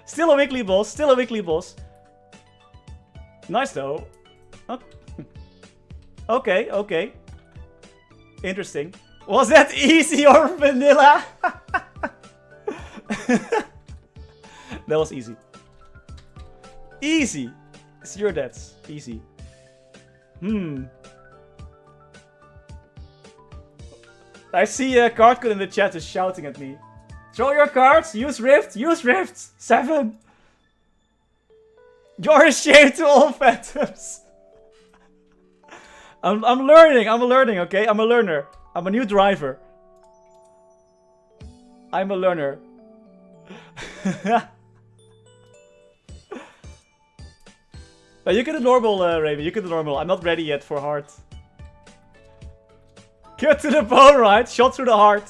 Still a weekly boss. Still a weekly boss. Nice though. Okay, okay. Interesting. Was that easy or vanilla? That was easy. Easy. 0 deaths. Easy. I see a card code in the chat is shouting at me. Throw your cards. Use Rift. Use Rift. 7. You're a shame to all phantoms. I'm learning. I'm learning. Okay, I'm a learner. I'm a new driver. I'm a learner. But you can do normal, Raven. You can do normal. I'm not ready yet for hard. Cut to the bone, right? Shot through the heart.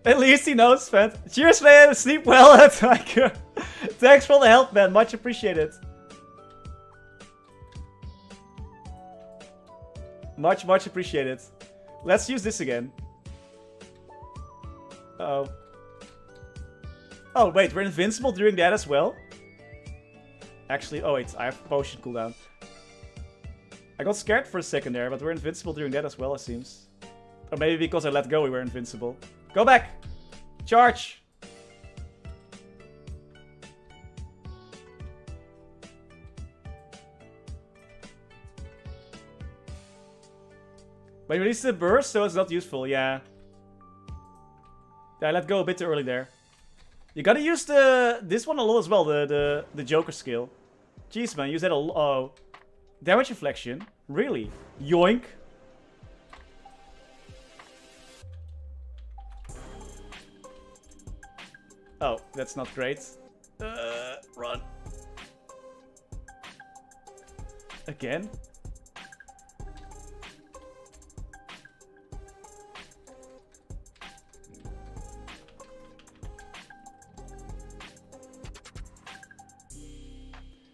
At least he knows, man. Cheers, man. Sleep well, Tiger. Thanks for the help, man. Much appreciated. Much appreciated. Let's use this again. Uh-oh. Oh, wait. We're invincible during that as well? Actually, oh wait. I have potion cooldown. I got scared for a second there, but we're invincible during that as well, it seems. Or maybe because I let go we were invincible. Go back! Charge! But you release the burst, so it's not useful, yeah. Yeah, I let go a bit too early there. You gotta use this one a lot as well, the Joker skill. Jeez, man, use that a lot. Oh. Damage reflection? Really? Yoink. Oh, that's not great. Run. Again?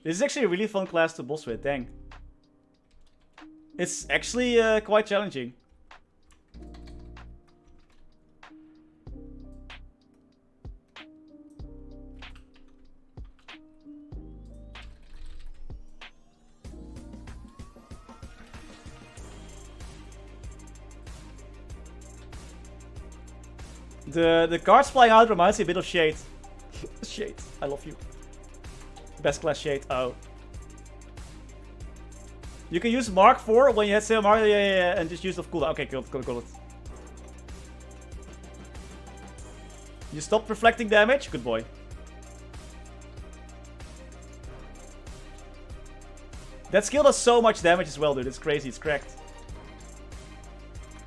This is actually a really fun class to boss with, dang. It's actually quite challenging. The cards flying out reminds me a bit of Shade. Shade, I love you. Best class Shade. Oh. You can use Mark 4 when you had Sailor Mario, yeah, and just use the cooldown. Okay, got it. You stopped reflecting damage? Good boy. That skill does so much damage as well, dude. It's crazy. It's cracked.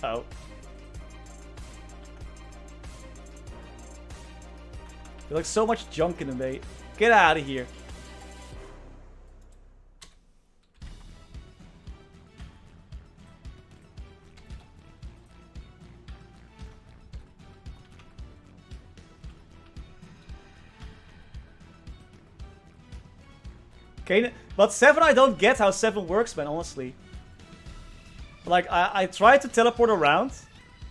Oh. There's like so much junk in the way. Get out of here. Okay, but 7 I don't get how 7 works, man, honestly. Like, I try to teleport around,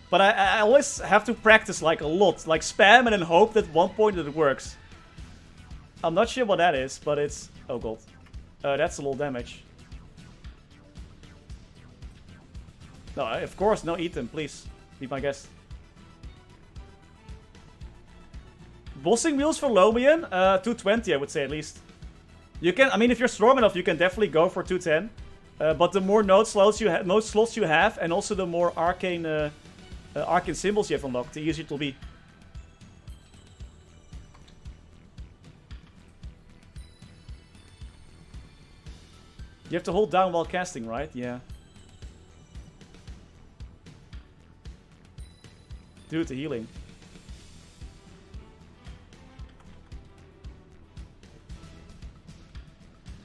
but I always have to practice, like, a lot. Like, spam and then hope that at one point that it works. I'm not sure what that is, but it's... Oh, god. That's a little damage. No, of course, no eat them, please. Be my guest. Bossing wheels for Lomian? 220, I would say, at least. You can, I mean, if you're strong enough, you can definitely go for 210. But the more node slots you have, and also the more arcane symbols you have unlocked, the easier it will be. You have to hold down while casting, right? Yeah. Dude, the healing.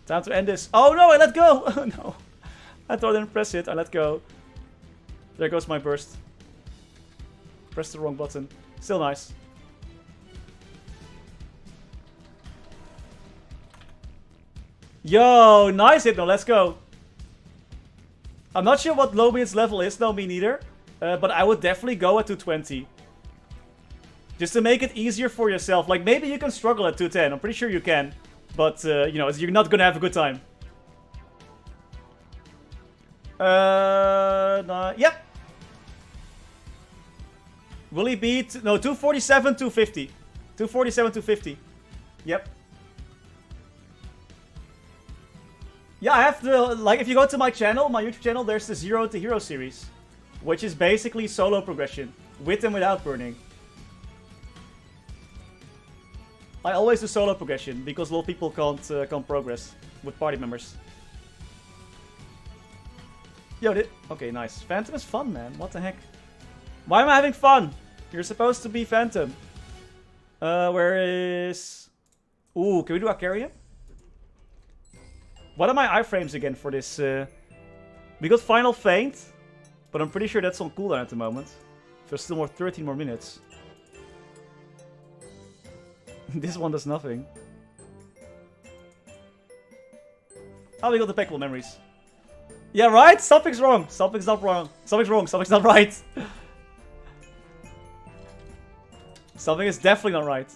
Time to end this. Oh no, I let go! Oh no. I thought I didn't press it. I let go. There goes my burst. Pressed the wrong button. Still nice. Yo, nice hit. No, let's go. I'm not sure what Lomian's level is. No, me neither. But I would definitely go at 220. Just to make it easier for yourself. Like, maybe you can struggle at 210. I'm pretty sure you can. But, you know, you're not gonna have a good time. Yep. Will he beat... No, 247, 250. 247, 250. Yep. Yeah, I have to... Like, if you go to my channel, my YouTube channel, there's the 0 to Hero series. Which is basically solo progression. With and without burning. I always do solo progression, because a lot of people can't progress with party members. Yo, okay, nice. Phantom is fun, man. What the heck? Why am I having fun? You're supposed to be Phantom. Where is... Ooh, can we do Acarian? What are my iframes again for this? We got Final Feint, but I'm pretty sure that's on cooldown at the moment. There's still 13 more minutes. This one does nothing. Oh, we got the impeccable memories. Yeah, right? Something's wrong. Something's not wrong. Something's wrong. Something's not right. Something is definitely not right.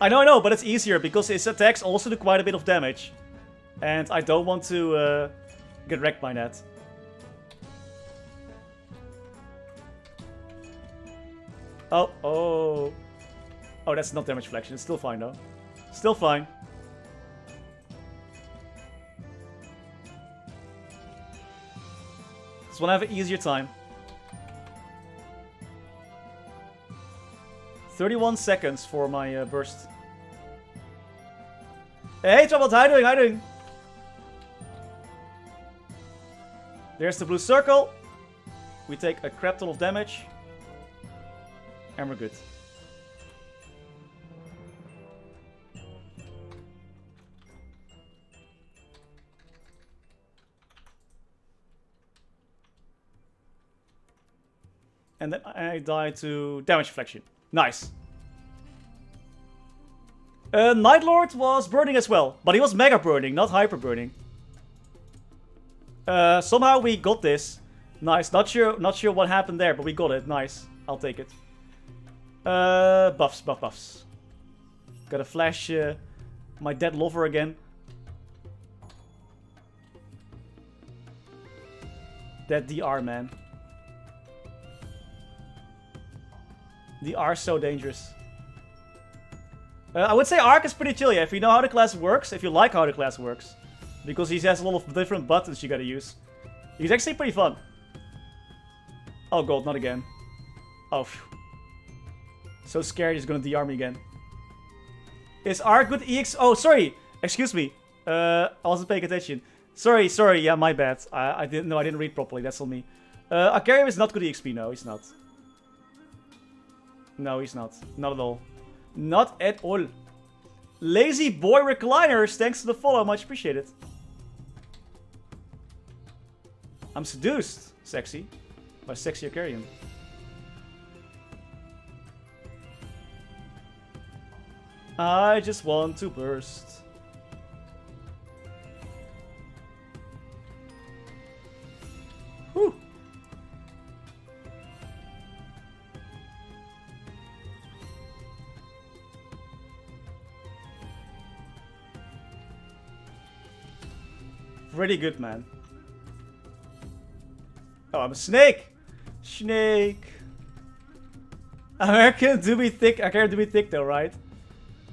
I know, but it's easier because his attacks also do quite a bit of damage. And I don't want to get wrecked by that. Oh, that's not damage reflection. It's still fine, though. Still fine. Just want to have an easier time. 31 seconds for my burst. Hey, Troubled, how you doing? How you doing? There's the blue circle. We take a crap ton of damage. And we're good. And then I die to damage reflection. Nice. Night Lord was burning as well, but he was mega burning, not hyper burning. Somehow we got this. Nice. Not sure what happened there, but we got it. Nice. I'll take it. Buffs. Gotta flash my dead lover again. That DR, man. The R is so dangerous. I would say Arc is pretty chill, yeah, if you know how the class works, if you like how the class works. Because he has a lot of different buttons you gotta use. He's actually pretty fun. Oh god, not again. Oh, phew. So scared he's gonna DR me again. Is Arc good EX? Oh, sorry! Excuse me. I wasn't paying attention. Sorry, yeah, my bad. I didn't read properly, that's on me. Acarium is not good EXP, no, he's not. No, he's not. Not at all. Not at all. Lazy Boy Recliners, thanks to the follow. Much appreciated. I'm seduced, sexy. By sexy Acarium. I just want to burst. Whew. Pretty good, man. Oh, I'm a snake! Snake! American do be thick. I can't do be thick though, right?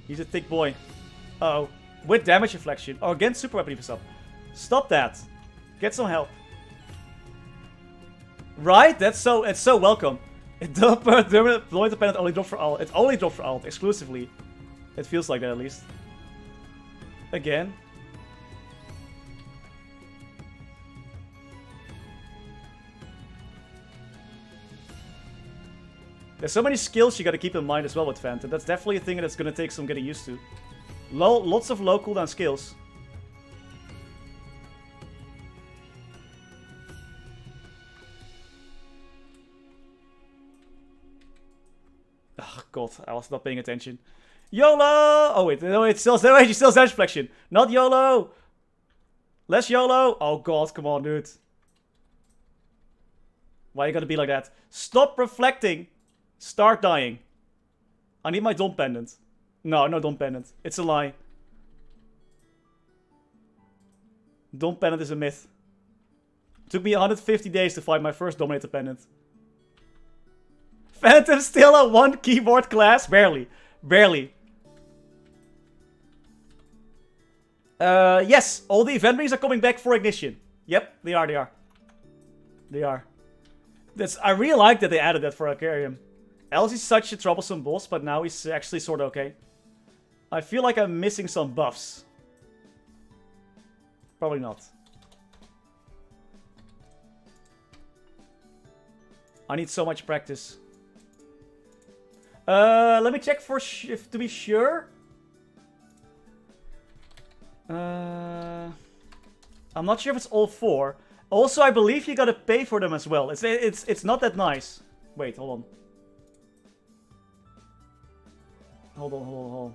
He's a thick boy. Uh-oh. With damage reflection. Oh, again, super weapon even up. Stop that. Get some help. Right? It's so welcome. It don't dependent only drop for alt. It only drops for alt exclusively. It feels like that at least. Again. There's so many skills you gotta keep in mind as well with Phantom. That's definitely a thing that's gonna take some getting used to. Lots of low cooldown skills. Oh god, I was not paying attention. YOLO! Oh wait, no, it's still damage reflection. Not YOLO! Less YOLO! Oh god, come on, dude. Why you gotta be like that? Stop reflecting! Start dying. I need my Dom pendant. No, no Dom pendant. It's a lie. Dom pendant is a myth. Took me 150 days to find my first Dominator pendant. Phantom still a 1 keyboard class? Barely. Barely. Yes, all the event rings are coming back for Ignition. Yep, they are, they are. They are. I really like that they added that for Alcarium. Else he's such a troublesome boss, but now he's actually sort of okay. I feel like I'm missing some buffs. Probably not. I need so much practice. Let me check for to be sure. I'm not sure if it's all 4. Also, I believe you gotta pay for them as well. It's not that nice. Wait, hold on. Hold on.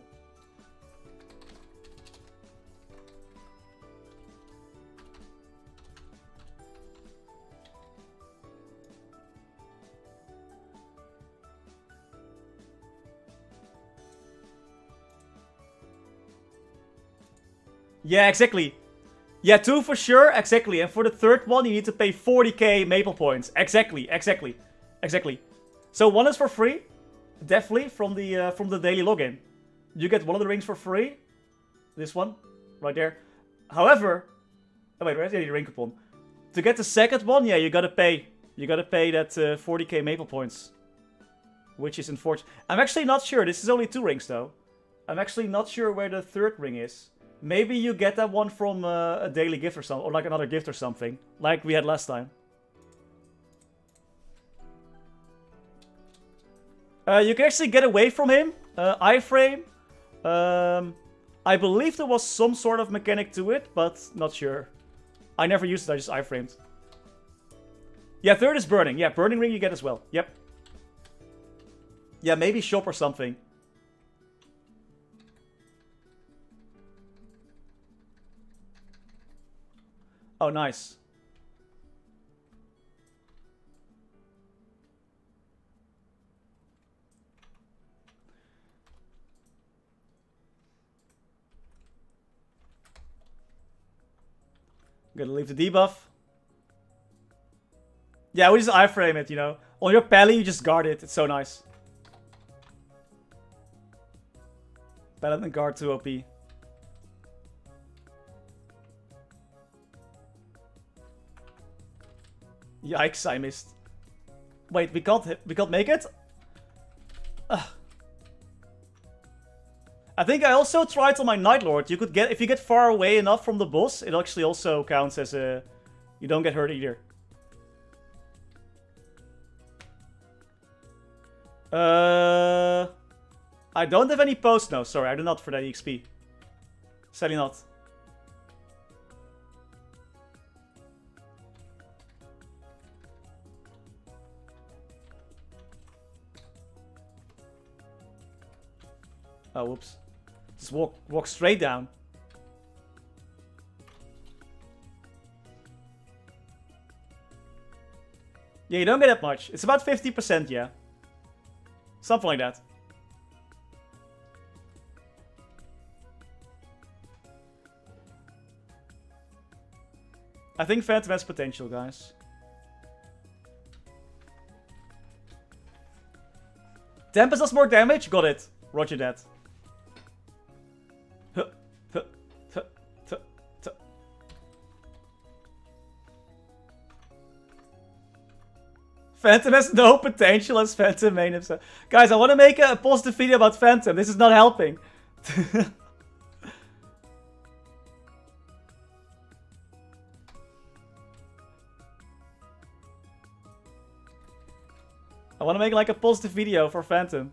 Yeah, exactly. Yeah, 2 for sure, exactly. And for the third one, you need to pay 40k Maple points. Exactly. So 1 is for free, definitely from the daily login. You get one of the rings for free. This one, right there. However, oh wait, where's the ring coupon? To get the second one, yeah, you gotta pay. You gotta pay that 40k Maple points, which is unfortunate. I'm actually not sure. This is only 2 rings though. I'm actually not sure where the third ring is. Maybe you get that one from a daily gift or something, or like another gift or something, like we had last time. You can actually get away from him. Iframe. I believe there was some sort of mechanic to it, but not sure. I never used it, I just iframed. Yeah, third is burning. Yeah, burning ring you get as well. Yep. Yeah, maybe shop or something. Oh, nice. Gotta leave the debuff. Yeah, we just iframe it, you know. On your pally, you just guard it. It's so nice. Paladin guard 2 OP. Yikes, I missed. Wait, we can't make it? Ugh. I think I also tried on my Night Lord. You could get, if you get far away enough from the boss, it actually also counts as a... You don't get hurt either. I don't have any post, no, sorry, I do not for that EXP. Sadly not. Oh, whoops. Just walk straight down. Yeah, you don't get that much. It's about 50%, yeah. Something like that. I think Phantom has potential, guys. Tempest does more damage? Got it. Roger that. Phantom has no potential as Phantom main himself. Guys, I want to make a positive video about Phantom. This is not helping. I want to make like a positive video for Phantom.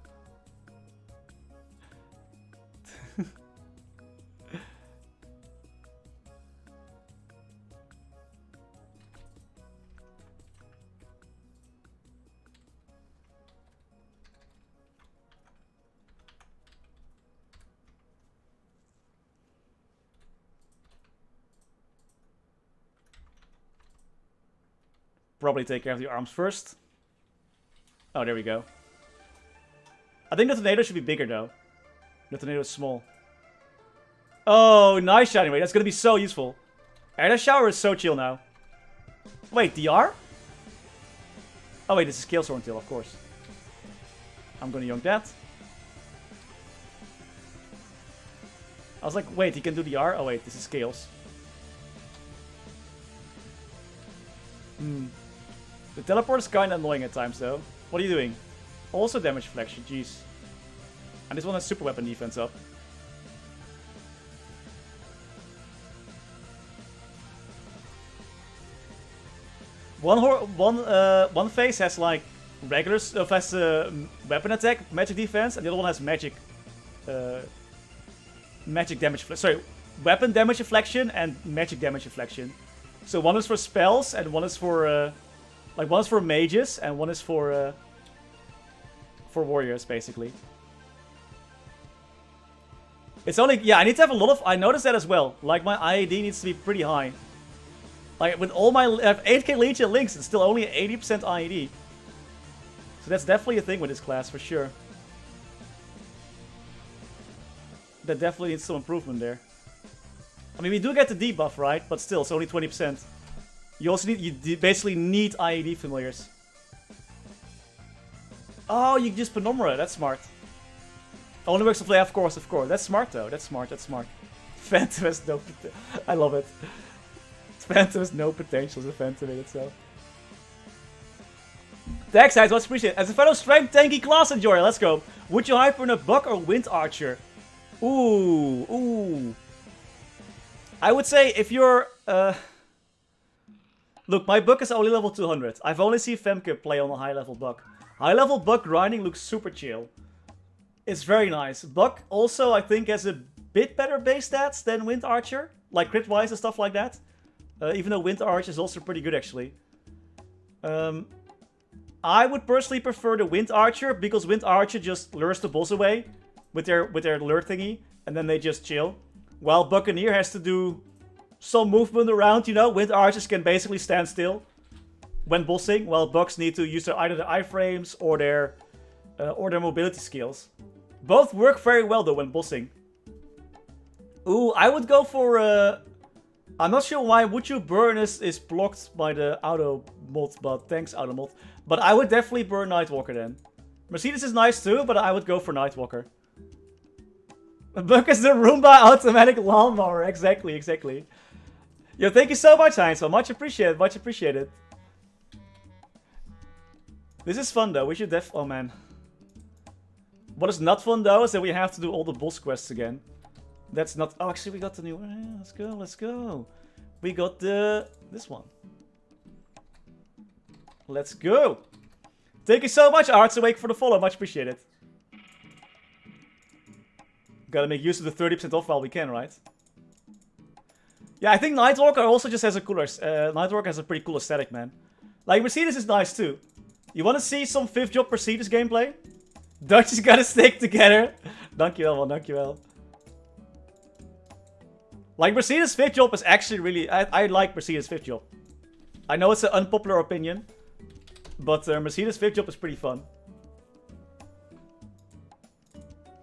Probably take care of the arms first. Oh, there we go. I think the tornado should be bigger though. The tornado is small. Oh, nice shiny ray. That's gonna be so useful. Air shower is so chill now. Wait, DR? Oh wait, this is Scale Sword Tail, of course. I'm gonna yoink that. I was like, wait, he can do DR? Oh wait, this is Scales. The teleport is kinda annoying at times though. What are you doing? Also damage deflection, jeez. And this one has super weapon defense up. One phase has like regular stuff, has weapon attack, magic defense, and the other one has magic damage. Sorry, weapon damage deflection and magic damage deflection. So one is for spells and one is for one is for mages and one is for warriors basically. It's only, yeah, I need to have a lot of, I noticed that as well. Like my IAD needs to be pretty high. Like with all my, I have 8k Legion links, it's still only 80% IAD. So that's definitely a thing with this class for sure. That definitely needs some improvement there. I mean, we do get the debuff, right? But still, it's only 20%. You also need, you basically need IAD familiars. Oh, you just Penumbra, that's smart. Only works to play, of course. That's smart though, that's smart. Phantom has no, I love it. Phantom has no potential as a Phantom in itself. Thanks guys, much appreciated. As a fellow strength tanky class enjoyer, let's go. Would you hyper in a Buck or Wind Archer? Ooh. I would say if you're, look, my Buck is only level 200. I've only seen Femke play on a high level Buck. High level Buck grinding looks super chill. It's very nice. Buck also, I think, has a bit better base stats than Wind Archer. Like crit-wise and stuff like that. Even though Wind Archer is also pretty good, actually. I would personally prefer the Wind Archer, because Wind Archer just lures the boss away with their lure thingy, and then they just chill. While Buccaneer has to do some movement around, you know. Wind Archers can basically stand still when bossing, while Bucks need to use either their iframes or their mobility skills. Both work very well though when bossing. Ooh, I would go for I'm not sure why Would You Burn is blocked by the auto mod, but thanks auto mod. But I would definitely burn Nightwalker then. Mercedes is nice too, but I would go for Nightwalker. Buck is the Roomba automatic lawnmower. Exactly. Yo, thank you so much, Heinz. Much appreciated. This is fun though. We should oh man. What is not fun though is that we have to do all the boss quests again. That's not, oh actually we got the new, let's go. We got this one. Let's go. Thank you so much, Arts Awake, for the follow. Much appreciated. Gotta make use of the 30% off while we can, right? Yeah, I think Nightwalker also just has a cooler, Nightwalker has a pretty cool aesthetic, man. Like, Mercedes is nice too. You wanna see some 5th job Mercedes gameplay? Dutch gotta stick together. Dankjewel, man, dankjewel. Like, Mercedes 5th job is actually really, I like Mercedes 5th job. I know it's an unpopular opinion, but Mercedes 5th job is pretty fun.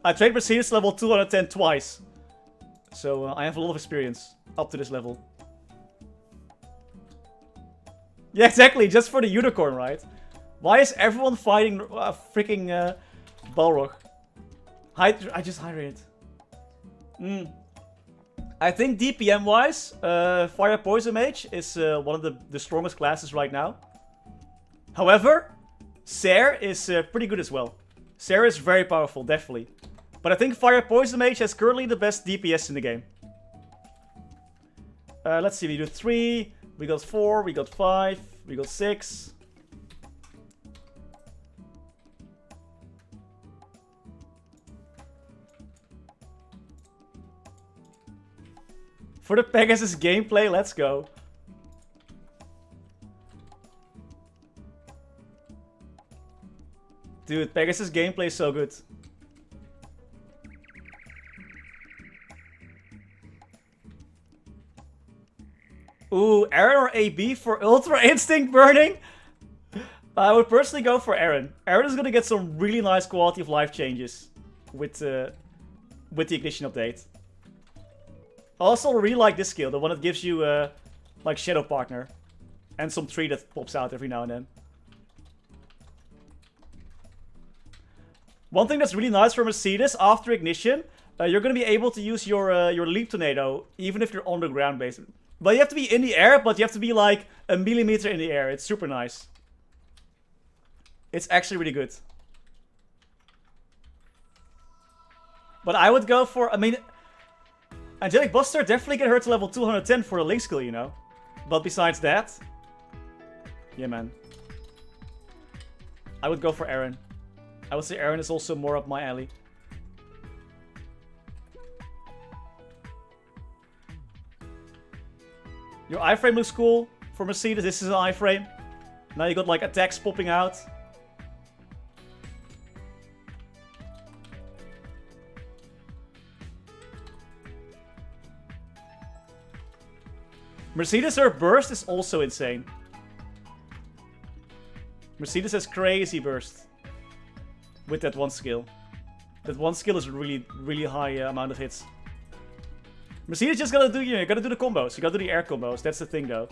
I tried Mercedes level 210 twice. So I have a lot of experience up to this level. Yeah, exactly, just for the unicorn, right? Why is everyone fighting freaking Balrog? I just hydrated. I think DPM-wise, Fire Poison Mage is one of the strongest classes right now. However, Ser is pretty good as well. Ser is very powerful, definitely. But I think Fire Poison Mage has currently the best DPS in the game. Let's see, we do 3, we got 4, we got 5, we got 6. For the Pegasus gameplay, let's go. Dude, Pegasus gameplay is so good. Ooh, Aaron or AB for Ultra Instinct burning? I would personally go for Aaron. Aaron is gonna get some really nice quality of life changes with the Ignition update. I also really like this skill, the one that gives you like Shadow Partner. And some tree that pops out every now and then. One thing that's really nice for Mercedes, after Ignition, you're gonna be able to use your Leap Tornado, even if you're on the ground, basically. But you have to be in the air, but you have to be like a millimeter in the air. It's super nice. It's actually really good. But I would go for, I mean, Angelic Buster definitely get her to level 210 for the Link skill, you know. But besides that, yeah, man. I would go for Aaron. I would say Aaron is also more up my alley. Your iframe looks cool for Mercedes. This is an iframe. Now you got like attacks popping out. Mercedes, her burst is also insane. Mercedes has crazy burst with that one skill. That one skill is really, really high amount of hits. Mercedes just gotta do, you know, you gotta do the combos. You gotta do the air combos. That's the thing, though.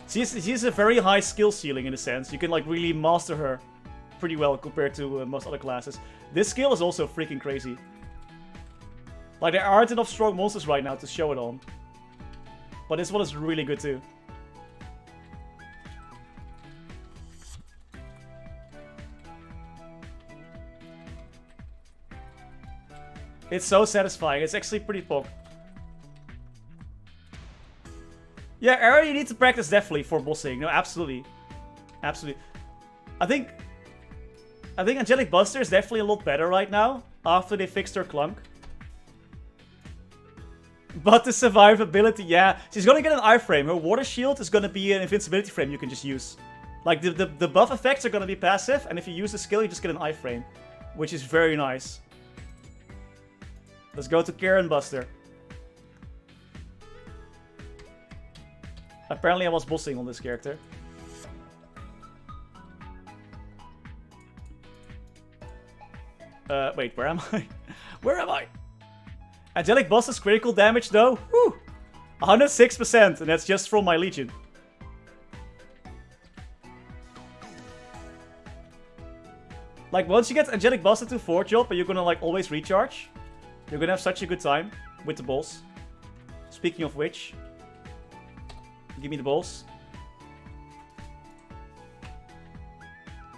She has a very high skill ceiling in a sense. You can like really master her pretty well compared to most other classes. This skill is also freaking crazy. Like there aren't enough strong monsters right now to show it on. But this one is really good too. It's so satisfying. It's actually pretty pog. Yeah, Aaron, you need to practice definitely for bossing. No, absolutely. Absolutely. I think Angelic Buster is definitely a lot better right now after they fixed her clunk. But the survivability, yeah. She's gonna get an iframe. Her water shield is gonna be an invincibility frame you can just use. Like, the buff effects are gonna be passive, and if you use the skill, you just get an iframe. Which is very nice. Let's go to Karen Buster. Apparently I was bossing on this character. Wait, where am I? Where am I? Angelic Buster's critical damage though? Whew! 106%, and that's just from my Legion. Like, once you get Angelic Buster to 4 job, and you're gonna like always recharge, you're gonna have such a good time with the boss. Speaking of which, give me the balls.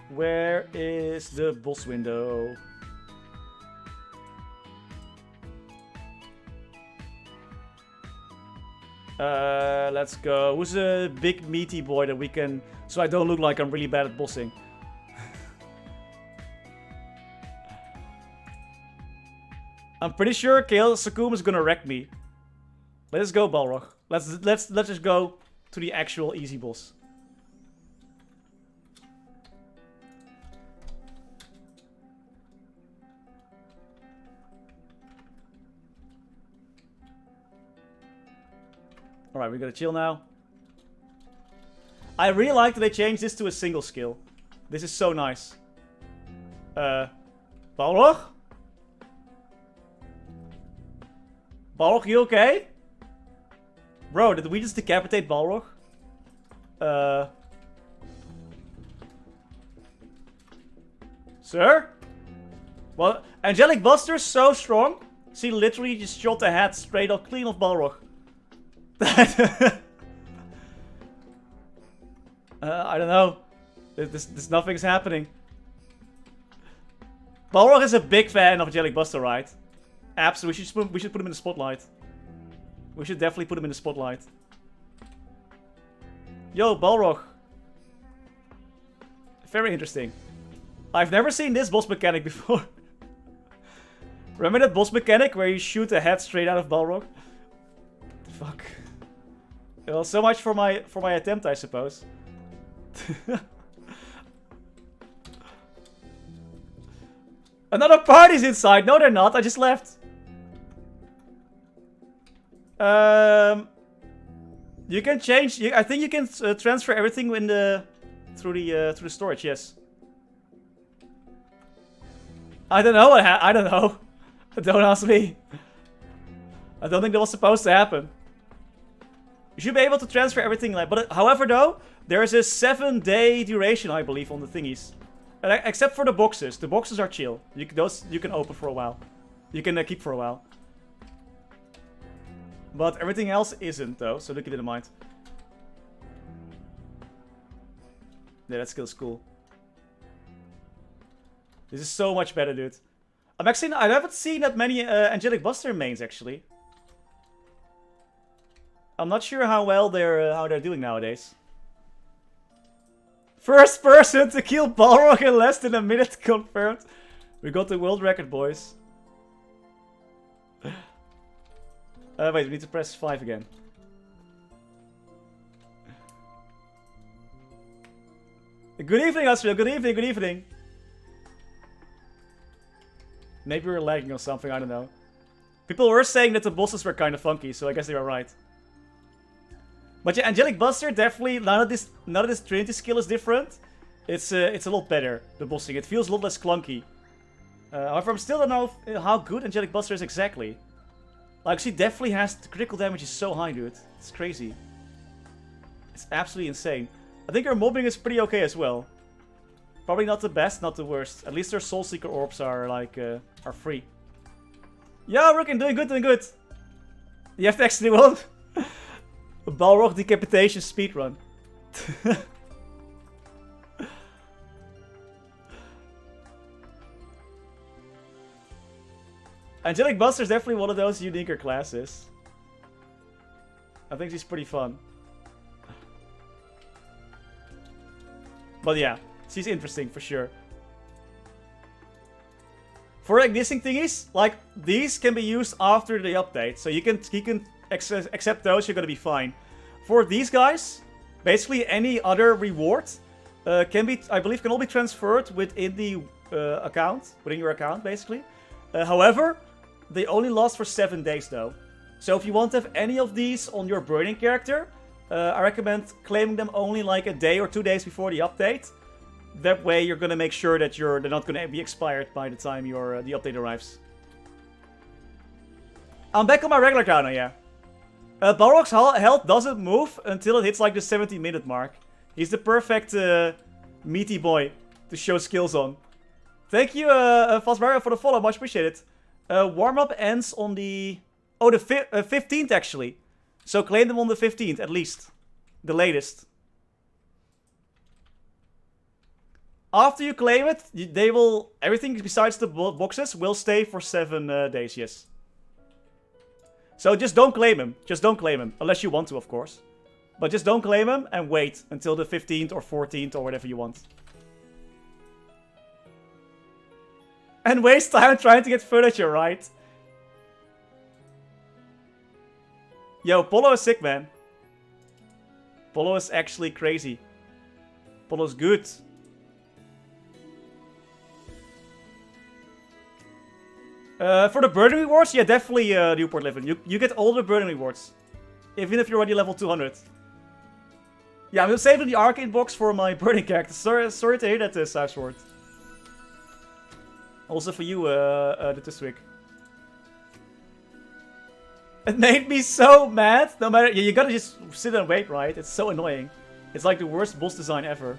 Where is the boss window? Let's go. Who's a big meaty boy that we can... So I don't look like I'm really bad at bossing. I'm pretty sure Zakum is gonna wreck me. Let's go, Balrog. Let's just go to the actual easy boss. Alright, we gotta chill now. I really like that they changed this to a single skill. This is so nice. Balrog? Balrog, you okay? Bro, did we just decapitate Balrog? Sir? Well, Angelic Buster is so strong. She literally just shot the head straight up clean off Balrog. I don't know. This nothing's happening. Balrog is a big fan of Angelic Buster, right? Absolutely. We should put him in the spotlight. We should definitely put him in the spotlight. Yo, Balrog. Very interesting. I've never seen this boss mechanic before. Remember that boss mechanic where you shoot a head straight out of Balrog? Fuck. Well, so much for my attempt, I suppose. Another party's inside. No, they're not. I just left. You can change. I think you can transfer everything in the through the storage. Yes. I don't know I don't know. Don't ask me. I don't think that was supposed to happen. You should be able to transfer everything, like, but however though, there is a 7-day duration, I believe, on the thingies. Except for the boxes. The boxes are chill. Those you can open for a while. You can keep for a while. But everything else isn't though, so look it in mind. Yeah, that skill's cool. This is so much better, dude. I haven't seen that many Angelic Buster mains actually. I'm not sure how well they're doing nowadays. First person to kill Balrog in less than a minute confirmed. We got the world record, boys. Wait, we need to press 5 again. Good evening, Asriel. Good evening, good evening. Maybe we're lagging or something, I don't know. People were saying that the bosses were kind of funky, so I guess they were right. But yeah, Angelic Buster, definitely, none of this Trinity skill is different. It's a lot better, the bossing. It feels a lot less clunky. However, I still don't know how good Angelic Buster is exactly. Like, she definitely has... The critical damage is so high, dude. It's crazy. It's absolutely insane. I think her mobbing is pretty okay as well. Probably not the best, not the worst. At least her Soul Seeker orbs are, like, are free. Yeah, Rookin, doing good, doing good. You have to actually want... A Balrog decapitation speedrun. Angelic Buster is definitely one of those uniquer classes. I think she's pretty fun. But yeah, she's interesting for sure. For existing thingies, like, these can be used after the update. So you can accept those, you're gonna be fine. For these guys, basically any other reward can be, I believe, can all be transferred within the account, within your account, basically. However, they only last for 7 days, though. So if you want to have any of these on your burning character, I recommend claiming them only like a day or 2 days before the update. That way, you're gonna make sure that they're not gonna be expired by the time the update arrives. I'm back on my regular counter, yeah. Balrog's health doesn't move until it hits like the 70-minute mark. He's the perfect meaty boy to show skills on. Thank you, Fosmario, for the follow. Much appreciated. Warm-up ends on the... Oh, the 15th, actually. So claim them on the 15th, at least. The latest. After you claim it, they will... Everything besides the boxes will stay for 7 days, yes. So just don't claim him. Just don't claim him. Unless you want to, of course. But just don't claim him and wait until the 15th or 14th or whatever you want. And waste time trying to get furniture, right? Yo, Polo is sick, man. Polo is actually crazy. Polo's good. For the burning rewards, yeah, definitely Newport Living. You get all the burning rewards. Even if you're already level 200. Yeah, I'm saving the arcade box for my burning character. Sorry to hear that, Southsword. Also for you, this week. It made me so mad. No matter, you gotta just sit and wait, right? It's so annoying. It's like the worst boss design ever.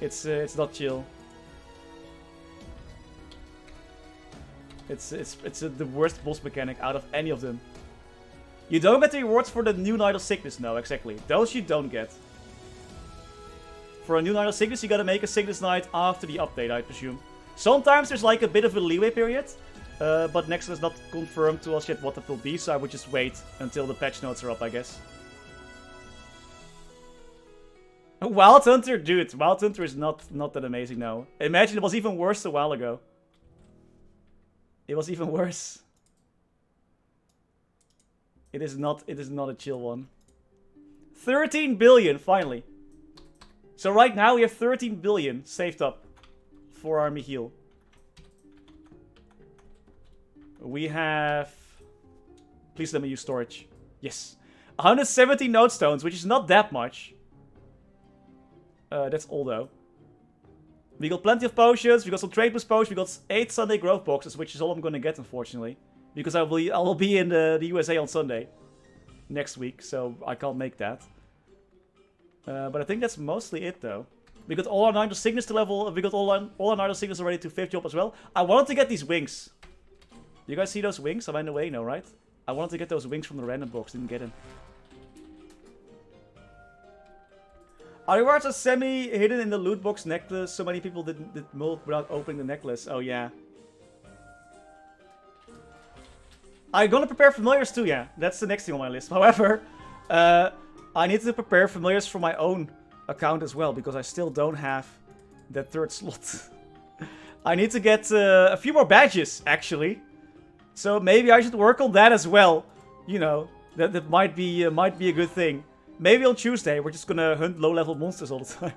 It's not chill. It's the worst boss mechanic out of any of them. You don't get the rewards for the new Night of Sickness, no, exactly. Those you don't get. For a new Night of Sickness, you gotta make a Sickness Night after the update, I presume. Sometimes there's like a bit of a leeway period, but Nexus has not confirmed to us yet what that will be, so I would just wait until the patch notes are up, I guess. Wild Hunter, dude, Wild Hunter is not that amazing now. Imagine it was even worse a while ago. It was even worse. It is not a chill one. 13 billion, finally. So right now we have 13 billion saved up for our Michiel. We have... Please let me use storage. Yes. 170 node stones, which is not that much. That's all though. We got plenty of potions, we got some trade boost potions, we got 8 Sunday growth boxes, which is all I'm gonna get unfortunately. Because I will be in the USA on Sunday. Next week, so I can't make that. But I think that's mostly it though. We got all our Nidal Signals to level, we got all our Nidal Signals already to 5th job as well. I wanted to get these wings. You guys see those wings? Am I in the way? No, right? I wanted to get those wings from the random box, didn't get them. Are rewards are semi-hidden in the loot box necklace? So many people did mult without opening the necklace. Oh yeah. I'm gonna prepare familiars too, yeah. That's the next thing on my list. However, I need to prepare familiars for my own account as well, because I still don't have that 3rd slot. I need to get a few more badges, actually. So maybe I should work on that as well. You know, that might be a good thing. Maybe on Tuesday we're just gonna hunt low-level monsters all the time.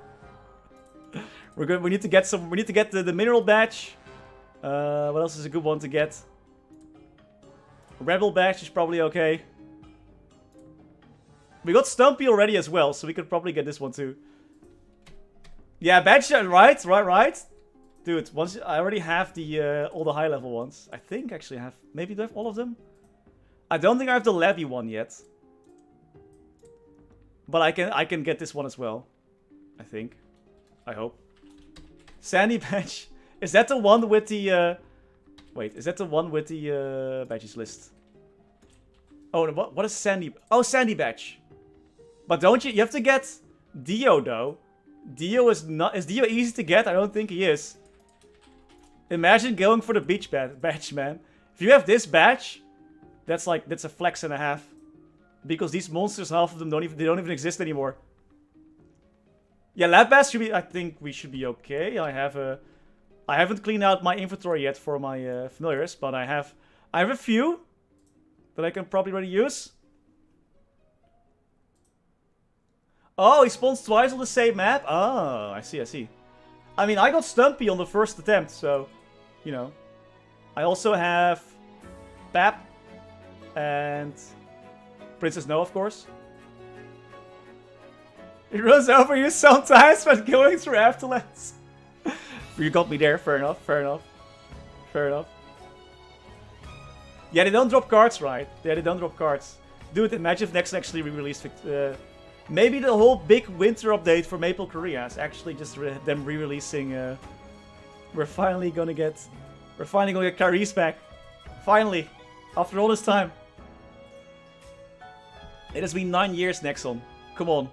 We need to get some. We need to get the mineral badge. What else is a good one to get? Rebel badge is probably okay. We got Stumpy already as well, so we could probably get this one too. Yeah, badge, right. Dude, once I already have the all the high-level ones. I think actually I have. Maybe do I have all of them? I don't think I have the Levy one yet. But I can get this one as well. I think. I hope. Sandy badge. Is that the one with the wait, is that the one with the badges list? Oh, what is Sandy? Oh, Sandy badge. But don't you have to get Dio though. Dio is Dio easy to get? I don't think he is. Imagine going for the beach badge, man. If you have this badge, that's a flex and a half. Because these monsters, half of them don't even exist anymore. Yeah, lab badge should be. I think we should be okay. I haven't cleaned out my inventory yet for my familiars, but I have a few that I can probably already use. Oh, he spawns twice on the same map. Oh, I see. I mean, I got Stumpy on the first attempt, so you know. I also have Pap and Princess No, of course. It runs over you sometimes when going through Afterlands. You got me there. Fair enough. Yeah, they don't drop cards, right? Yeah, they don't drop cards. Dude, imagine if next actually re-released. Maybe the whole big winter update for Maple Korea is actually just them re-releasing. We're finally gonna get Kyrie's back. Finally, after all this time. It has been 9 years, Nexon. Come on.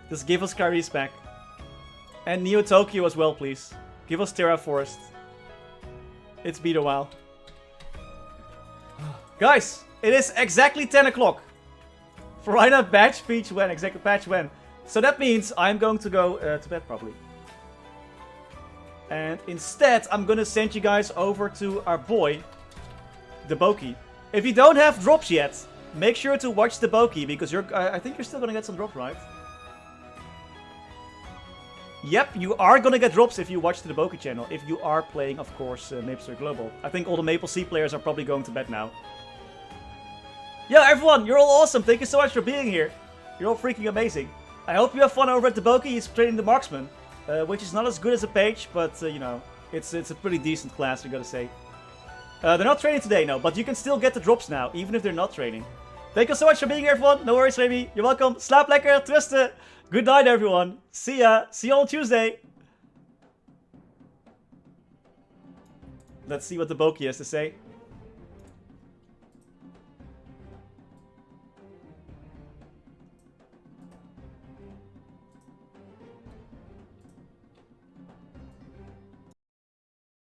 Just give us Kyrie's back. And Neo Tokyo as well, please. Give us Terra Forest. It's been a while. Guys, it is exactly 10 o'clock. For right now, badge speech when? Exactly badge when? So that means I'm going to go to bed probably. And instead, I'm gonna send you guys over to our boy, the Boki. If you don't have drops yet, make sure to watch the Boki, because I think you're still gonna get some drops, right? Yep, you are gonna get drops if you watch the Boki channel. If you are playing, of course, MapleStory Global. I think all the Maple C players are probably going to bed now. Yeah, everyone, you're all awesome. Thank you so much for being here. You're all freaking amazing. I hope you have fun over at the Boki. He's training the marksman, which is not as good as a page, but you know, it's a pretty decent class, we gotta say. They're not training today, no, but you can still get the drops now, even if they're not training. Thank you so much for being here, everyone. No worries, baby. You're welcome. Slaap lekker, twisten. Good night, everyone. See ya. See you on Tuesday. Let's see what the Boki has to say.